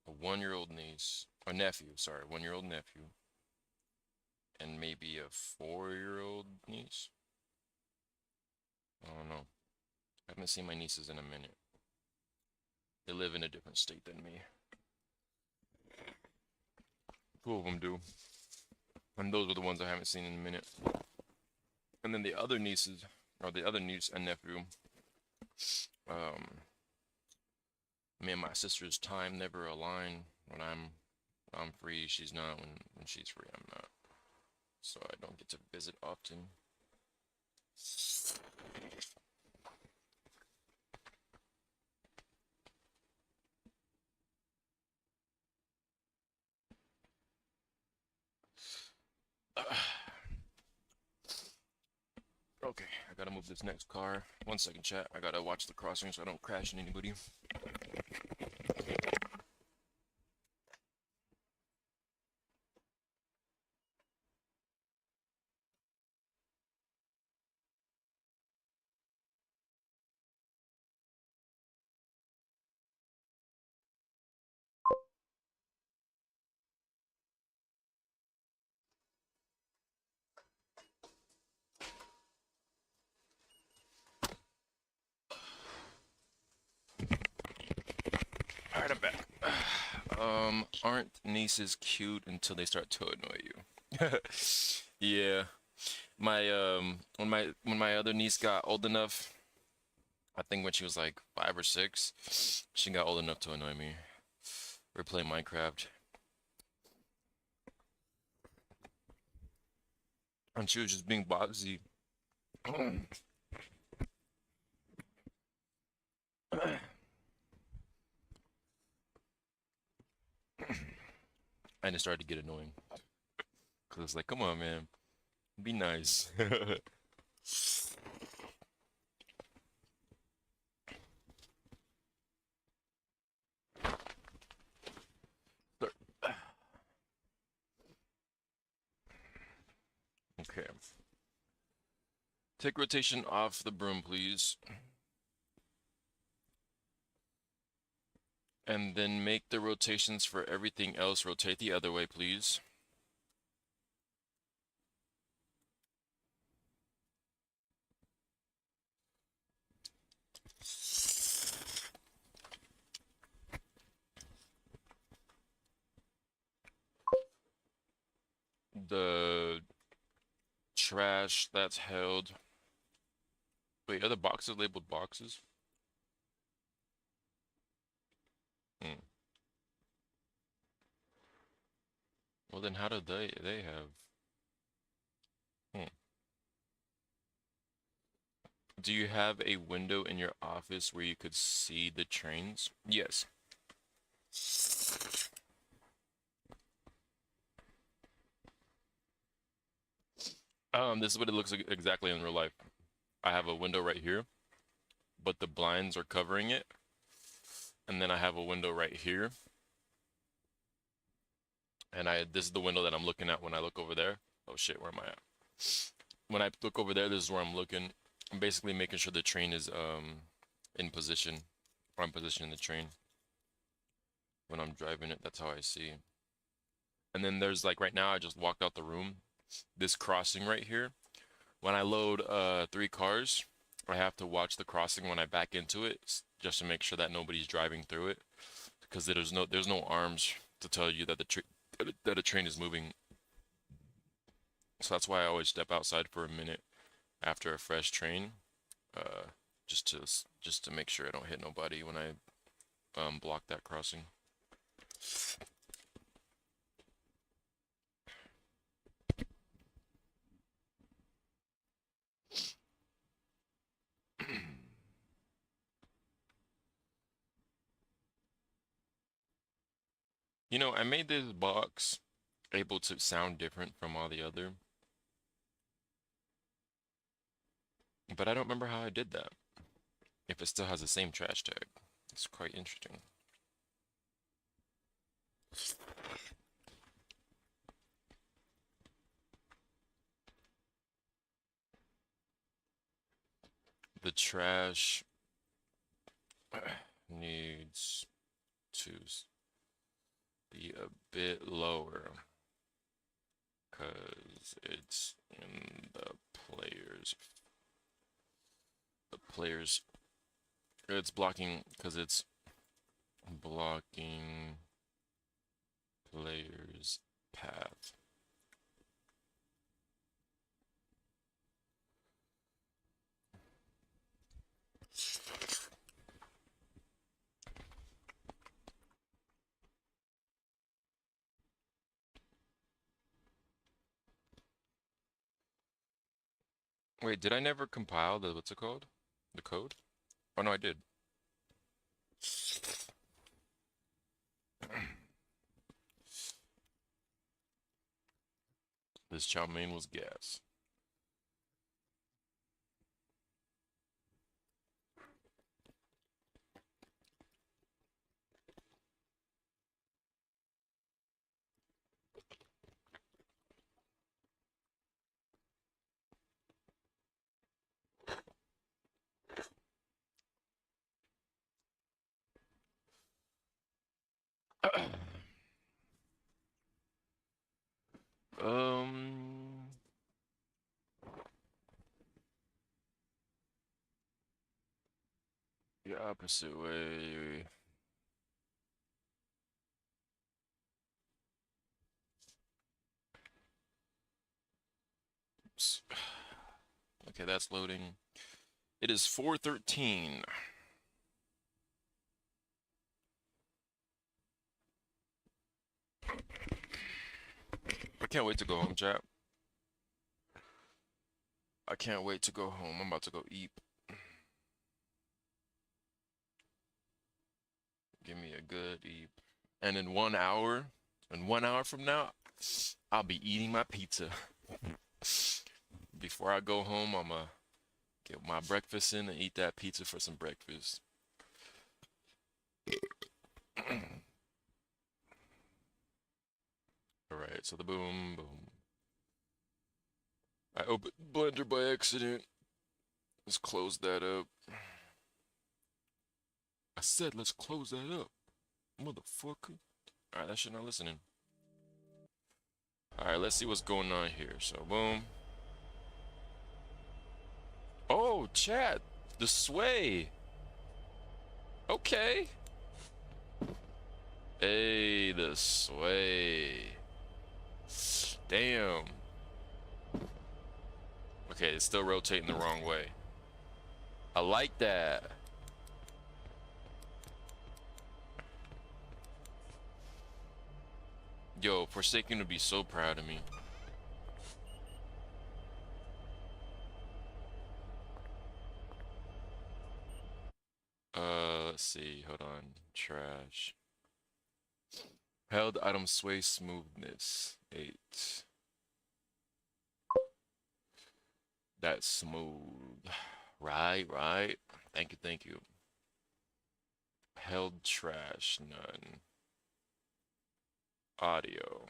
a 1-year-old niece, a nephew. Sorry, 1-year-old nephew, and maybe a 4-year-old niece. I don't know. I haven't seen my nieces in a minute. They live in a different state than me. 2 of them do. And those are the ones I haven't seen in a minute. And then the other nieces, or the other niece and nephew, me and my sister's time never align. When I'm free, she's not. When she's free, I'm not. So I don't get to visit often. Okay, I gotta move this next car. 1 second, chat. I gotta watch the crossing so I don't crash into anybody. Alright, I'm back. Aren't nieces cute until they start to annoy you? Yeah. When my other niece got old enough, I think when she was like 5 or 6, she got old enough to annoy me. We were playing Minecraft, and she was just being bossy. And it started to get annoying. Cause it's like, come on, man, be nice. Okay. Take rotation off the broom, please. And then make the rotations for everything else rotate the other way, please. The trash that's held. Wait, are the boxes labeled boxes? Hmm. Well, then how do they have? Hmm. Do you have a window in your office where you could see the trains? Yes. This is what it looks like exactly in real life. I have a window right here, but the blinds are covering it. And then I have a window right here. And this is the window that I'm looking at when I look over there. Oh shit, where am I at? When I look over there, this is where I'm looking. I'm basically making sure the train is in position, or I'm positioning the train when I'm driving it. That's how I see. And then there's like right now, I just walked out the room. This crossing right here. When I load 3 cars, I have to watch the crossing when I back into it, just to make sure that nobody's driving through it, because there's no arms to tell you that that a train is moving. So that's why I always step outside for a minute after a fresh train, uh, just to make sure I don't hit nobody when I block that crossing. You know, I made this box able to sound different from all the other, but I don't remember how I did that. If it still has the same trash tag. It's quite interesting. The trash needs to be a bit lower because it's in the players it's blocking because it's blocking players path. Wait, did I never compile the what's it called? The code? Oh no, I did. This chow mein was gas. Um, the opposite way. Oops. Okay, that's loading. It is 4:13. I can't wait to go home, chap. I can't wait to go home. I'm about to go eat. Give me a good eat. And in 1 hour from now, I'll be eating my pizza. Before I go home, I'ma get my breakfast in and eat that pizza for some breakfast. Alright, so the boom, boom. I opened Blender by accident. Let's close that up. I said let's close that up, motherfucker. Alright, that shit not listening. Alright, let's see what's going on here. So, boom. Oh, chat. The sway. Okay. Hey, the sway. Damn. Okay, it's still rotating the wrong way. I like that. Yo, Forsaken would be so proud of me. Let's see. Hold on. Trash. Held item sway smoothness. 8. That's smooth. Right, right. Thank you, thank you. Held trash, none. Audio.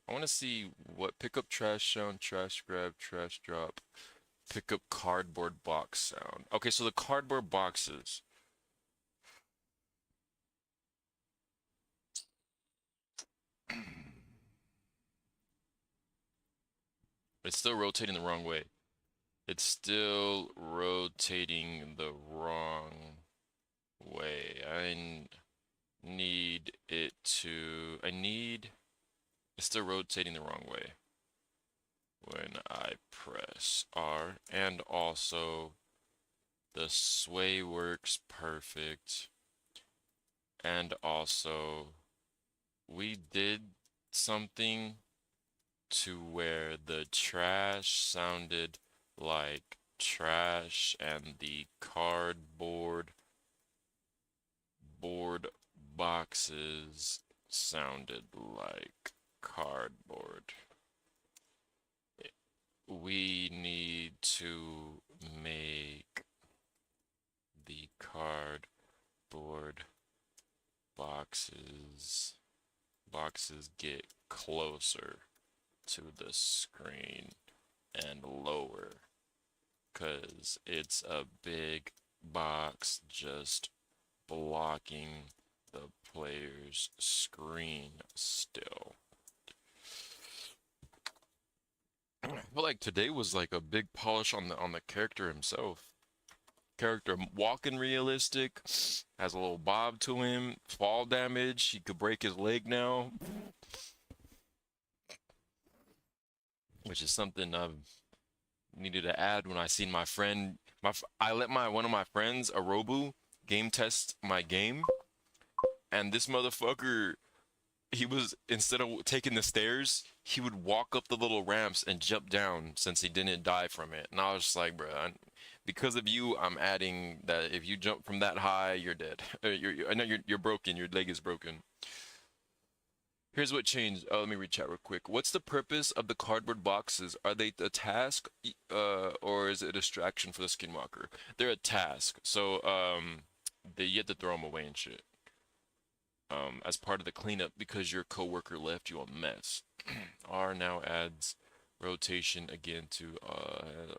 I want to see what pick up trash sound, trash grab, trash drop, pick up cardboard box sound. Okay, so the cardboard boxes. It's still rotating the wrong way. It's still rotating the wrong way. Need it to. It's still rotating the wrong way when I press R, and also the sway works perfect, and also we did something to where the trash sounded like trash and the cardboard boxes sounded like cardboard. We need to make the cardboard boxes get closer to the screen and lower, cause it's a big box just blocking the player's screen still. I feel like today was like a big polish on the character himself. Character walking realistic, has a little bob to him, fall damage, he could break his leg now, which is something I've needed to add when I seen my friend I let my one of my friends, Arobu, game test my game, and this motherfucker, he was, instead of taking the stairs, he would walk up the little ramps and jump down since he didn't die from it. And I was just like, bro, because of you, I'm adding that if you jump from that high, you're dead. I know you're broken. Your leg is broken. Here's what changed. Let me read chat real quick. What's the purpose of the cardboard boxes? Are they a task, or is it a distraction for the skinwalker? They're a task. So, you have to throw them away and shit. As part of the cleanup because your coworker left you a mess. R now adds rotation again to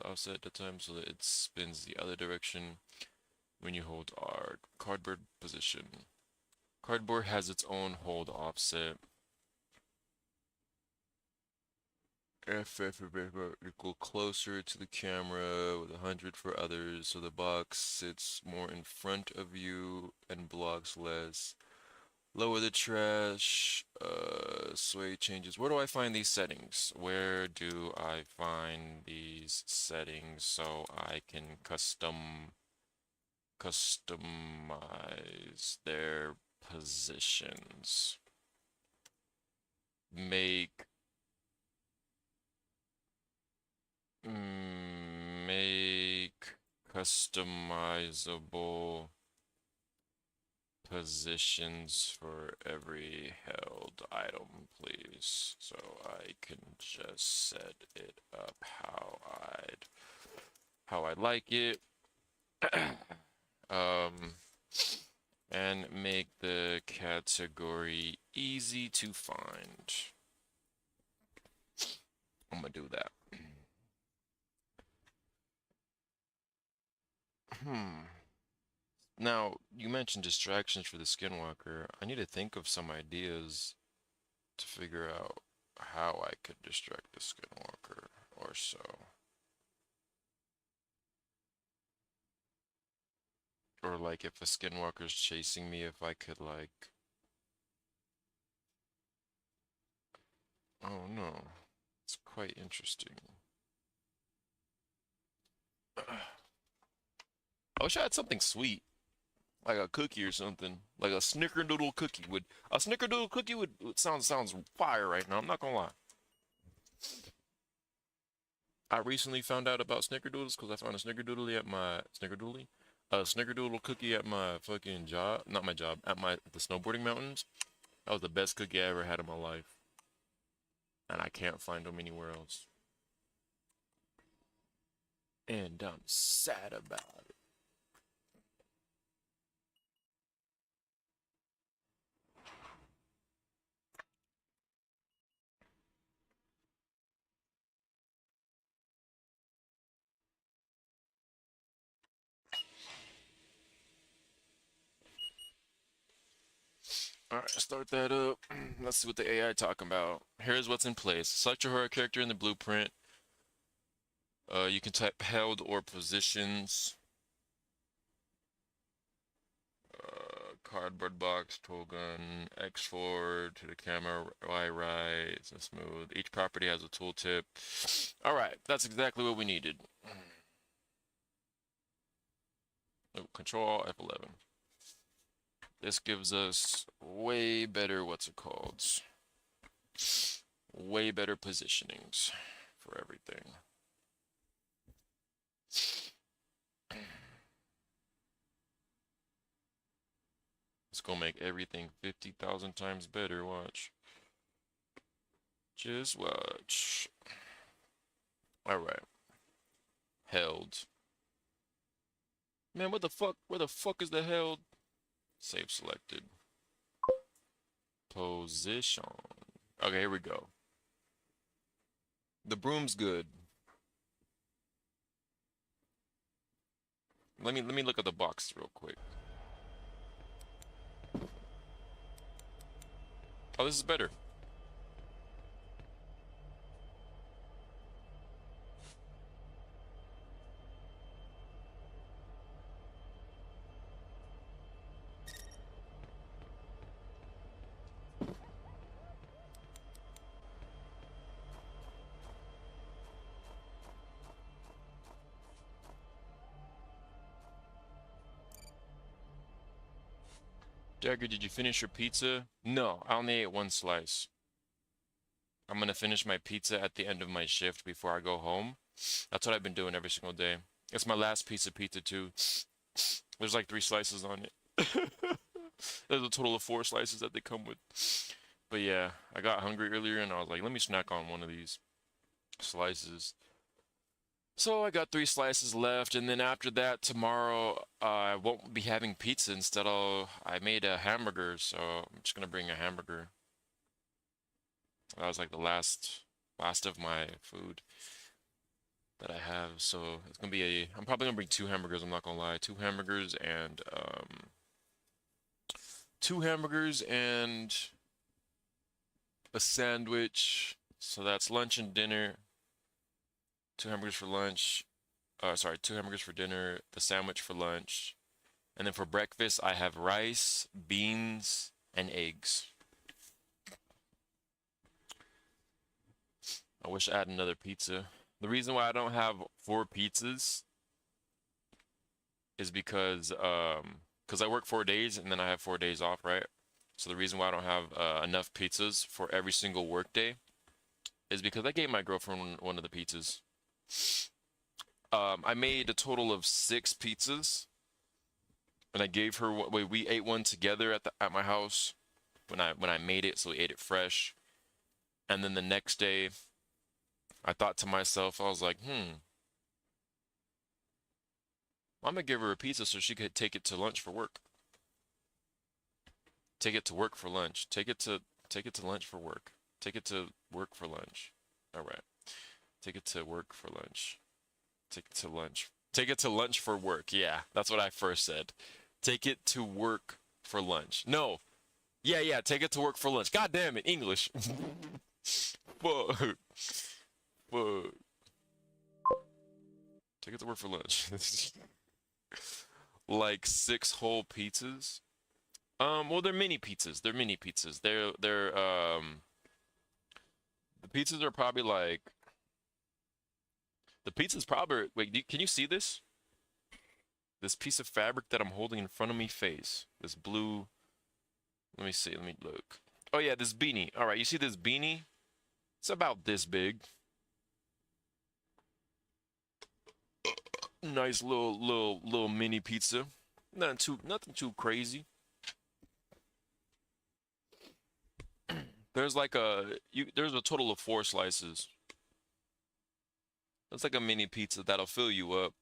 offset the time so that it spins the other direction when you hold R. Cardboard position. Cardboard has its own hold offset. FF equal closer to the camera with 100 for others, so the box sits more in front of you and blocks less. Lower the trash, sway changes. Where do I find these settings? Where do I find these settings so I can customize their positions? Make customizable positions for every held item, please, so I can just set it up how I'd like it. And make the category easy to find. I'm gonna do that. Now, you mentioned distractions for the skinwalker. I need to think of some ideas to figure out how I could distract the skinwalker or so. Or like if a skinwalker's chasing me, if I could like, oh no, it's quite interesting. I wish I had something sweet, like a cookie or something, like a snickerdoodle cookie would. A snickerdoodle cookie would sounds fire right now. I'm not gonna lie. I recently found out about snickerdoodles because I found a snickerdoodle at my a snickerdoodle cookie at my fucking job, not my job, at the snowboarding mountains. That was the best cookie I ever had in my life, and I can't find them anywhere else. And I'm sad about it. All right, start that up. Let's see what the AI talking about. Here's what's in place. Select your horror character in the blueprint. You can type held or positions. Cardboard box, tool gun, X forward to the camera, Y right, it's smooth. Each property has a tooltip. All right, that's exactly what we needed. Oh, Control F11. This gives us way better, what's it called? Way better positionings for everything. It's gonna make everything 50,000 times better, watch. Just watch. Alright. Held. Man, what the fuck? Where the fuck is the held? Save selected. Position. Okay, here we go. The broom's good. Let me look at the box real quick. Oh, this is better. Jagger, did you finish your pizza? No, I only ate one slice. I'm gonna finish my pizza at the end of my shift before I go home. That's what I've been doing every single day. It's my last piece of pizza too. There's like 3 slices on it. There's a total of 4 slices that they come with. But yeah, I got hungry earlier and I was like, let me snack on one of these slices. So I got 3 slices left, and then after that, tomorrow I won't be having pizza. Instead, I made a hamburger, so I'm just gonna bring a hamburger. That was like the last of my food that I have. So it's gonna be I'm probably gonna bring 2 hamburgers. I'm not gonna lie, 2 hamburgers and 2 hamburgers and a sandwich. So that's lunch and dinner. 2 hamburgers for lunch. Sorry, 2 hamburgers for dinner, the sandwich for lunch. And then for breakfast, I have rice, beans, and eggs. I wish I had another pizza. The reason why I don't have 4 pizzas is because I work 4 days and then I have 4 days off, right? So the reason why I don't have enough pizzas for every single work day is because I gave my girlfriend one of the pizzas. I made a total of 6 pizzas, and I gave her we ate one together at my house when I made it, so we ate it fresh. And then the next day, I thought to myself, I was like, I'm gonna give her a pizza so she could take it to lunch for work. Take it to work for lunch. Take it to lunch for work. Take it to work for lunch. All right. Take it to work for lunch. Take it to lunch. Take it to lunch for work. Yeah, that's what I first said. Take it to work for lunch. No. Yeah, take it to work for lunch. God damn it, English. Fuck. Fuck. Take it to work for lunch. Like 6 whole pizzas. Well, they're mini pizzas. They're mini pizzas. They're the pizzas are probably like the pizza's probably, wait, can you see this? This piece of fabric that I'm holding in front of me face. This blue, let me see, let me look. Oh yeah, this beanie. All right, you see this beanie? It's about this big. Nice little mini pizza. Nothing too crazy. There's like there's a total of 4 slices. That's like a mini pizza that'll fill you up.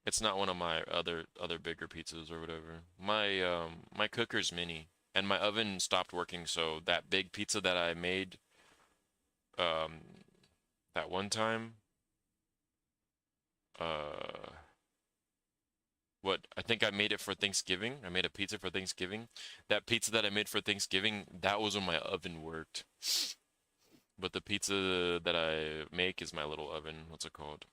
It's not one of my other bigger pizzas or whatever. My cooker's mini and my oven stopped working, so that big pizza that I made that one time what I think I made it for Thanksgiving. I made a pizza for Thanksgiving. That pizza that I made for Thanksgiving, that was when my oven worked. But the pizza that I make is my little oven. What's it called?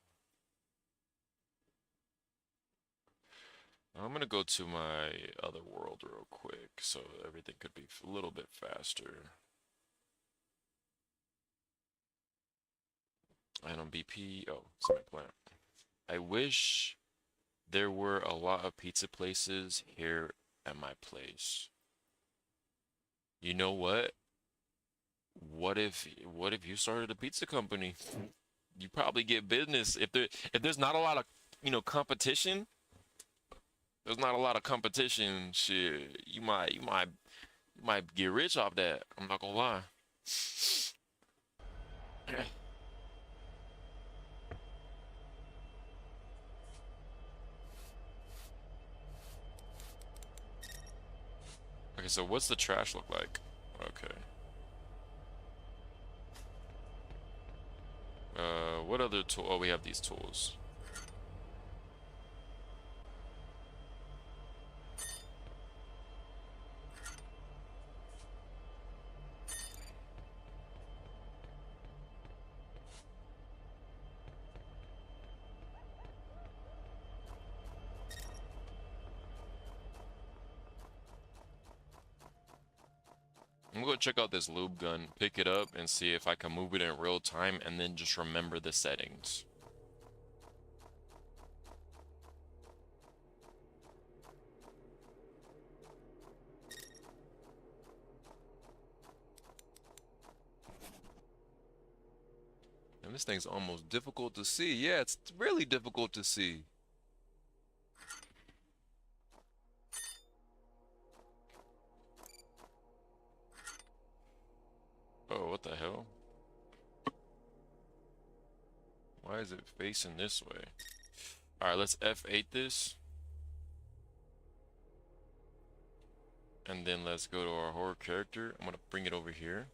I'm gonna go to my other world real quick so everything could be a little bit faster. And on BP, oh, it's my plant. I wish there were a lot of pizza places here at my place. You know what? What if you started a pizza company? You probably get business if there's not a lot of, competition. There's not a lot of competition, shit. You might get rich off that. I'm not gonna lie. Okay, so what's the trash look like? Okay. What other tool? Oh, we have these tools. I'm gonna go check out this lube gun, pick it up, and see if I can move it in real time, and then just remember the settings. And this thing's almost difficult to see. Yeah, it's really difficult to see. Oh, what the hell? Why is it facing this way? Alright, let's F8 this. And then let's go to our horror character. I'm gonna bring it over here.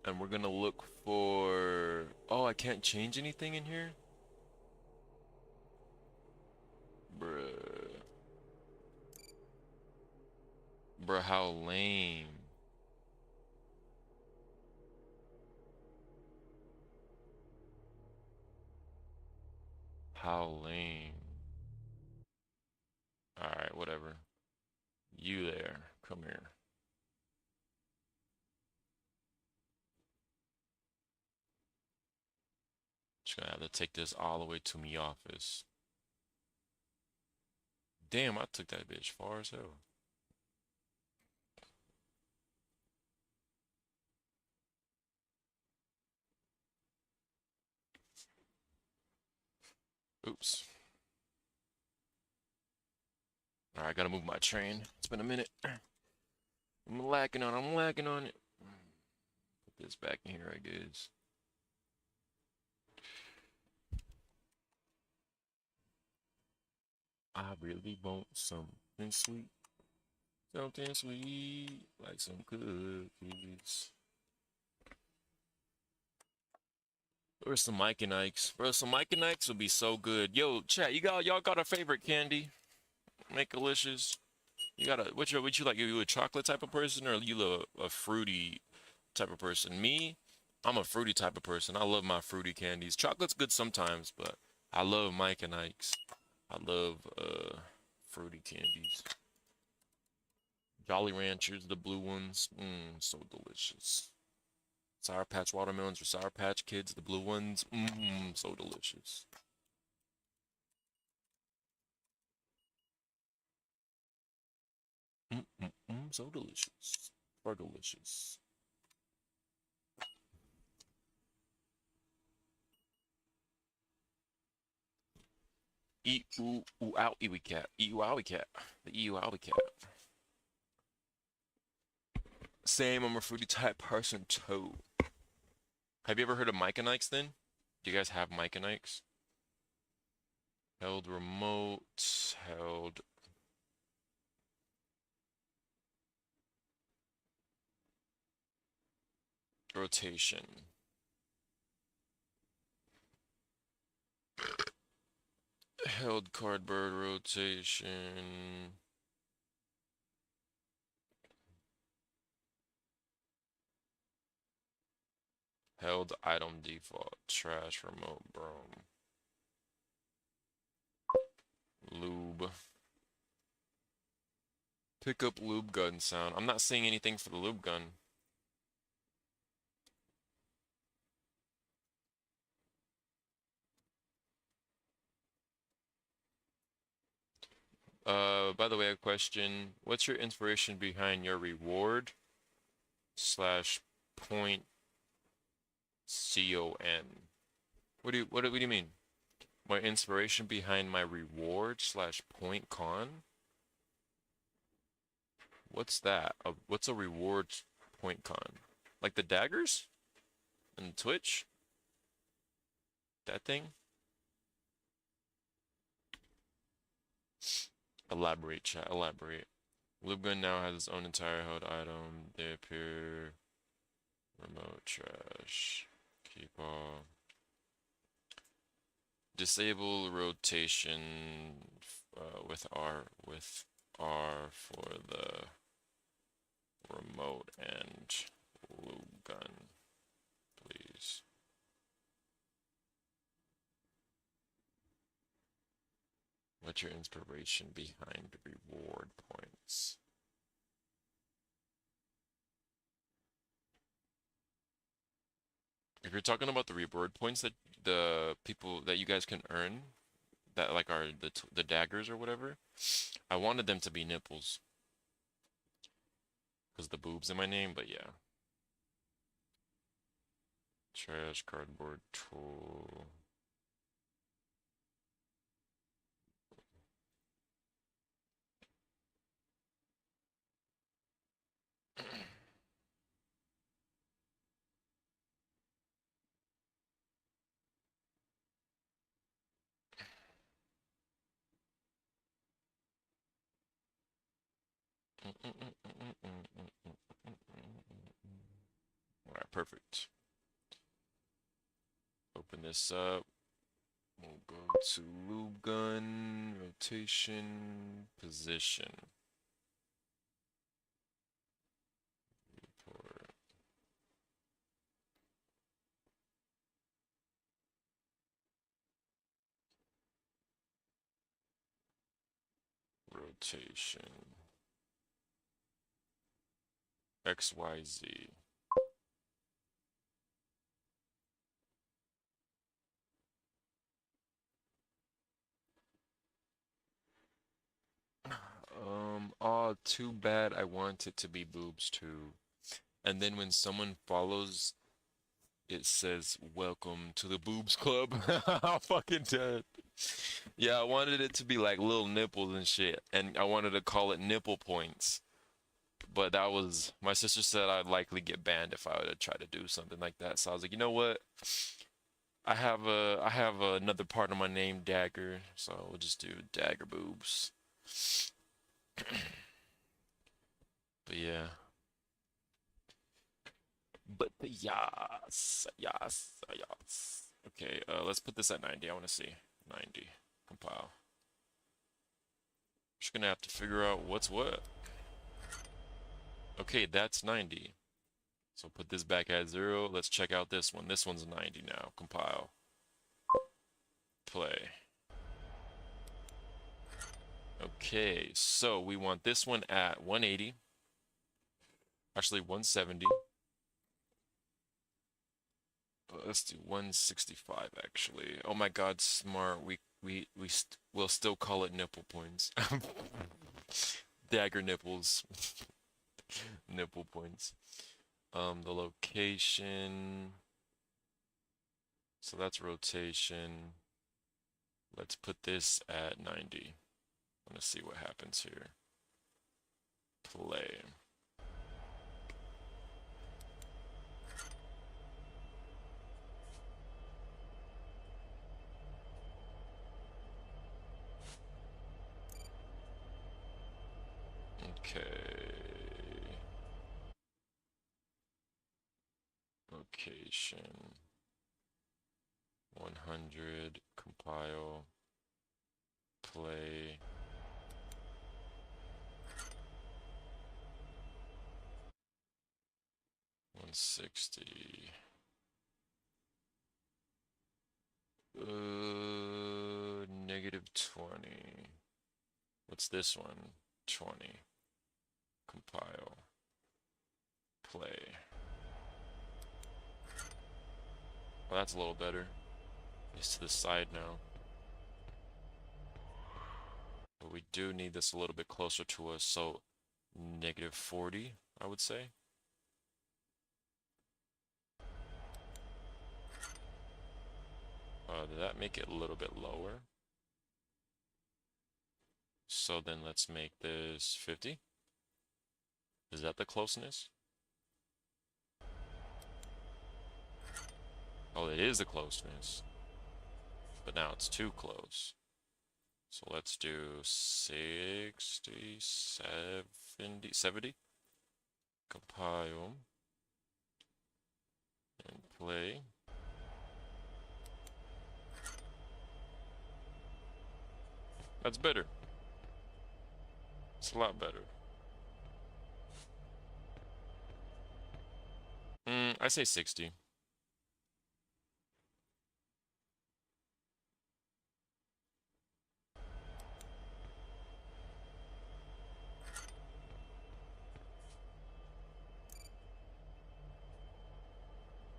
And we're gonna look for... Oh, I can't change anything in here? Bruh. Bruh, how lame. How lame. Alright, whatever. You there. Come here. Just gonna have to take this all the way to me office. Damn, I took that bitch far as hell. Oops. Alright, I gotta move my train. It's been a minute. I'm lacking on it. Put this back in here, I guess. I really want something sweet. Something sweet, like some cookies. Or some Mike and Ike's. Bro, some Mike and Ike's would be so good. Yo, chat, y'all got a favorite candy? Make-a-licious. You got a what you like? You a chocolate type of person or you a fruity type of person? Me, I'm a fruity type of person. I love my fruity candies. Chocolate's good sometimes, but I love Mike and Ike's. I love fruity candies. Jolly Ranchers, the blue ones. Mmm, so delicious. Sour Patch Watermelons or Sour Patch Kids, the blue ones. Mmm, so delicious. So delicious. So delicious. Eat ooh ooh ow eewee cat. Eat ooh owie cat. The eat ooh owie cat. Same, I'm a fruity type person too. Have you ever heard of Mike and Ike's then? Do you guys have Mike and Ike's? Held remote, held rotation. Held cardboard rotation. Held item default. Trash remote broom. Lube. Pick up lube gun sound. I'm not seeing anything for the lube gun. By the way, a question. What's your inspiration behind your reward slash point CON? What do you mean? My inspiration behind my reward slash point con? What's that? What's a reward point con? Like the daggers? And Twitch? That thing? Elaborate, chat. Elaborate. Loop gun now has its own entire held item. They appear remote trash. Keep all. Disable rotation with R for the remote and loop gun, please. What's your inspiration behind reward points? If you're talking about the reward points that the people that you guys can earn, that like are the daggers or whatever, I wanted them to be nipples because the boobs in my name. But yeah, trash cardboard tool. All right, perfect. Open this up. We'll go to loop gun, rotation, position. Report. Rotation. XYZ. Oh, too bad I want it to be boobs too. And then when someone follows, it says, "Welcome to the boobs club." I'm fucking dead. Yeah, I wanted it to be like little nipples and shit, and I wanted to call it nipple points. But that was, my sister said I'd likely get banned if I were to try to do something like that. So I was like, you know what? I have another part of my name, Dagger, so we'll just do Dagger boobs. But yeah. But yes, yes, yes. Okay, let's put this at 90. I want to see 90. Compile. Just gonna have to figure out what's what. Okay, that's 90. So put this back at 0. Let's check out this one. This one's 90 now. Compile. Play. Okay, so we want this one at 180. Actually, 170. Let's do 165 actually. Oh my God, smart. We'll still call it nipple points. Dagger nipples. Nipple points. The location. So that's rotation. Let's put this at 90. I'm gonna see what happens here. Play. Okay. Location. 100. Compile. Play. $160. -20. What's this one? 20. Compile. Play. Well, that's a little better. It's to the side now. But we do need this a little bit closer to us, so -40, I would say. Did that make it a little bit lower? So then let's make this 50. Is that the closeness? Oh, it is the closeness. But now it's too close. So let's do 60, 70, 70. Compile and play. That's better. It's a lot better. I say 60.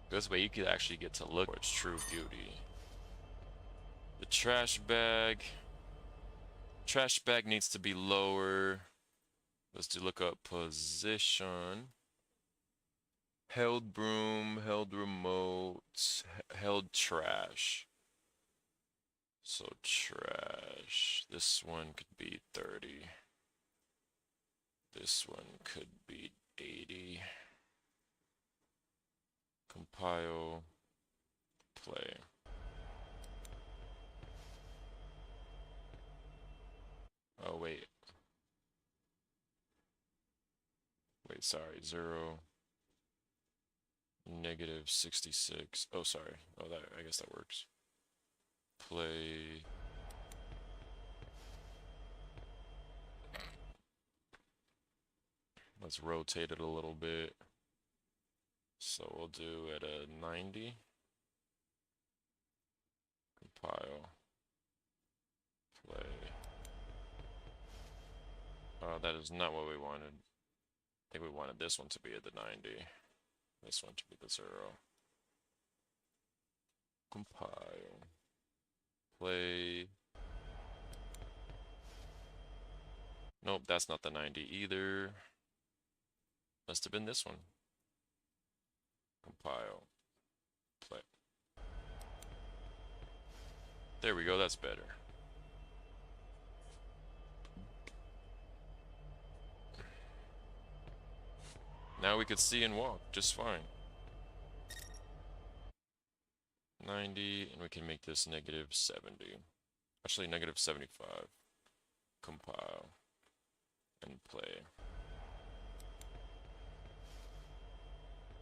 This way you could actually get to look for its true beauty. The trash bag. Trash bag needs to be lower. Let's do look up position. Held broom, held remote, held trash. So trash. This one could be 30. This one could be 80. Compile. Play. Oh, wait. Wait, sorry. 0. Negative 66. Oh, sorry. Oh, that, I guess that works. Play. Let's rotate it a little bit. So we'll do it at 90. Compile. Play. That is not what we wanted. I think we wanted this one to be at the 90. This one to be the 0. Compile. Play. Nope, that's not the 90 either. Must have been this one. Compile. Play. There we go, that's better. Now we could see and walk just fine. 90, and we can make this negative 70. Actually, negative 75. Compile. And play.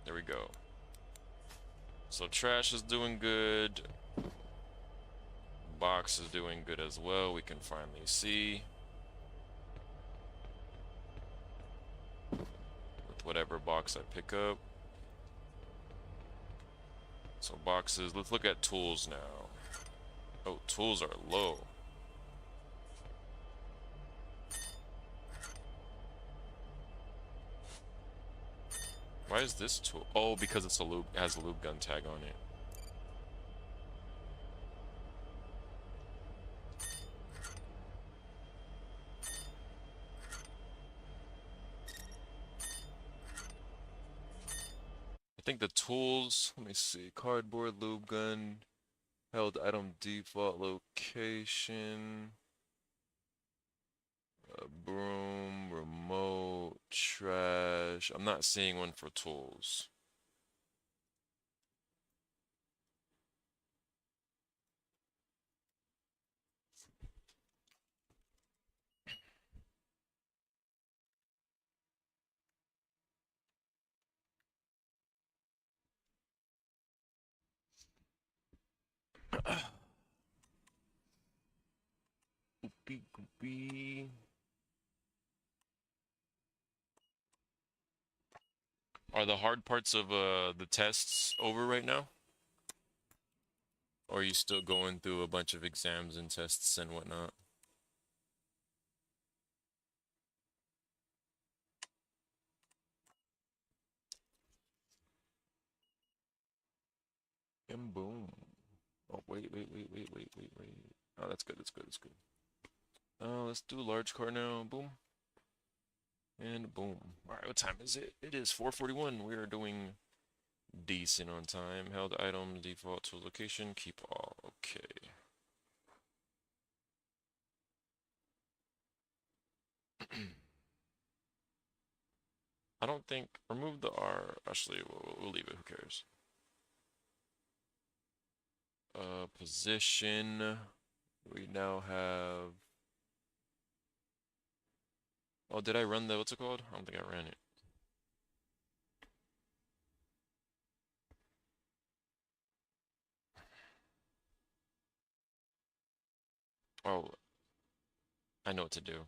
There we go. So trash is doing good. Box is doing good as well. We can finally see. With whatever box I pick up. So boxes, let's look at tools now. Oh, tools are low. Why is this tool? Oh, because it's a loop, it has a loop gun tag on it. I think the tools, let me see, cardboard, loop gun, held item default location, broom, remote, trash. I'm not seeing one for tools. Goopy, goopy. Are the hard parts of the tests over right now? Or are you still going through a bunch of exams and tests and whatnot? And boom. Oh, wait. Oh, that's good, that's good, that's good. Let's do large car now. Boom. And boom. Alright, what time is it? It is 4:41. We are doing decent on time. Held item, default to location, keep all. Okay. I don't think, remove the R. Actually, we'll leave it, who cares? Position. We now have. Oh, did I run the what's it called? I don't think I ran it. Oh, I know what to do.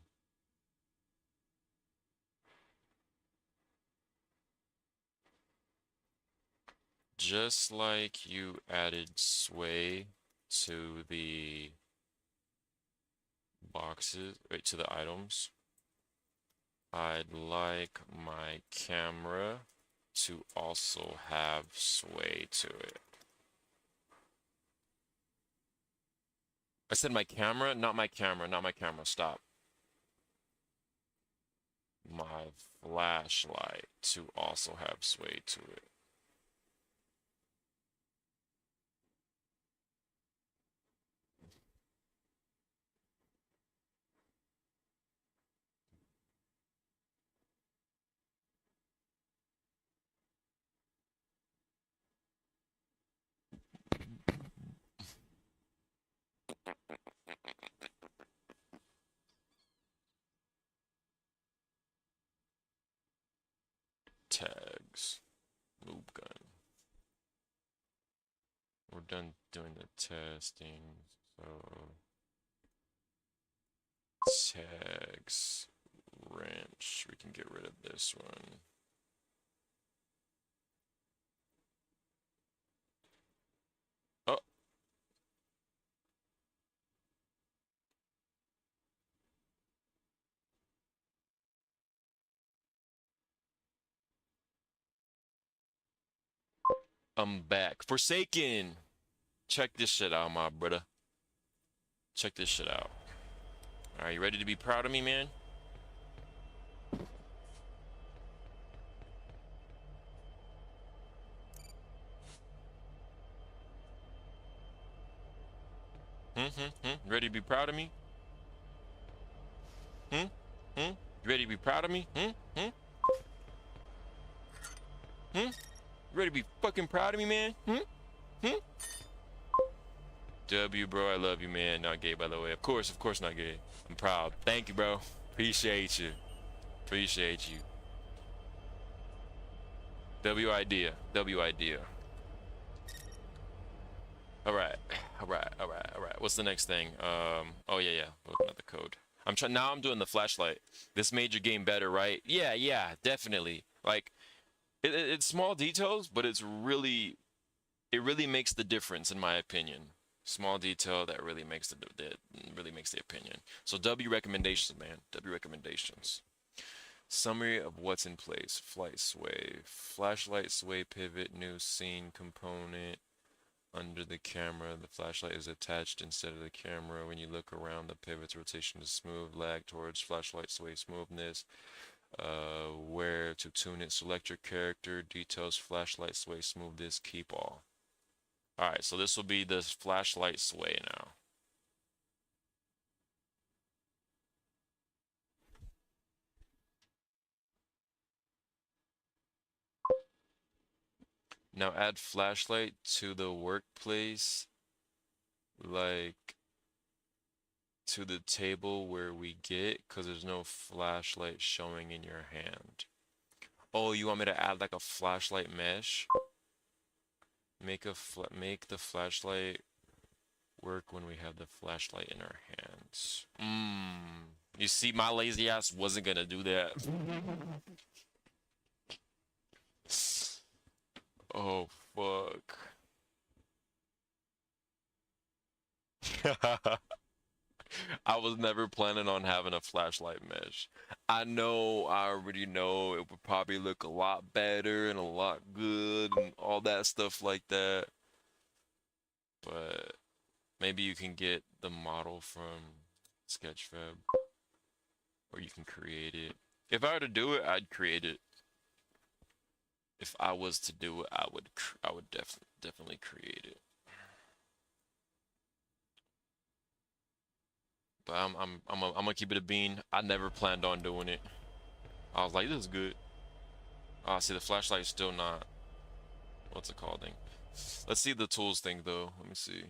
Just like you added sway to the boxes, right, to the items, I'd like my camera to also have sway to it. I said my camera, not my camera, not my camera. Stop. My flashlight to also have sway to it. Tags. Loop gun. We're done doing the testing, so tags, wrench, we can get rid of this one. Oh, I'm back. Forsaken! Check this shit out, my brother. Check this shit out. Alright, you ready to be proud of me, man? Ready to be proud of me? Hmm? You ready to be proud of me? You ready to be fucking proud of me, man? W, bro, I love you, man. Not gay, by the way. Of course not gay. I'm proud. Thank you, bro. Appreciate you. Appreciate you. W idea. W idea. Alright. What's the next thing? Oh yeah. Looking at the code. Now I'm doing the flashlight. This made your game better, right? Yeah, definitely. Like, it's small details, but it really makes the difference in my opinion. Small detail that really makes the opinion. So W recommendations, man. W recommendations. Summary of what's in place. Flight sway. Flashlight sway pivot. New scene component. Under the camera, the flashlight is attached instead of the camera. When you look around, the pivot's rotation is smooth. Lag towards flashlight sway smoothness. Where to tune it. Select your character. Details. Flashlight sway smoothness. Keep all. Alright, so this will be the flashlight sway now. Now add flashlight to the workplace, like to the table where we get, because there's no flashlight showing in your hand. Oh, you want me to add like a flashlight mesh? Make the flashlight work when we have the flashlight in our hands. You see, my lazy ass wasn't gonna do that. Oh, fuck. I was never planning on having a flashlight mesh. I already know it would probably look a lot better and a lot good and all that stuff like that. But maybe you can get the model from Sketchfab, or you can create it. If I were to do it, I'd create it. If I was to do it, I would definitely create it. But I'm gonna keep it a bean. I never planned on doing it. I was like, this is good. See, the flashlight's still not. What's it called thing? Let's see the tools thing though. Let me see.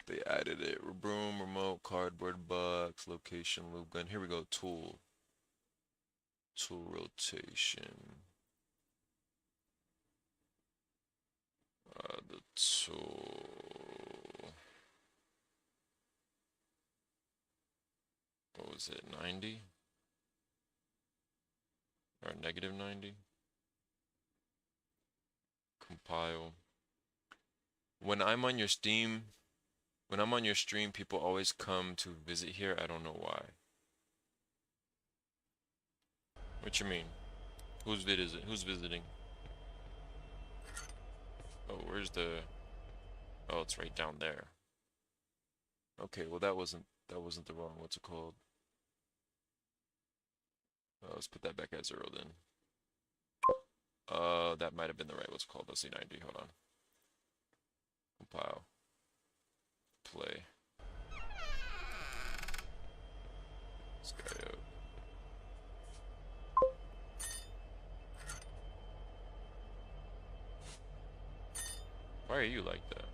They added it. Broom, remote, cardboard box, location, loop gun. Here we go. Tool. Tool rotation. The tool. What was it? 90? Or negative 90? Compile. When I'm on your Steam, when I'm on your stream, people always come to visit here. I don't know why. What you mean? Who's visiting? Oh, where's the... Oh, it's right down there. Okay, well that wasn't the wrong, what's it called? Let's put that back at 0 then. That might have been the right, what's it called? Let's see, 90, hold on. Compile. Play. This guy up. Why are you like that?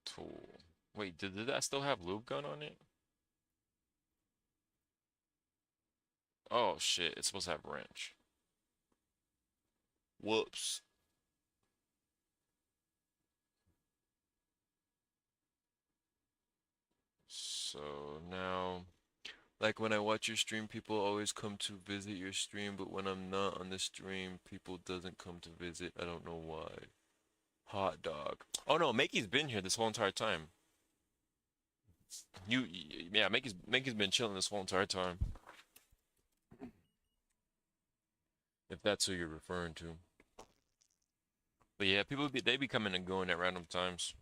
Tool. Wait, did that still have loop gun on it? Oh shit, it's supposed to have wrench. Whoops. So now, like when I watch your stream, people always come to visit your stream, but when I'm not on the stream, people doesn't come to visit. I don't know why. Hot dog. Oh no, Makey's been here this whole entire time. Yeah, Makey's been chilling this whole entire time. If that's who you're referring to. But yeah, they be coming and going at random times.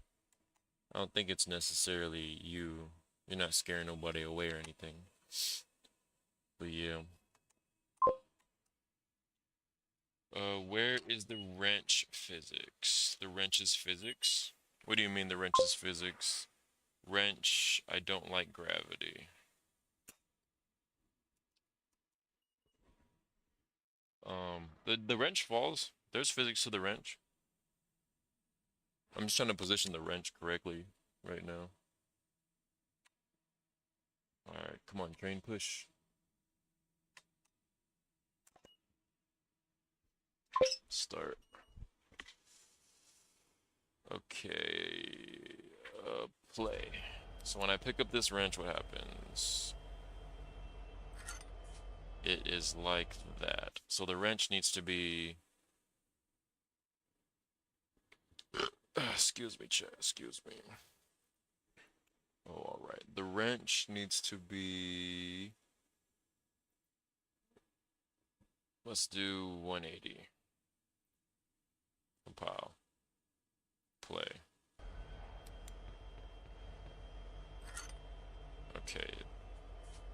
I don't think it's necessarily you. You're not scaring nobody away or anything. But yeah. Where is the wrench physics? The wrench is physics? What do you mean the wrench is physics? Wrench, I don't like gravity. The wrench falls. There's physics to the wrench. I'm just trying to position the wrench correctly right now. Alright, come on, train push. Start. Okay, play. So when I pick up this wrench, what happens? It is like that. So the wrench needs to be... excuse me, chat, excuse me. Oh, alright. The wrench needs to be... Let's do 180. Compile. Play. Okay.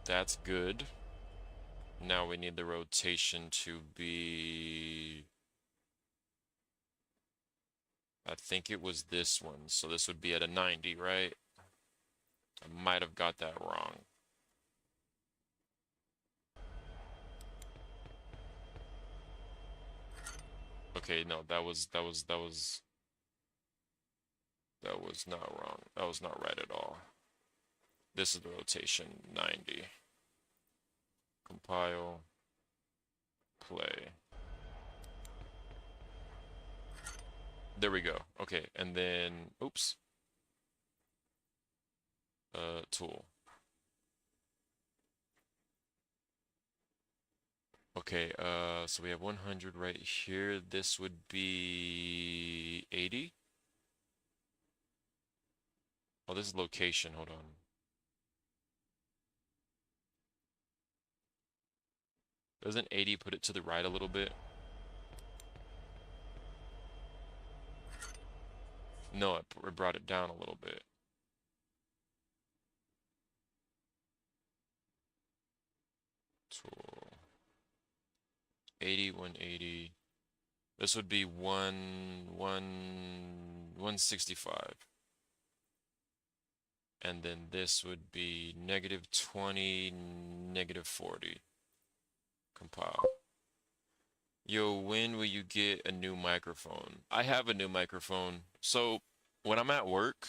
That's good. Now we need the rotation to be... I think it was this one. So this would be at a 90, right? I might have got that wrong. Okay, no, that was not wrong. That was not right at all. This is the rotation, 90. Compile. Play. There we go. Okay, and then, oops. Tool. Okay, so we have 100 right here. This would be 80. Oh, this is location. Hold on. Doesn't 80 put it to the right a little bit? No, it brought it down a little bit. Tool. 80, 180. This would be 165. And then this would be negative 20, negative 40. Compile. Yo, when will you get a new microphone? I have a new microphone. So when I'm at work,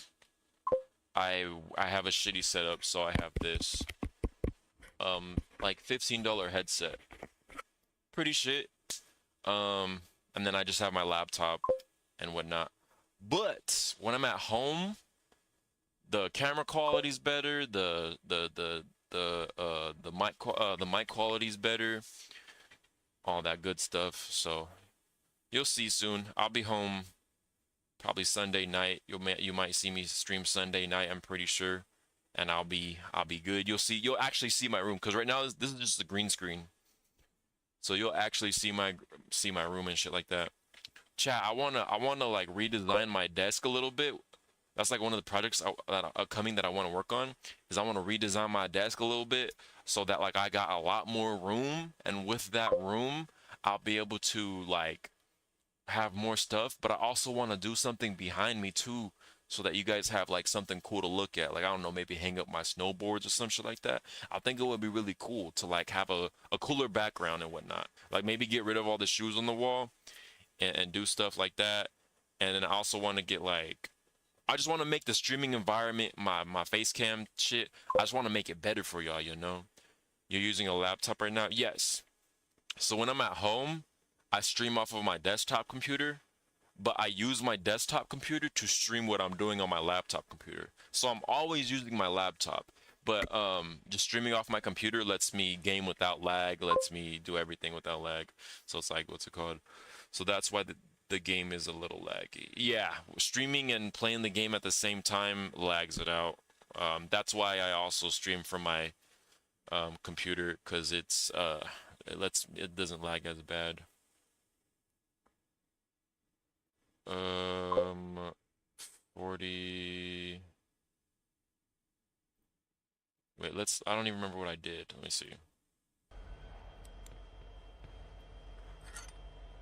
I have a shitty setup, so I have this like $15 headset. Pretty shit. And then I just have my laptop and whatnot. But when I'm at home, the camera quality's better, the mic quality's better, all that good stuff. So you'll see soon. I'll be home probably Sunday night. You might see me stream Sunday night, I'm pretty sure. And I'll be good. You'll actually see my room because right now this is just a green screen. So you'll actually see my room and shit like that. Chat, I wanna like redesign my desk a little bit. That's like one of the projects that are upcoming that I want to work on is I want to redesign my desk a little bit so that like I got a lot more room, and with that room I'll be able to like have more stuff, but I also want to do something behind me too so that you guys have like something cool to look at. Like I don't know, maybe hang up my snowboards or some shit like that. I think it would be really cool to like have a cooler background and whatnot. Like maybe get rid of all the shoes on the wall and do stuff like that. And then I also want to get like I just want to make the streaming environment, my face cam shit. I just want to make it better for y'all, you know. You're using a laptop right now? Yes. So when I'm at home, I stream off of my desktop computer, but I use my desktop computer to stream what I'm doing on my laptop computer. So I'm always using my laptop, but just streaming off my computer lets me game without lag, lets me do everything without lag. So it's like, what's it called? So that's why the game is a little laggy. Yeah, streaming and playing the game at the same time lags it out. That's why I also stream from my computer because it doesn't lag as bad. 40. Wait, I don't even remember what I did. Let me see.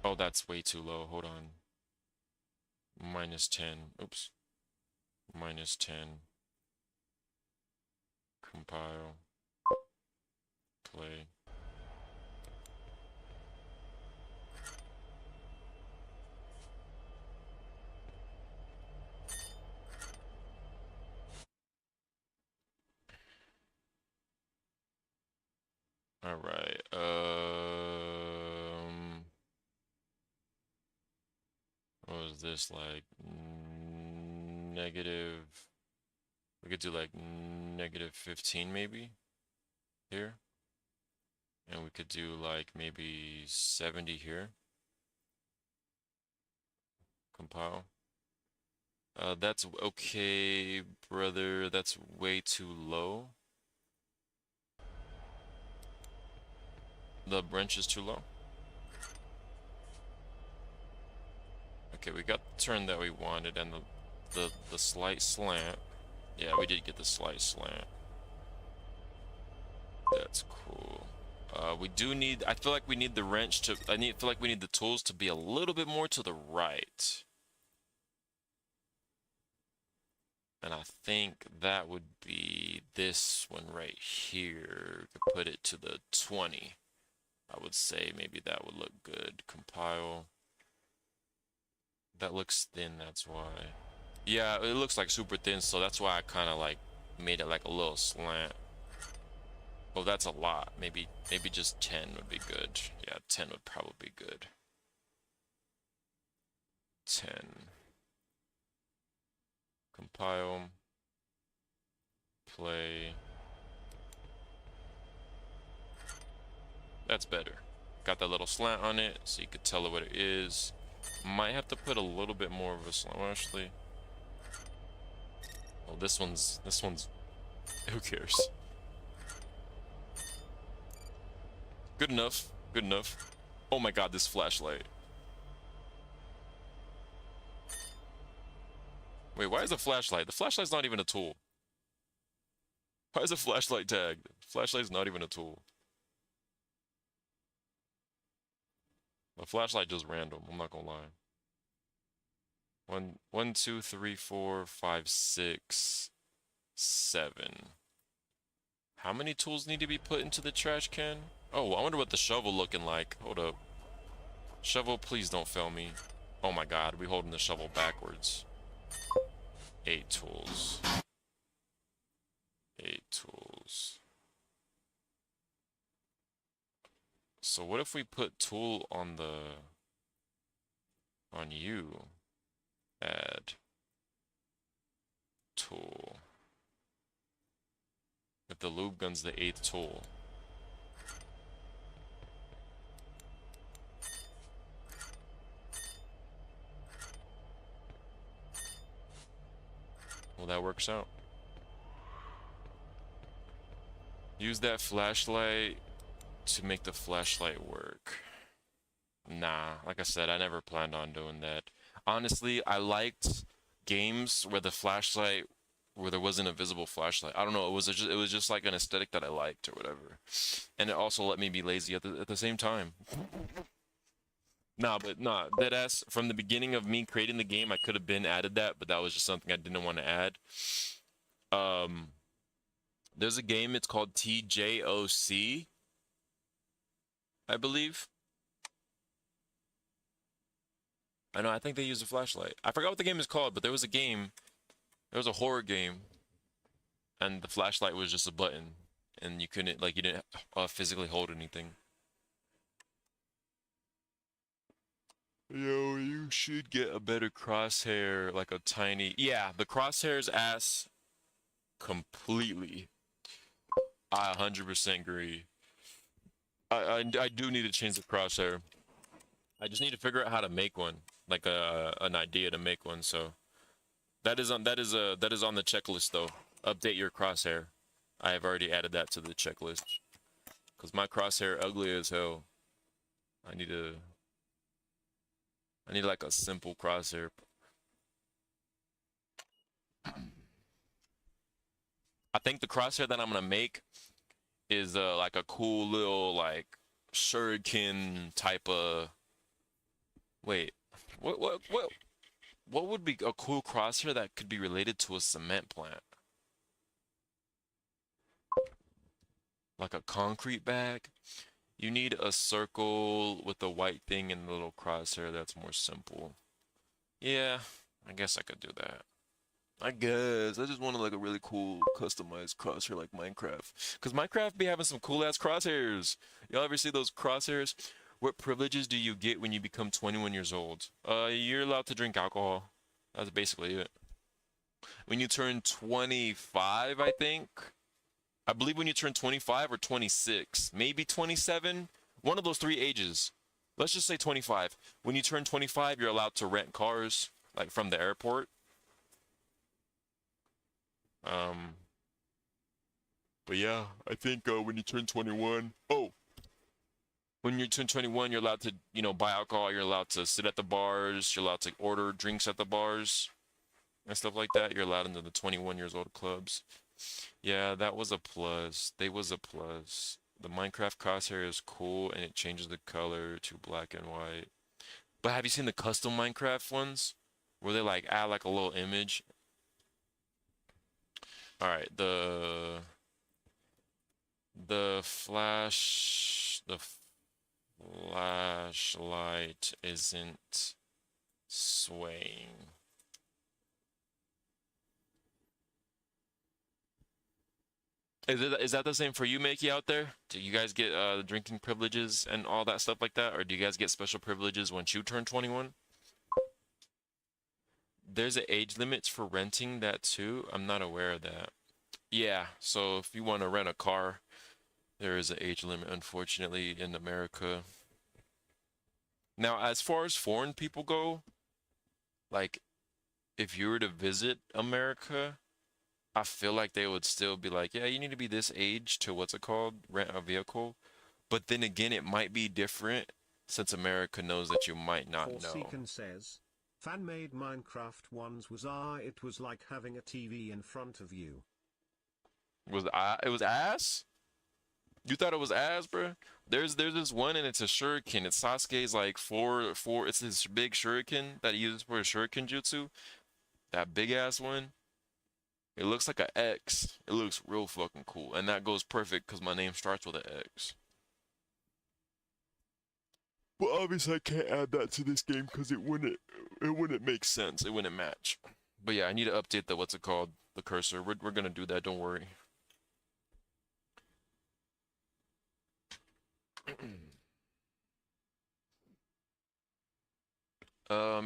Oh, that's way too low. Hold on. -10. Oops. -10. Compile. Play. All right. What was this like? Negative. We could do like -15 maybe here. And we could do like maybe 70 here. Compile. That's okay, brother. That's way too low. The branch is too low. Okay, we got the turn that we wanted and the slight slant. Yeah, we did get the slight slant. That's cool. We do need, I feel like we need the wrench to, feel like we need the tools to be a little bit more to the right. And I think that would be this one right here. Could put it to the 20. I would say maybe that would look good. Compile. That looks thin, that's why. Yeah, it looks like super thin, so that's why I kind of like made it like a little slant. Oh, that's a lot. Maybe just 10 would be good. Yeah, 10 would probably be good. 10. Compile. Play. That's better. Got that little slant on it, so you could tell it what it is. Might have to put a little bit more of a slant, actually. Oh, this one's, who cares? Good enough, good enough. Oh my god, this flashlight. Wait, why is a flashlight? The flashlight's not even a tool. Why is a flashlight tagged? Flashlight's not even a tool. The flashlight just random, I'm not gonna lie. 1, 2, 3, 4, 5, 6, 7. How many tools need to be put into the trash can? Oh, I wonder what the shovel looking like. Hold up. Shovel, please don't fail me. Oh my god, we holding the shovel backwards. 8 tools. 8 tools. So what if we put tool on you? Add tool. If the lube gun's the 8th tool. Well, that works out. Use that flashlight to make the flashlight work. Nah, like I said, I never planned on doing that. Honestly, I liked games where the flashlight, where there wasn't a visible flashlight. I don't know, it was just like an aesthetic that I liked or whatever. And it also let me be lazy at the same time. Nah, that ass from the beginning of me creating the game, I could have been added that, but that was just something I didn't want to add. There's a game, it's called TJOC, I believe. I know, I think they use a flashlight. I forgot what the game is called, but there was a game, there was a horror game, and the flashlight was just a button, and you couldn't, like, you didn't physically hold anything. Yo, you should get a better crosshair, like a tiny... Yeah, the crosshair's ass completely. I 100% agree. I do need to change the crosshair. I just need to figure out how to make one, like an idea to make one. So that is on the checklist though. Update your crosshair. I have already added that to the checklist because my crosshair ugly as hell. I need like a simple crosshair. I think the crosshair that I'm gonna make is like a cool little like shuriken type of. Wait, what would be a cool crosshair that could be related to a cement plant? Like a concrete bag? You need a circle with a white thing and a little crosshair that's more simple. Yeah, I guess I could do that. I guess. I just want like a really cool customized crosshair like Minecraft. Because Minecraft be having some cool ass crosshairs. Y'all ever see those crosshairs? What privileges do you get when you become 21 years old? You're allowed to drink alcohol. That's basically it. When you turn 25, I think. I believe when you turn 25 or 26, maybe 27, one of those 3 ages. Let's just say 25. When you turn 25, you're allowed to rent cars, like from the airport. But yeah, I think when you turn 21, when you turn 21, you're allowed to, buy alcohol. You're allowed to sit at the bars. You're allowed to order drinks at the bars and stuff like that. You're allowed into the 21 years old clubs. Yeah, that was a plus. They was a plus. The Minecraft crosshair is cool and it changes the color to black and white. But have you seen the custom Minecraft ones where they like add like a little image? All right, the flashlight isn't swaying. Is that the same for you, Makey, out there? Do you guys get drinking privileges and all that stuff like that? Or do you guys get special privileges once you turn 21? There's an age limit for renting that too. I'm not aware of that. Yeah, so if you want to rent a car, there is an age limit, unfortunately, in America. Now, as far as foreign people go, like, if you were to visit America, I feel like they would still be like, yeah, you need to be this age to rent a vehicle. But then again, it might be different since America knows that you might not know. Forsaken says, fan-made Minecraft ones it was like having a TV in front of you. It was ass? You thought it was ass, bro? There's this one and it's a shuriken. It's Sasuke's like it's this big shuriken that he uses for his shuriken jutsu. That big ass one. It looks like an X. It looks real fucking cool. And that goes perfect because my name starts with an X. But obviously I can't add that to this game because it wouldn't make sense. It wouldn't match. But yeah, I need to update the what's it called? The cursor. We're gonna do that, don't worry.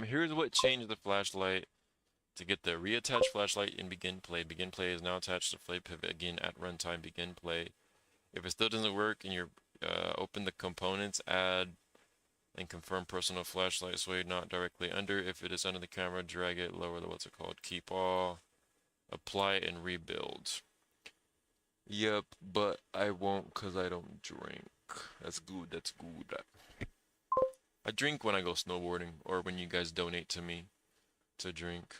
Here's what changed the flashlight. To get the reattach flashlight in begin play. Begin play is now attached to flame pivot again at runtime. Begin play. If it still doesn't work and you're open the components, add and confirm personal flashlight sway not directly under. If it is under the camera, drag it, lower the what's it called? Keep all. Apply and rebuild. Yep, but I won't because I don't drink. That's good, that's good. I drink when I go snowboarding or when you guys donate to me to drink.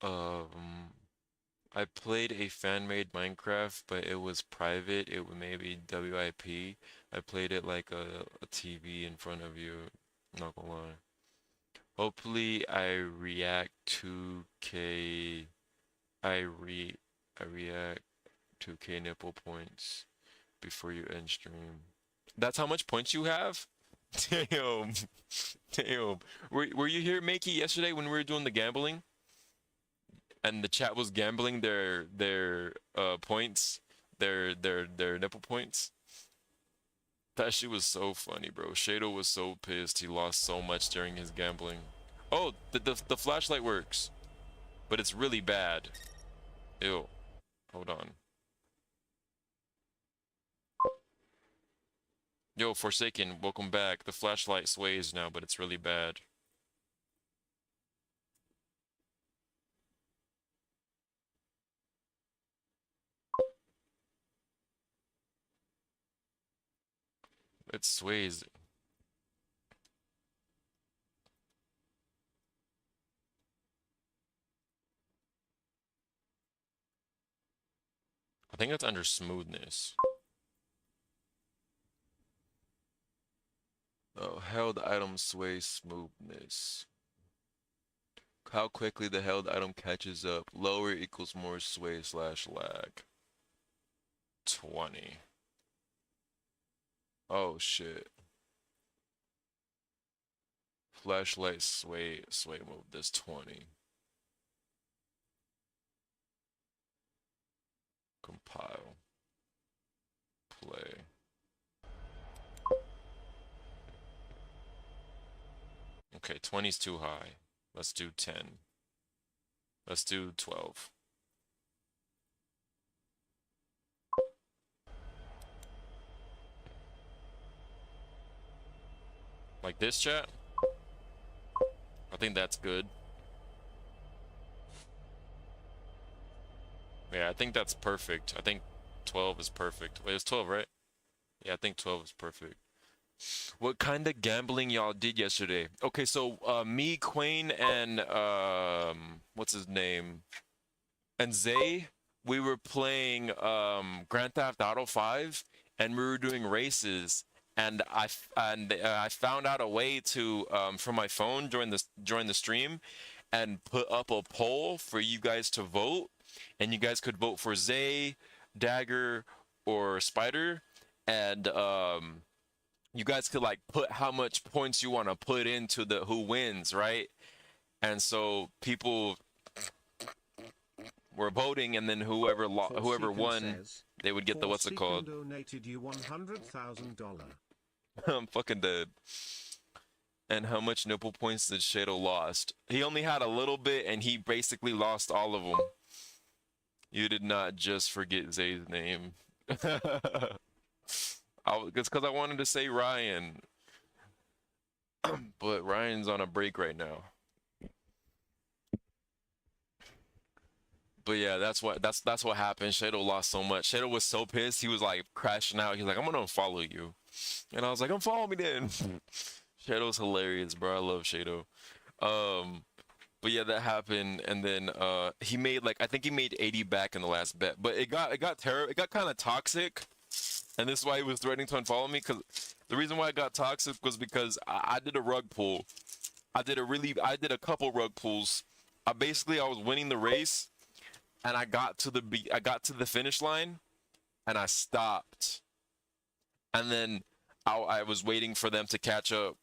I played a fan-made Minecraft, but it was private. It was maybe WIP. I played it like a TV in front of you. Not gonna lie. Hopefully, I react 2K. I react 2K nipple points before you end stream. That's how much points you have? Damn. Damn. Were you here, Makey, yesterday when we were doing the gambling? And the chat was gambling their points, their nipple points. That shit was so funny, bro. Shado was so pissed. He lost so much during his gambling. Oh, the flashlight works, but it's really bad. Ew. Hold on. Yo, Forsaken, welcome back. The flashlight sways now, but it's really bad. It sways. I think it's under smoothness. Oh, held item sway smoothness. How quickly the held item catches up. Lower equals more sway slash lag. 20. Oh shit. Flashlight sway move this 20. Compile. Play. Okay, 20's too high. Let's do 10. Let's do 12. Like this, chat? I think that's good. Yeah, I think that's perfect. I think 12 is perfect. Wait, it's 12, right? Yeah, I think 12 is perfect. What kind of gambling y'all did yesterday? Okay, so me, Quayne, and what's his name? And Zay, we were playing Grand Theft Auto 5 and we were doing races and I found out a way to from my phone during the stream and put up a poll for you guys to vote and you guys could vote for Zay, Dagger, or Spider and you guys could like put how much points you want to put into the who wins, right? And so people were voting, and then whoever won, says, they would get the what's it called? Donated you $100,000. I'm fucking dead. And how much nipple points did Shado lost? He only had a little bit, and he basically lost all of them. You did not just forget Zay's name. It's because I wanted to say Ryan, but Ryan's on a break right now. But yeah, that's what happened. Shado lost so much. Shado was so pissed. He was like crashing out. He's like, "I'm gonna unfollow you," and I was like, "Unfollow me then." Shado's hilarious, bro. I love Shado. But yeah, that happened, and then he made like I think he made 80 back in the last bet. But it got terrible. It got kind of toxic. And this is why he was threatening to unfollow me, because the reason why it got toxic was because I did a rug pull. I did a couple rug pulls. I was winning the race, and I got to the finish line, and I stopped. And then I was waiting for them to catch up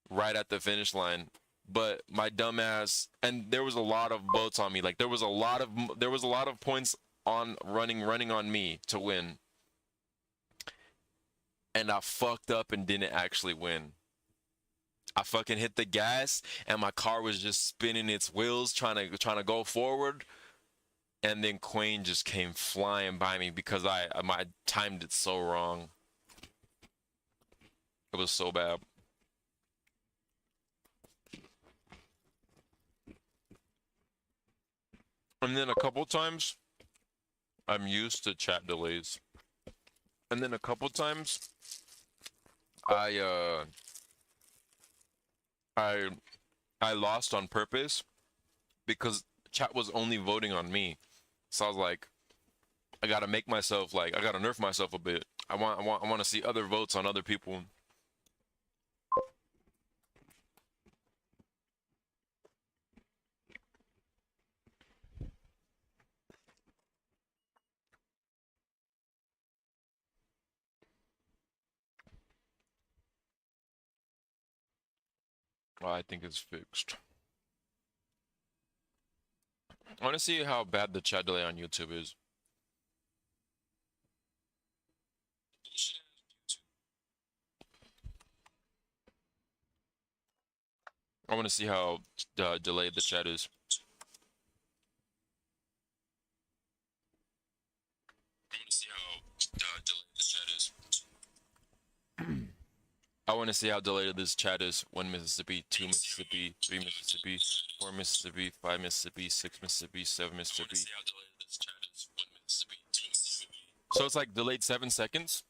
right at the finish line, but my dumbass, and there was a lot of votes on me. Like there was a lot of points on running on me to win, and I fucked up and didn't actually win. I fucking hit the gas, and my car was just spinning its wheels, trying to go forward, and then Quayne just came flying by me because I timed it so wrong. It was so bad. And then a couple times, I'm used to chat delays. And then a couple times, I I lost on purpose because chat was only voting on me. So I was like, I gotta make myself like I gotta nerf myself a bit. I want to see other votes on other people. I think it's fixed. I want to see how bad the chat delay on YouTube is. I want to see how delayed the chat is. I want to see how delayed the chat is. I want to see how delayed this chat is. 1 Mississippi, 2 Mississippi, 3 Mississippi, 4 Mississippi, 5 Mississippi, 6 Mississippi, 7 Mississippi. So it's like delayed 7 seconds.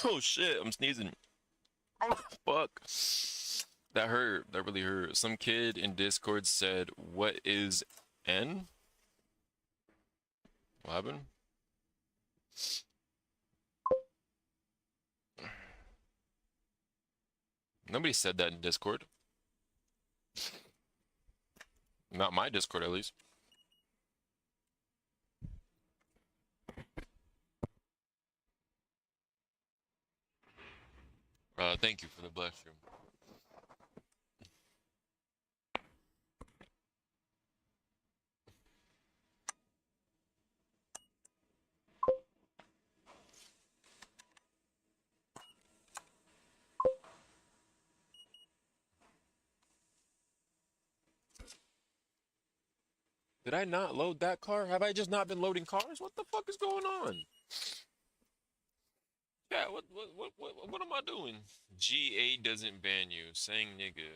Oh shit, I'm sneezing. Oh fuck. That hurt. That really hurt. Some kid in Discord said, "What is N?" What happened? Nobody said that in Discord. Not my Discord, at least. Thank you for the bless you. Did I not load that car? Have I just not been loading cars? What the fuck is going on? Yeah, what am I doing? GA doesn't ban you. Saying nigga.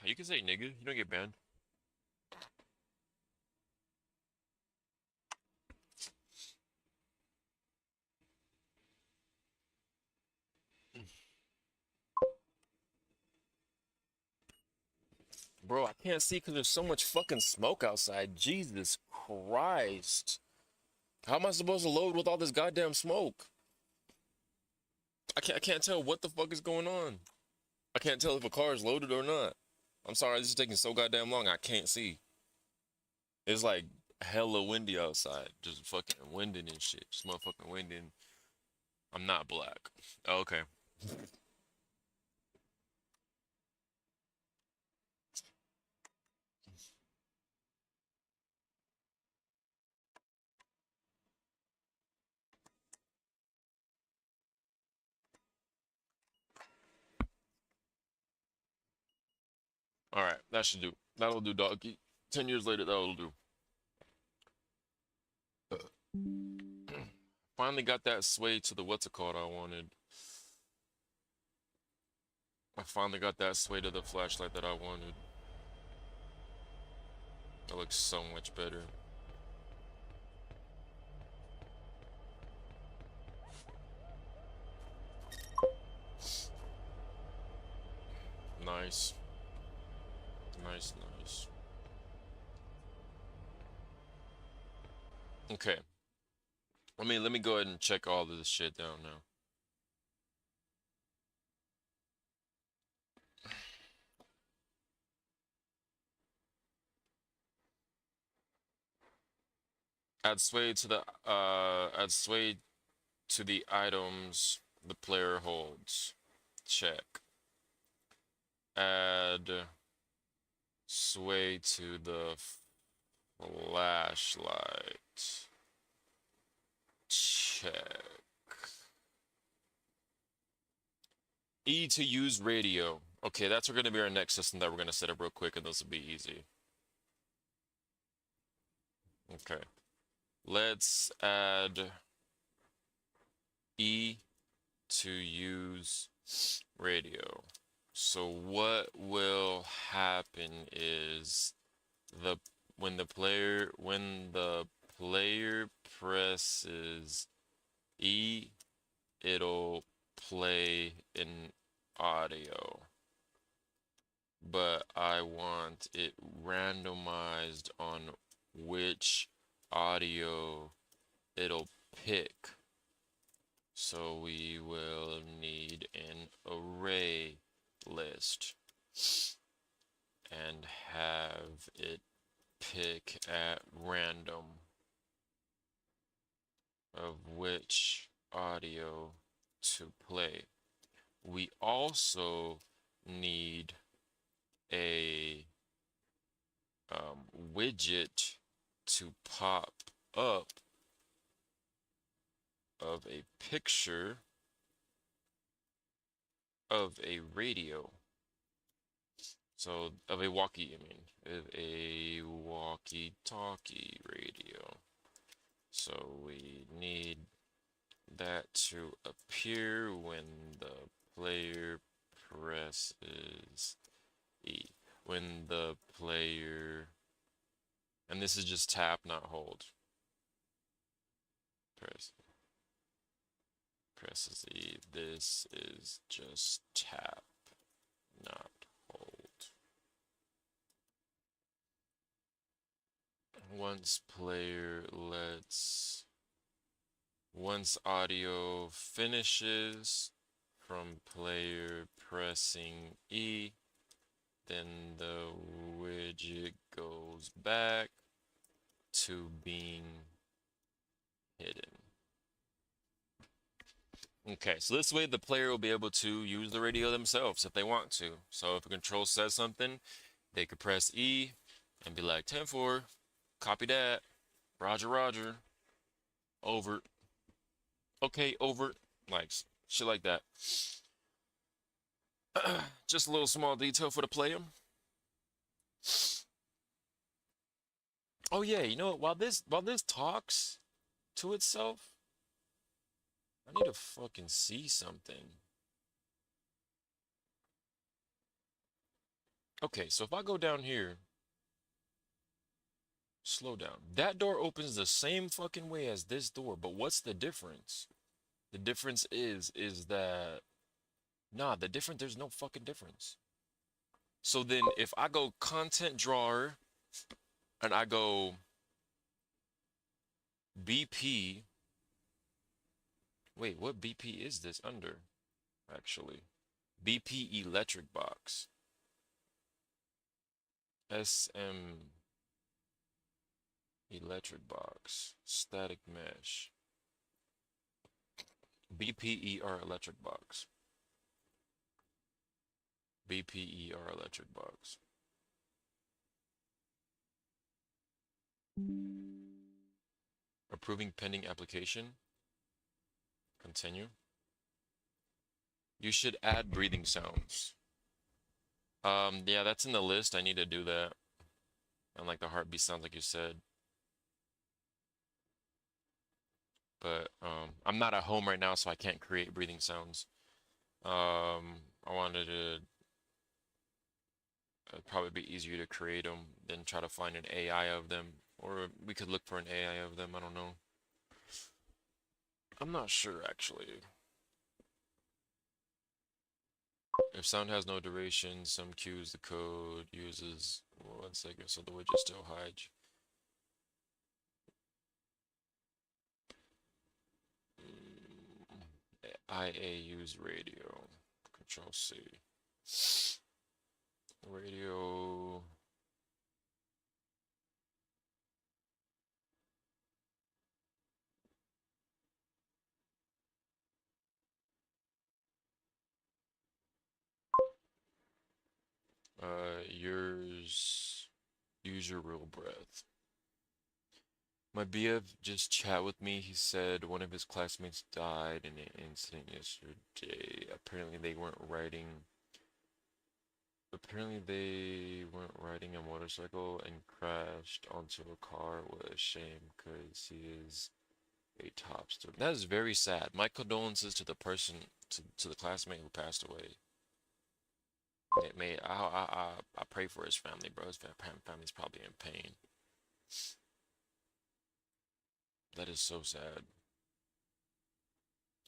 You can say nigga. You don't get banned. Bro, I can't see because there's so much fucking smoke outside. Jesus Christ. How am I supposed to load with all this goddamn smoke? I can't tell what the fuck is going on. I can't tell if a car is loaded or not. I'm sorry, this is taking so goddamn long. I can't see. It's like hella windy outside. Just fucking winding and shit. Just motherfucking winding. I'm not black. Oh, okay. All right, that should do. That'll do, doggy. 10 years later, that'll do. Finally got that sway to the what's it called I wanted. I finally got that sway to the flashlight that I wanted. That looks so much better. Nice. Nice, nice. Okay. Let me go ahead and check all of this shit down now. Add sway to the items the player holds. Check. Add sway to the flashlight. Check. E to use radio. Okay, that's going to be our next system that we're going to set up real quick, and this will be easy. Okay. Let's add E to use radio. So what will happen is the when the player presses E, it'll play an audio. But I want it randomized on which audio it'll pick. So we will need an array list and have it pick at random of which audio to play. We also need a widget to pop up of a picture of a radio. So, of a walkie, of a walkie-talkie radio. So we need that to appear when the player presses E. When the player, and this is just tap, not hold. Presses E. This is just tap, not hold. Once audio finishes from player pressing E, then the widget goes back to being hidden. Okay, so this way the player will be able to use the radio themselves if they want to. So if a control says something, they could press E and be like, 10-4, copy that, roger, roger, over, okay, over, like, shit like that. Just a little small detail for the player. Oh yeah, you know what? While this talks to itself, I need to fucking see something. Okay, so if I go down here, slow down. That door opens the same fucking way as this door, but what's the difference? The difference is that, nah, there's no fucking difference. So then if I go content drawer and I go BP, wait, what BP is this under, actually? BP electric box. SM electric box. Static mesh. BPER electric box. BPER electric box. Approving pending application. Continue. You should add breathing sounds. Yeah, that's in the list. I need to do that. And like the heartbeat sounds like you said. But I'm not at home right now, so I can't create breathing sounds. I wanted to. It'd probably be easier to create them than try to find an AI of them. Or we could look for an AI of them. I don't know. I'm not sure, actually. If sound has no duration, some cues the code uses 1 second, so the widget still hides. IA use radio. Control C. Radio. Yours. Use your real breath. My BF just chat with me. He said one of his classmates died in an incident yesterday. Apparently they weren't riding a motorcycle and crashed onto a car. What a shame, because he is a top student. That is very sad. My condolences to the person, to the classmate who passed away. I pray for his family, bro. His family's probably in pain. That is so sad.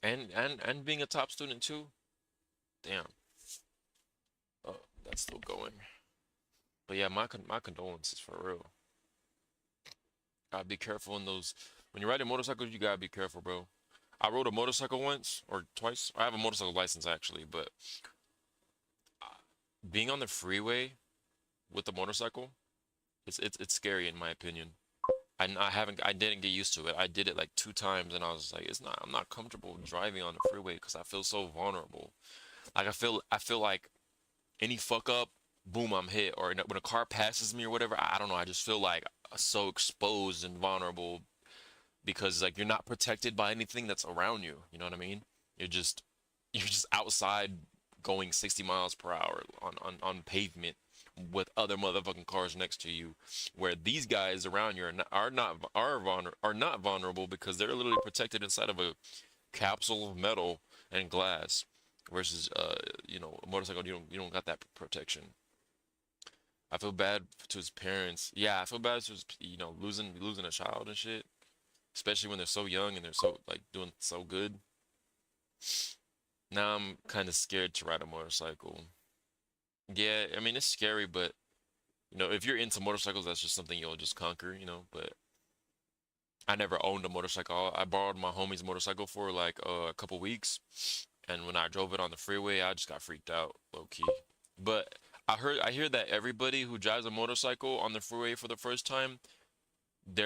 And being a top student too. Damn. Oh, that's still going. But yeah, my condolences for real. Gotta be careful in those. When you're riding motorcycles, you gotta be careful, bro. I rode a motorcycle once or twice. I have a motorcycle license actually, but being on the freeway with the motorcycle, it's scary in my opinion. I didn't get used to it. I did it like 2 times and I was like, I'm not comfortable driving on the freeway because I feel so vulnerable. Like I feel like any fuck up, boom, I'm hit. Or when a car passes me or whatever, I don't know. I just feel like so exposed and vulnerable because like you're not protected by anything that's around you. You know what I mean? You're just you're just outside going 60 miles per hour on pavement with other motherfucking cars next to you, where these guys around you are not vulnerable because they're literally protected inside of a capsule of metal and glass. Versus a motorcycle, you don't got that protection. I feel bad to his parents. Yeah, I feel bad to his, losing a child and shit, especially when they're so young and they're so like doing so good. Now I'm kind of scared to ride a motorcycle. Yeah, I mean it's scary, but if you're into motorcycles, that's just something you'll just conquer. But I never owned a motorcycle. I borrowed my homie's motorcycle for like a couple weeks, and when I drove it on the freeway, I just got freaked out, low key. But I hear that everybody who drives a motorcycle on the freeway for the first time,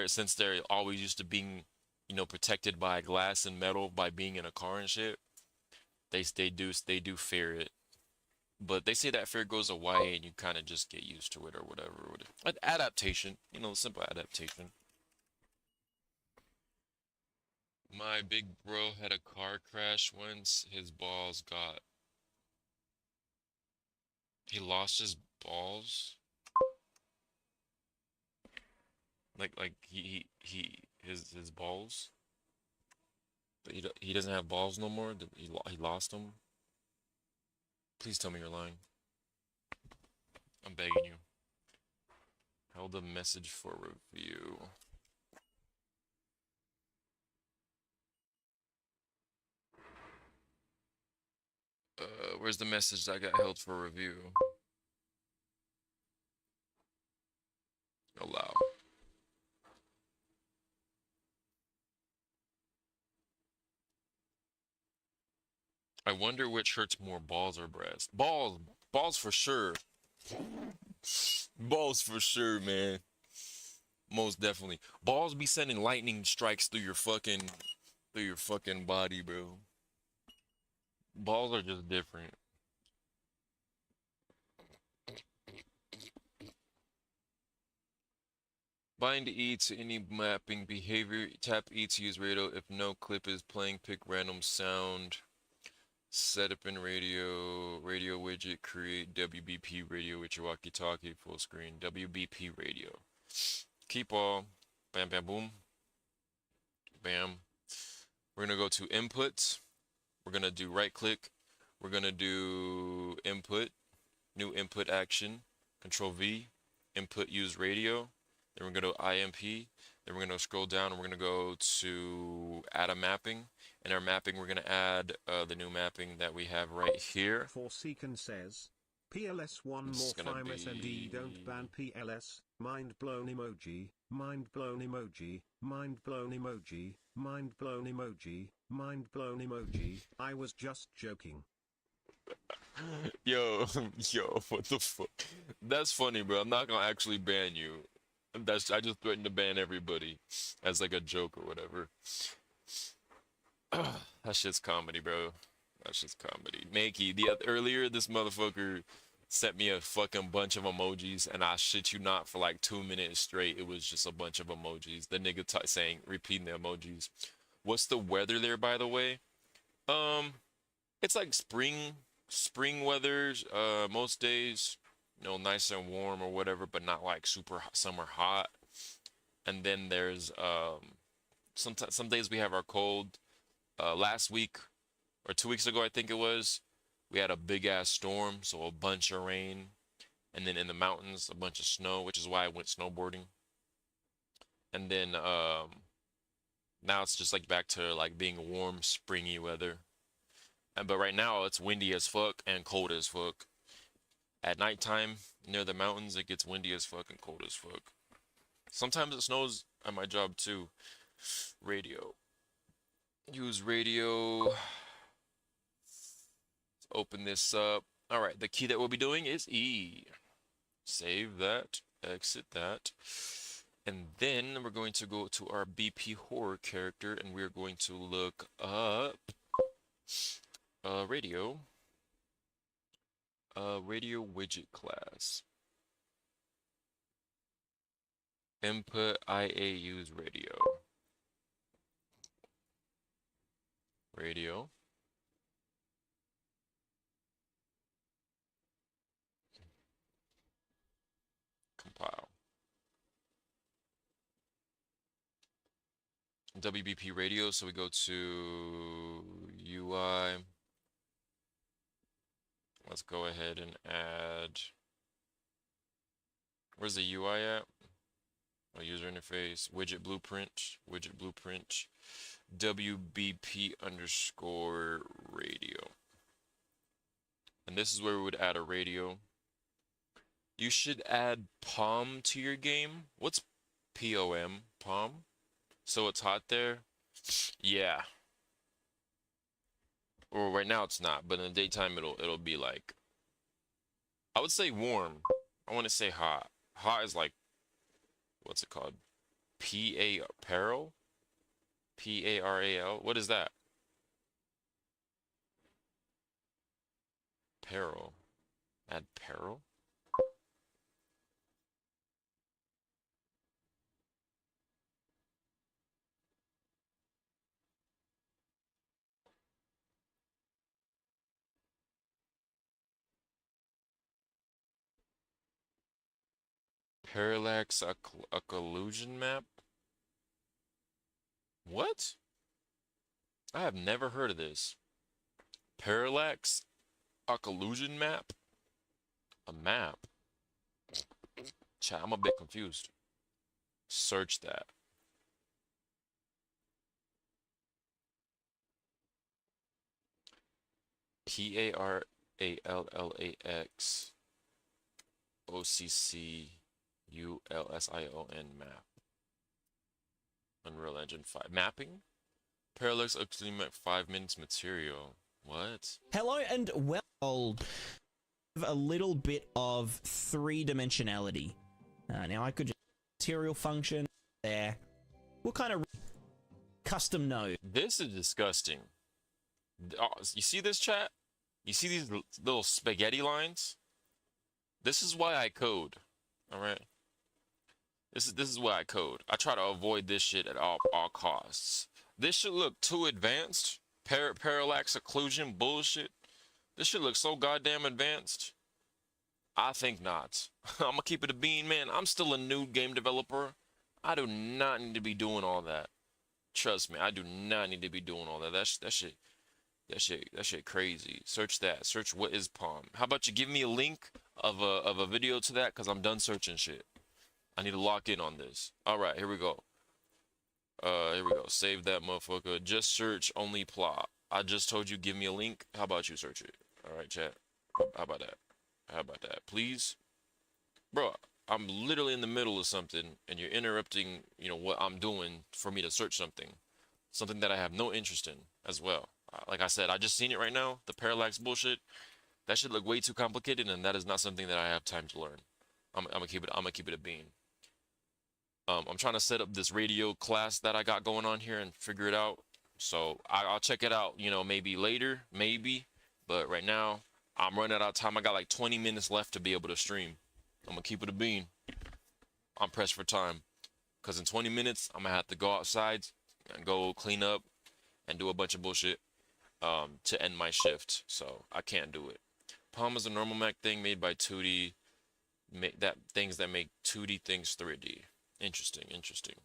since they're always used to being, protected by glass and metal by being in a car and shit, they do fear it. But they say that fear goes away and you kind of just get used to it or whatever. Adaptation, simple adaptation. My big bro had a car crash once. He lost his balls. Like his balls. But he doesn't have balls no more. He lost them. Please tell me you're lying. I'm begging you. Held a message for review. Where's the message that got held for review? Allow. I wonder which hurts more, balls or breast. Balls for sure. Balls for sure, man. Most definitely. Balls be sending lightning strikes through your fucking body, bro. Balls are just different. Bind E to any mapping behavior. Tap E to use radio. If no clip is playing, pick random sound. Setup in radio widget, create WBP radio with your walkie-talkie, full screen, WBP radio. Keep all, bam, bam, boom, bam. We're gonna go to input. We're gonna do right click. We're gonna do input, new input action, control V, input use radio. Then we're gonna go IMP. Then we're gonna scroll down and we're gonna go to add a mapping. In our mapping, we're going to add the new mapping that we have right here. Forsaken says, PLS one more Fime SND don't ban PLS, mind blown emoji, mind blown emoji, mind blown emoji, mind blown emoji, Mind blown emoji. I was just joking. Yo, yo, what the fuck? That's funny, bro. I'm not gonna actually ban you. I just threatened to ban everybody as like a joke or whatever. That shit's comedy, bro. That shit's comedy. Makey, earlier this motherfucker sent me a fucking bunch of emojis, and I shit you not, for like 2 minutes straight, it was just a bunch of emojis. The nigga saying, repeating the emojis. What's the weather there, by the way? It's like spring weathers. Most days, nice and warm or whatever, but not like super summer hot. And then there's some days we have our cold. Last week or 2 weeks ago, I think it was, we had a big ass storm, so a bunch of rain, and then in the mountains, a bunch of snow, which is why I went snowboarding. And then now it's just like back to like being warm, springy weather. But right now it's windy as fuck and cold as fuck. At nighttime near the mountains, it gets windy as fuck and cold as fuck. Sometimes it snows at my job too. Radio. Use radio. Let's open this up. All right, the key that we'll be doing is E. Save that, exit that. And then we're going to go to our BP horror character, and we're going to look up radio. Radio widget class. Input IA use radio. Radio. Compile. WBP radio, so we go to UI. Let's go ahead and add, where's the UI at? Oh, user interface, widget blueprint, WBP underscore radio. And this is where we would add a radio. You should add POM to your game. What's POM? POM? So it's hot there? Yeah. Or right now it's not, but in the daytime it'll be like, I would say warm. I want to say hot. Hot is like, what's it called? Paral? Paral? What is that? Peril. Add peril? Parallax occlusion map? What? I have never heard of this. Parallax occlusion map? A map? Chat, I'm a bit confused. Search that. Parallax OCCULSION map. Unreal Engine 5. Mapping? Parallax occlusion map 5 minutes material. What? Hello and well, a little bit of three-dimensionality. Now I could just material function there. What kind of custom node? This is disgusting. Oh, you see this, chat? You see these little spaghetti lines? This is why I code. All right. This is why I code. I try to avoid this shit at all costs. This should look too advanced. Parallax occlusion bullshit. This shit looks so goddamn advanced. I think not. I'm gonna keep it a bean, man. I'm still a new game developer. I do not need to be doing all that. Trust me, I do not need to be doing all that. That shit crazy. Search that. Search what is POM. How about you give me a link of a video to that? Cause I'm done searching shit. I need to lock in on this. All right, here we go. Here we go. Save that motherfucker. Just search only plot. I just told you give me a link. How about you search it? All right, chat. How about that? How about that? Please? Bro, I'm literally in the middle of something and you're interrupting, what I'm doing for me to search something. something that I have no interest in as well. Like I said, I just seen it right now. The parallax bullshit. That should look way too complicated, and that is not something that I have time to learn. I'm gonna keep it. I'm gonna keep it a bean. I'm trying to set up this radio class that I got going on here and figure it out. So I'll check it out, you know, maybe later, maybe. But right now, I'm running out of time. I got like 20 minutes left to be able to stream. I'm gonna keep it a bean. I'm pressed for time. Because in 20 minutes, I'm gonna have to go outside and go clean up and do a bunch of bullshit to end my shift. So I can't do it. Palm is a normal Mac thing made by 2D. Things that make 2D things 3D. Interesting, interesting.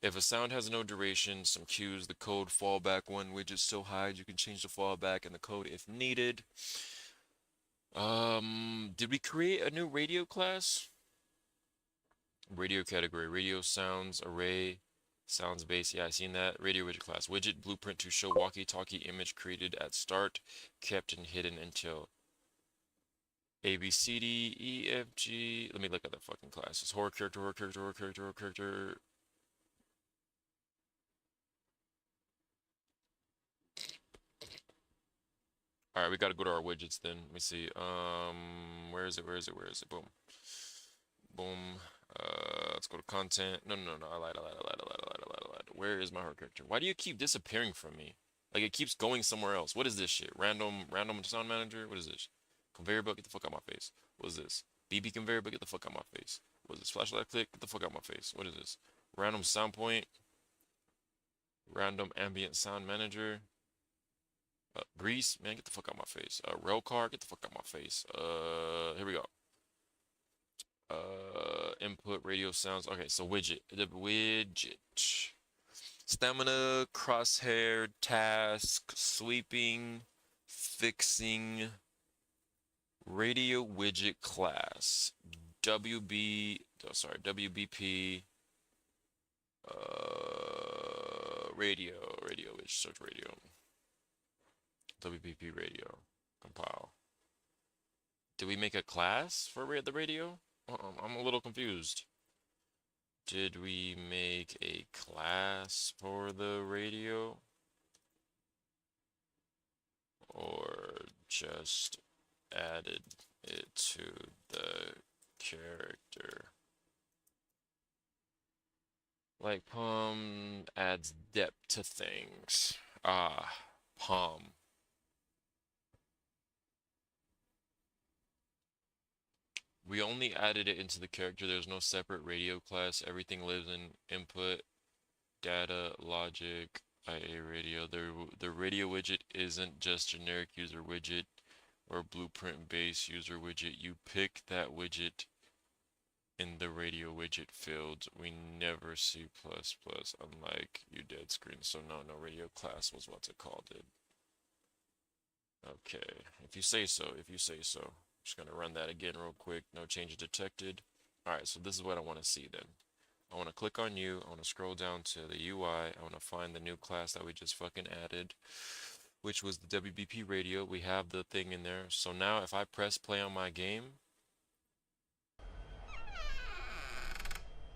If a sound has no duration, some cues, the code fallback one widget still hides. You can change the fallback and the code if needed. Did we create a new radio class? Radio category, radio sounds array, sounds base. Yeah, I seen that. Radio widget class. Widget blueprint to show walkie-talkie image created at start, kept and hidden until A, B, C, D, E, F, G. Let me look at the fucking classes. Horror character, horror character, horror character, horror character. All right, we gotta go to our widgets then. Let me see. Where is it? Where is it? Where is it? Boom. Boom. Let's go to content. No, no, no, I lied. Where is my horror character? Why do you keep disappearing from me? Like it keeps going somewhere else. What is this shit? Random sound manager? What is this? Conveyor belt, get the fuck out my face. What is this? BB conveyor belt, get the fuck out my face. What is this? Flashlight click, get the fuck out my face. What is this? Random sound point. Random ambient sound manager. Grease, man, get the fuck out my face. Rail car, get the fuck out my face. Here we go. Input radio sounds. Okay, so widget. The widget. Stamina, crosshair, task, sweeping, fixing, radio widget class. WBP. Radio, search radio. WBP radio. Compile. Did we make a class for the radio? I'm a little confused. Did we make a class for the radio? Or just added it to the character? Like Palm adds depth to things. Palm. We only added it into the character. There's no separate radio class. Everything lives in input, data, logic, IA radio. The radio widget isn't just generic user widget or blueprint based user widget. You pick that widget in the radio widget field. We never C++, unlike you dead screen. So no radio class was what's it called it. Okay, if you say so. Just gonna run that again real quick. No changes detected. Alright, so this is what I want to see then. I want to click on you. I want to scroll down to the UI. I want to find the new class that we just fucking added, which was the WBP radio. We have the thing in there. So now if I press play on my game.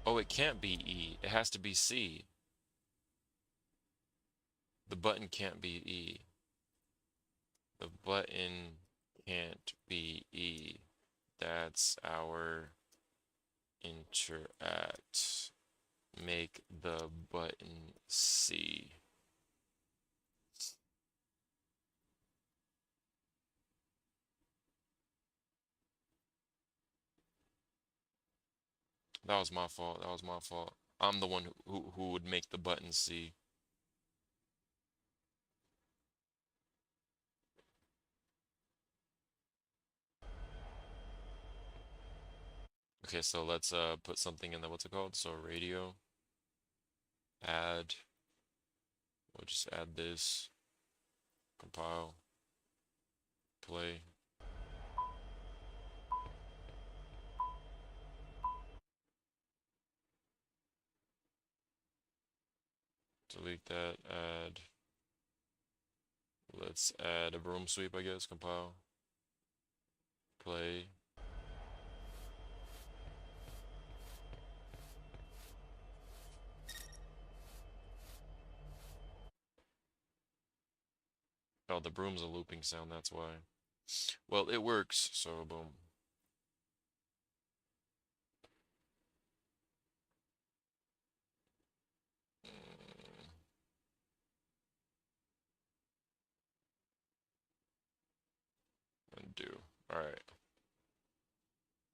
Oh, it can't be E. It has to be C. The button can't be E. The button can't be E. That's our interact. Make the button C. That was my fault. I'm the one who would make the button C. Okay, so let's put something in the what's it called? So radio. Add. We'll just add this. Compile. Play. Delete that. Add. Let's add a broom sweep, I guess. Compile. Play. Oh, the broom's a looping sound, that's why. Well, it works, so boom. Mm, Undo. Alright.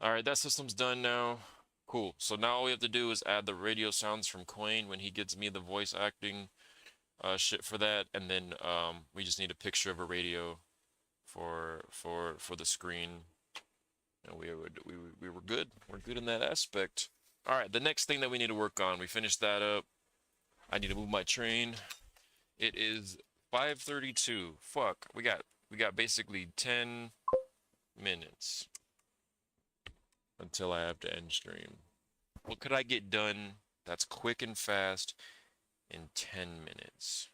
Alright, that system's done now. Cool. So now all we have to do is add the radio sounds from Quayne when he gives me the voice acting shit for that, and then we just need a picture of a radio for the screen, and we were good. We're good in that aspect. All right, the next thing that we need to work on, we finished that up. I need to move my train. It is 5:32. Fuck, we got basically 10 minutes until I have to end stream. What could I get done that's quick and fast in 10 minutes?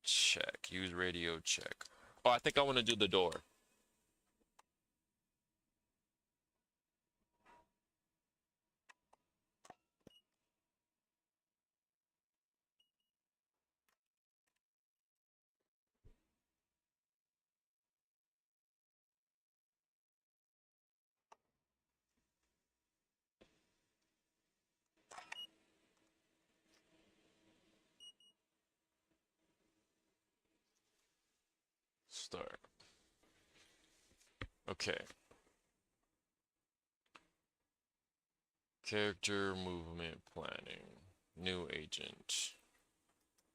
Check. Use radio check. Oh, I think I want to do the door. Start. Okay. Character movement planning. New agent.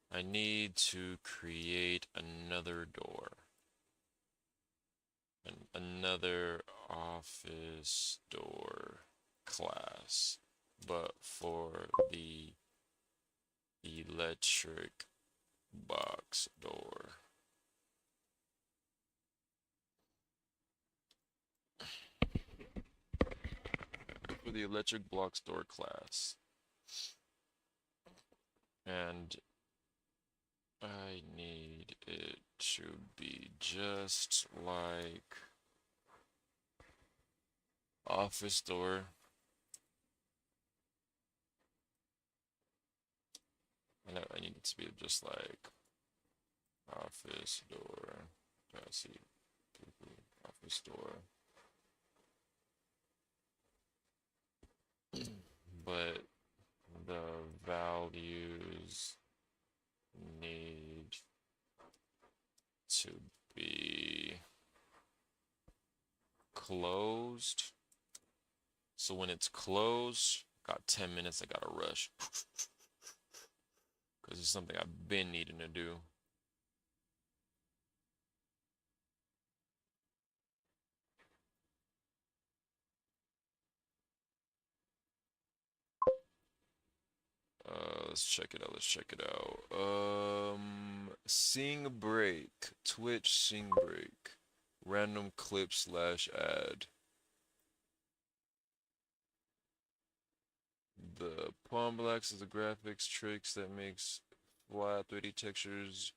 I need to create another door. Another office door class, but for the electric box door. For the electric box door class. And I need it to be just like office door. I need it to be just like office door. Let's see. Office door. But the values need to be closed. So when it's closed, got 10 minutes, I gotta rush. Because it's something I've been needing to do. Let's check it out. Let's check it out. Sing break. Twitch sing break. Random clip slash ad. The Palm Blacks is the graphics tricks that makes flat 3D textures.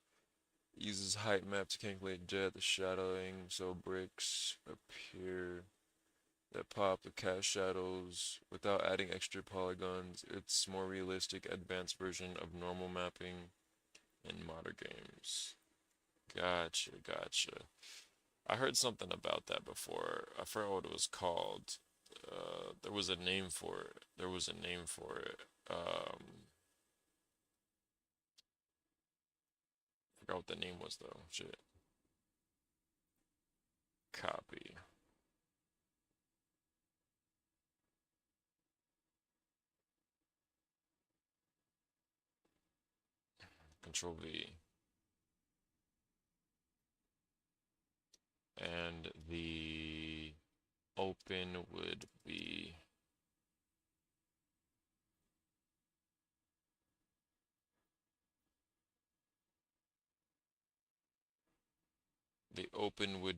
Uses height map to calculate depth, the shadowing, so bricks appear that pop the cast shadows without adding extra polygons. It's more realistic, advanced version of normal mapping in modern games. Gotcha, gotcha. I heard something about that before. I forgot what it was called. There was a name for it. There was a name for it. Forgot what the name was though. Shit. Copy. Control V. And the open would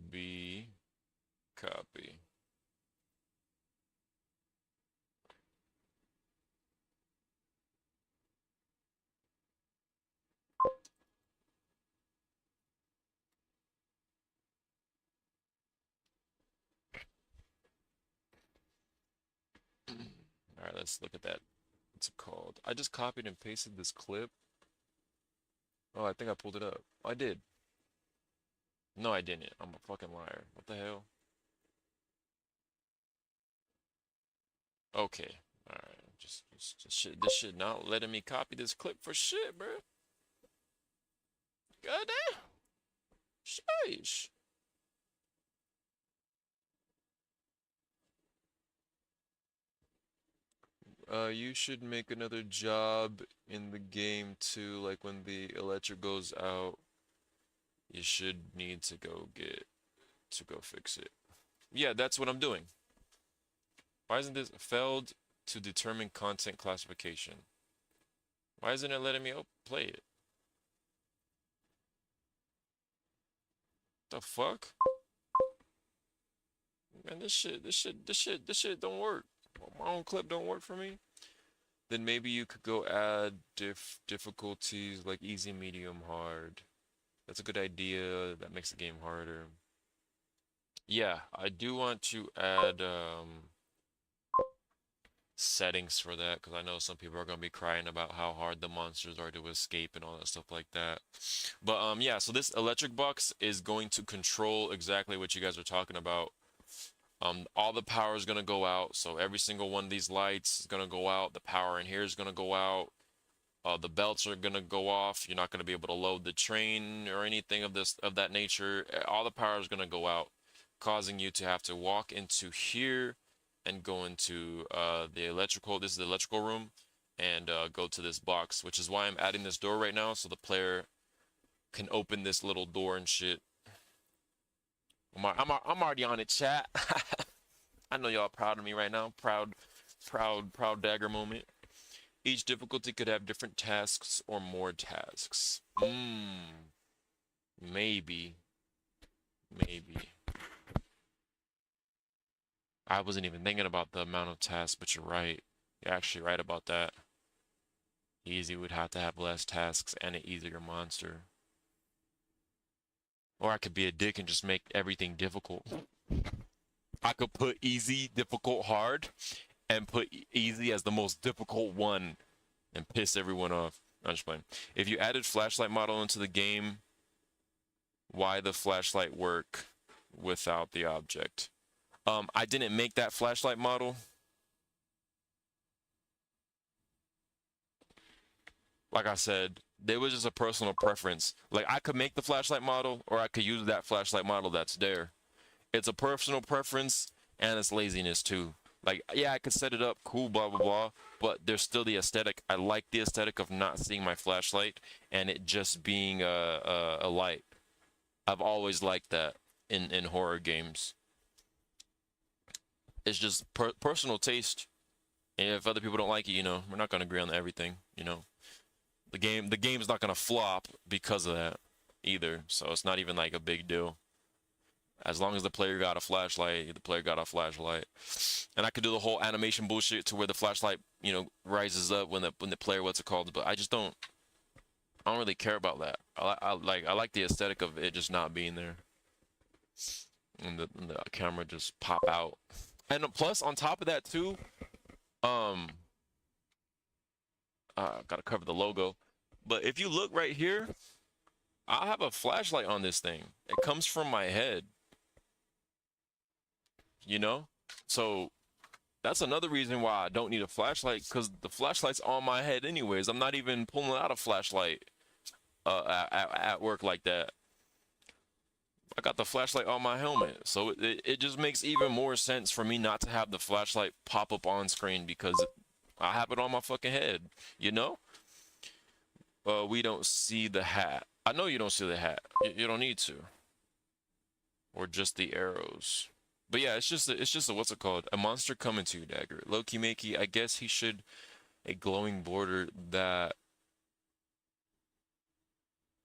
be copy. All right, let's look at that. What's it called? I just copied and pasted this clip. Oh, I think I pulled it up. Oh, I did. No, I didn't. I'm a fucking liar. What the hell? Okay. Alright. This shit not letting me copy this clip for shit, bro. Goddamn. Sheesh. You should make another job in the game too, like when the electric goes out, you should need to go fix it. Yeah, that's what I'm doing. Why isn't this failed to determine content classification? Why isn't it letting me play it? The fuck? Man, this shit don't work. My own clip don't work for me. Then maybe you could go add difficulties like easy, medium, hard. That's a good idea. That makes the game harder. Yeah, I do want to add settings for that because I know some people are gonna be crying about how hard the monsters are to escape and all that stuff like that. But yeah, so this electric box is going to control exactly what you guys are talking about. All the power is gonna go out, so every single one of these lights is gonna go out. The power in here is gonna go out. The belts are gonna go off. You're not gonna be able to load the train or anything of that nature. All the power is gonna go out, causing you to have to walk into here and go into the electrical. This is the electrical room, and go to this box, which is why I'm adding this door right now, so the player can open this little door and shit. I'm already on it, chat. I know y'all proud of me right now. Proud dagger moment. Each difficulty could have different tasks or more tasks. Maybe. I wasn't even thinking about the amount of tasks, but you're right. You're actually right about that. Easy would have to have less tasks and an easier monster. Or I could be a dick and just make everything difficult. I could put easy, difficult, hard, and put easy as the most difficult one and piss everyone off. I'm just playing. If you added flashlight model into the game, why the flashlight work without the object? I didn't make that flashlight model. Like I said, there was just a personal preference. Like I could make the flashlight model or I could use that flashlight model that's there. It's a personal preference and it's laziness too. Like, yeah, I could set it up, cool, blah, blah, blah, but there's still the aesthetic. I like the aesthetic of not seeing my flashlight and it just being a light. I've always liked that in horror games. It's just personal taste. And if other people don't like it, you know, we're not going to agree on everything, you know. The game's not going to flop because of that either, so it's not even like a big deal. As long as the player got a flashlight, the player got a flashlight. And I could do the whole animation bullshit to where the flashlight, you know, rises up when the player, what's it called? But I don't really care about that. I like the aesthetic of it just not being there. And the camera just pop out. And plus, on top of that too, gotta cover the logo. But if you look right here, I have a flashlight on this thing. It comes from my head. You know? So that's another reason why I don't need a flashlight, because the flashlight's on my head anyways. I'm not even pulling out a flashlight at work like that. I got the flashlight on my helmet, so it just makes even more sense for me not to have the flashlight pop up on screen because I have it on my fucking head, you know? We don't see the hat. I know you don't see the hat. You don't need to. Or just the arrows. But yeah, it's just a what's it called? A monster coming to you, Dagger. Loki Makey, I guess he should a glowing border that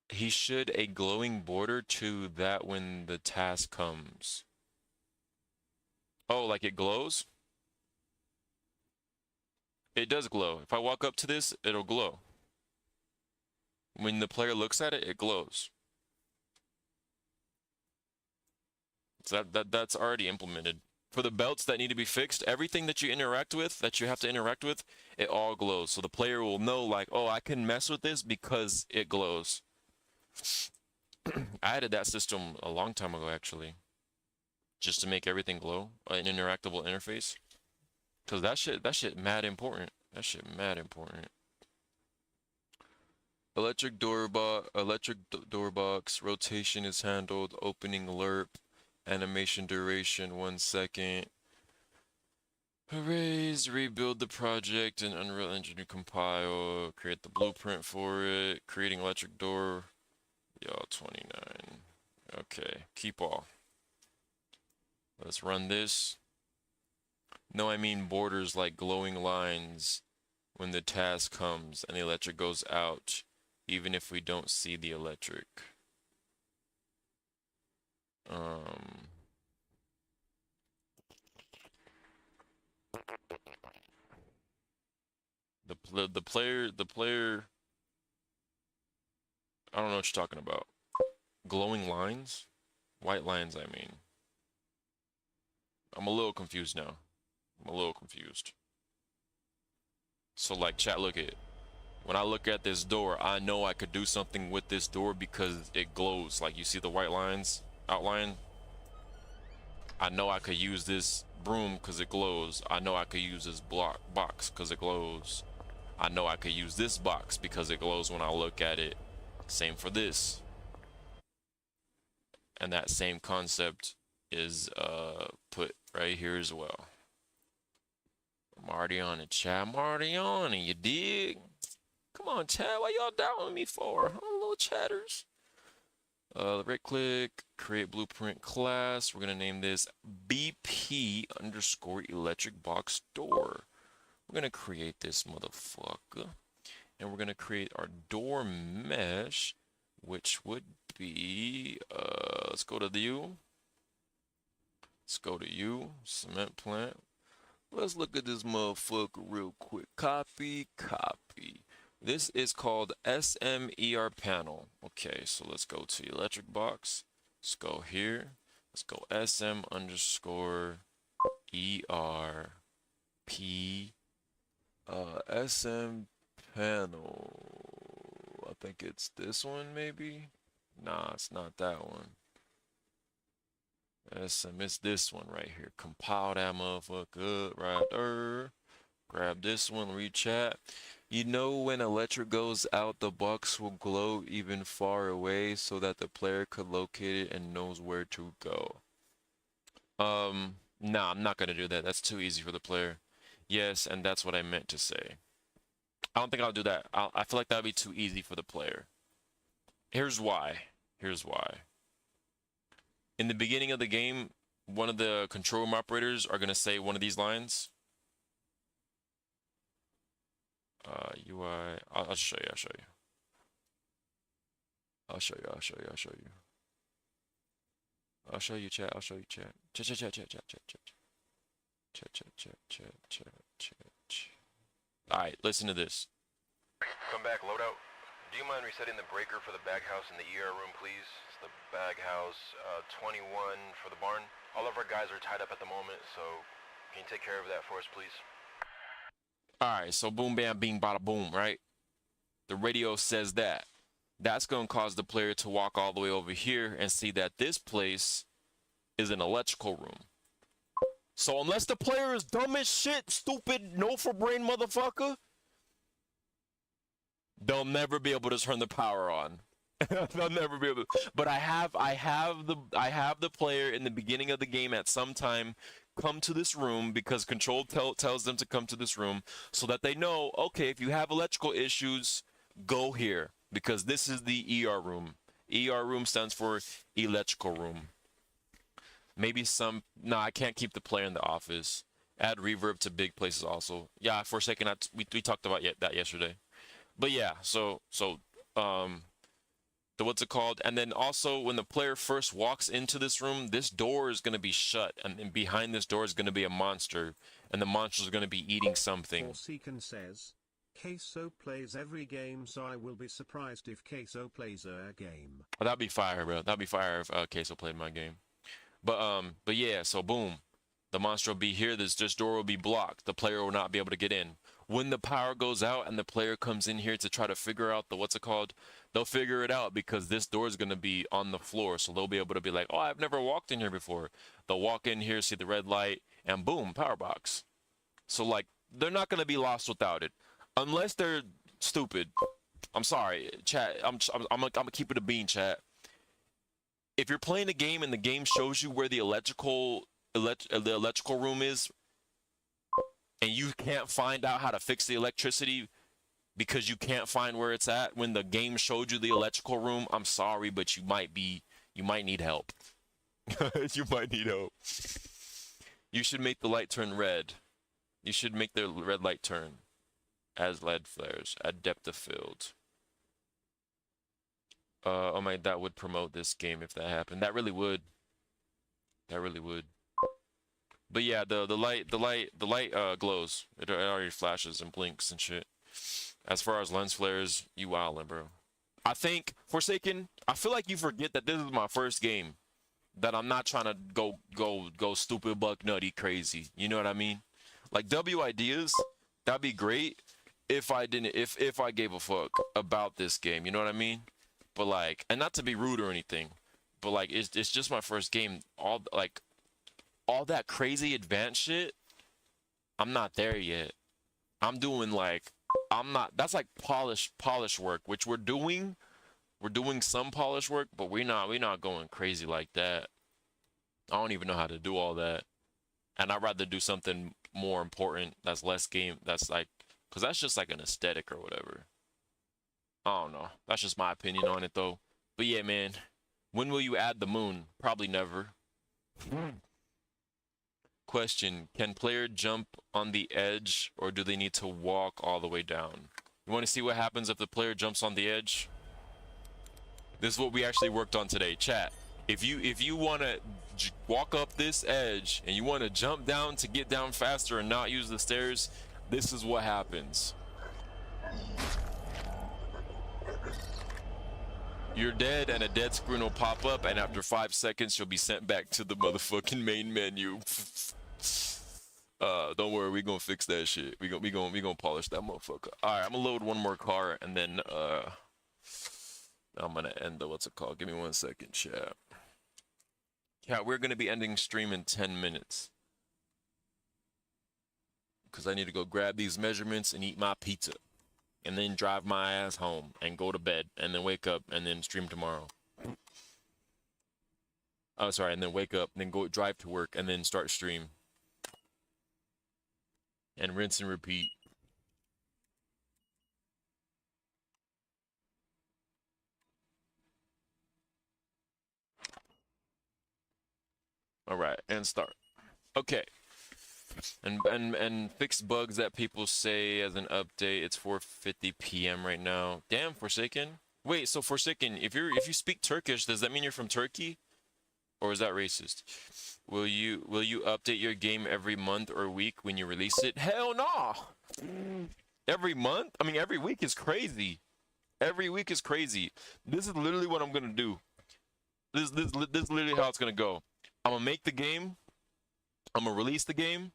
he should a glowing border to that when the task comes. Oh, like it glows? It does glow. If I walk up to this, it'll glow. When the player looks at it, it glows. So that's already implemented. For the belts that need to be fixed, everything that you interact with, that you have to interact with, it all glows. So the player will know, like, oh, I can mess with this because it glows. I added that system a long time ago, actually, just to make everything glow, an interactable interface. Cause that shit mad important. That shit mad important. Door box. Rotation is handled. Opening lerp. Animation duration 1 second. Erase, rebuild the project in Unreal Engine compile. Create the blueprint for it. Creating electric door. Y'all 29. Okay, keep all. Let's run this. No, I mean borders like glowing lines when the task comes and the electric goes out, even if we don't see the electric. The player, I don't know what you're talking about. Glowing lines? White lines, I mean. I'm a little confused now. I'm a little confused. So like chat, look at it. When I look at this door, I know I could do something with this door because it glows. Like you see the white lines outline? I know I could use this broom because it glows. I know I could use this box because it glows. I know I could use this box because it glows when I look at it. Same for this. And that same concept is put right here as well. I'm already on it, chat. I'm already on it, you dig? Come on, chat. Why y'all doubting me for? Huh, little chatters? Right click, create blueprint class. We're gonna name this BP underscore electric box door. We're gonna create this motherfucker. And we're gonna create our door mesh, which would be, let's go to the U. Let's go to U, cement plant. Let's look at this motherfucker real quick. Copy. This is called SMER panel. Okay, so let's go to electric box. Let's go here. Let's go SM underscore ERP SM panel. I think it's this one maybe. Nah, it's not that one. It's this one right here. Compile that motherfucker right there. Grab this one, read chat. You know when electric goes out, the box will glow even far away so that the player could locate it and knows where to go. Nah, I'm not gonna do that. That's too easy for the player. Yes, and that's what I meant to say. I don't think I'll do that. I feel like that'd be too easy for the player. Here's why. In the beginning of the game, one of the control room operators are gonna say one of these lines. UI. I'll show you. I'll show you. I'll show you, chat. I'll show you, chat. Chat. Alright, listen to this. Come back, loadout. Do you mind resetting the breaker for the baghouse in the ER room, please? It's the baghouse 21 for the barn. All of our guys are tied up at the moment, so can you take care of that for us, please? Alright, so boom, bam, bing, bada, boom, right? The radio says that. That's going to cause the player to walk all the way over here and see that this place is an electrical room. So unless the player is dumb as shit, stupid, no for brain motherfucker, they'll never be able to turn the power on. They'll never be able to. But I have the player in the beginning of the game at some time come to this room because control tells them to come to this room so that they know, okay, if you have electrical issues, go here because this is the ER room. ER room stands for electrical room. Maybe no, I can't keep the player in the office. Add reverb to big places also. Yeah, for a second, we talked about that yesterday. But yeah, so what's it called? And then also when the player first walks into this room, this door is going to be shut, and behind this door is going to be a monster, and the monster is going to be eating something. Forsaken says, Queso plays every game, so I will be surprised if Queso plays a game. Oh, that'd be fire, bro. That'd be fire if Queso played my game. But yeah, so boom. The monster will be here. This door will be blocked. The player will not be able to get in. when the power goes out and the player comes in here to try to figure out the what's it called, they'll figure it out because this door is going to be on the floor. So they'll be able to be like, oh, I've never walked in here before. They'll walk in here, see the red light, and boom, power box. So like they're not going to be lost without it unless they're stupid. I'm sorry, chat. I'm gonna keep it a bean, chat. If you're playing a game and the game shows you where the electrical room is, and you can't find out how to fix the electricity because you can't find where it's at when the game showed you the electrical room, I'm sorry, but you might need help. You might need help. You should make the light turn red. You should make the red light turn as lead flares at depth of field. Oh my, that would promote this game if that happened. That really would. That really would. But yeah, the light glows. It already flashes and blinks and shit. As far as lens flares, you wildin', bro. I think Forsaken, I feel like you forget that this is my first game. That I'm not trying to go stupid, buck nutty, crazy. You know what I mean? Like W ideas, that'd be great if I didn't if I gave a fuck about this game. You know what I mean? But like, and not to be rude or anything, but like it's just my first game. All that crazy advanced shit, I'm not there yet. I'm doing like, that's like polish work, which we're doing some polish work, but we're not going crazy like that. I don't even know how to do all that. And I'd rather do something more important that's less game, that's like, because that's just like an aesthetic or whatever. I don't know. That's just my opinion on it though. But yeah, man, when will you add the moon? Probably never. Question, can player jump on the edge or do they need to walk all the way down? You want to see what happens if the player jumps on the edge? This is what we actually worked on today. Chat, if you want to walk up this edge and you want to jump down to get down faster and not use the stairs, this is what happens. You're dead and a dead screen will pop up, and after 5 seconds you'll be sent back to the motherfucking main menu. Don't worry, we gonna fix that shit. We gonna polish that motherfucker. All right, I'm gonna load one more car and then I'm gonna end the what's it called? Give me 1 second, chat. Yeah, we're gonna be ending stream in 10 minutes because I need to go grab these measurements and eat my pizza, and then drive my ass home and go to bed and then wake up and then stream tomorrow. Oh, sorry, and then wake up and then go drive to work and then start stream. And rinse and repeat. All right, and start. Okay. And fix bugs that people say as an update. It's 4:50 p.m. right now. Damn, Forsaken. Wait, so Forsaken, if you speak Turkish, does that mean you're from Turkey? Or is that racist? Will you update your game every month or week when you release it? Hell no. Every month? I mean, every week is crazy. Every week is crazy. This is literally what I'm gonna do. This is literally how it's gonna go. I'm gonna make the game. I'm gonna release the game.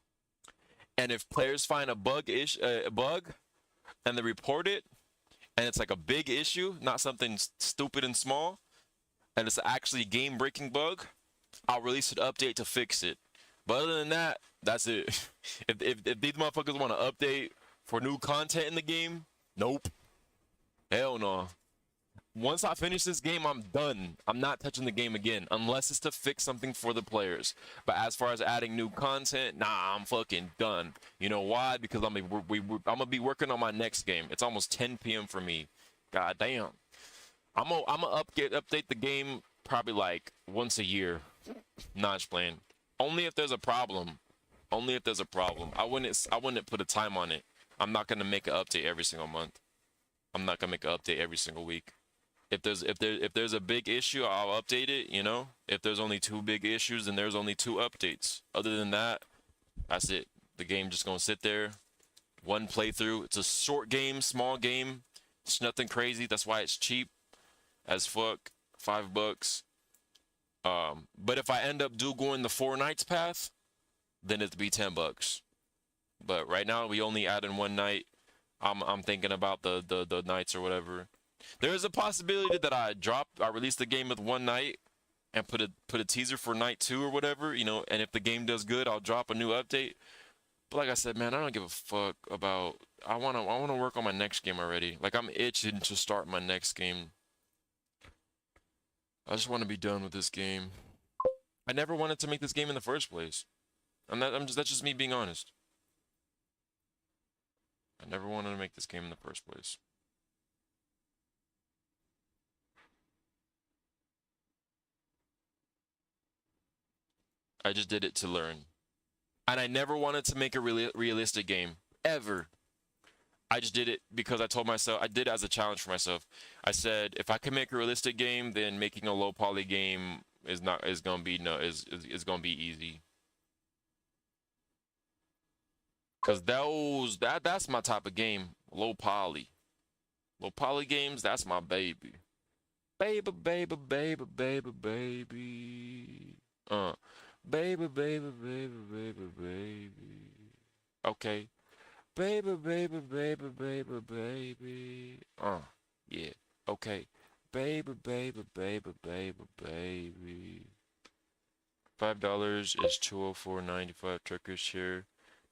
And if players find a bug and they report it, and it's like a big issue, not something stupid and small, and it's actually a game-breaking bug, I'll release an update to fix it. But other than that, that's it. If these motherfuckers want to update for new content in the game, nope. Hell no. Once I finish this game, I'm done. I'm not touching the game again, unless it's to fix something for the players. But as far as adding new content, nah, I'm fucking done. You know why? Because I'm gonna be working on my next game. It's almost 10 p.m. for me. God damn. I'm gonna update the game probably like once a year. Not just playing. Only if there's a problem. Only if there's a problem. I wouldn't put a time on it. I'm not gonna make an update every single month. I'm not gonna make an update every single week. If there's a big issue, I'll update it, you know? If there's only 2 big issues, then there's only 2 updates. Other than that, that's it. The game just gonna sit there. One playthrough. It's a short game, small game. It's nothing crazy. That's why it's cheap as fuck. $5. But if I end up going the 4 nights path, then it'd be $10. But right now we only add in one night. I'm thinking about the nights or whatever. There is a possibility that I release the game with one night and put a teaser for night 2 or whatever, you know, and if the game does good, I'll drop a new update. But like I said, man, I don't give a fuck about I wanna work on my next game already. Like I'm itching to start my next game. I just want to be done with this game. I never wanted to make this game in the first place. That's just me being honest. I never wanted to make this game in the first place. I just did it to learn. And I never wanted to make a realistic game. Ever. I just did it because I told myself, I did it as a challenge for myself. I said, if I can make a realistic game, then making a low poly game is gonna be gonna be easy. Cause that's my type of game. Low poly. Low poly games, that's my baby. Baby, baby, baby, baby, baby. Baby, baby, baby, baby, baby. Okay. Baby, baby, baby, baby, baby. Yeah. Okay. Baby, baby, baby, baby, baby. $5 is 204.95 Turkish here.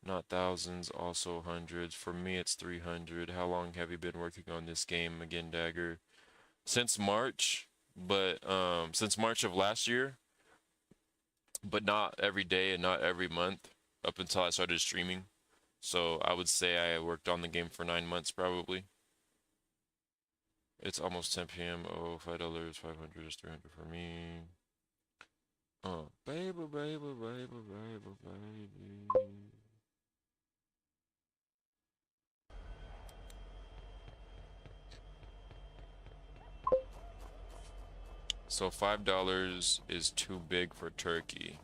Not thousands, also hundreds. For me, it's 300. How long have you been working on this game again, Dagger? Since March, but since March of last year, but not every day and not every month up until I started streaming. So I would say I worked on the game for 9 months probably. It's almost 10 p.m. Oh, $5, 500 is 300 for me. Baby, baby, baby, baby, baby. So $5 is too big for Turkey.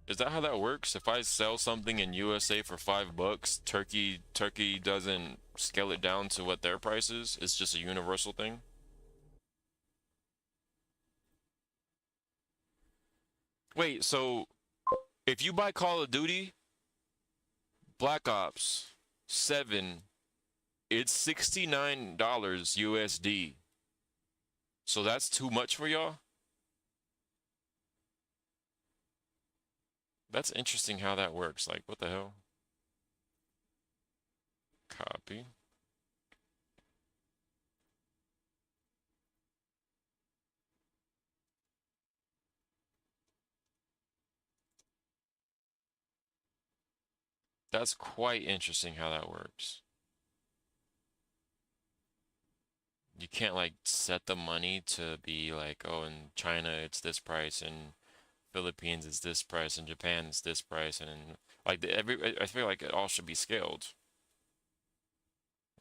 Is that how that works? If I sell something in USA for $5, Turkey doesn't scale it down to what their price is? It's just a universal thing? Wait, so if you buy Call of Duty, Black Ops 7, it's $69 USD. So that's too much for y'all? That's interesting how that works. Like, what the hell? Copy. That's quite interesting how that works. You can't like set the money to be like, oh, in China it's this price, in Philippines it's this price, in Japan it's this price, and in, like I feel like it all should be scaled.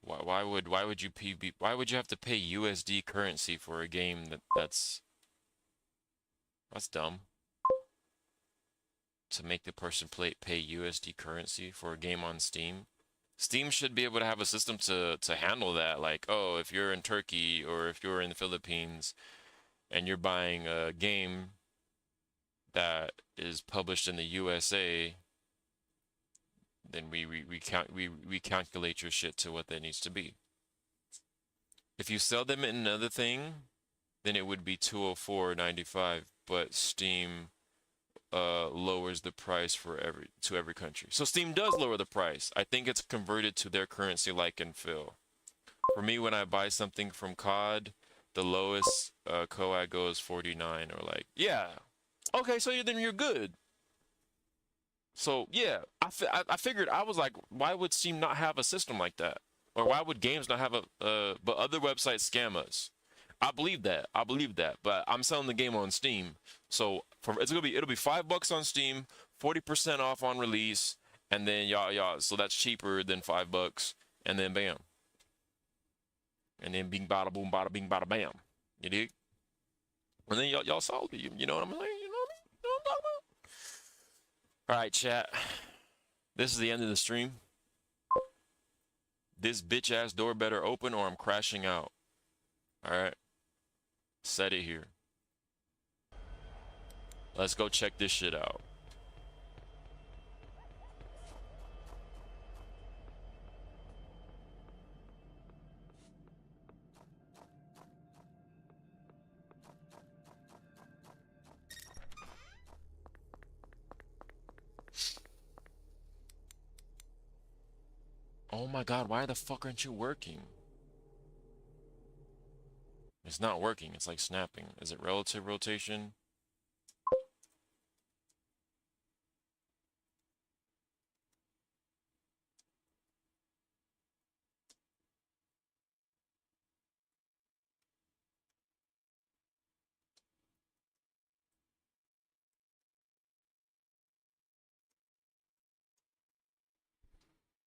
Why would you why would you have to pay USD currency for a game that's dumb? To make the person pay USD currency for a game on Steam. Steam should be able to have a system to handle that. Like, oh, if you're in Turkey or if you're in the Philippines and you're buying a game that is published in the USA, then we calculate your shit to what that needs to be. If you sell them in another thing, then it would be 204.95, but Steam lowers the price for every country. So Steam does lower the price. I think it's converted to their currency like in Phil. For me, when I buy something from COD, the lowest COAD goes 49 or like, yeah. Okay, so then you're good. So yeah, I figured, I was like, why would Steam not have a system like that? Or why would games not have but other websites scam us? I believe that. But I'm selling the game on Steam. So it'll be $5 on Steam, 40% off on release, and then y'all. So that's cheaper than $5, and then bam. And then bing bada boom bada bing bada bam. You dig? And then y'all sold it. You know what I'm saying? You know what I mean? You know what I'm talking about? All right, chat. This is the end of the stream. This bitch ass door better open or I'm crashing out. All right. Set it here. Let's go check this shit out. Oh my god, why the fuck aren't you working? It's not working, it's like snapping. Is it relative rotation?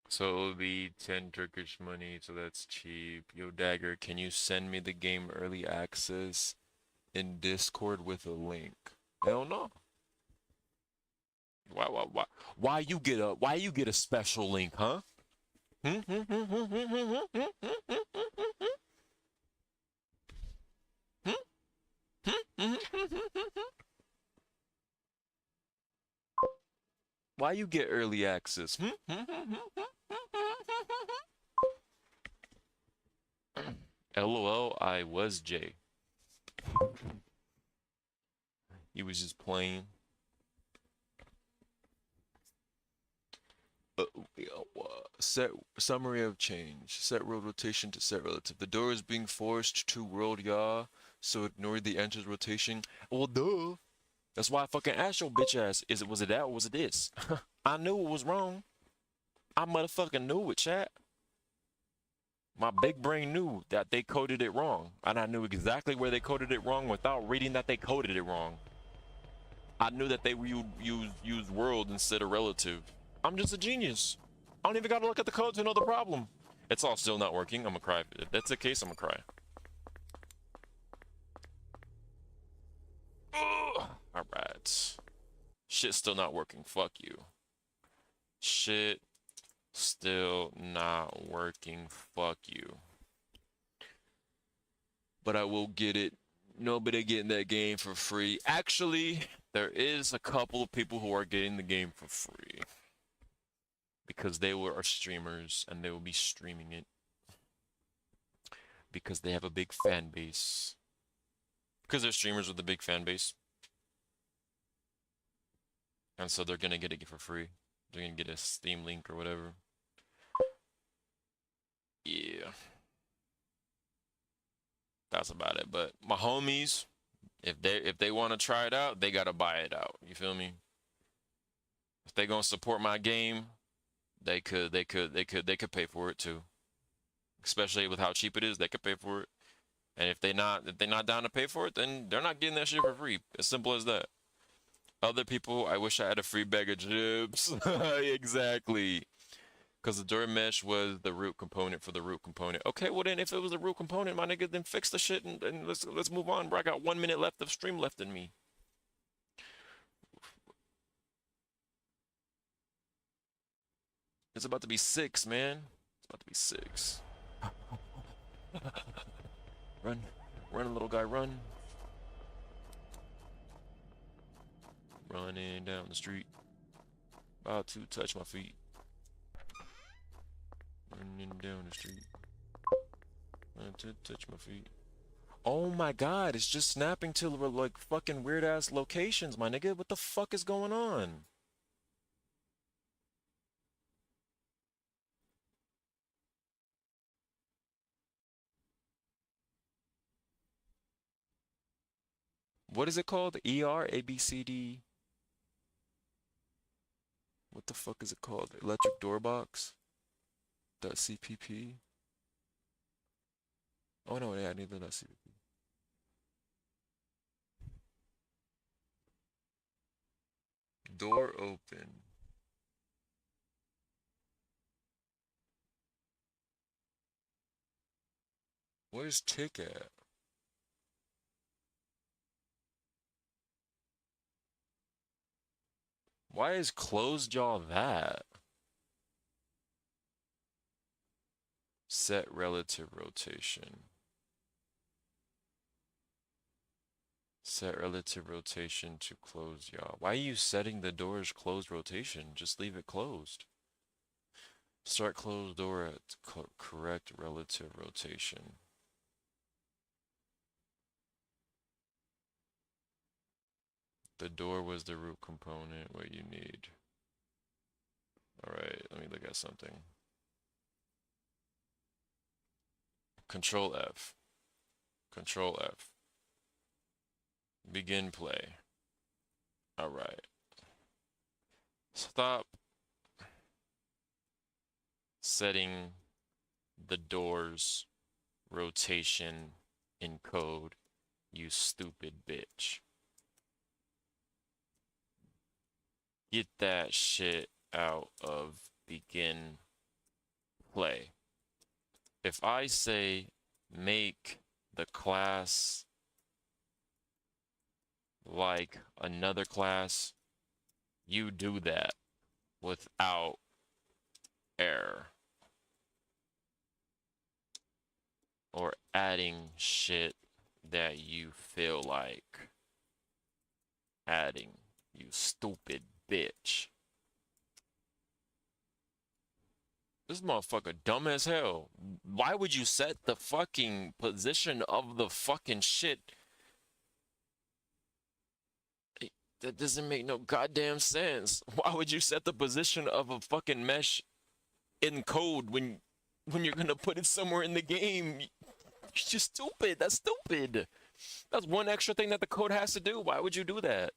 So it would be 10 Turkish money, so that's cheap. Yo, Dagger, can you send me the game early access in Discord with a link? Hell no. Why you get a special link, huh? Why you get early access? LOL, I was Jay. He was just playing. Set summary of change. Set world rotation to set relative. The door is being forced to world yaw, so ignore the enters rotation. Well, duh. That's why I fucking asked your bitch ass. Was it that or was it this? I knew it was wrong. I motherfucking knew it, chat. My big brain knew that they coded it wrong, and I knew exactly where they coded it wrong without reading that they coded it wrong. I knew that they used world instead of relative. I'm just a genius. I don't even gotta look at the code to know the problem. It's all still not working. I'm gonna cry. If that's the case, I'm gonna cry. Alright. Shit still not working. Fuck you. Shit still not working. Fuck you. But I will get it. Nobody getting that game for free. Actually, there is a couple of people who are getting the game for free. Because they are streamers and they will be streaming it. Because they have a big fan base. Because they're streamers with a big fan base. And so they're gonna get it for free. They're gonna get a Steam link or whatever. Yeah. That's about it. But my homies, if they want to try it out, they gotta buy it out. You feel me? If they gonna support my game, they could pay for it too. Especially with how cheap it is, they could pay for it. And if they're not down to pay for it, then they're not getting that shit for free. As simple as that. Other people, I wish I had a free bag of chips. Exactly. Because the door mesh was the root component for the root component. Okay, well then if it was the root component, my nigga, then fix the shit and let's move on, bro. I got 1 minute left of stream left in me. It's about to be 6, man. It's about to be 6. Run. Run, little guy, run. Running down the street. About to touch my feet. Running down the street. About to touch my feet. Oh my god, it's just snapping to like fucking weird ass locations, my nigga. What the fuck is going on? What is it called? ER ABCD. What the fuck is it called? Electric door box. .cpp. Oh no, yeah, I need the .cpp. Door open. Where's tick at? Why is closed jaw that? Set relative rotation. Set relative rotation to closed yaw. Why are you setting the door's closed rotation? Just leave it closed. Start closed door at correct relative rotation. The door was the root component, what you need. Alright, let me look at something. Control F. Control F. Begin play. Alright. Stop setting the door's rotation in code, you stupid bitch. Get that shit out of begin play. If I say make the class like another class, you do that without error. Or adding shit that you feel like adding, you stupid bitch. This motherfucker dumb as hell. Why would you set the fucking position of the fucking shit? That doesn't make no goddamn sense. Why would you set the position of a fucking mesh in code when you're gonna put it somewhere in the game? You're just stupid. That's stupid. That's one extra thing that the code has to do. Why would you do that?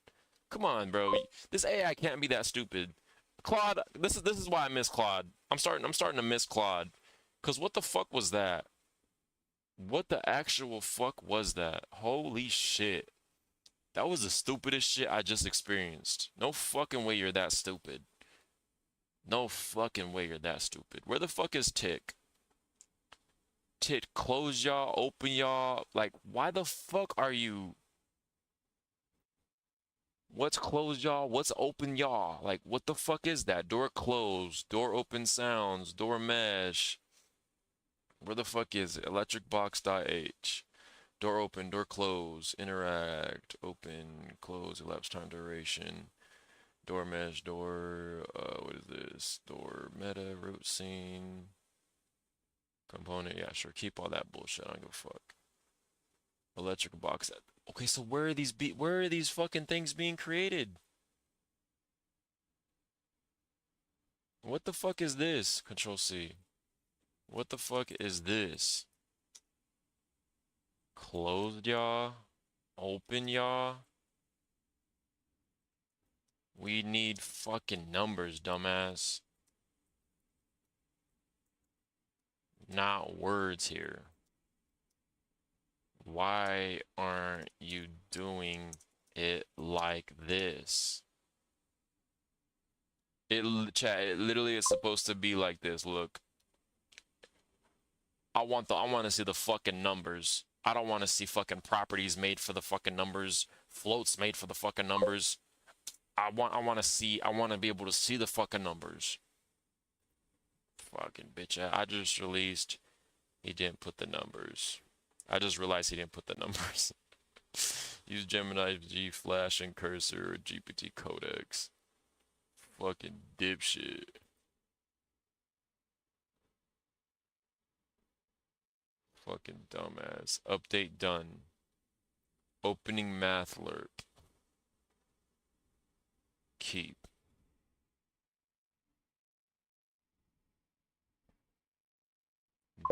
Come on, bro. This AI can't be that stupid. Claude, this is why I miss Claude. I'm starting to miss Claude. Cause what the fuck was that? What the actual fuck was that? Holy shit. That was the stupidest shit I just experienced. No fucking way you're that stupid. No fucking way you're that stupid. Where the fuck is Tick? Tick, close y'all, open y'all. Like, why the fuck are you? What's closed y'all? What's open y'all? Like, what the fuck is that? Door closed, door open sounds, door mesh. Where the fuck is it? Electric box.h. Door open, door close, interact, open, close, elapsed time duration, door mesh, door, what is this? Door meta, root scene, component, yeah, sure, keep all that bullshit, I don't give a fuck. Electrical box, okay, so where are these fucking things being created? What the fuck is this? Control C. What the fuck is this? Closed yaw, open yaw. We need fucking numbers, dumbass. Not words here. Why aren't you doing it like this? Chat, it literally is supposed to be like this. Look. I want to see the fucking numbers. I don't want to see fucking properties made for the fucking numbers, floats made for the fucking numbers. I want to be able to see the fucking numbers. Fucking bitch. I just released. He didn't put the numbers. I just realized he didn't put the numbers. Use Gemini G Flash and Cursor or GPT Codex. Fucking dipshit. Fucking dumbass. Update done. Opening math alert. Keep.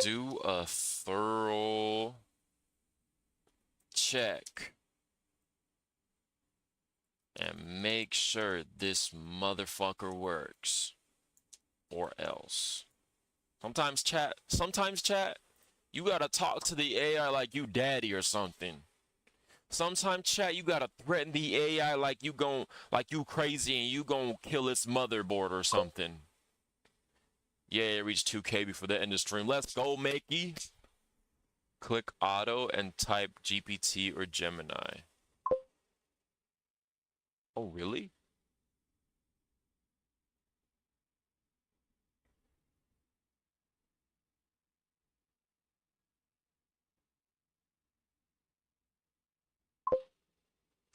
Do a thorough check and make sure this motherfucker works, or else. Sometimes chat, you gotta talk to the AI like you daddy or something. Sometimes chat, you gotta threaten the AI like you crazy and you gon' kill its motherboard or something. Yeah, it reached 2K before the end of stream. Let's go, Makey. Click auto and type GPT or Gemini. Oh, really?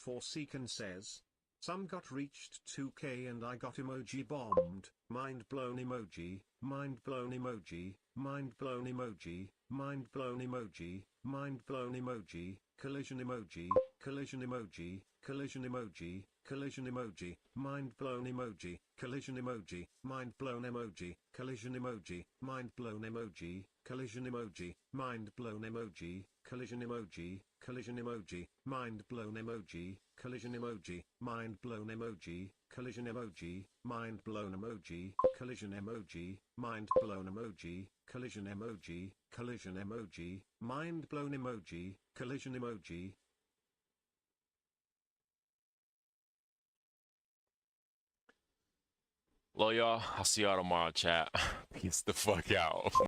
Forsaken says, some got reached 2K and I got emoji bombed, mind blown emoji, mind blown emoji, mind blown emoji, mind blown emoji, mind blown emoji, collision emoji, collision emoji, collision emoji, collision emoji, mind blown emoji, collision emoji, mind blown emoji, collision emoji, mind blown emoji, collision emoji, mind blown emoji, collision emoji, collision emoji, mind blown emoji, collision emoji, mind blown emoji, collision emoji, mind blown emoji, collision emoji, mind blown emoji, collision emoji, collision emoji, mind blown emoji, collision emoji. Love y'all. I'll see y'all tomorrow, chat. Peace the fuck out.